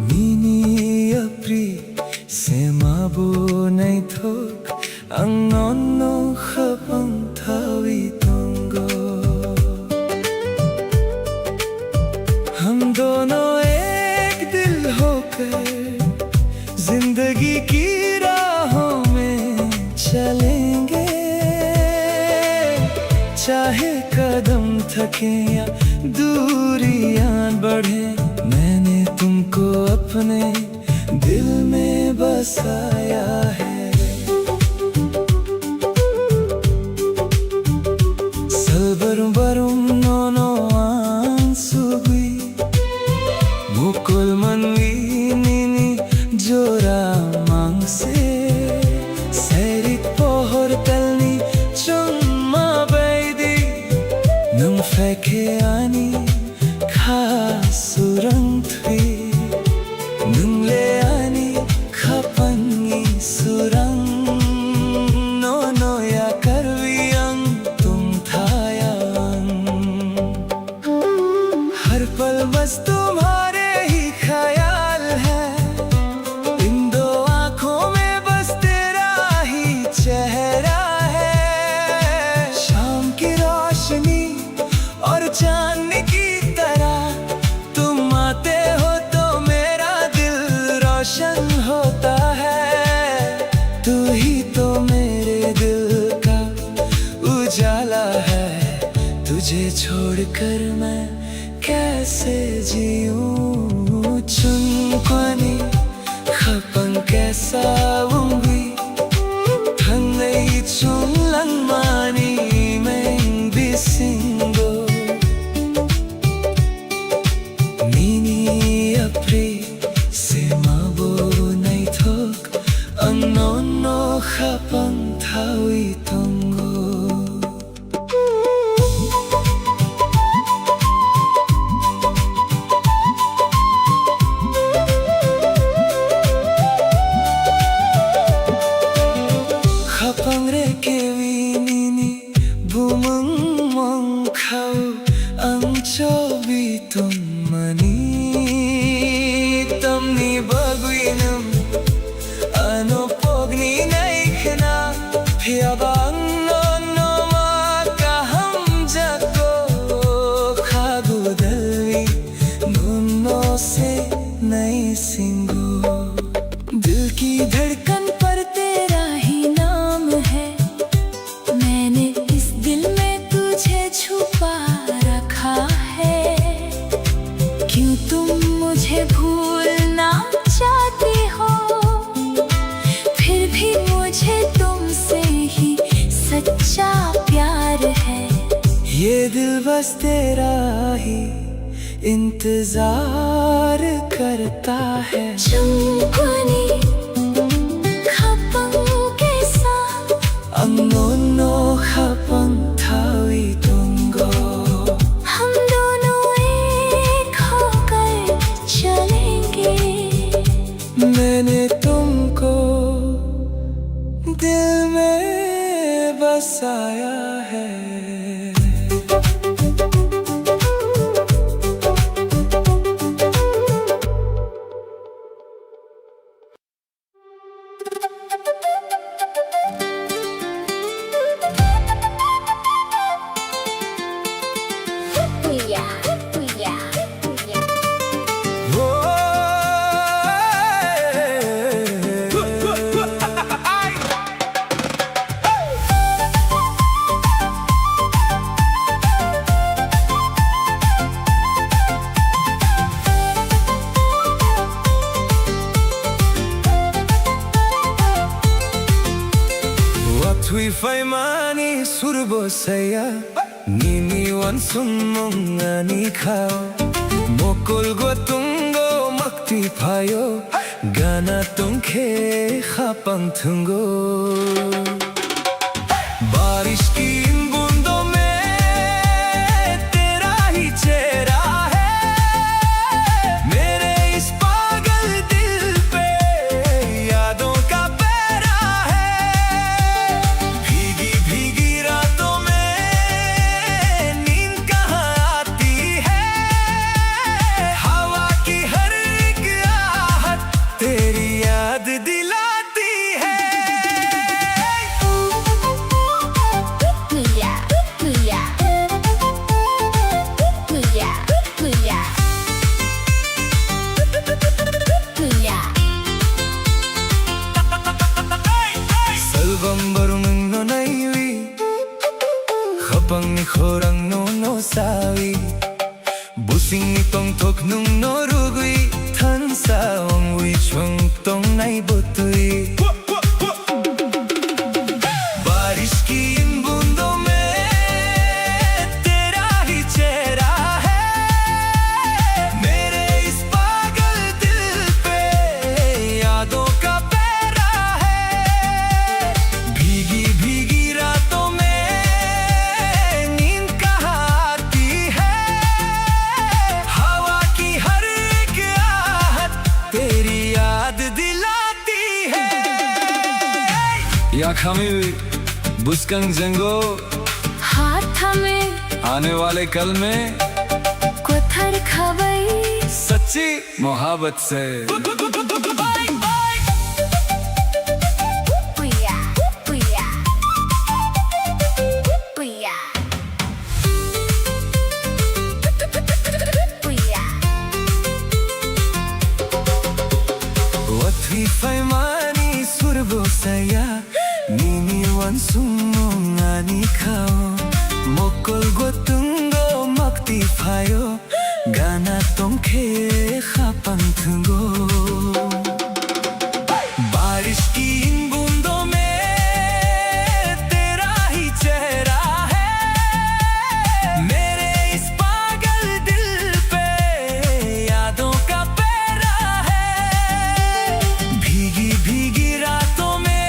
미니 앞리 세마보나이 톡 앙넌노 가방 타위 동고 हम दोनों एक दिल होकर जिंदगी की राहों में चलेंगे चाहे कदम थके या दूरियां बढ़े, मैंने तुमको अपने दिल में बसाया है। Selberung-berung nono ansugui, mukul manwi nini jora mangse, serit pohor telni chumma baidi, nung feke ani khasurang thui, nung le ani khapangi surang, nono ya karviang tum thayang, हर पल बस तुम्हारे ही ख्याल है, इन दो आँखों में बस तेरा ही चेहरा है। शाम की रोशनी और चांद की तरह तुम आते हो तो मेरा दिल रोशन होता है। तू ही तो मेरे दिल का उजाला है, तुझे छोड़कर मैं कैसे जीऊं। चुनक्वानी खपन कैसा ungui, tanai chunglang mani meng bisingo, nini apri se mabo nai thok, ang nono khapang thawi tongo. Khapangre kewi nini bumang mong khau ang chobi tumani tamni baguinam ano pogni naikhna phiabang no ma kaham jago khagu dalwi nuno se nai singo। दिल की धड़कन पर तेरा ही नाम है, मैंने इस दिल में तुझे छुपा रखा है। क्यों तुम मुझे भूलना चाहते हो, फिर भी मुझे तुमसे ही सच्चा प्यार है। ये दिल बस तेरा ही इंतजार करता है। चुनक्वानी खपंग के साथ ang nono khapang thawi tongo, हम दोनों एक होकर चलेंगे। मैंने तुमको दिल में बसाया है। Tui fai mani surbo saya, nini wan sumong ani khao, mokol go tungo makti phayo, gana tungkhe khapang thungo। बारिश की इन बूंदों में तेरा ही चेहरा है, मेरे इस पागल दिल पे यादों का पहरा है। भीगी भीगी रातों में नींद कहाँ आती है, हवा की हर एक आहट तेरी याद दिलाती है। pang ni khorang no sawi busing ni tong thok nung no rugui than sa ong wi chung tong nai butui बारिश की इन बूंदों में तेरा ही चेहरा है मेरे इस पागल दिल पे यादों का पहरा है भीगी भीगी रातों में नींद कहाँ आती है हवा की हर एक आहट तेरी याद दिलाती है या खामी बुस्कंग जंगो हाथ थामे आने वाले कल में कोथर खवई सच्ची मोहब्बत से पुया पुया पुया पुया Watwi faimani surbo saya Nini wan sumo ngani kao Mokol gotungo makti fayo Gana tongke khapang thungo बारिश की इन बूंदों में तेरा ही चेहरा है मेरे इस पागल दिल पे यादों का पहरा है भीगी भीगी रातों में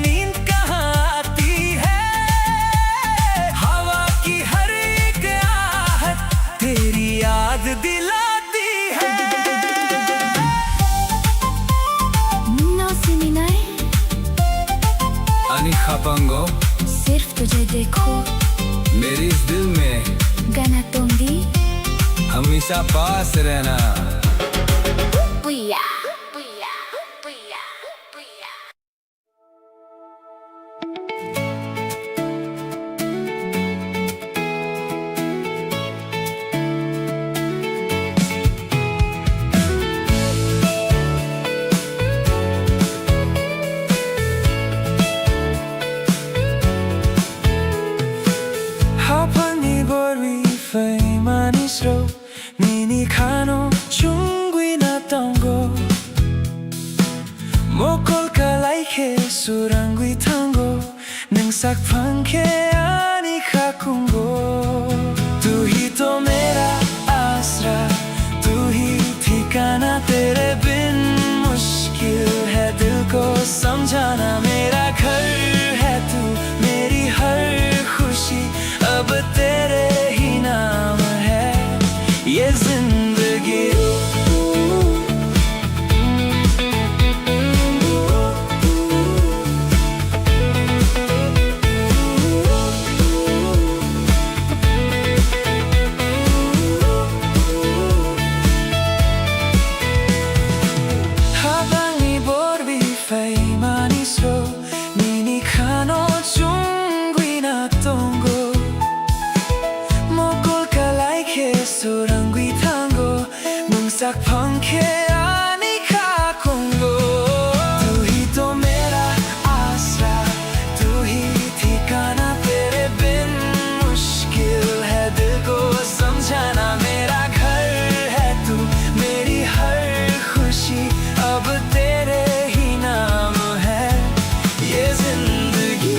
नींद कहाँ आती है हवा की हर एक आहट तेरी याद दिलाती है नो सुनी नहीं अनि खापांगो सिर्फ तुझे देखो मेरी इस दिल में गाना तोंगी हमेशा पास रहना पुया पुया पुया पुया Hapani borwi fei manisro Nini kano chungwi na tango Mokol kalai ke surangwi tango Nang sakpang ke ani kakungo Tu hi to mera asra Tu hi ठिकाना तेरे बिन मुश्किल है दिल को समझाना मेरा घर है तू मेरी हर खुशी अब तेरे ही नाम है ये जिंदगी 하방이 borbi fei manisro nini kano chungwi na tongo mogol kalai ke surangwi tango mungsak pangke ani kakungo tu hi to mera asra tu hi ठिकाना तेरे बिन मुश्किल है दिल को समझाना मेरा घर है तू मेरी हर खुशी अब तेरे ही नाम है ये जिंदगी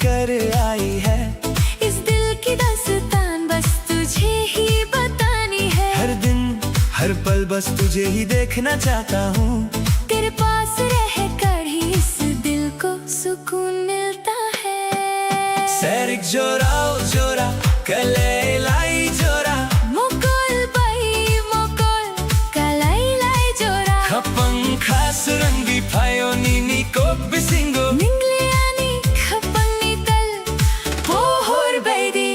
कर आई है। इस दिल की दास्तान बस तुझे ही बतानी है। हर दिन हर पल बस तुझे ही देखना चाहता हूँ। तेरे पास रहकर ही इस दिल को सुकून मिलता है। सैरिक जोरा ओ जोरा कले लाई जोरा मुकुल बाई मुकुल कलाई लाई जोरा खपंग खास रंगी फायो नीनी को बिसिंगो निंगलियानी खपंगी तल पोहर बैदी।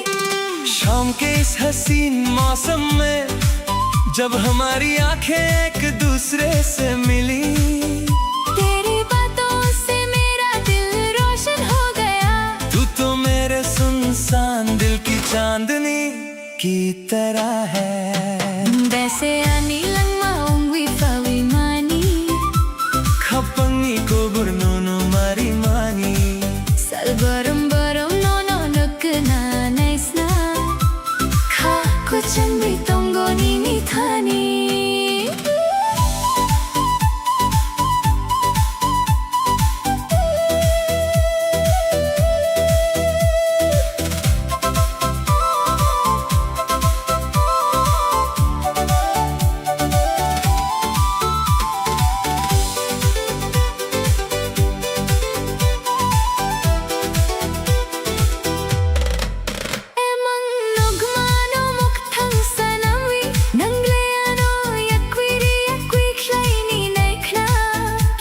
शाम के इस हसीन मौसम में जब हमारी आंखें एक दूसरे से मिली, तेरी बातों से मेरा दिल रोशन हो गया। तू तो मेरे सुनसान दिल की चांदनी की तरह है। वैसे आनी लंगमा उंगवी फवी मानी खपंगी को बुरनोनो मारी मानी सल बरम बरम नोनो नकना नैसना खा कुचन भी तोंगो नीनी थानी।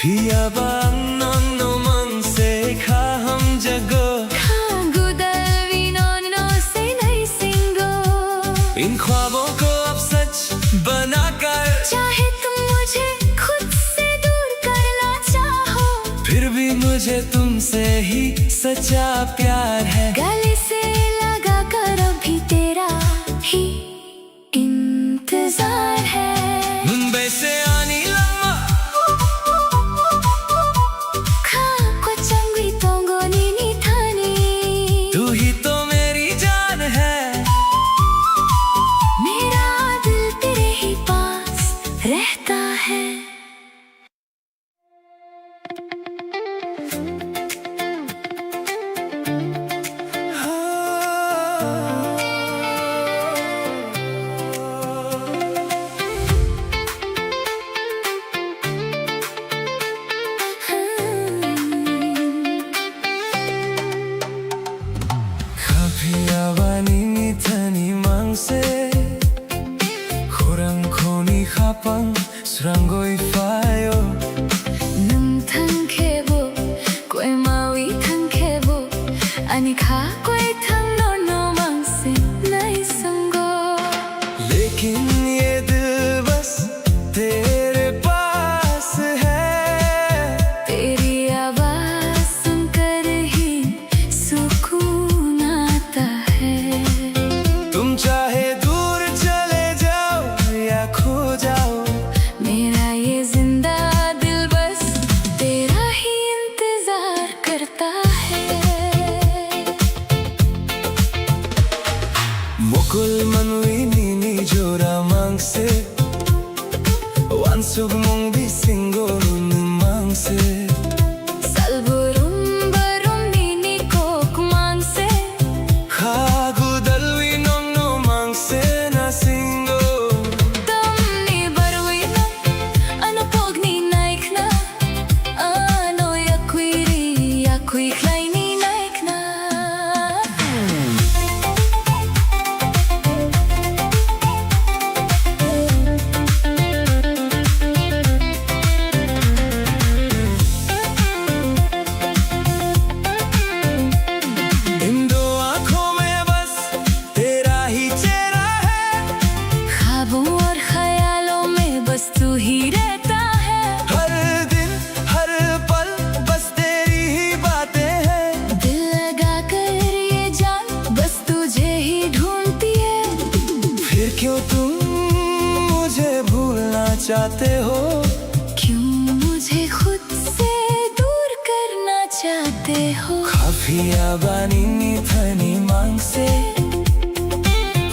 Pia bang non no mang se kha hum jago इन ख्वाबों को अब सच बनाकर चाहे तुम मुझे खुद से दूर करना चाहो, फिर भी मुझे तुमसे ही सच्चा प्यार है। गले से लगा कर अभी तेरा ही इंतजार है। मुंबई से आनी लम्मा खा कोचंगी तोंगो नीनी थानी। तू ही तो मेरी जान है। मेरा दिल तेरे ही पास रहता है। Kapiawani thani mangse khurang khoni khapang srangoi fayo nung thang khebo koi mawi thang khebo ani kha koi thang no no mang se nai sango। लेकिन ये दिल बस तेरे पास है। तेरी आवाज सुनकर ही सुकून आता है। तुम चाहे दूर चले जाओ या खो जाओ, मेरा ये जिंदा दिल बस तेरा ही इंतजार करता है। मुकुल मनवी नीनी जोरा मांग से वानसुग मोंग भी सिंगो मांग से Salburum barum nini kok mangse खागु दलवी नोंग नो मांग से ना सिंगो tamni barwina ano pogni naikna ano yakui klaini naikna। इन दो आँखों में बस तेरा ही चेहरा है। ख्वाबों और ख्यालों में बस तू ही रहता है। हर दिन हर पल बस तेरी ही बातें हैं। दिल लगा कर ये जान बस तुझे ही ढूंढती है। फिर क्यों तुम मुझे भूलना चाहते हो? क्यों मुझे खुद से दूर करना चाहते हो? Kapiawani thani mang se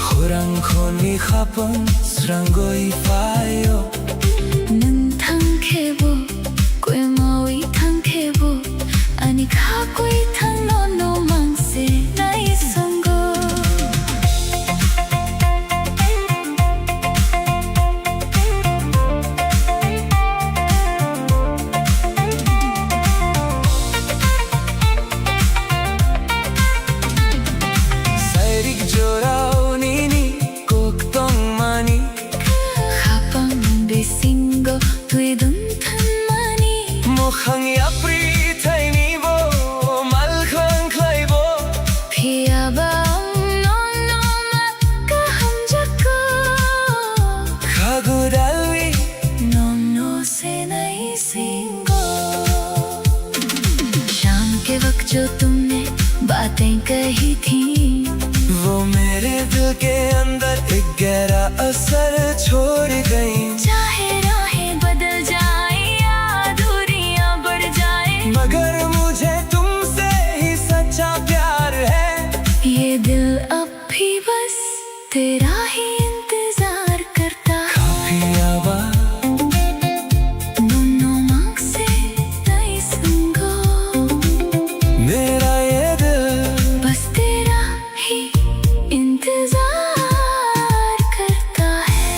khurang khoni khapang srangoi fayo nung thang khebo koi mawi thang khebo ani kha koi thang no no mang थी। वो मेरे दिल के अंदर एक गहरा असर छोड़ गई। चाहे राहें बदल जाए या दूरियां बढ़ जाए, मगर मुझे तुमसे ही सच्चा प्यार है। ये दिल अब भी बस तेरा ही इंतजार करता है। काफी आवाज No marks से नहीं सुनगो, मेरा ये दिल बस तेरा ही इंतजार करता है।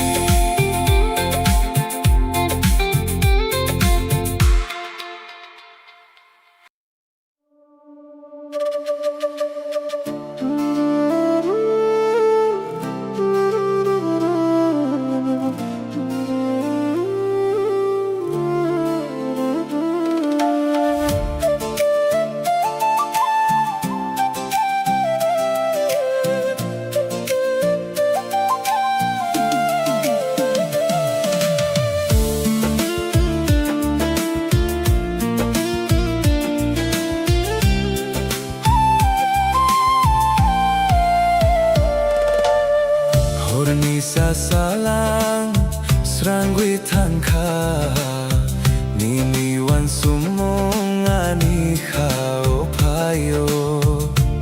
Hornisa salang serangui tangka nini wan sumong ani khao payo.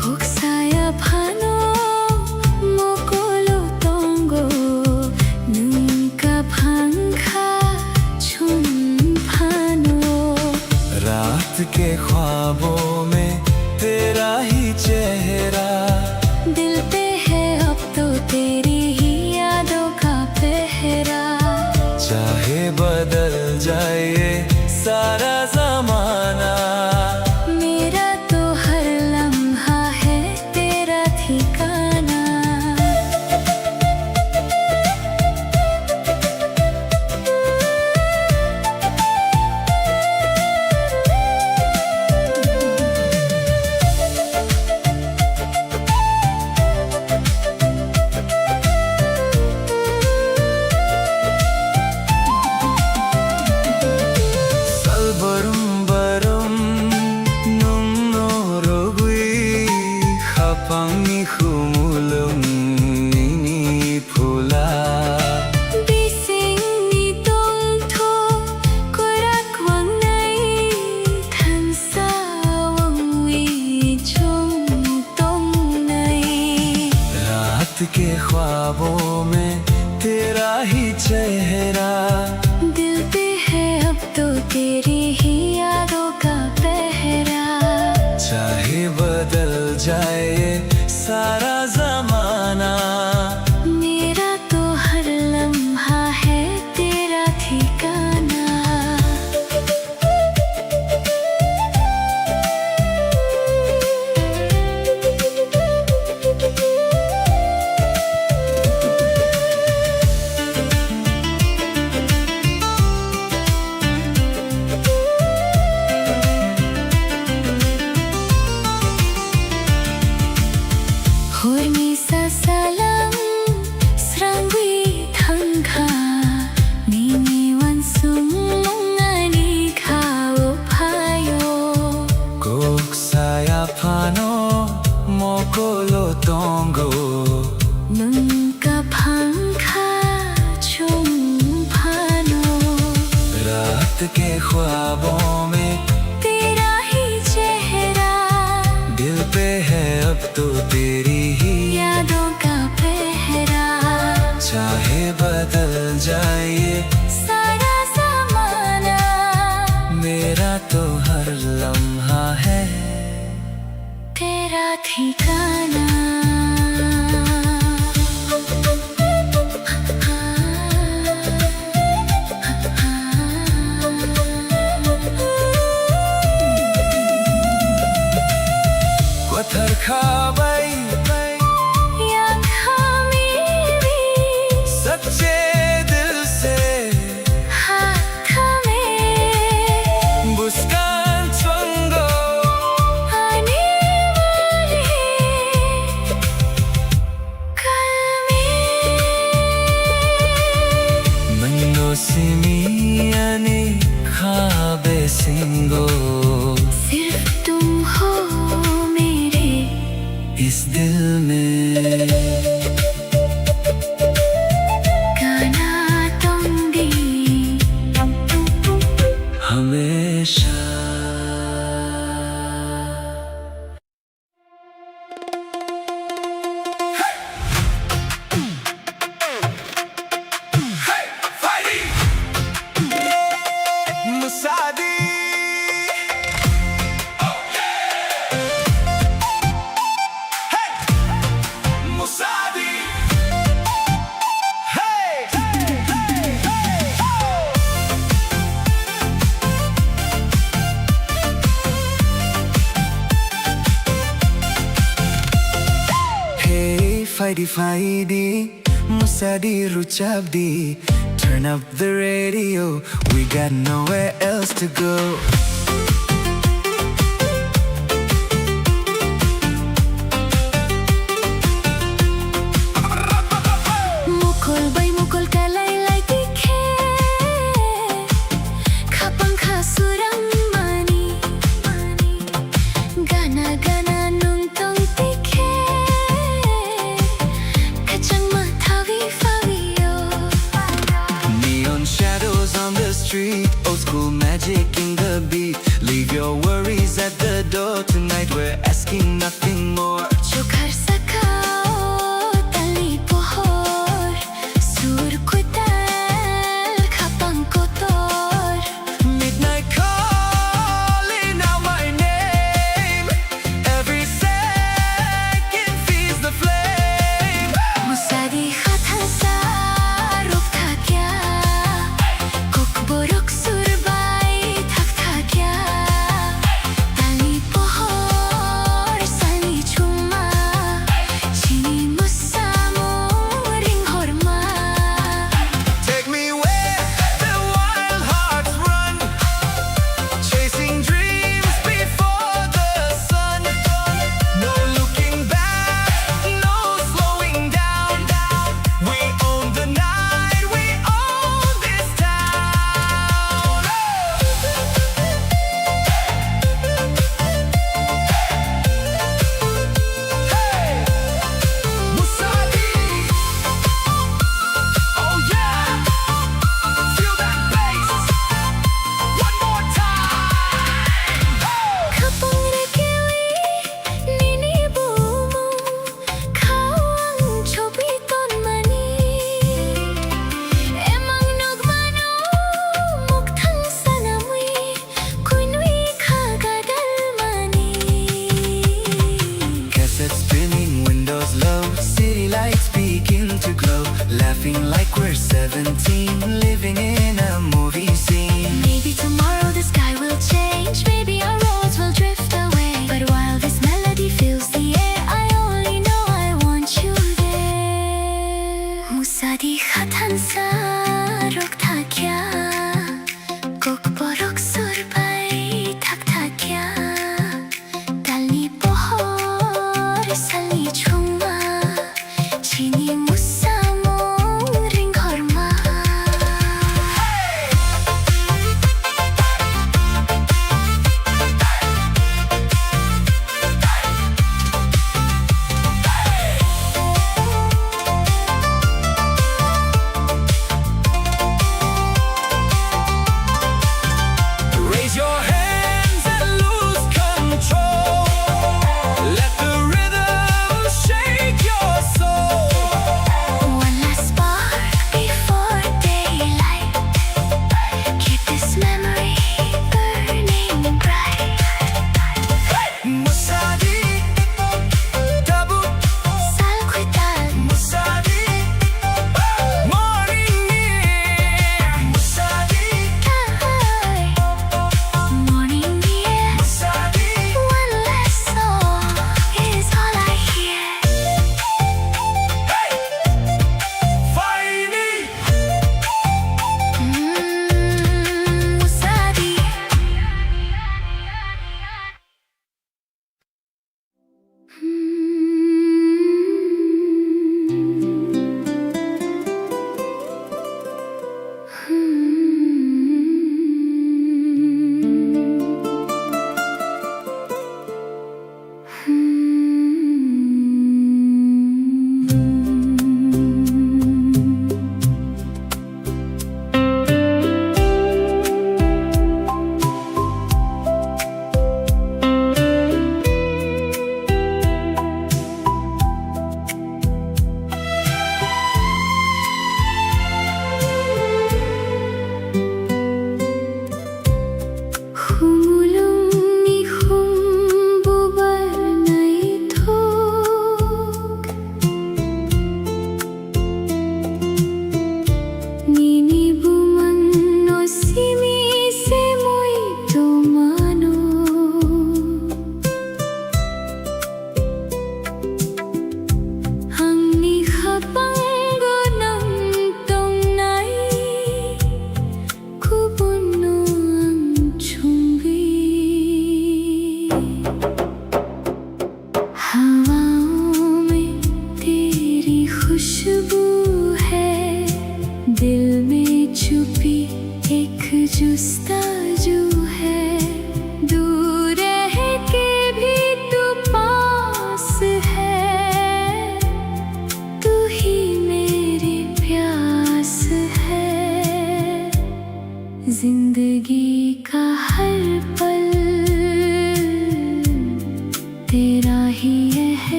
Kok saya phano mokolo tongo, nunca पंखा चुन phano। रात के ख्वाबों में तेरा ही चेहरा, दिल पे है अब तो तेरी ही यादों का पहरा। चाहे बदल जाए सारा जमाना, मेरा तो हर लम्हा है तेरा ठिकाना। Salbarum barum nung norogui khapangi khumulum nini phula. Bising ni tong tho korak wang nai, than sa wang wi chung tong nai। रात के ख्वाबों में तेरा ही चेहरा, दिल पे है अब तो तेरी ही यादों का पहरा। चाहे बदल जाए सारा जमाना, मेरा तो हर लम्हा है तेरा ठिकाना। Hornisa salang serangui tangka nini wan sumong ani khao payo। kok saya pano mokolo tongo, nunca पंखा चुन phano। रात के ख्वाबों में तेरा ही चेहरा, दिल पे है अब तो तेरी ही। यादों का पहरा। चाहे बदल जाए सारा ज़माना, मेरा तो हर लम्हा है तेरा ठिकाना। पत्थर खाबाई yang kami सच्चे दिल से हाथ में बुस्कान चंगो आने वाले कल में। मनो सिमियाने खाबे सिंगो, सिर्फ तुम हो मेरे इस दिल में गाना दूंगी हमेशा। मुसादी मुसादी Hey, fighty fighty, Musadi Ruchabdi. Turn up the radio, we got nowhere else to go. Mukul bay mukul kalay lay tikhe Khapang khasurang mani Gana gana nung tong tikhe Kachang mathavi faviyo Neon shadows on the street, old school magic in the beat.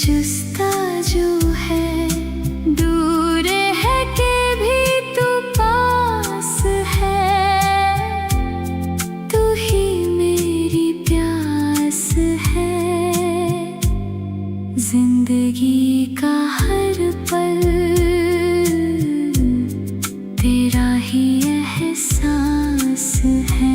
जुस्ताजू है, दूर है के भी तू पास है, तू ही मेरी प्यास है। जिंदगी का हर पल तेरा ही एहसास है।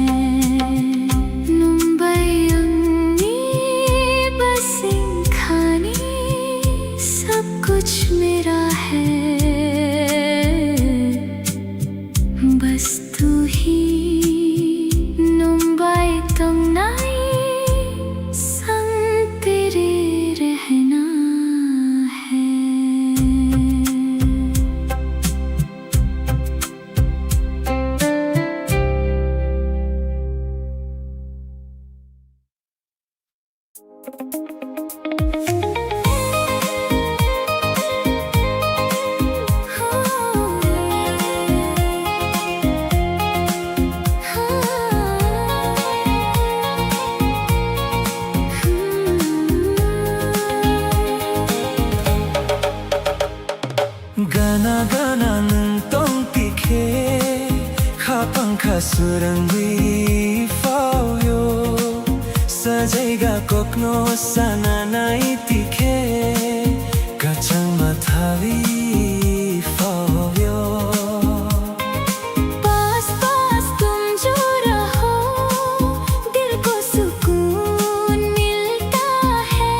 कुछ मेरा है, बस तू ही मुंबई तंगनाई संग तेरे रहना है। Gana-gana nung tikhe Khapangkha surangui fauyo Sajaiga kokno sananai tikhe Kachang mathavi fauyo पास पास तुम जो रहो, दिल को सुकून मिलता है।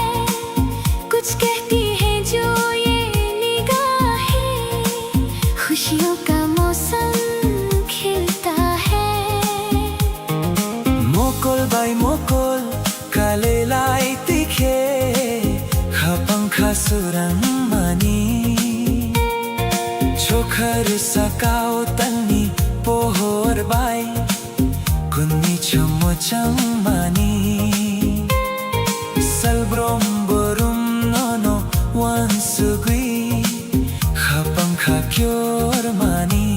कुछ कहती है जो ये निगाहें, खुशियों का मौसम खिलता है। Mokol by mokol kalelai tikhe Khapangkha surang mani Chokhar sakao tani pohor bai Kunni chomo chamani Salbrom borum nono wansugui Khapangkha kyor mani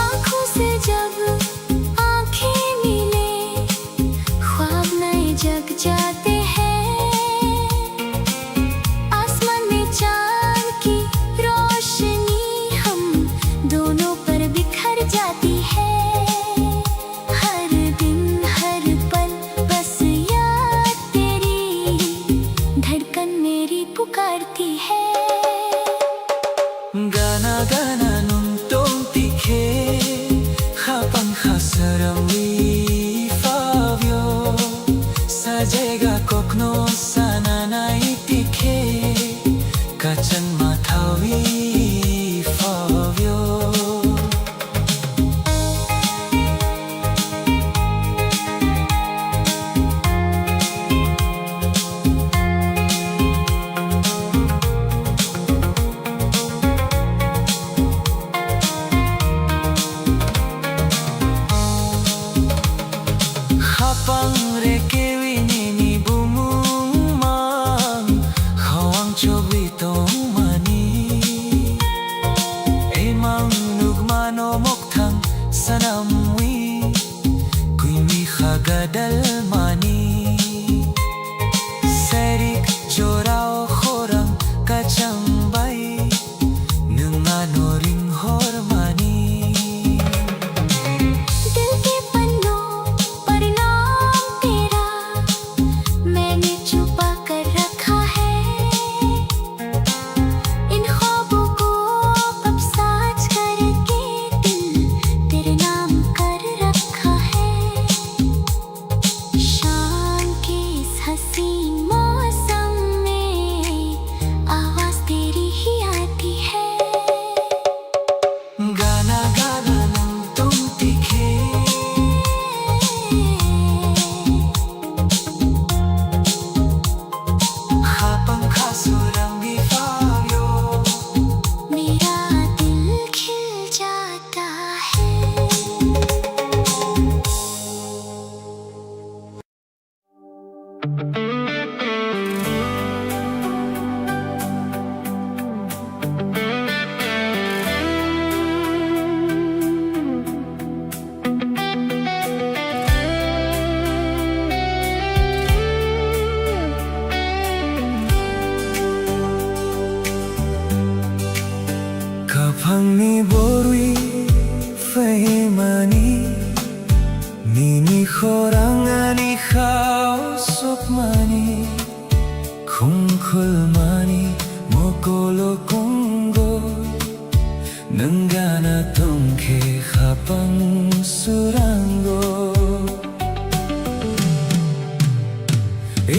आँखों से जब आँखें मिले, ख्वाब नए जग जाते हैं। आसमान में चाँद की रोशनी हम दोनों पर बिखर जाती है। हर दिन हर पल बस याद तेरी, धड़कन मेरी पुकारती है। Gana-gana nung tikhe Khapangkha surangui fauyo Sajaiga kokno sananai tikhe Kachan mathavi fauyo Khapang rekewi nini bumumang Khawang chobi mani Emang nugmano moktang sanamwi Kuimi khagadal mani Serik jorao khorang kachang bai Nungano ring hor mani दिल के पन्नों पर नाम तेरा मैंने छुपा कर रखा है। इन ख्वाबों को अब साज करके दिल तेरे नाम कर रखा है। शाम ani khao sukmani khungkhulmani mokolo kongo nangana tongke khapang surango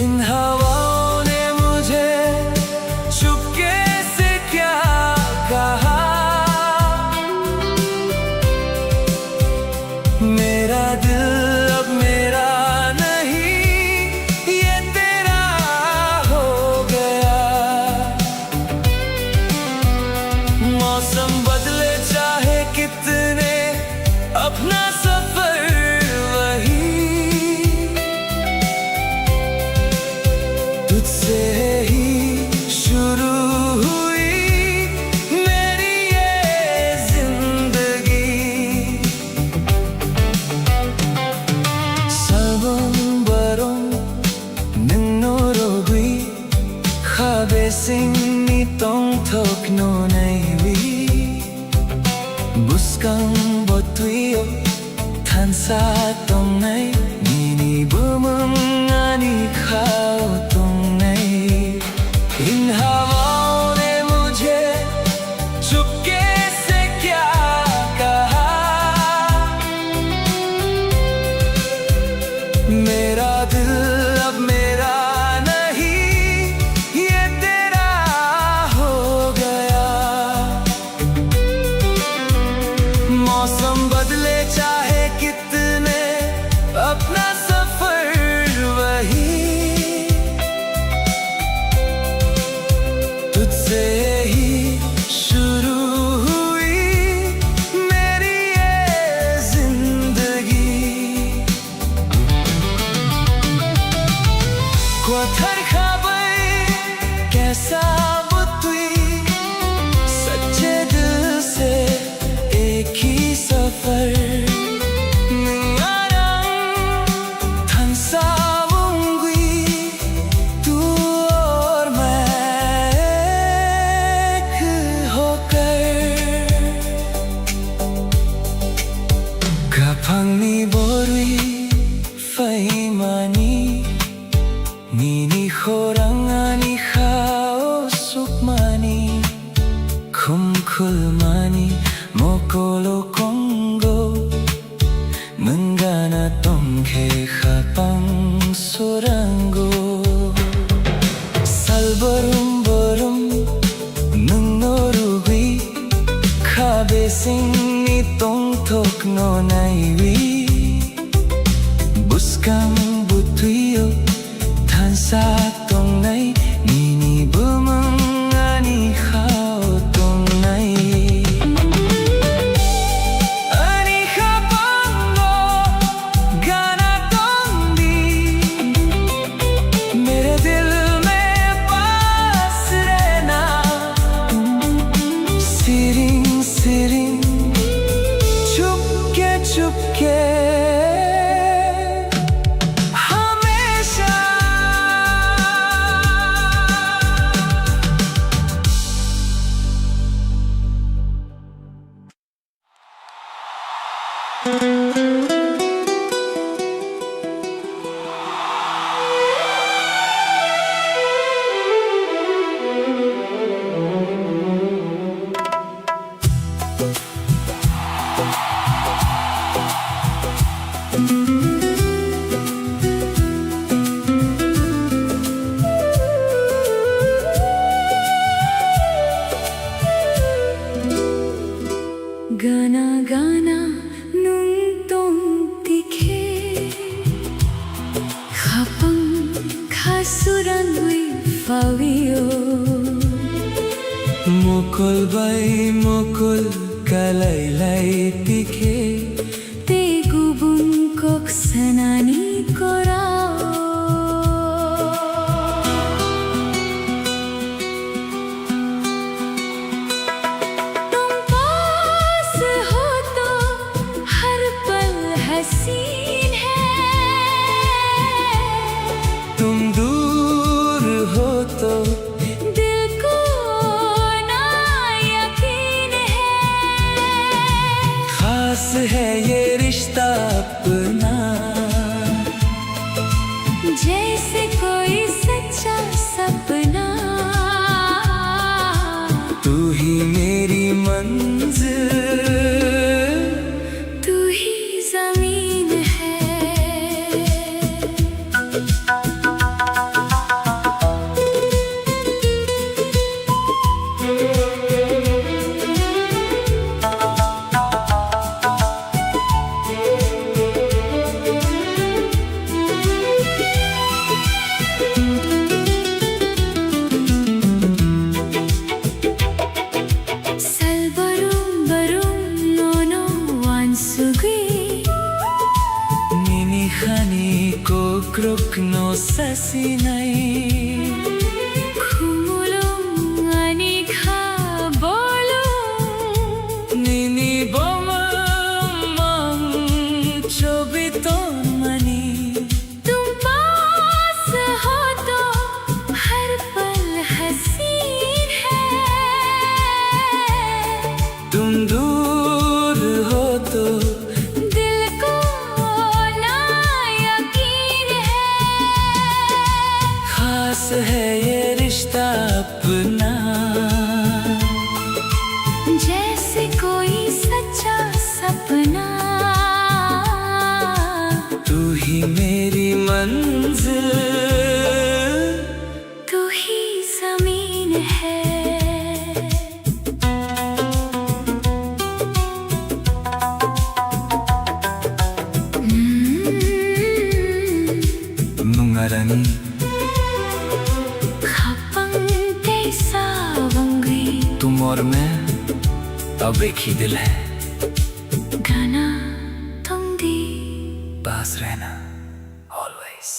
इन हवाओं ने मुझे चुपके से क्या कहा मेरा दिल अब मेरा नहीं ये तेरा हो गया मौसम बदले चाहे कितने अपना सफर वही तुझसे ही शुरू हुई मेरी ये जिंदगी Salbong-barong nagnorogwi Khabesing nitong tokno naiwi Buskang botuyo tansa tong nai Nini bumang ani khao tong nai इन हवाओं ने मुझे चुपके से क्या कहा मेरा दिल अब मेरा नहीं ये तेरा हो गया मौसम बदले चाहे कितने अपना सफर वही तुझसे ही शुरू हुई मेरी ये जिंदगी Kuatar khabai कैसा बुतवी सच्चे दिल से एक ही सफर नंगारंग थंसावुंगी तू और मैं एक होकर Kapangni borui faimani Nini khorang ani khao sukmani khumkhulmani mokolo kongo nangana tongke khapang surango salbarum nangnorugwi khabesing nitong tokno naiwi buskang butuyo tansa tong nai nini bumang ani khao tong nai ani khapango gana tong di mere dil mein paas rehna siring siring chupke chupke गाना गाना nung tong tikhe khapang khasuran hui fawio mokol bai mokol kalai lai tikhe te gubun kok sanani korao हसीन है तुम दूर हो तो दिल को ना यकीन है खास है जैसे कोई सच्चा सपना, तू ही मेरी मंजिल, तू ही जमीन है। Krukno sasinai Khumulung ani kha bolung Nini boma mang chobiton mani तुम पास हो तो हर पल हसीन है, तुम दूर हो तो दिल को ना यकीन है। खास है ये रिश्ता अपना, जैसे कोई सच्चा सपना, तू ही मेरी मंजिल, तू ही जमीन है। Nungarani खपंग कैसा वंगी, तुम और मैं अब एक ही दिल है, गाना तुम दी पास रहना always।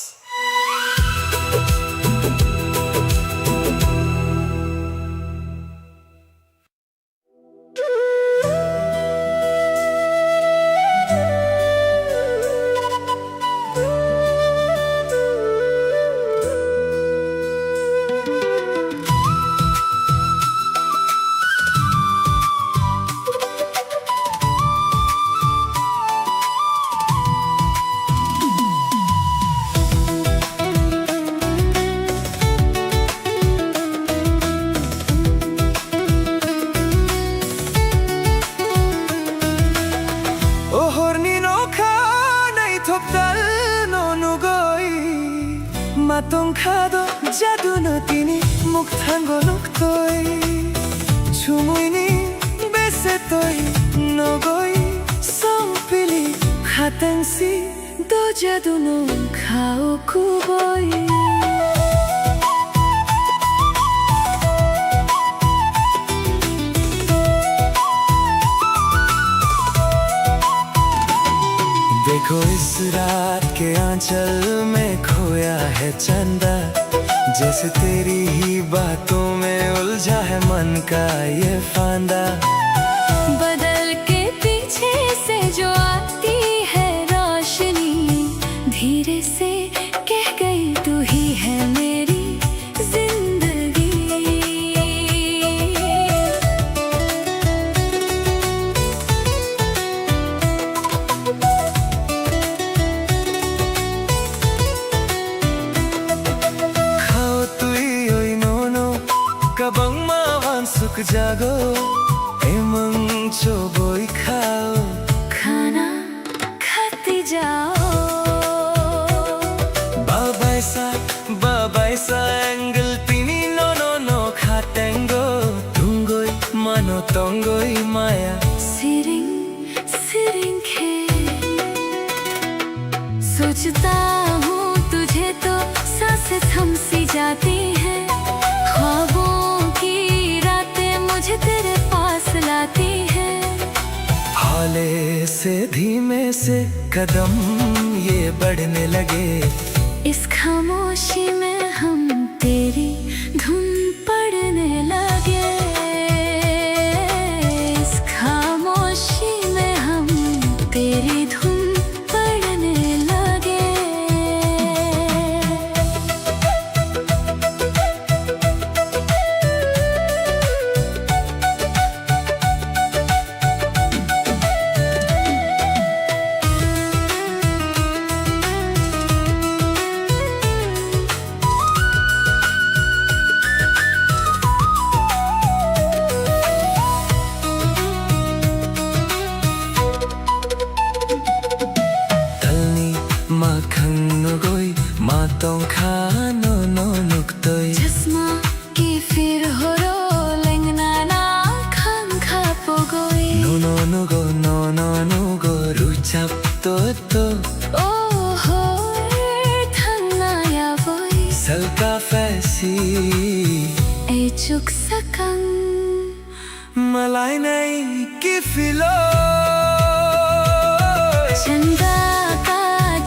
마동카도 자두너티니 목탄고녹토이 주무이니 베세토이 너고이 성필리 하탕시 도 자두노 카오쿠보이 देखो इस रात के आंचल में खोया है चंदा, जैसे तेरी ही बातों में उलझा है मन का ये फांदा। बदल के पीछे से जो आती है रोशनी, धीरे से कह गई तू ही है मेरी जिंदगी। Kabang mawan suk jago, emang coboy khao, खाना खाते जाओ। babaisa angle tini no khatengo, tungoi mano tongoi maya सिरिंग सिरिंग खे सोचता हूँ तुझे तो सांसें थम सी जाती है, ख्वाबों की रातें मुझे तेरे पास लाती है। हौले से धीमे से कदम ये बढ़ने लगे, इस खामोशी में हम तेरी धुन पढ़ने लगे। इस खामोशी में हम तेरी धुन पढ़ने लगे। nugoi matong kha no nuktoi Chasma ki fir horo lengna na khang kha pogoi no nugo ruchap to Oh hor thangna ya voi salka fasi e chuk sakang malai nai ki filo चंदा का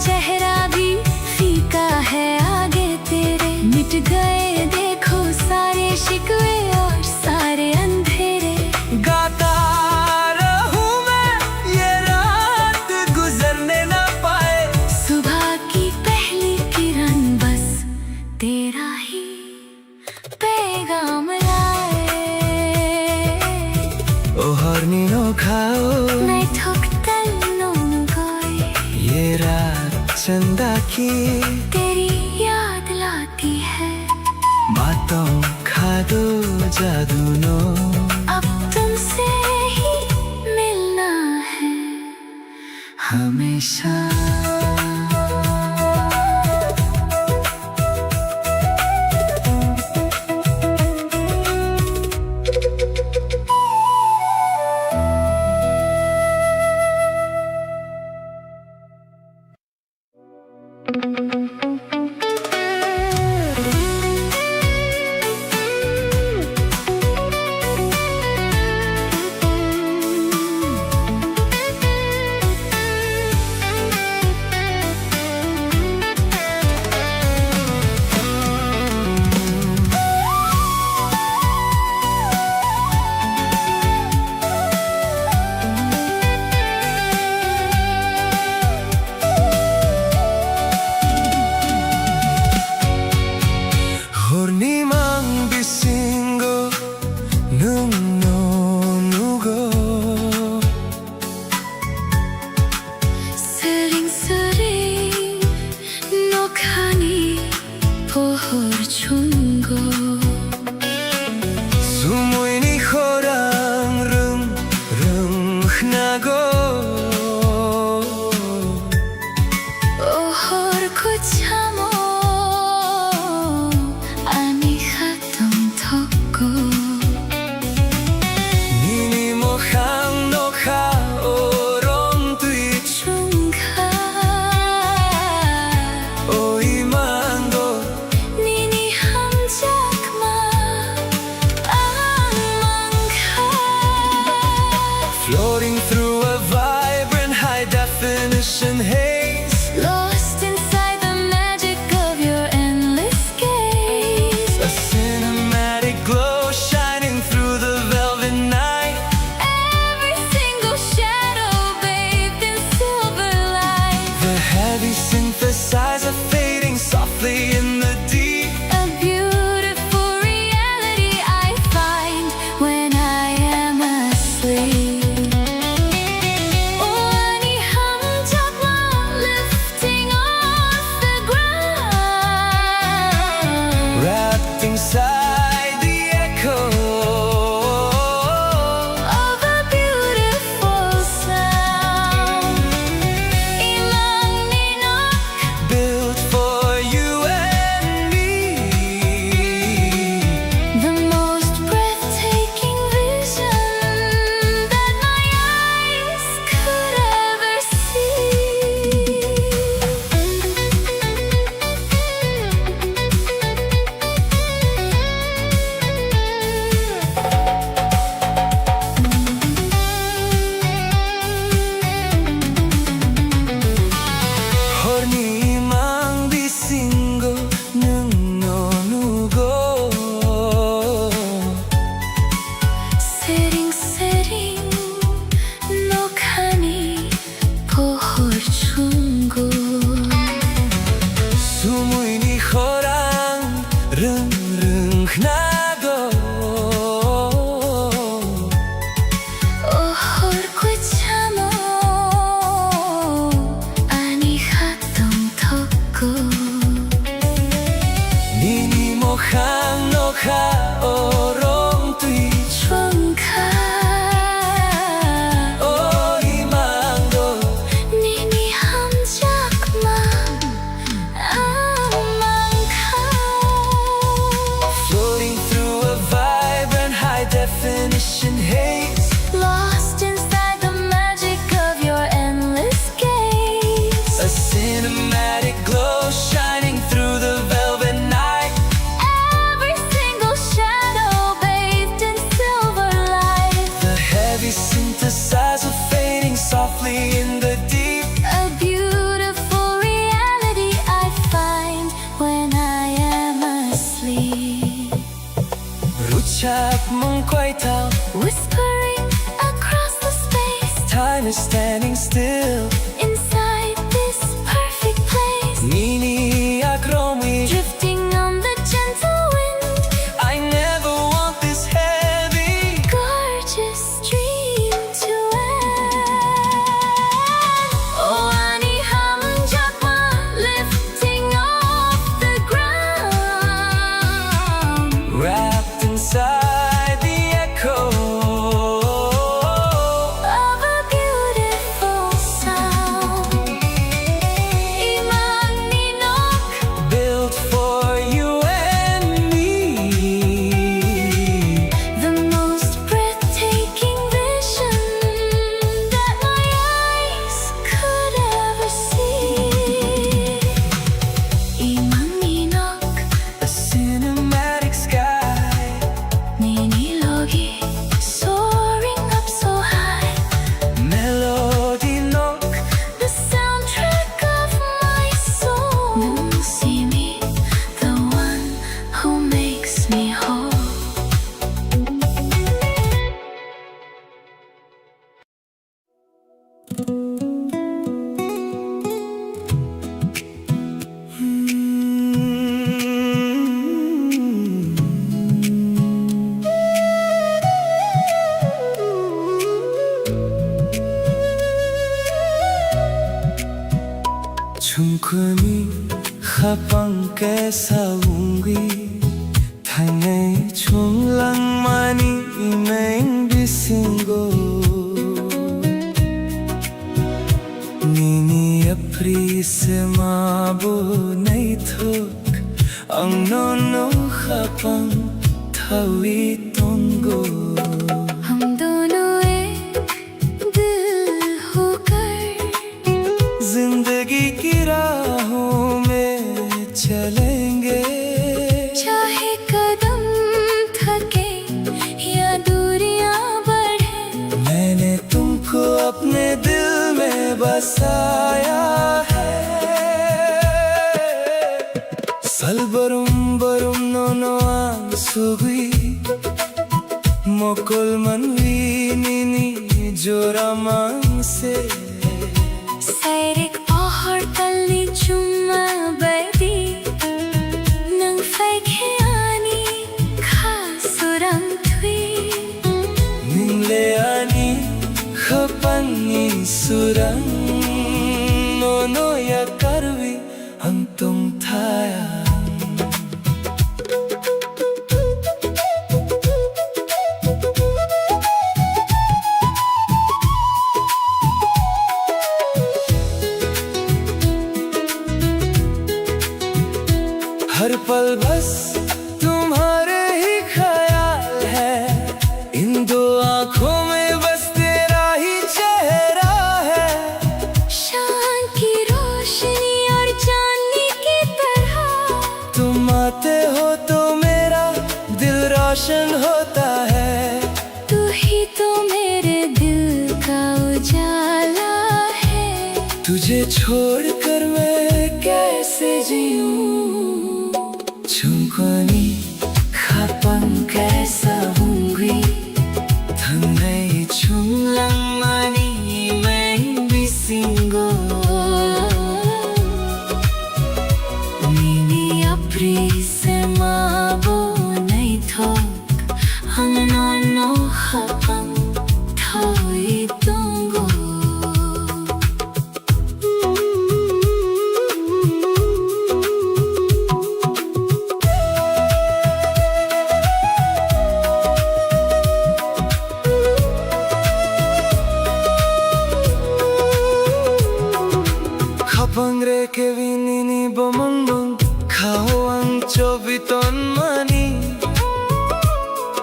चेहरा भी फीका है आगे तेरे मिट गए देखो सारे शिकवे और सारे अंधेरे गाता रहूं मैं ये रात गुजरने ना पाए सुबह की पहली किरण बस तेरा ही पैगाम लाए ओ हरनी नो खाओ मैं ठोकतल नोनुगोई ये रात चंदा की तेरी याद लाती है बातों खा दो जादू नो अब तुमसे ही मिलना है हमेशा Hornimang bisingo nung no nugo Sering sering nokhani pohor chungo Sumuy ni khorang rung nago ohor ko chamo ani khatam thoko Nini mo khang no kha orong tui chungkha oi mango nini ham jakma amangkha Floating through a vibrant high definition haze lost inside the magic of your endless gaze A cinematic glow shining through the velvet night every single shadow bathed in silver light The heavy synthesizer fading softly in the deep a beautiful reality I find when I am asleep Ani hum jakma lifting off the ground Wrapped inside the echo of a beautiful sound Ilang ninok built for you and me the most breathtaking vision that my eyes could ever Horni mang bisingo nung no nugo Sering sering nokhani pohor chungo Sumuy ni khorang rung nago ohor ko chamo ani khatam thoko Nini mo khang no kha orong tui chungkha oi mango nini ham jakma time is standing still inside this perfect place, Nini Akromi, drifting on the gentle wind. I never want this heavy Gorgeous dream to end. Oh, Ani Hamunjakma, lifting off the ground, wrapped inside the echo of a beautiful sound. Imang Ninok, built for you and me. the most breathtaking vision that my eyes could ever see. Imang Ninok, A cinematic sky, Ninilogi, soaring up so high, melody nook, the soundtrack of my soul. See me, the one who makes me whole. 춤꾼이 합방 깨사운기 당의 총랑만이 맹비신고 니니 aprisa mabunay thuk ang nono habang tawi tonggo हम दोनों एक दिल होकर जिंदगी की राहों में चलेंगे चाहे कदम थके या दूरियां बढ़े, मैंने तुमको अपने दिल में बसाया है Salbarum barum nono ang sugi Mokol manwi nini joramang se Sairik pahar tali chuma badi nang faikhiani khasurang thui. Ningle ani khapangi surang Nono ya karvi ang tong thaya हर पल बस तुम्हारे ही ख्याल है इन दो आंखों में बस तेरा ही चेहरा है शान की रोशनी और चांदनी की तरह तुम आते हो तो मेरा दिल रोशन होता है तू ही तो मेरे दिल का उजाला है. तुझे छोड़कर मैं कैसे जीऊं Chungkoni khapang kaisa hungry Thangai chunglang mani mang bisingo Nini aprisa mabunay thok ang nono habang tao'y tunggo. Kapangre ke vinini bomondong Kao ang chobiton mani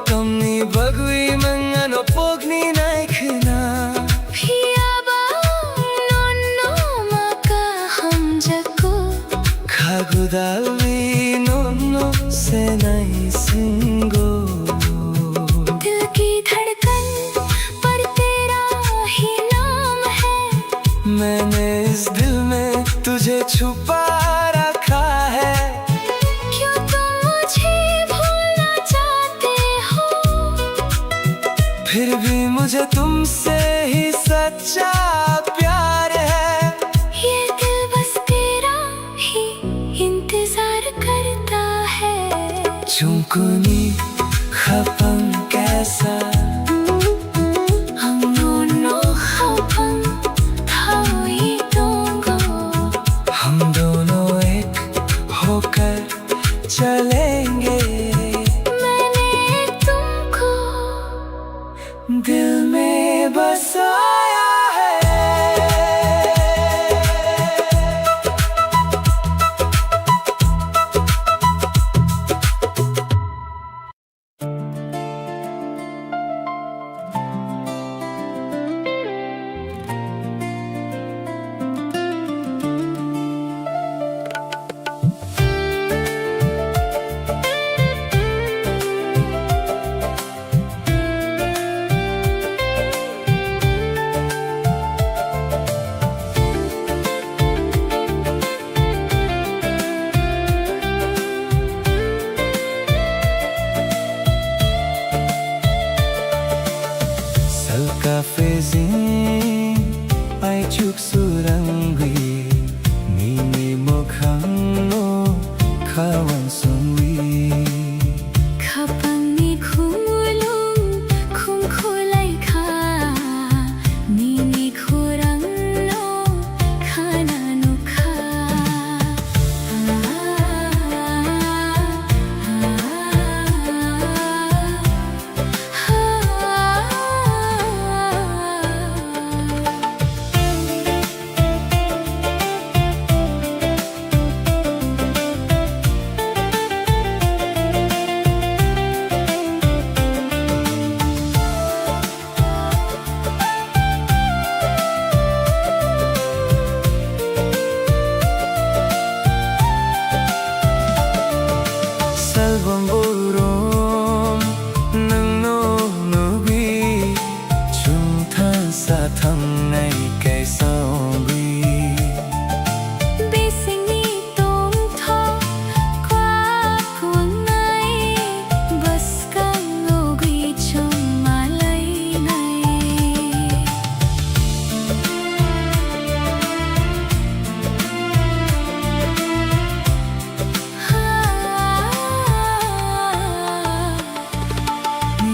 Tomni bagui mga nopog ni naikina Piya ba nono makahamjako Kagudalvi nono se naisingo दिल की धड़कन पर तेरा ही नाम है. मैंने इस दिल में तुझे छुपा रखा है क्यों तुम मुझे भूलना चाहते हो? फिर भी मुझे तुमसे ही सच्चा प्यार है। ये दिल बस तेरा ही इंतजार करता है। चुंकुनी खपम कैसा हम दोनों खपम थाई दोंगो। हम दोनों एक होकर चलेंगे। मैंने तुमको दिल में बसाया है। Kafezin ay chuksurangwi nini mokhang no kawan sungwi खपम ni khulu khum khulai kha nini khurang no khana nu kha। Salvang burom nang no nubi chung than sa thang nay kay sawi Bising ni tong tho qua cuồng này bus căng ngô ghi trong mà lấy này।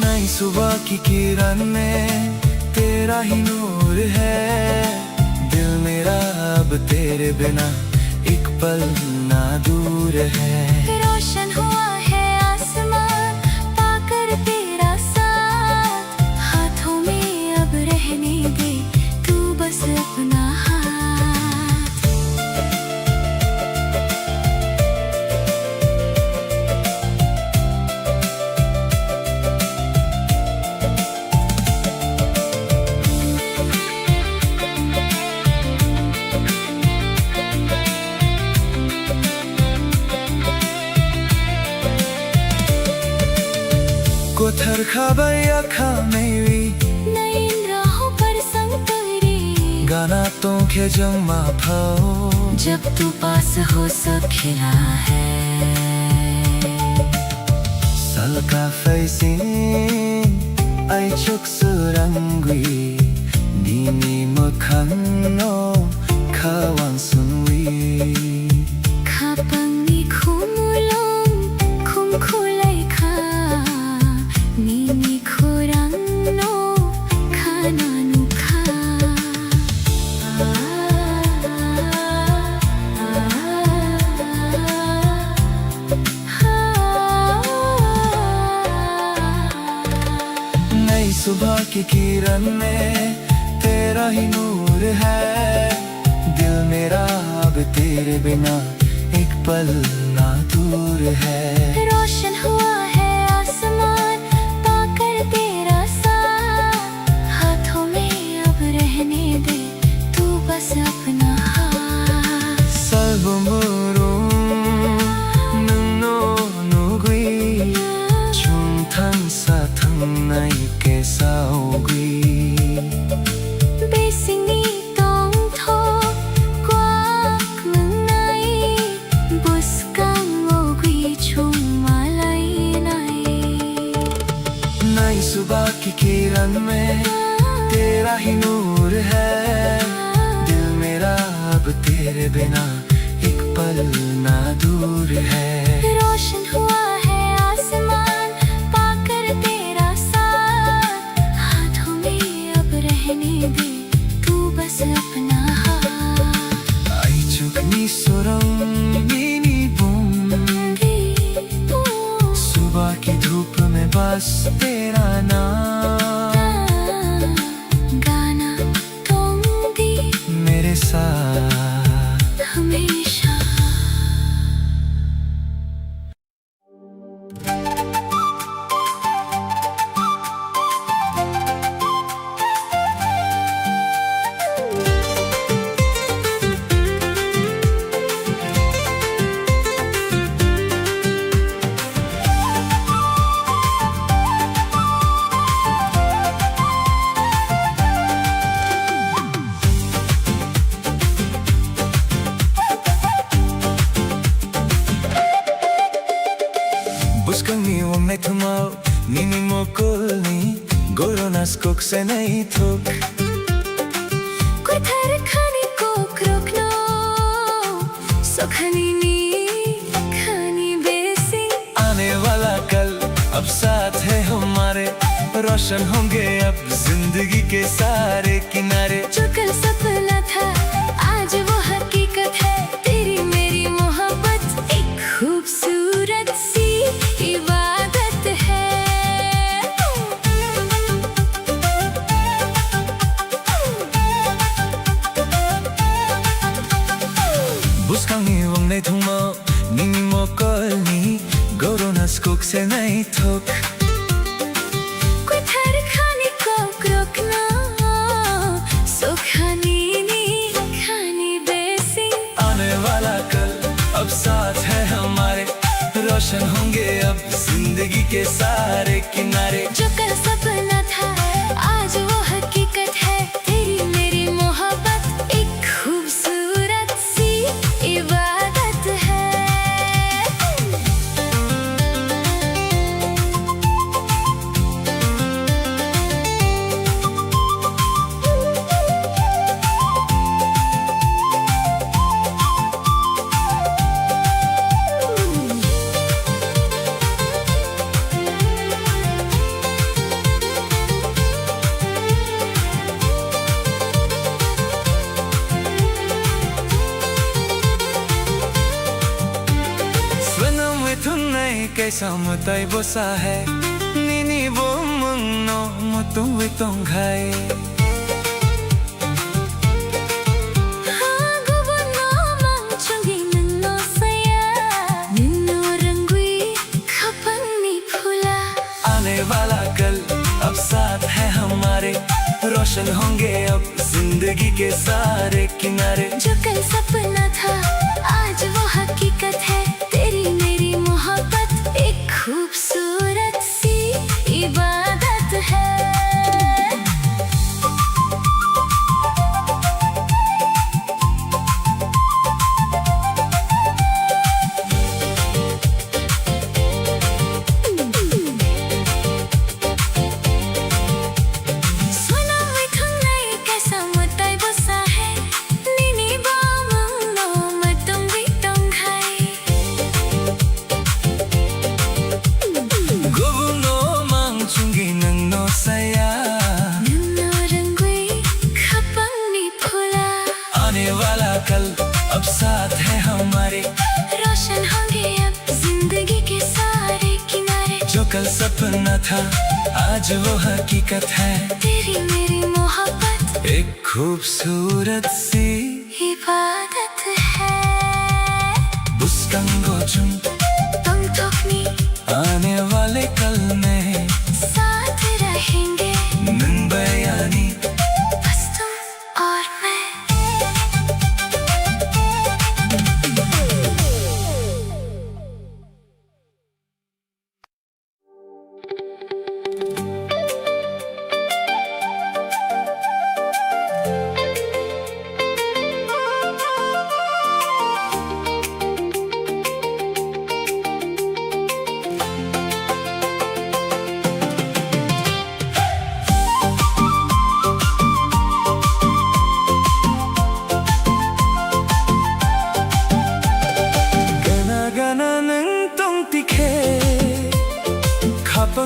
नई सुबह की किरण में तेरा ही नूर है। दिल मेरा अब तेरे बिना एक पल ना दूर है। रोशन हुआ है आसमान पाकर तेरा साथ। हाथों में अब रहने दे तू बस अपना हाथ। कोथर खाबैया खामेवी नैन राहों पर संग तेरी गाना तो के जमा फाओ जब तू पास हो सब खिला है। Salka facing ay chuksurangwi nini mokhang no kawan sungwi खपम ni khumulong khum khulai kha nini khurang no khana nu kha। नई सुबह की किरण में तेरा ही नूर है। दिल मेरा अब तेरे बिना एक पल ना दूर है। रोशन हुआ है आसमान पाकर तेरा साथ। हाथों में अब रहने दे तू बस अपना हाथ। Salvumurum nung no nugui chung than sa thang nay ke saugui Bising ni tong tho qua cuồng này bus căng ngô ghi chung mà lấy này। नई सुबह की किरण में तेरा तेरा ही नूर है। दिल मेरा अब तेरे बिना एक पल ना दूर है। रोशन हुआ है आसमान पाकर तेरा साथ, हाथों में अब रहने दे तू बस अपना हाथ। आई चुकनी सुरंगीनी बूंदी, सुबह की धूप में बस तेरा नाम, गाना तुमगी मेरे साथ हमेशा। Buscan mi me tumau ni mo kulni goronas kok se nahi thok। कोई थर खाने को रोकना सुखनी नी खानी बेसी। आने वाला कल अब साथ है हमारे, रोशन होंगे अब जिंदगी के सारे किनारे। जो कल सपना था आज वो हकीकत है, तेरी मेरी मोहब्बत एक खूबसूरत सी इबादत है। Buscan mi ne thumau ni mo kolni goronas kok se nahi thok। कोई थर खाने को रोकना सुखनी नी खानी बेसी। आने वाला कल अब साथ है हमारे, रोशन होंगे अब जिंदगी के सारे किनारे। जो कल सपना था आज वो हकीकत है, तेरी मेरी मोहब्बत एक खूबसूरत सी इबादत है। कैसा मुताई बोसा है निनी बो मुन्नो मुतुवे तोंघाई। आने वाला कल अब साथ है हमारे, रोशन होंगे अब जिंदगी के सारे किनारे। जो कल सपना था आज वो हकीकत है, तेरी मेरी मोहब्बत एक खूबसूरत सी इबादत है। आने वाला कल अब साथ है हमारे, रोशन होंगे अब जिंदगी के सारे किनारे। जो कल सपना था आज वो हकीकत है, तेरी मेरी मोहब्बत एक खूबसूरत सी इबादत है। Buscan gochum तुम थोकनी आने वाले कल में साथ रहेंगे, नन बयानी बस तुम और मैं।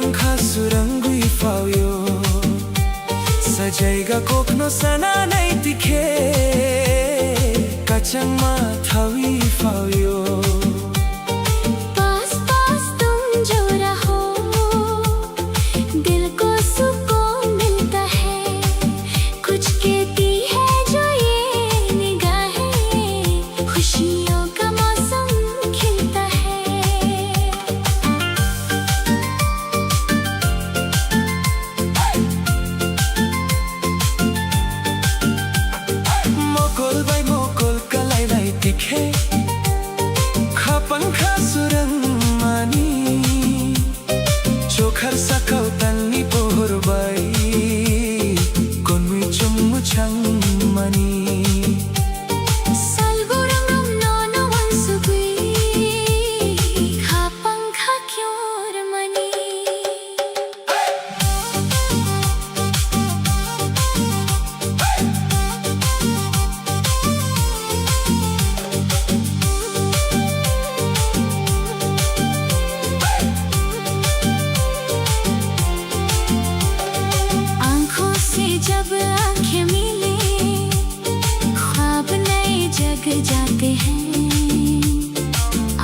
Kapangka surangui fauyo Sajaiga kokno sana nai tikhe Kachang ma thawi fauyo पास पास तुम जो रहो दिल को सुकून मिलता है कुछ कहती है जो ये निगाहें खुशियों का मौसम खिलता है Mokol bai mokol kalai nai tikhe Kapangka surang mani Chokhar sakau tanni pohor bai Konmui chummu chang mani Salgurangam nono wansugui Kapangka kyor mani आँखों से जब आँखें मिले ख्वाब नए जग जाते हैं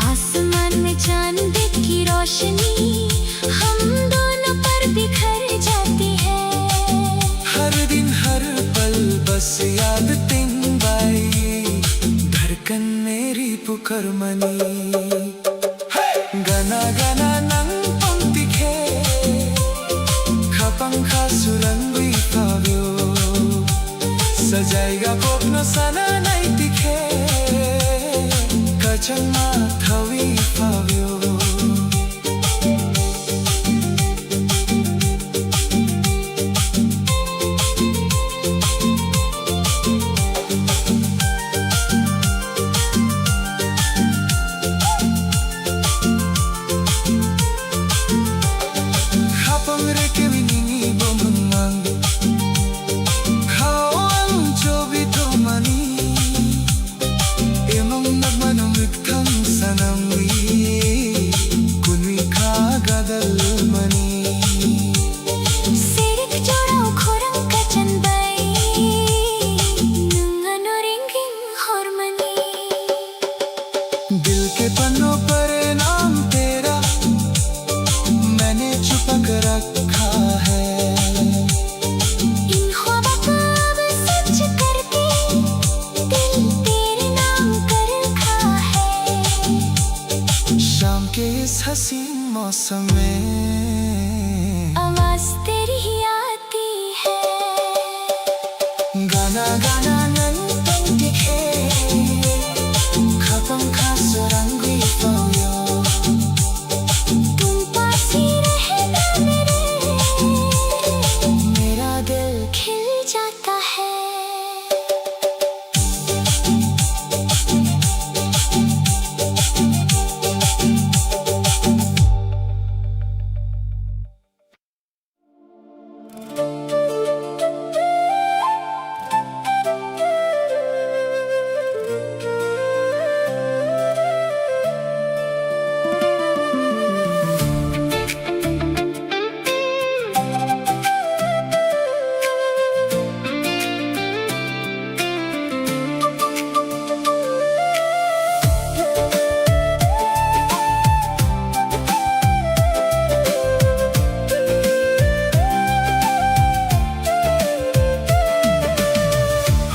आसमान में चांद की रोशनी हम दोनों पर बिखर जाती है हर दिन हर पल बस याद तिन बाई धड़कन मेरी पुकार मनी गाना गाना नंग पंक्ति खे Kapangka surangui fauyo Sajaiga kokno sana nai tikhe Kachang ma thawi fauyo Kapang reke winingi bomungang Kao ang jobi to mani Emang nagmanang iktang sanangwi Kunwi ka gadal mani सिरिक जोड़ो खोरंग का चंदाई नंगनो रिंगिंग हारमनी दिल के पन्नों पर नाम तेरा मैंने छुपा कर रखा है इन ख्वाबों को अब सच करके दिल तेरे नाम कर रखा है शाम के इस हसीन मौसम में आवाज तेरी ही आती है गाना गाना नंग पंक्ति खे Kapangka surangui fauyo तुम पास ही रहना मेरा दिल खिल जाता है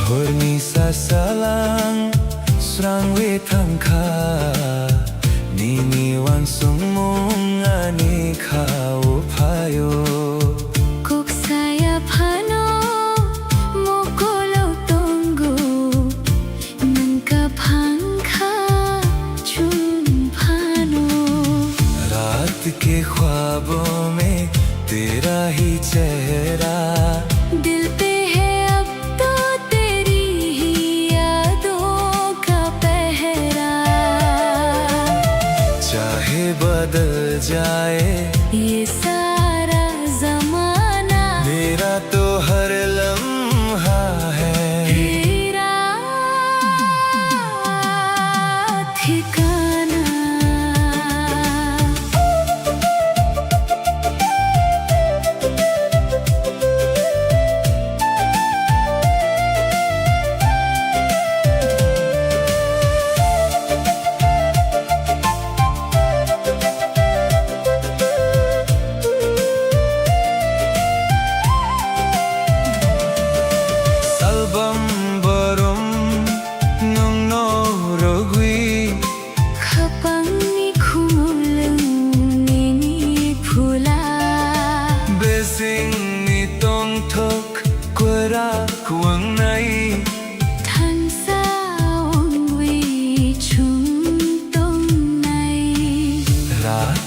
Horni sasalang Srangwe tangka Nini wansung mong ani ka upayo Kuk saya phano mokolo tongu nangka phangkha chun phano रात के ख्वाबों में तेरा ही चेहरा दिल पे है अब तो तेरी ही यादों का पहरा चाहे बदल जाए ये सारा जमाना मेरा तो हर लम्हा है तेरा ठिकाना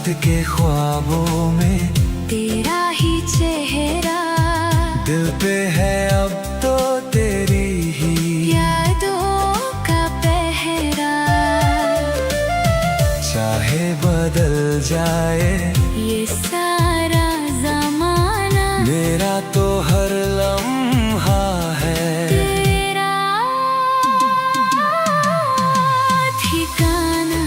रात के ख्वाबों में तेरा ही चेहरा, दिल पे है अब तो तेरी ही यादों का पहरा। चाहे बदल जाए ये सारा जमाना, मेरा तो हर लम्हा है तेरा ठिकाना।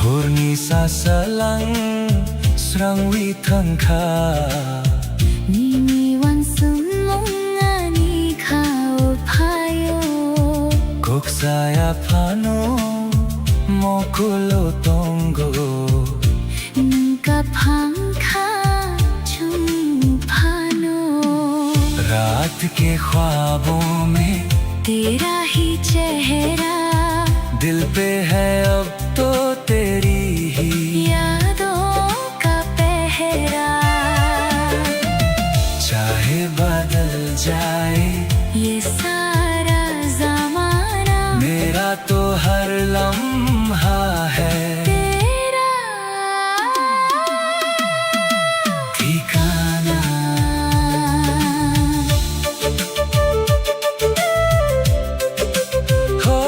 Hurni sa salang srang wi thang kha Nini wan sumong ani khao phayo, kok saya phano mokulo tongo nungka phangkha chum phano। रात के ख्वाबों में तेरा ही चेहरा, दिल पे है अब तो तेरी ही यादों का पहरा। चाहे बदल जाए ये सारा जमाना, मेरा तो हर लम्हा है तेरा ठिकाना। हो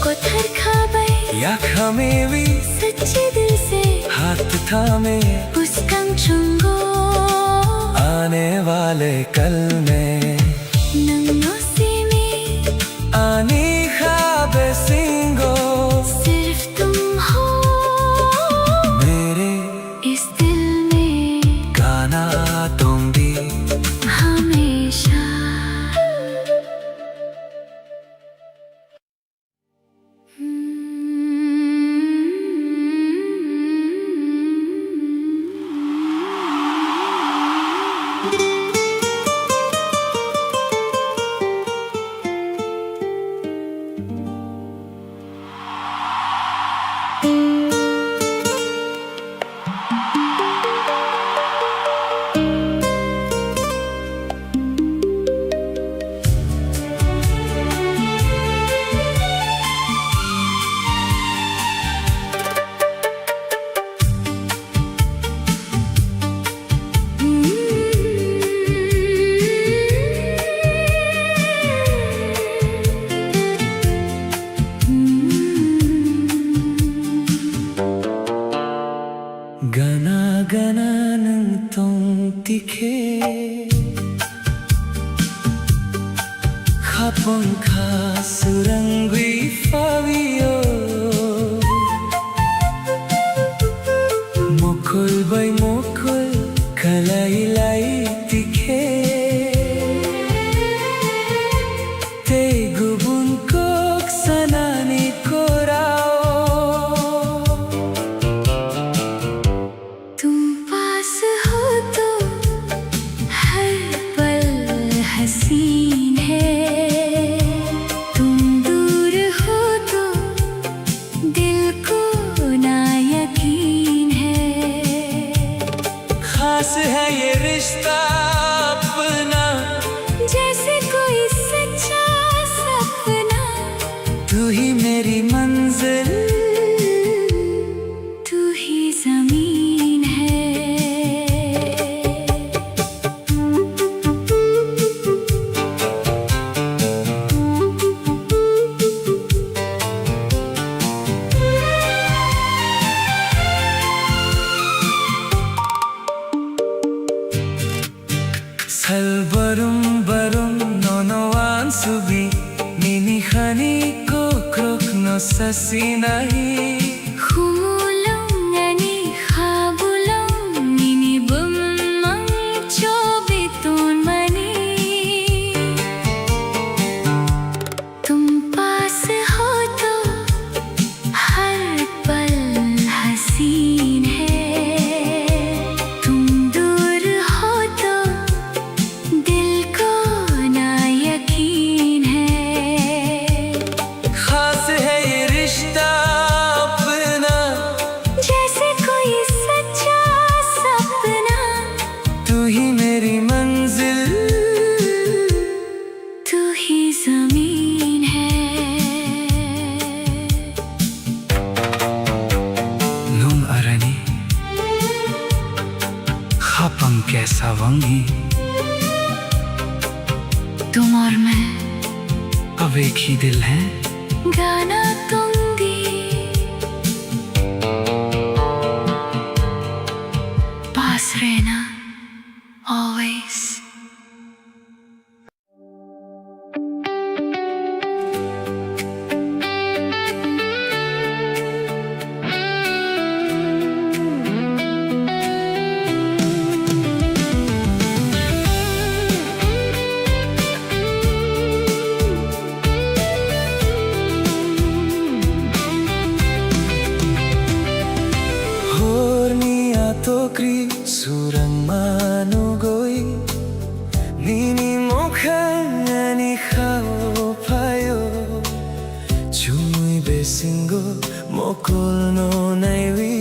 कोथर खाबै या खमेवी सच्चे दिल से, हाथ थामे पुस्कंग चुंगो आने वाले कल में नंगो में आनी ख्वाबे सिंगो सिर्फ तुम हो मेरे इस दिल में, गाना तुम भी हमेशा। gana gana nang tong tikhe khapang kha surangwi fawio mokol bai mokol kalai lai tikhe te gubun kok sanani korao तुम पास हो तो हर पल हसीन है, तुम दूर हो तो दिल को ना यकीन है। खास है ये रिश्ता अपना जैसे कोई सच्चा सपना, तू ही मेरी मंजिल तू ही जमीन है। Salbarum barum nono ansubi nini khani ko krok no sasinahi Humulong ani khabulong nini bumang chobitun mani, तुम पास हो तो हर पल हसीन है, कैसा वंगी, तुम और मैं अब एक ही दिल है। गाना दूंगी, पास रहना always। Tokri surang manugoi nini mokhani khao payo chui besingo mokol no naiwi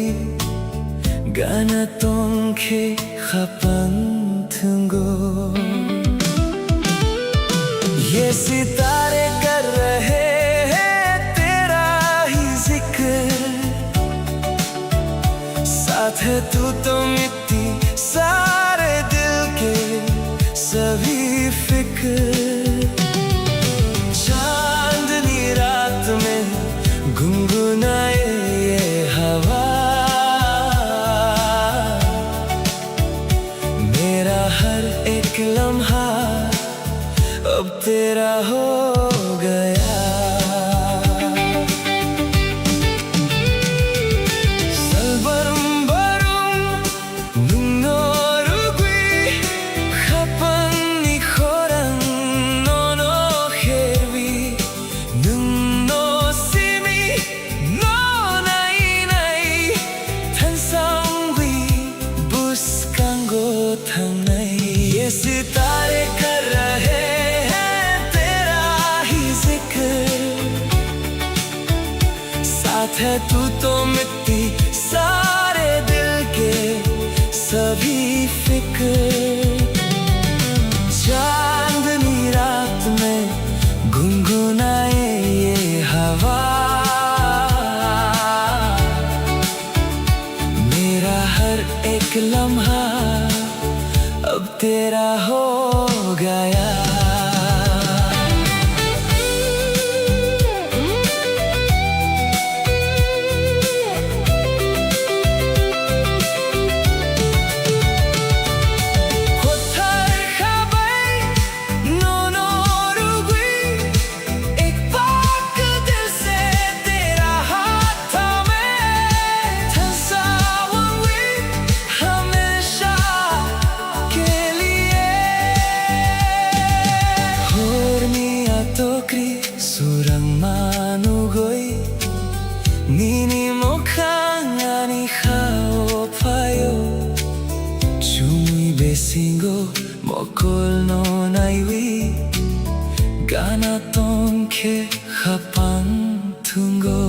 gana tongke khapan thungo ye sitare kar rahe hain tera hi zikr साथ है तू तो मिट्टी सारे दिल के सभी फिक्र चांदनी रात में गुनगुनाए ये हवा मेरा हर एक लम्हा अब तेरा हो गया सितारे कर रहे हैं तेरा ही जिक्र साथ है तू तो मिट्टी सारे दिल के सभी फिक्र चांदनी रात में गुनगुनाए ये हवा मेरा हर एक लम्हा अब तेरा हो गया surang manugoi nini mokhani khao payo chui besingo mokol no naiwi gana tongke khapan thungo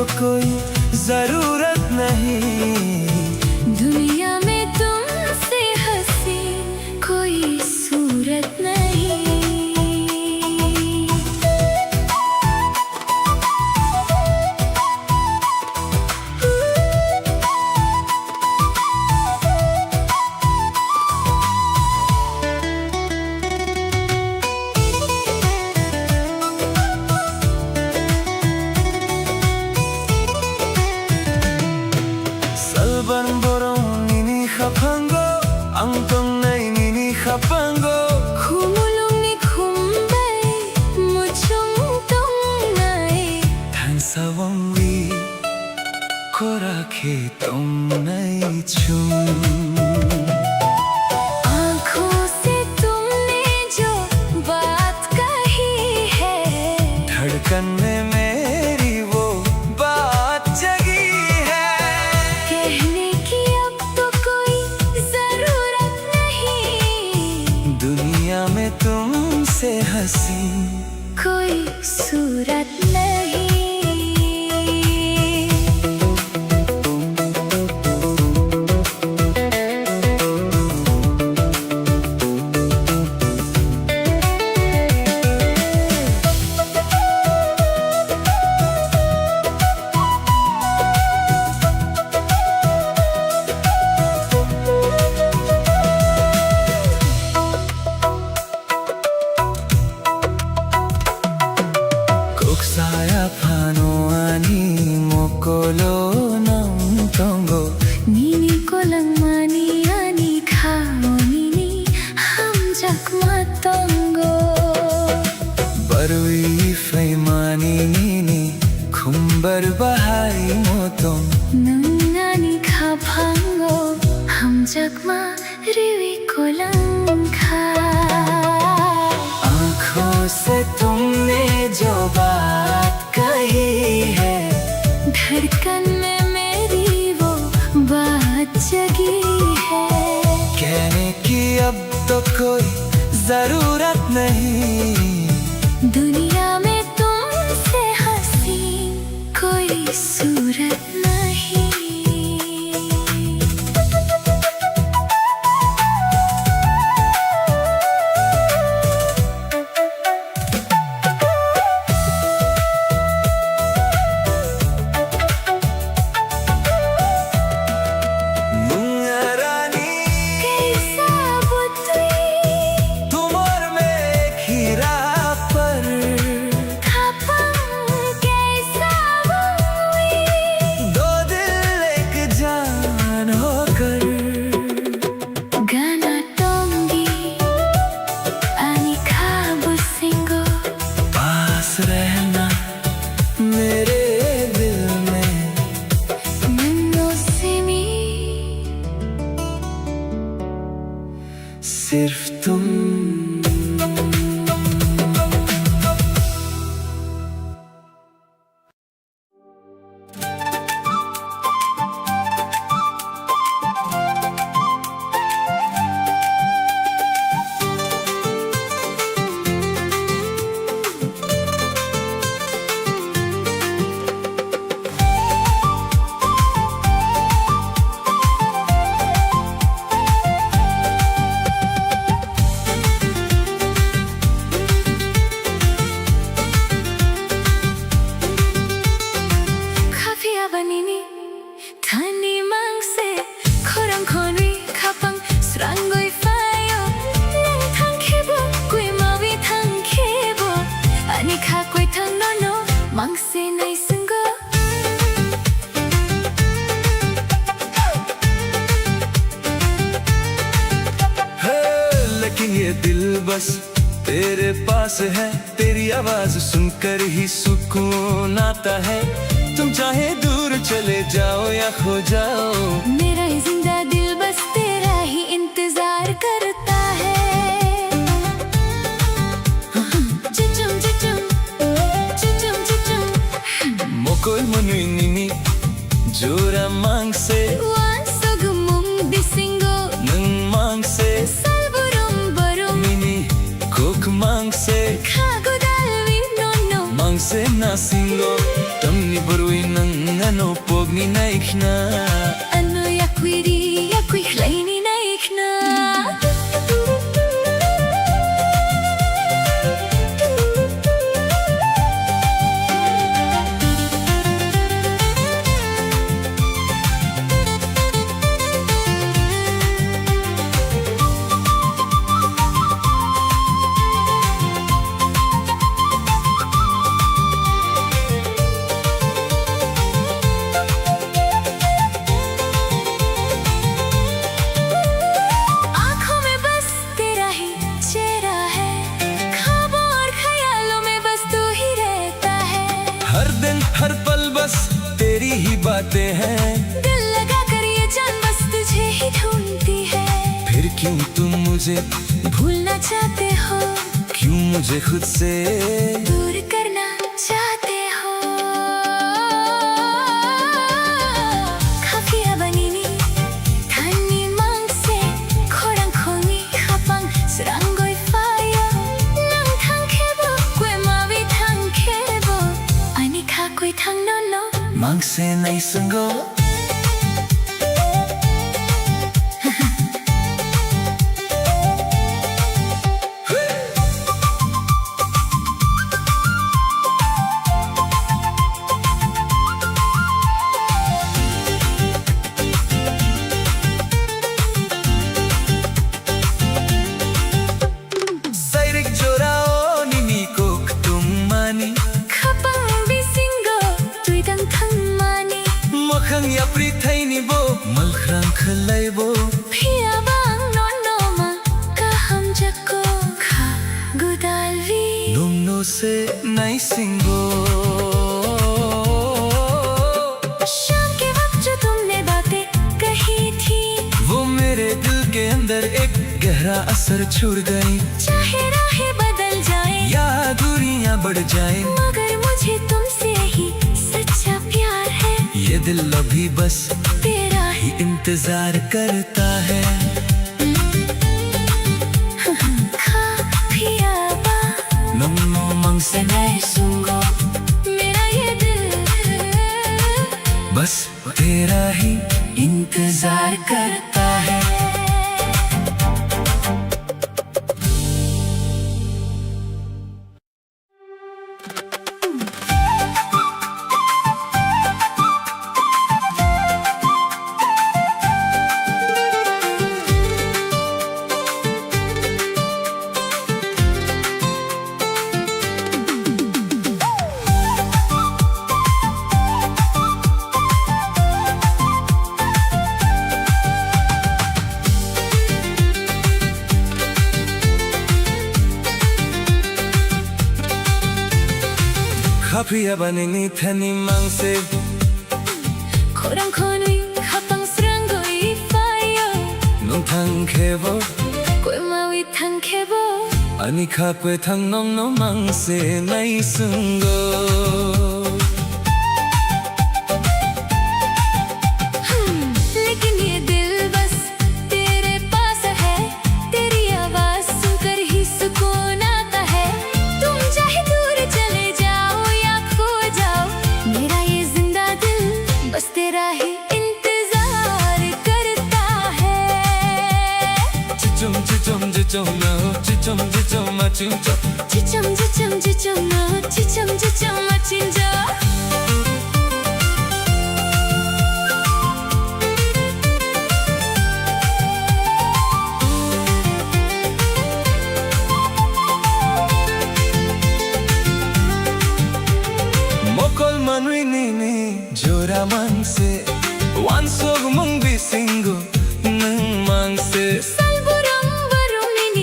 तो कोई जरूरत नहीं। दुनिया में तुमसे हंसी कोई सूरत नहीं। Salban borong nini khapango, ang tong nay nini khapango. Khumulong ni khumbay, muchong tong nay. Than sawang wi, ko rakhe tong nay chum. आँखों से तुमने जो बात कही है, धड़कन में मेरी वो बात जगी है। कहने की अब तो कोई जरूरत नहीं। दुनिया में तुमसे हंसी कोई सूरत नहीं। Saya pano ani mokolo nang tongo. Nini ko lang mani ani khao nini ham jak matongo. Barui fai mani nini khumbar bahai motong. Nang ani kha phango ham jak ma riwi ko lang kha. आँखों से तुमने जो बात कही है, धड़कन में मेरी वो बात जगी है। कहने की अब तो कोई जरूरत नहीं। दुनिया में तुमसे हंसी कोई सूरत नहीं। कैसा बुद्धि तुम और मैं एक ही राह पर, खापन कैसा हुई। दो दिल एक जान होकर। गाना टोंगी ani खाबो सिंगो। पास रहना मेरे दिल में। नन्नो सिमी सिर्फ तुम। Khafia banini thani mangse khorang khori khapang srangoi fayo nang thang khebo koi mawi thang khebo ani kha koi thang no mangse nai sungo. लेकिन ये दिल बस तेरे पास है। तेरी आवाज सुनकर ही सुकून आता है। तुम चाहे दूर चले जाओ या खो जाओ, मेरा ये जिंदा दिल बस तेरा ही इंतजार करता है। चिचुम चिचुम चिचुम चिचुम मोकोy manui nini jura mangse wan sogumum disingo nang mangse salburum barum mini kok mangse khago dalwi no no mangse na singo tamni burui nang ano pogni na ikna Ano yakwiri yakwi hlaini na ikna हर दिन हर पल बस तेरी ही बातें हैं दिल लगा कर ये जान बस तुझे ही ढूंढती है फिर क्यों तुम मुझे भूलना चाहते हो क्यों मुझे खुद से दूर करना चाहते हो Kafiya banini Tani mangse Korang kongi Kapang Seranggoy fayo Nang thang kebo Kwe mawi thang kebo Ani ka kwe thang no no mangse na isungo Khang ya pri thai ni bo mal khrang khlai bo Phia bang non no ma ka ham jako kha gudalvi num no se nai singo शाम के वक्त जो तुमने बातें कही थी वो मेरे दिल के अंदर एक गहरा असर छोड़ गई चाहे राहें बदल जाए या दूरियां बढ़ जाए मगर मुझे तुमसे ही सच्चा प्यार है ये दिल अभी बस तेरा ही इंतजार करता है Kafiya ba num no mang se nai sungo मेरा ये दिल बस तेरा ही इंतजार करता है Kafiya banini thani mangse Korang konui Kapang seranggoy fayo nung thang khebo Kwe mawi thang kebo ani kha kwe thang nom no mangse nai sungo लेकिन ये दिल बस तेरे पास है तेरी आवाज सुनकर ही सुकून आता है तुम चाहे दूर चले जाओ या खो जाओ मेरा ये जिंदा दिल बस तेरा ही इंतजार करता है chichum chichum chichum no chichum chichum machum chop 지점 지점 지점 너 지점 지점 마친 저 mokol manui nini jora mangse wan sog mung bisingo nang mangse 살보랑 바로미니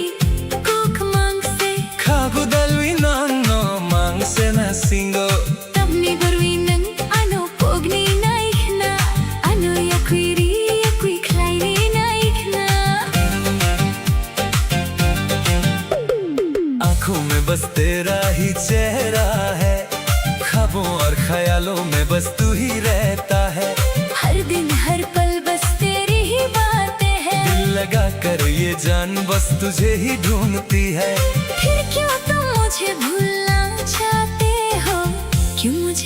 꼭 망세 khabu dalwi nan no mangse na singo Tamni barwinang ano pogni na ikhna Ano yakwiri yakwi klaini na ikhna आंखों में बस तेरा ही चेहरा है ख्वाबों और ख्यालों में बस तू ही रहता है हर दिन हर पल बस तेरी ही बातें हैं दिल लगा कर ये जान बस तुझे ही ढूंढती है फिर क्यों तुम मुझे भूलना चाहते हो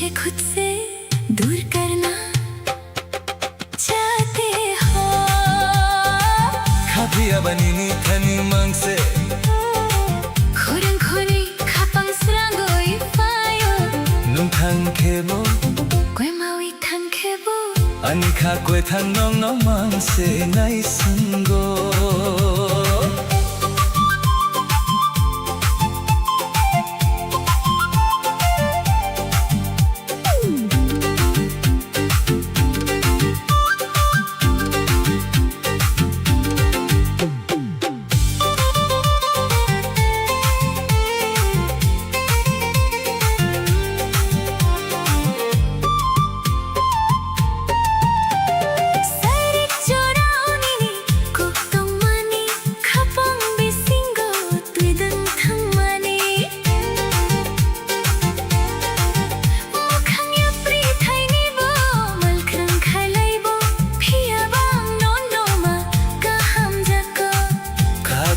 मुझे खुद से दूर करना चाहते हो खाफिया बनिनी थनी मंग से खुरंखुरी खापang seranggoy fayo nung thang khebo Kwe maui thang khebo ani kha kwe thang nong nong mang se nai sungo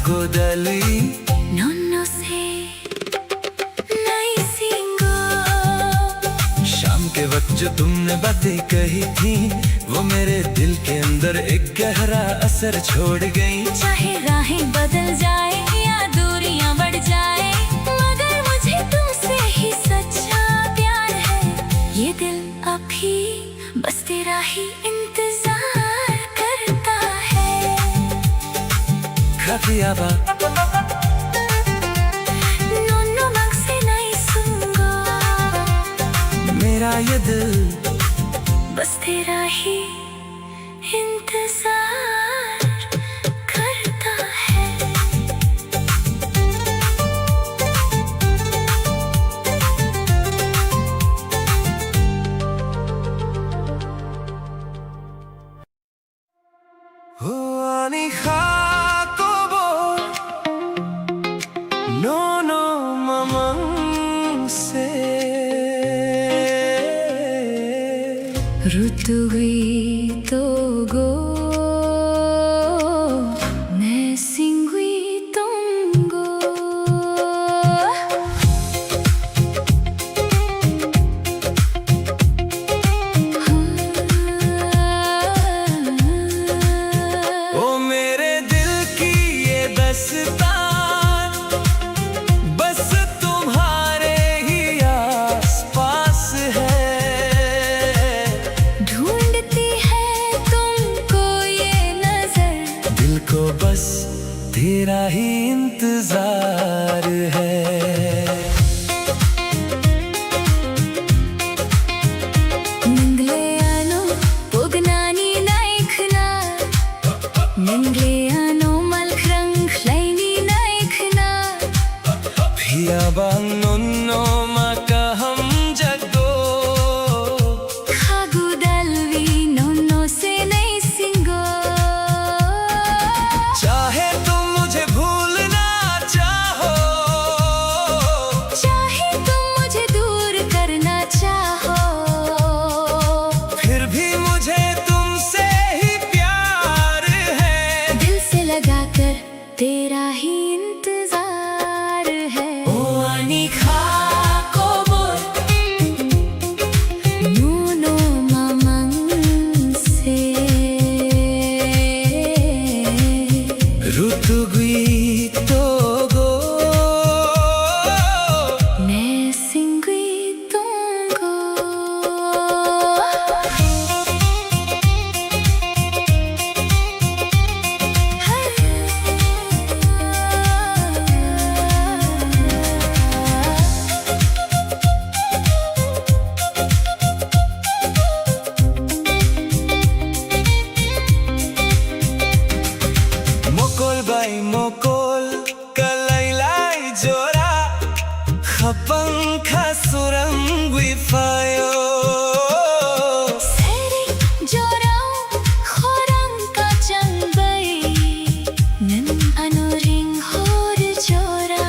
गोदली नोनो से नई सिंगो शाम के वक्त जो तुमने बातें कही थी वो मेरे दिल के अंदर एक गहरा असर छोड़ गई चाहे राहें बदल जाए या दूरियां बढ़ जाए मगर मुझे तुमसे ही सच्चा प्यार है ये दिल अभी बस तेरा ही इंतजार करता है खाफिया बा नोनो मंग से नहीं सुंगो मेरा ये दिल बस तेरा ही इंतजार करता है हो आनी खा No, no, mamang se Rutugui togo Ne singui tongo ओ मेरे दिल की ये दस्तां को बस तेरा ही इंतजार है निंगले आनो पोगनानी नाइखना निंगले आनो मलखरंग लाइनी नाइखना भिया बांग नोनो माका हम जगो खागु दलवी नोनो से नहीं सिंगो चाहे तुम मुझे भूलना चाहो चाहे तुम मुझे दूर करना चाहो फिर भी मुझे तुमसे ही प्यार है दिल से लगाकर तेरा ही इंतजार है ओ आनी खा को बोल नोनो मामंग से रुतुगुई तोगो ने सिंगुई तोंगो मोकोल बाई मोकोल कलाइलाई जोरा खपंग खसुरंगुई फायो सेरी जोराओ खोरंग का चंबई नन अनुरिंग होर जोरा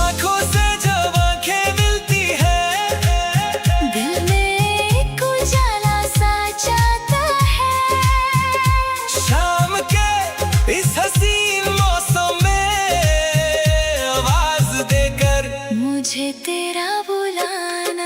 आंखों से जब आंखें मिलती है दिल में एक उजाला सा जाता है शाम के इस हसीन मौसम में आवाज देकर मुझे तेरा बुलाना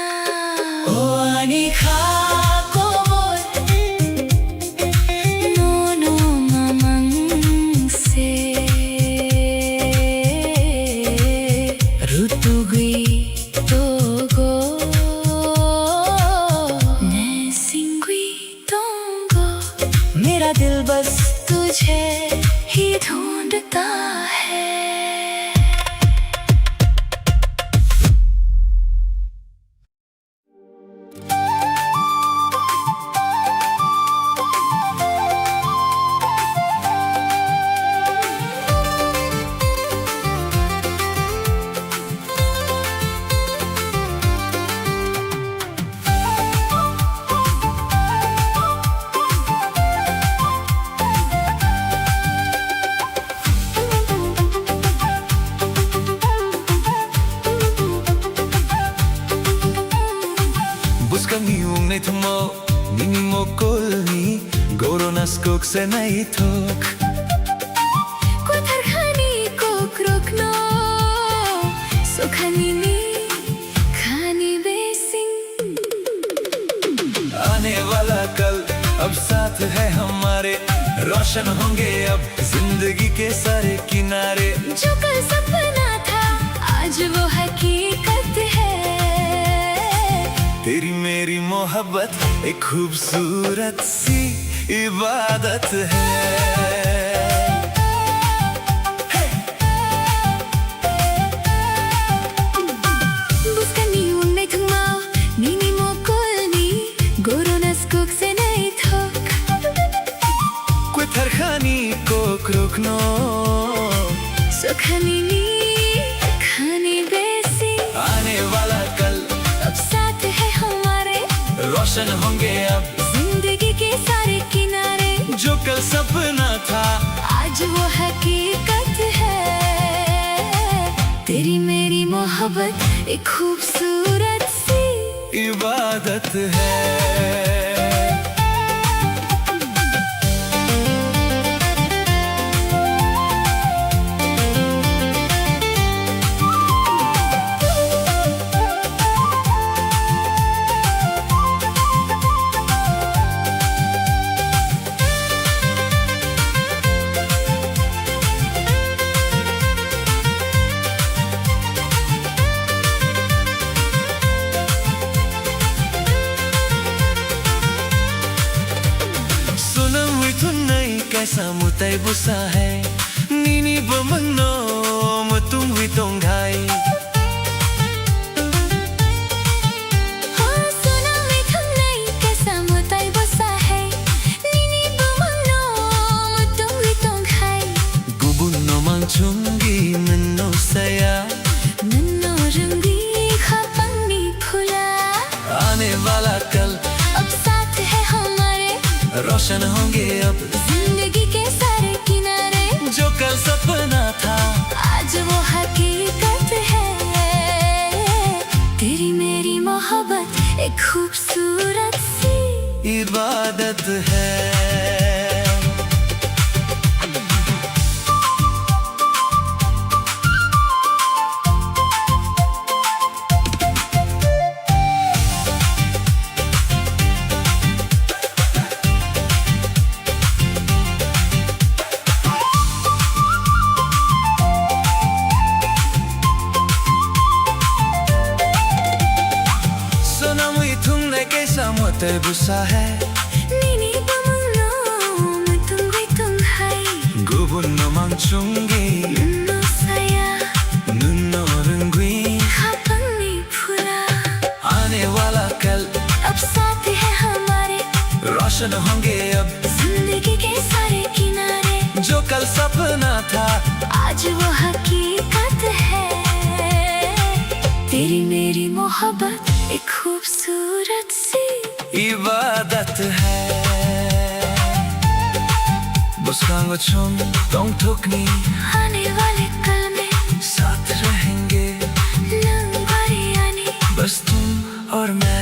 से नहीं थोक Kothar khani ko krokno Sokhani ni khani besing आने वाला कल अब साथ है हमारे रोशन होंगे अब जिंदगी के सारे किनारे जो कल सपना था आज वो हकीकत है तेरी मेरी मोहब्बत एक खूबसूरत सी इबादत है Buskani unai thungmao Nini mo kolni Goronas kuk se nai thok कोई थरखानी को क्रोकनो Sokhani ni khani besing आने वाला कल अब साथ है हमारे रोशन होंगे अब जिंदगी के सारे किनारे जो कल सपना था आज वो हकीकत है तेरी मेरी मोहब्बत एक खूबसूरत सी इबादत है कैसा मुताई बुसा है नीनी बमनो मुतुम वितों घाई हाँ सुना मैं तुम नहीं कैसा मुताई बुसा है नीनी बमनो मुतुम वितों घाई गुबुनो मांगचुंगी नन्नो सया नन्नो रंगी खापंगी फुला आने वाला कल अब साथ है हमारे रोशन होंगे अब जिंदगी के सारे किनारे जो कल सपना था आज वो हकीकत है तेरी मेरी मोहब्बत एक खूबसूरत सी इबादत है मुताई बुसा है नीनी बमनो मुतुम वितों घाई गुबुनो मांगचुंगी नन्नो सया नन्नो रंगी खापंगी फुला आने वाला कल अब साथ है हमारे रोशन होंगे अब जिंदगी के सारे किनारे जो कल सपना था आज वो हकीकत है तेरी मेरी मोहब्बत एक खूबसूरत सी इबादत है बुस्कांगो चुम तोंग ठुकनी आने वाले कल में साथ रहेंगे लंबारी आने बस तुम और मैं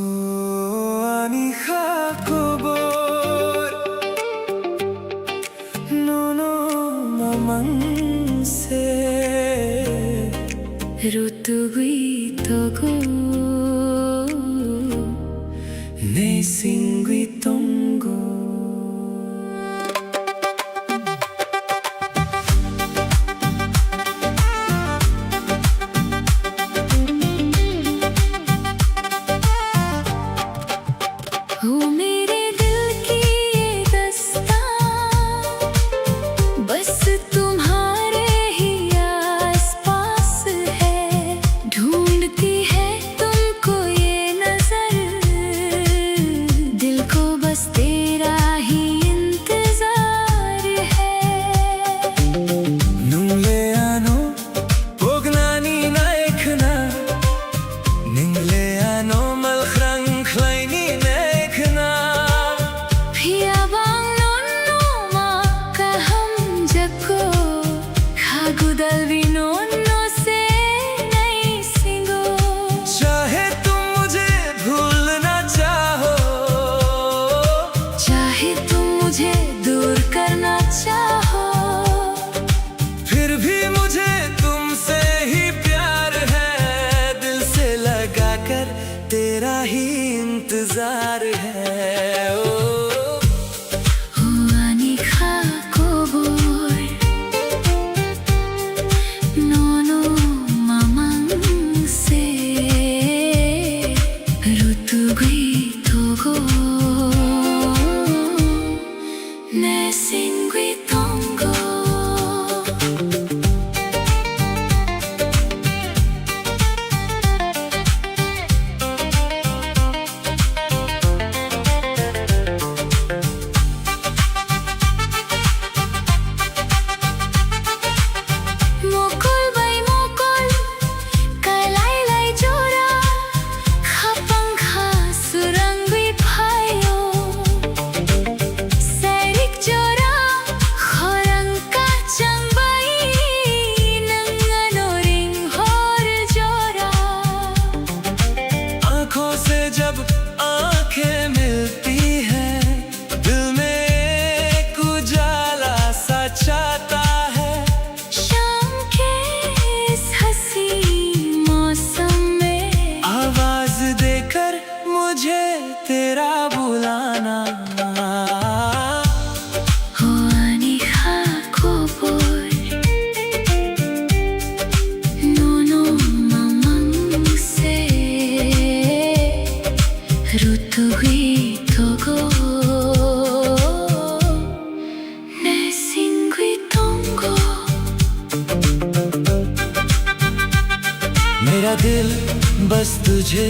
आनी खाकोबोर नोनो नमन से रुतुगुई तोगो ने सिंगुई तोंगो हो मेरे दिल की ये दास्तां बस तुम्हारे ही आसपास है ढूंढती है तुमको ये नजर दिल को बस तेरा ही इंतजार है नुंगले आनो पोगनानी नायकना निंगले आनो मलख्रंग खलाइनी नायकना पिया बांगनो मा का हम जको खागुदल विनोनो से नहीं सिंगो तुझे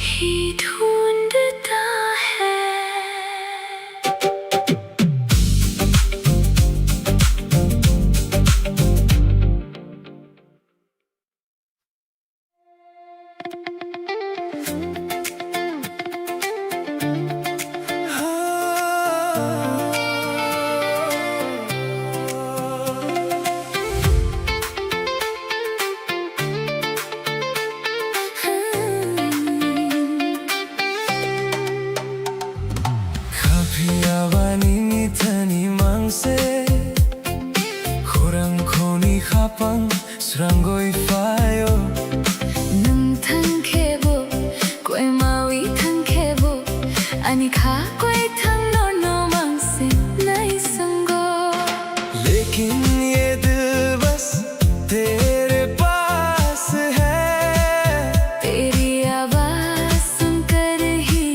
ही ढूंढता है। Kapiyawaning itani mangse Khurang khoni khapang srangoi fayo Nung thang khebo koi mawi thang khebo ani kha koi thang no no mang se nai sango लेकिन ये दिल बस तेरे पास है तेरी आवाज सुनकर ही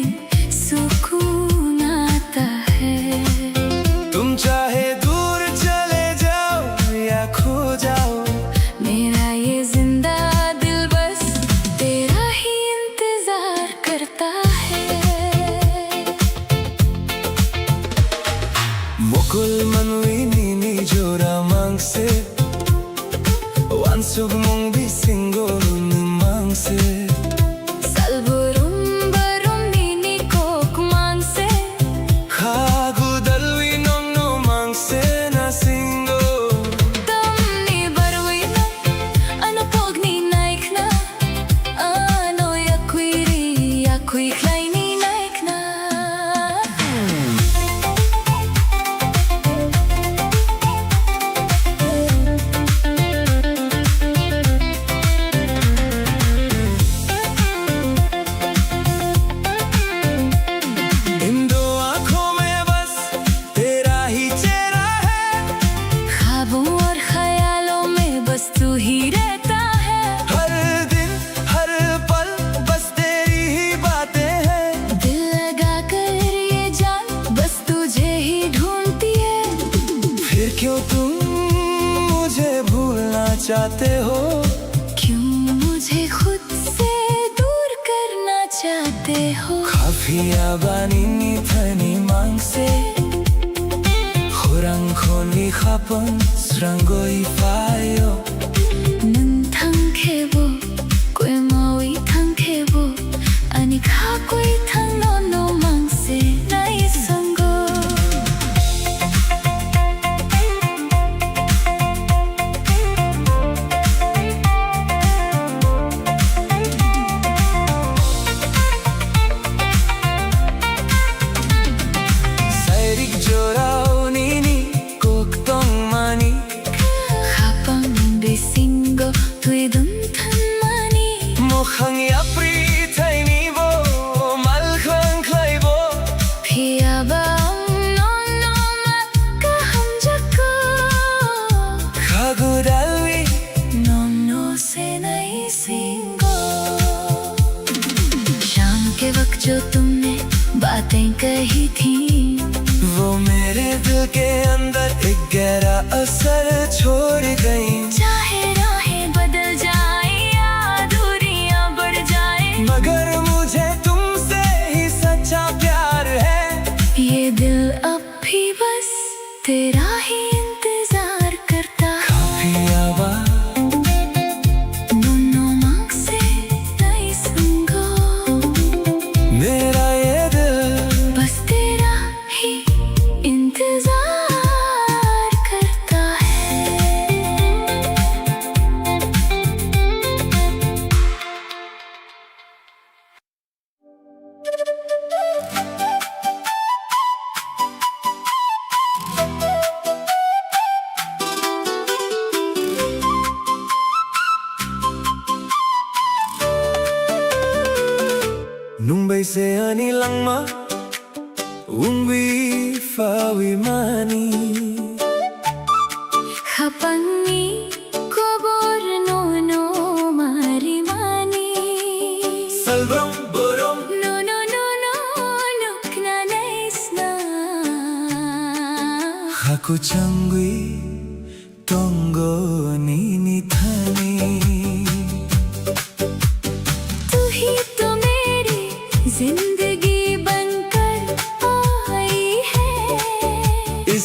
सुकून आता है। तुम चाहे दूर चले जाओ या खो जाओ मेरा ये जिंदा दिल बस तेरा ही इंतजार करता है। Mukul manwi nini jora mangse Wansug mong bisingo mangse Salburum barum nini kok mangse Khagu dalwi nong no mangse na singo Tamni barwi na ano pogni naik na ano yakui klay ni naik na इन दो आंखों में बस तेरा ही चेहरा है ख्वाबों और ख्यालों में बस तू ही रहता है। हर दिन हर पल बस तेरी ही बातें हैं दिल लगा कर ये जान बस तुझे ही ढूंढती है। फिर क्यों तुम मुझे भूलना चाहते हो क्यों मुझे खुद से दूर करना चाहते हो। Kapiyawaning itani mangse Khurang khoni khapang srangoi fayo Nung thang khebo koi mawi thang khebo ani kha koi thang no no mang se nai sango Sairik jorao nini koktong mani khapang bisingo tui dun than mani Mukhang yapri thay ni bo malkhang khlai bo phiya ba no no ma ka hum jako Khagu dalwi no no se nai singo। शाम के वक्त जो तुमने बातें कही थी वो मेरे दिल के अंदर एक गहरा असर छोड़ गई चाहे राहें बदल जाए या दूरियां बढ़ जाए मगर मुझे तुमसे ही सच्चा प्यार है ये दिल अब भी बस तेरा ही इंतजार करता है। Kapiyawaning नो नो मांग से नई संगो मेरा ये दिल बस तेरा ही इंतजार करता है। Nung bay se ani langma ungwi fawi mani Kapangi kobor no no mari mani Salbong borong no no no no lukna naisna Haku changwi tongo nini thani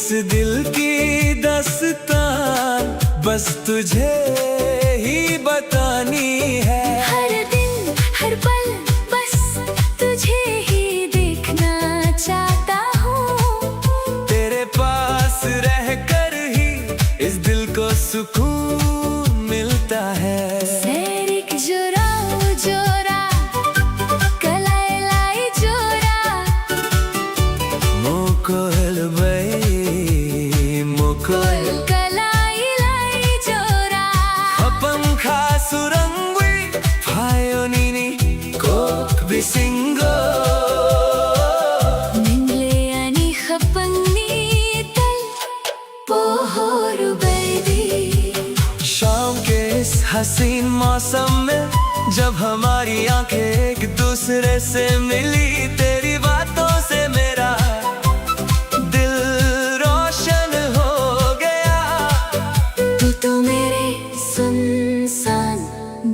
इस दिल की दास्तान बस तुझे ही बतानी है। हर दिन हर पल बस तुझे ही देखना चाहता हूँ। तेरे पास रहकर ही इस दिल को सुकून मिलता है। Serik jura ujura kalai lai jura Mukul bai mukul kalai lai jura Apangkha surangwi Payonini kok bisingo Ningle ani khapangni tal pohoru baby शाम के इस हसीन मौसम में जब हमारी आंखें एक दूसरे से मिली, तेरी बातों से मेरा दिल रोशन हो गया। तू तो मेरे सुनसान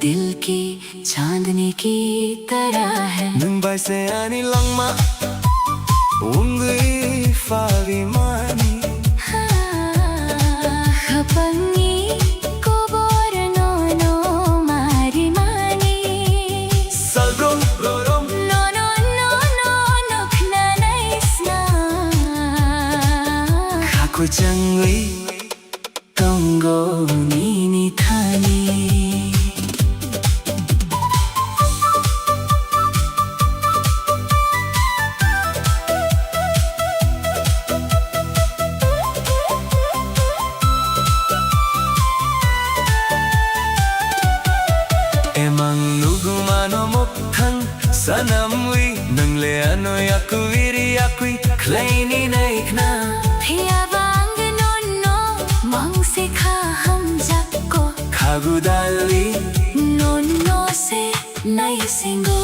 दिल की चांदनी की तरह है। मुंबई से आनी लंगमा उंगली फागी मानी Khapangi ko borno no mari mani Salrom rorom no no no no no khna naisna Kaku changwi Tongo nini thani Emang nugumano moktang sanamwi Nangle ano yakuviri yakui Kleini naikna Phiyabang no no mang se kha hum jakko Khagudali no no se nai singo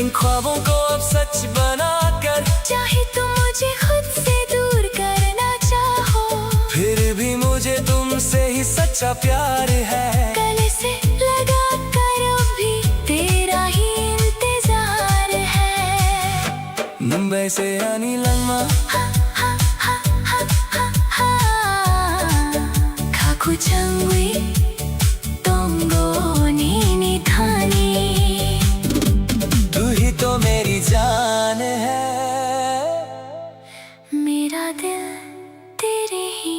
इन ख्वाबों को अब सच बनाकर चाहे तुम मुझे खुद से दूर करना चाहो फिर भी मुझे तुमसे ही सच्चा प्यार है गले से लगा कर भी तेरा ही इंतजार है। मुंबई से आनी लंगमा Kaku changwi tongo nini thani तू ही तो मेरी जान है मेरा दिल तेरे ही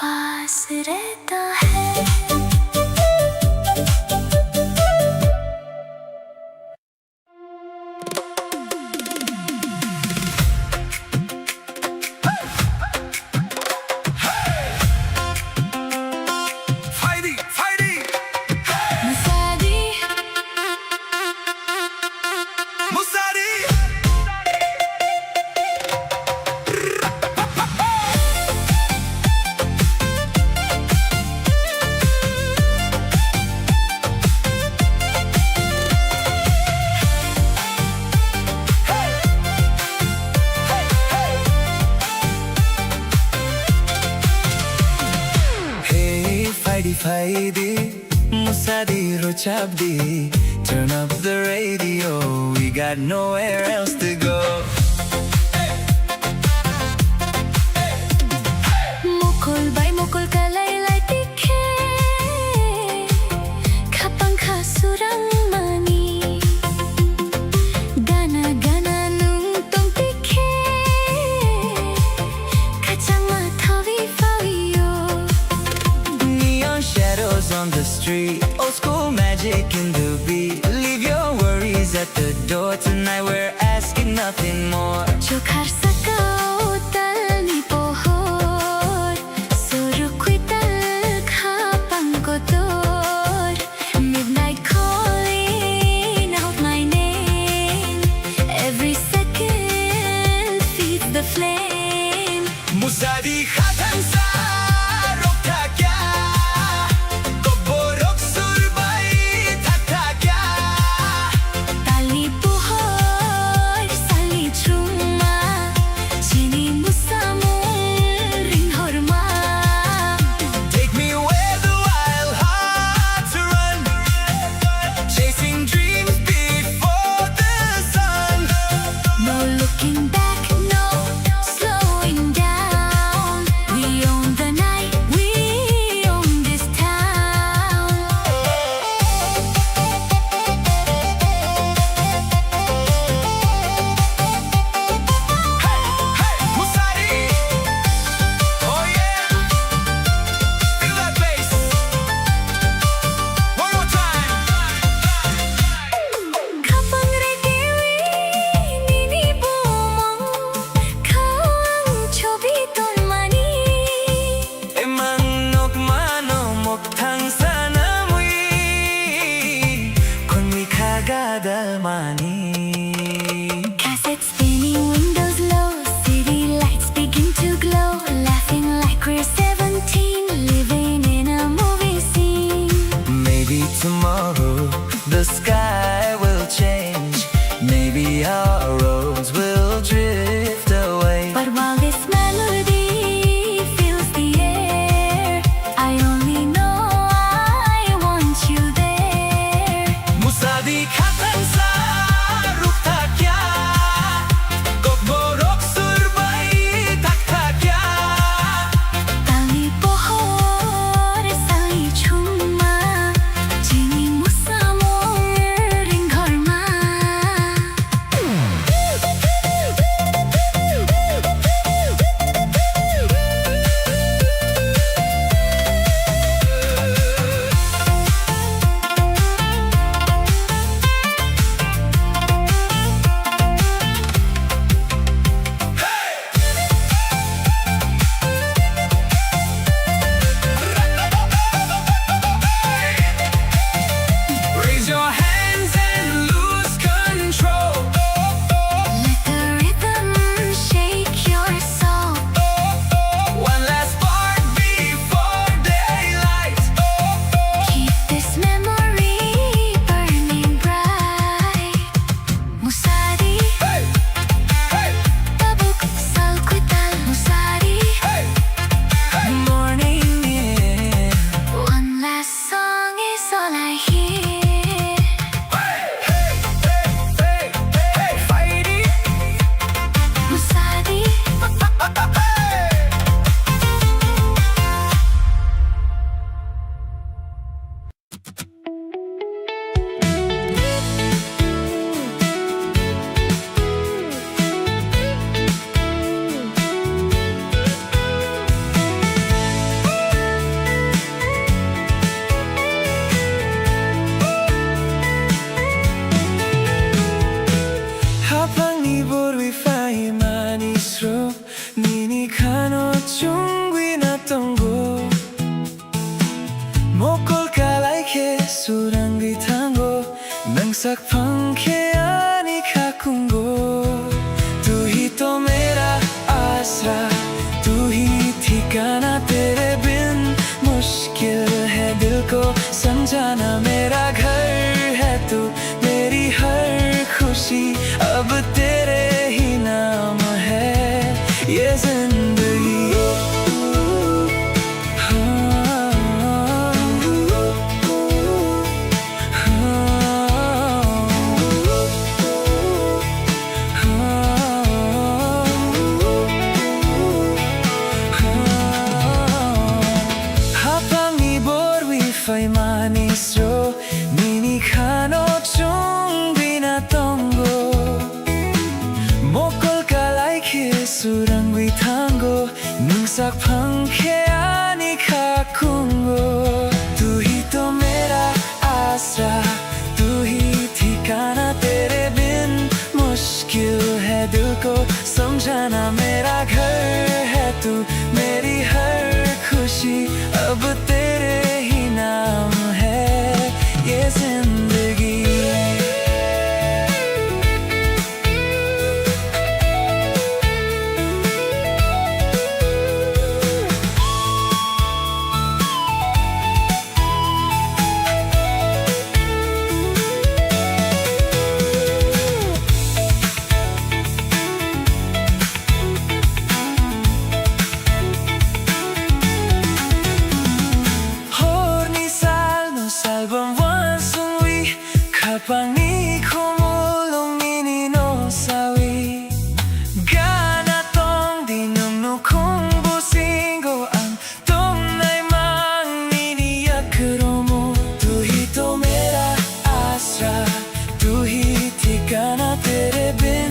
पास रहता है। फायदी फायदी मुसादी मुसारी Hey, fighty, fighty, Musadi, Rochabdi. Turn up the radio, we got nowhere else to go. mukul bai mukul kalai lai tikhe khapang kha surang mani gana gana nung tong tikhe khachang ma thawi fayo Neon shadows on the street, old school magic in the beat. Leave your worries at the door tonight, we're asking nothing more. chokhar sakao tal ni pohor surukhui tal khapang ko tor midnight calling out my name every second feeds the flame Musadi khatan sa rokta kya to borok surbai thakta kya tali pohor sali chuma chini musamul ring horma Take me where the wild hearts run, chasing dreams before the sun. no looking back no slowing down 수랑 위탄고 능삭 판케 아니 카쿵고 तू ही तो मेरा आसरा तू ही ठिकाना तेरे बिन मुश्किल है दिल को समझाना मेरा घर है तू मेरी हर खुशी अब तेरे ही नाम है ये जिंदगी Kapani kumulong ninino sawi Gana tong dinumno kung busingo Ang tunay mang niniyakuro mo Tu hi to mera asra Tu hi ठिकाना तेरे बिन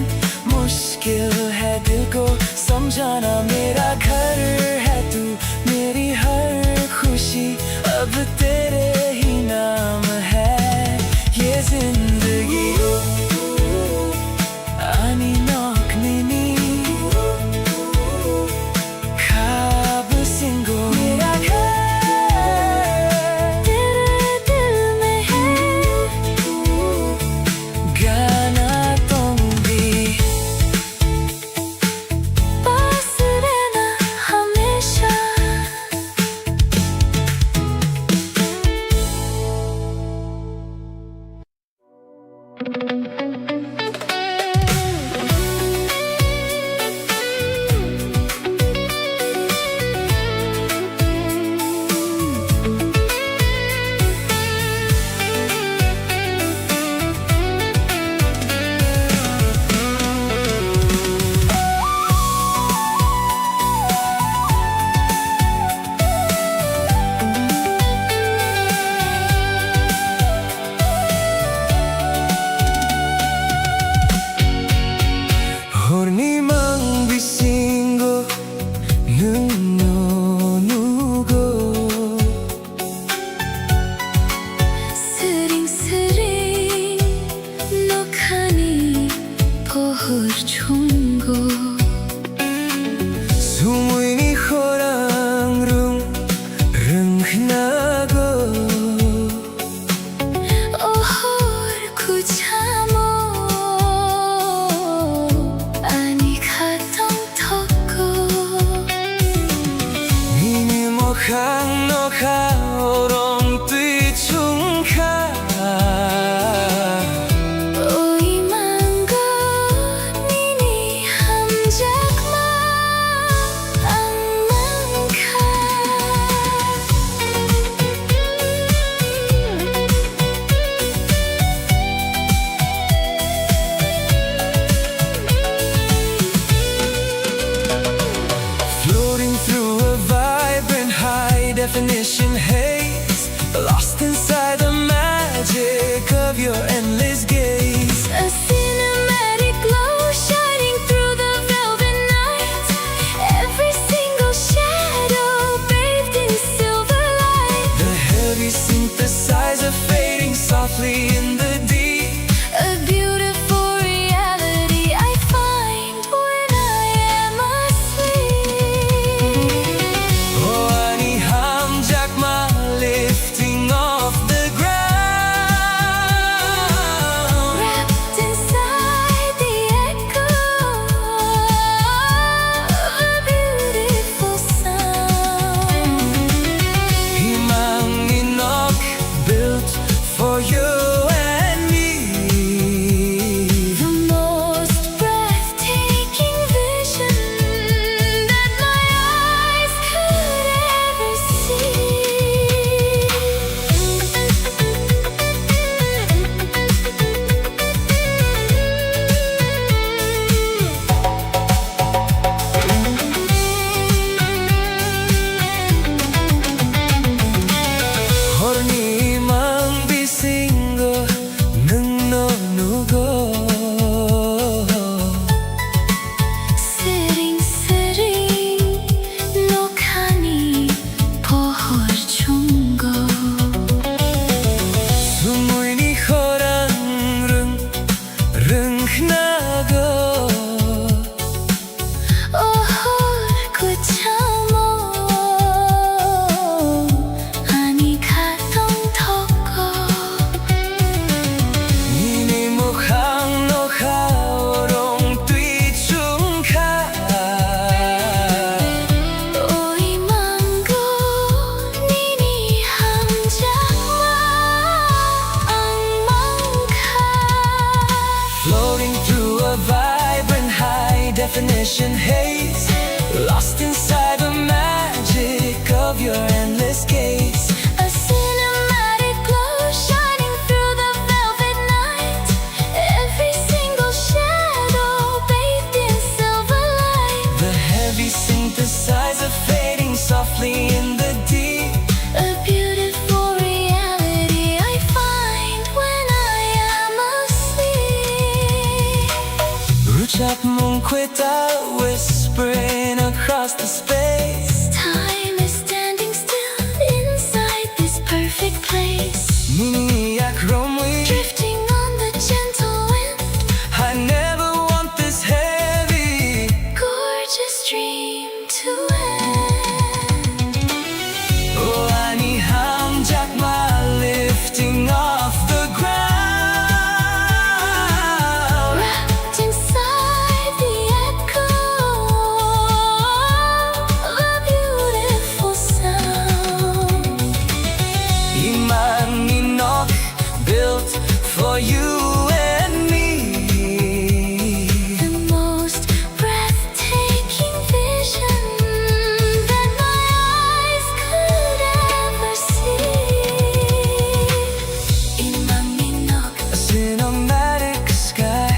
मुश्किल है दिल को समझाना मेरा घर है तू मेरी हर खुशी अब तेरे ही नाम है ये जिंदगी आनी नौकनी खाब सिंगो मेरा घर तेरे दिल में है गाना तुम भी पास रहना हमेशा Hornimang bisingo nunugo 스링스링 녹하니 pohor chungo Sumuini horang rung rungnago ohor kuchamo ani khatong thoko Nini mokhang nokha orong tui chungkha oi mango nini ham definition haze, lost inside the magic of your endless gaze. A cinematic glow shining through the velvet night. Every single shadow bathed in silver light. The heavy synthesizer fading softly in the deep. A beautiful reality I find when I am asleep. Ruchak Munkwita whispering across the space. Time is standing still inside this perfect place. Miniyak Romwe, Drifting on the gentle wind. I never want this heavy. Gorgeous dream to end. Oh, Ani Ham Jakma lifting off the ground. Wrapped inside the echo of a beautiful sound. Iman Minok built for you and me. The most breathtaking vision that my eyes could ever see. Imaminok, A cinematic sky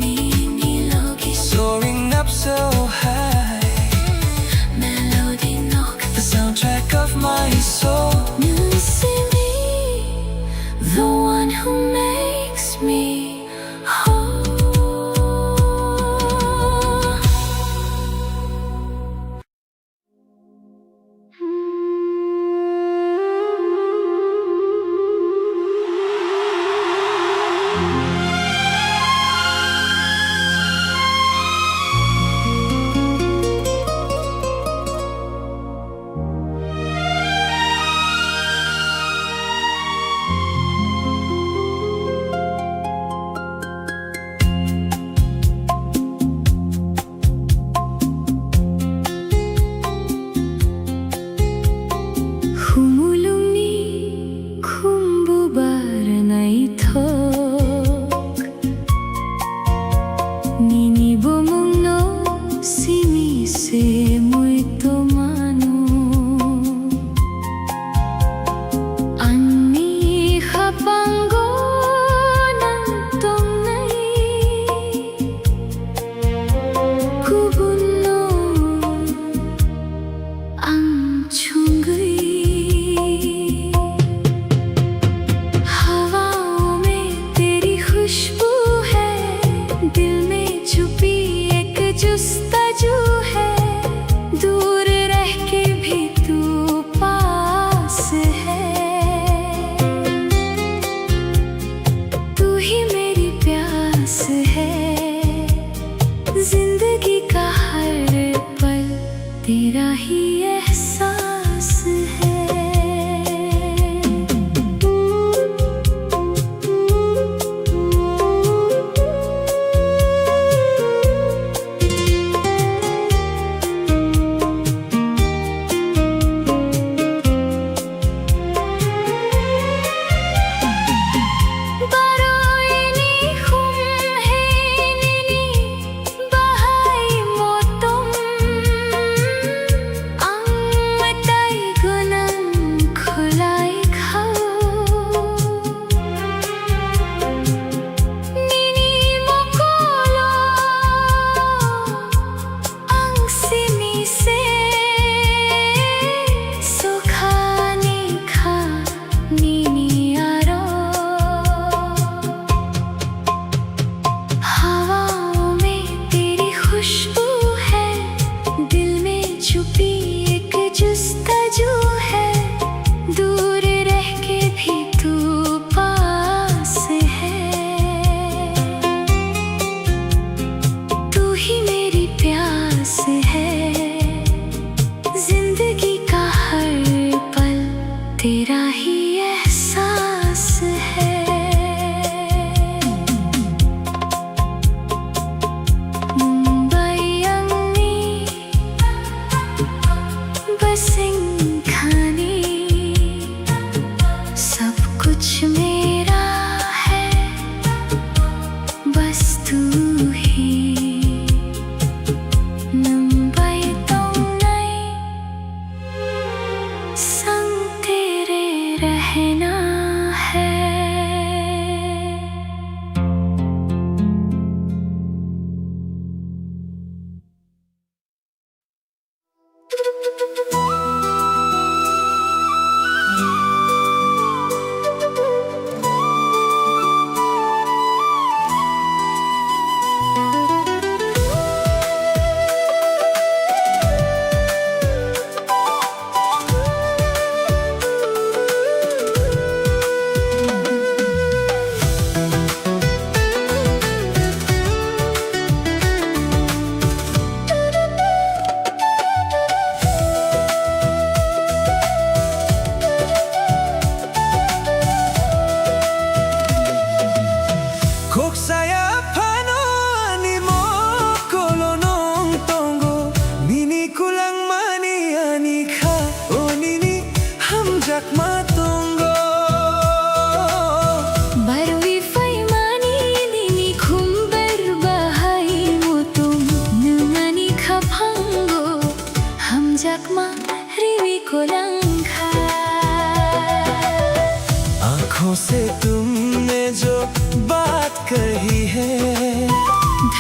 Mini Logi, soaring up so high. Melody Nok, The soundtrack of my soul. Nusimi, the one who makes me whole. Humulungi kumbubar na itok. Ninibomong no sinise mo'y tomano. Ani kapanggo ng tongnay. Kubuno ang chungay. हवाओं में तेरी खुशबू है, दिल में छुपी एक जुस्ताजू है.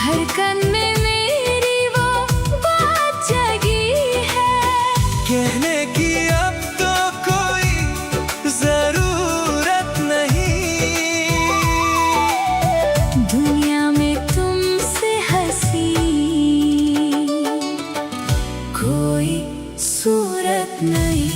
धड़कन में मेरी वो बात जगी है, कहने की अब तो कोई जरूरत नहीं, दुनिया में तुमसे हंसी कोई सूरत नहीं।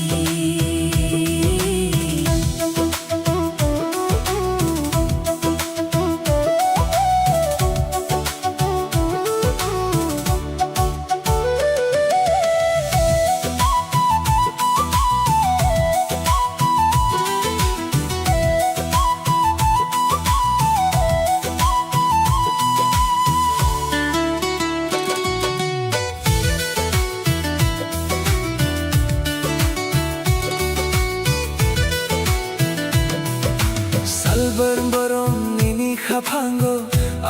Salbar-barong nini kapango,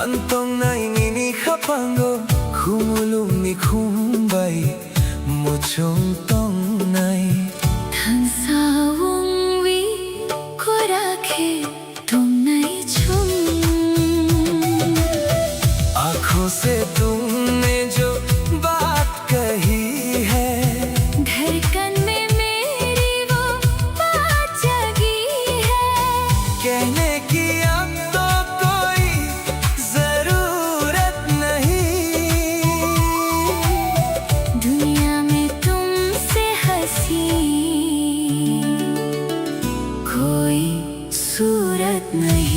antong na nini kapango, kumulong ni kumbay, mochong tong nay. हंसाऊं वी को रखे तुम नहीं छूं, आँखों से तुमने जो बात कही है, धड़कन में मेरी वो बात जगी है, कहने की अब तो कोई जरूरत नहीं, दुनिया में तुमसे हंसी कोई सूरत नहीं।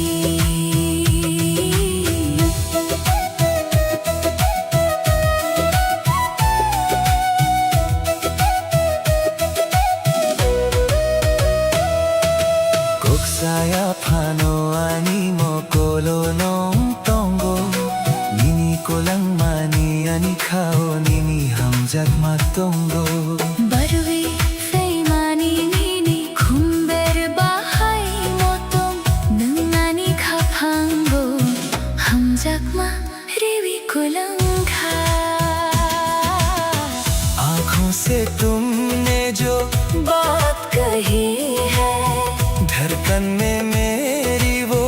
Koksaya pano ani mo kolo nong tongo, nini ko lang mani ani kao nini hamjat matongo. बरुवी फेमानी नीनी खुम्बेर बाहाई मोतों नंगानी खापांगो हम जगमा रेवी कुलंगा, आँखों से तुमने जो बात कही है, धड़कन में मेरी वो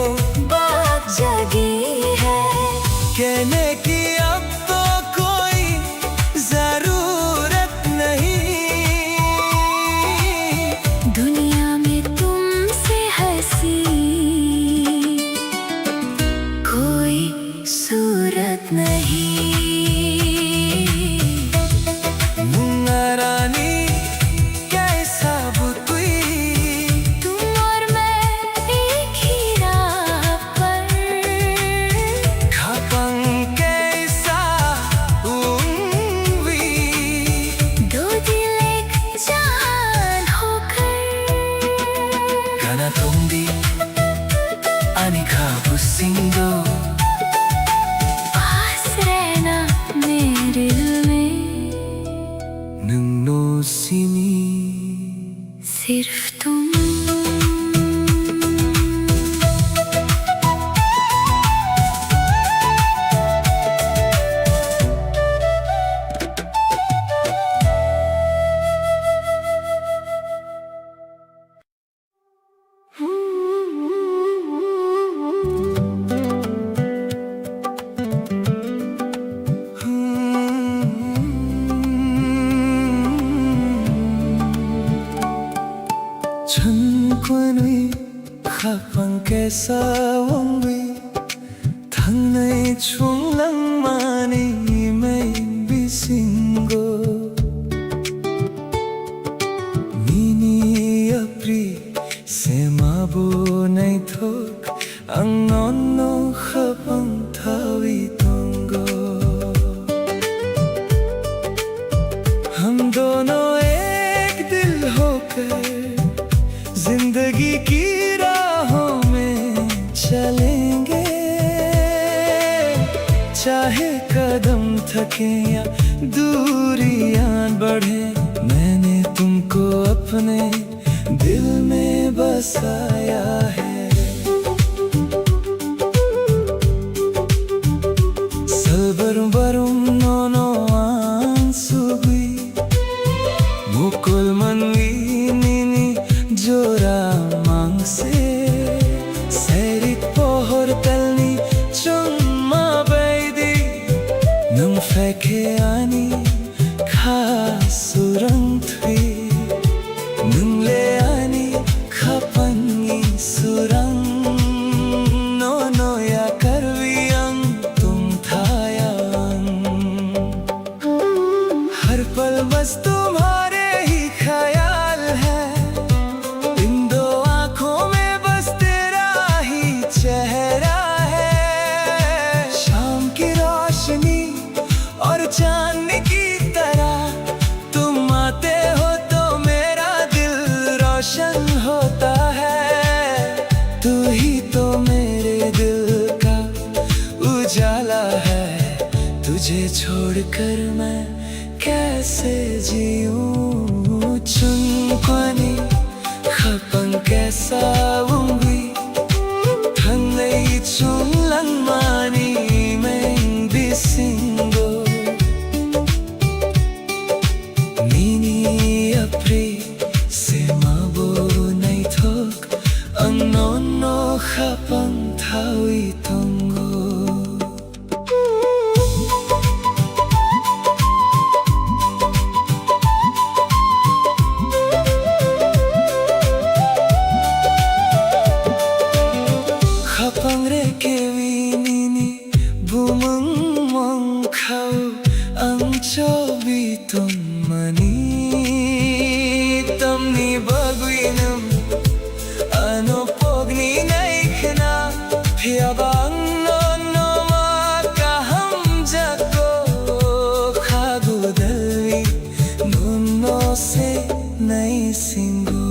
बात जगी है, कहने की अब तो कोई जरूरत नहीं, दुनिया में तुमसे हंसी कोई सूरत नहीं। मुंगारानी कैसा बुतुई, तुम और मैं एक ही राह पर, खापंग कैसा उंगवी, दो दिल एक जान होकर, Kana tongdi ani kabusindo, पास रहना मेरे दिल में, nung no sini. सिर्फ तुम। 천권의 가방께서 원위 당나의 총랑만이 매인 비신고 니니 앞리 세마보나이 톡 앙언노 가방 타위 동고 हम दोनों एक दिल होकर जिंदगी की राहों में चलेंगे, चाहे कदम थके या दूरियां बढ़े, मैंने तुमको अपने दिल में बसाया है। Salbar-barong nono ang sugi, mukul manwi nini jora mangse, serit pohor talni chumma baidi Nung feke ani kasurang thui Nung le ani kapangi surang No no ya karviyang tum thayang Har pal bas तुम्हारे ही ख्याल है इन दो आँखों में बस तेरा ही चेहरा है शाम की रोशनी और चांद की तरह तुम आते हो तो मेरा दिल रोशन होता है तू ही तो मेरे दिल का उजाला है तुझे छोड़कर मैं कैसे जीऊं 춘권이 가pan कैसा 웅비 한내 충랑만이 맹비싱고 Nini apri se mabo nai thok ang nono khapang thawi tongo khapang re kewi nini bumang mong khau ang chobi ton mani tamni bagwinam ano pogni naikna phiabang no no ma kaham jako khagudalwi nuno se nai singo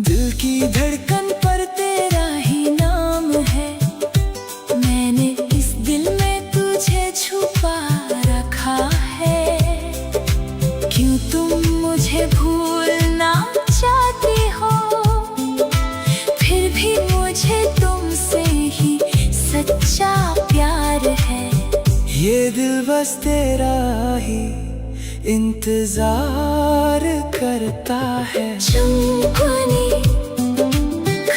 दिल की धड़कन पर तेरा ही नाम है मैंने इस दिल में तुझे छुपा रखा है क्यों तुम मुझे भूलना चाहती हो फिर भी मुझे तुमसे ही सच्चा प्यार है ये दिल बस तेरा ही इंतजार करता है 춘권이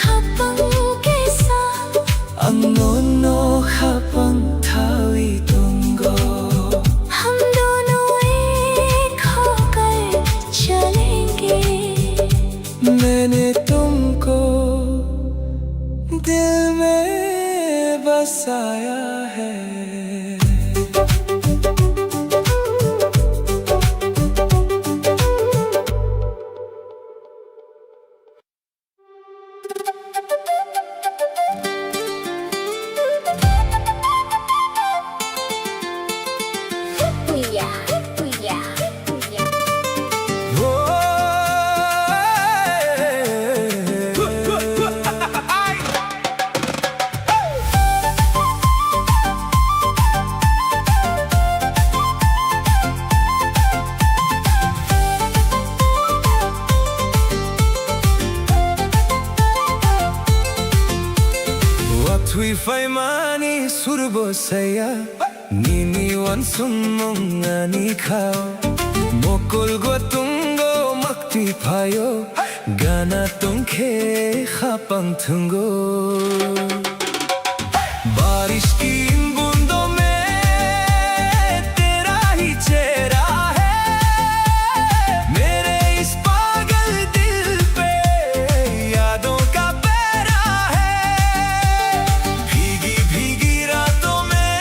가pan कैसा ang nono khapang thawi tongo हम दोनों एक होकर चलेंगे मैंने तुमको दिल में बसाया है Tui fai mani surbo saya Nini wan sumong ani khao Mokol go tungo makti payo Gana tongke khapang tungo बारिश की इन बूंदों में तेरा ही चेहरा है मेरे इस पागल दिल पे यादों का पहरा है भीगी भीगी रातों में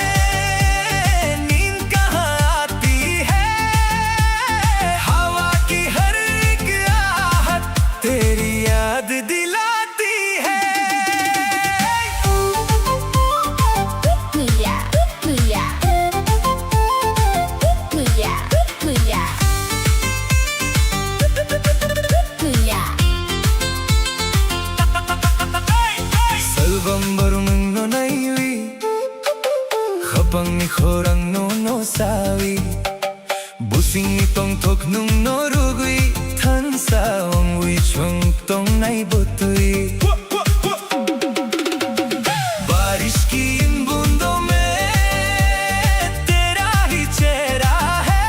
नींद कहाँ आती है हवा की हर एक आहट तेरी याद दिलाती है Salvambarung no naiwi Khapang ni khorang no no sawi Busing ni tong tok nung no rugwi Than sa ong wi chung tong nai botui बारिश की इन बूंदों में तेरा ही चेहरा है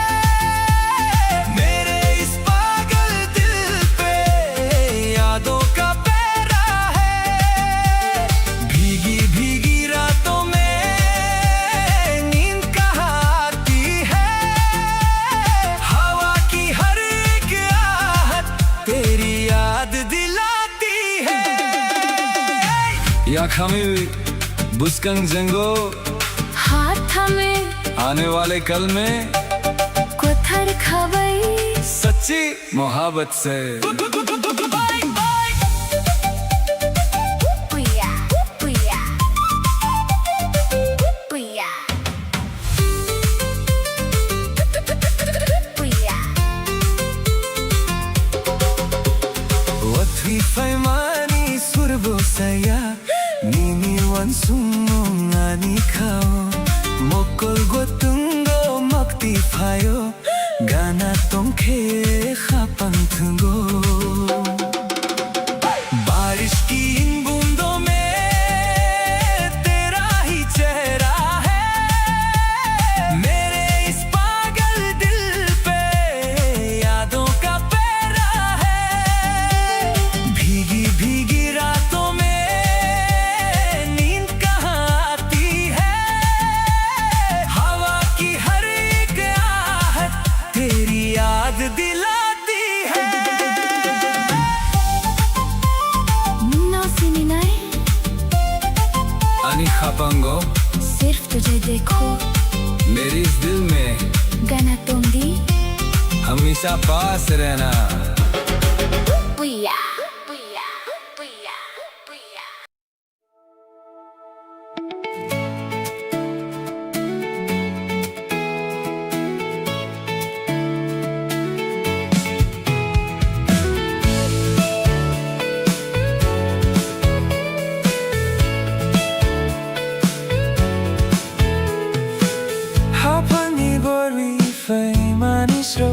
मेरे इस पागल दिल पे यादों का पहरा है भीगी भीगी रातों में नींद कहाँ kami buskang janggo हाथ में आने वाले कल में कोथर खबई सच्ची मोहब्बत से पुया पुया पुया पुया Watwi faimani surbo saya Nini wansumo ngani kao Mokol gotungo makti fayo Gana tongke khapang tungo बारिश की इन बूंदों में तेरा ही चेहरा है मेरे इस पागल दिल पे यादों का पहरा है भीगी भीगी रातों में नींद कहाँ आती है हवा की हर एक आहट तेरी याद दिलाती है मुन्ना सिनिनाए अनि खापांगो सिर्फ तुझे देखो मेरी इस दिल में गाना तोंगी हमेशा पास रहना पुया पुया पुया पुया Hapani borwi fei manis ro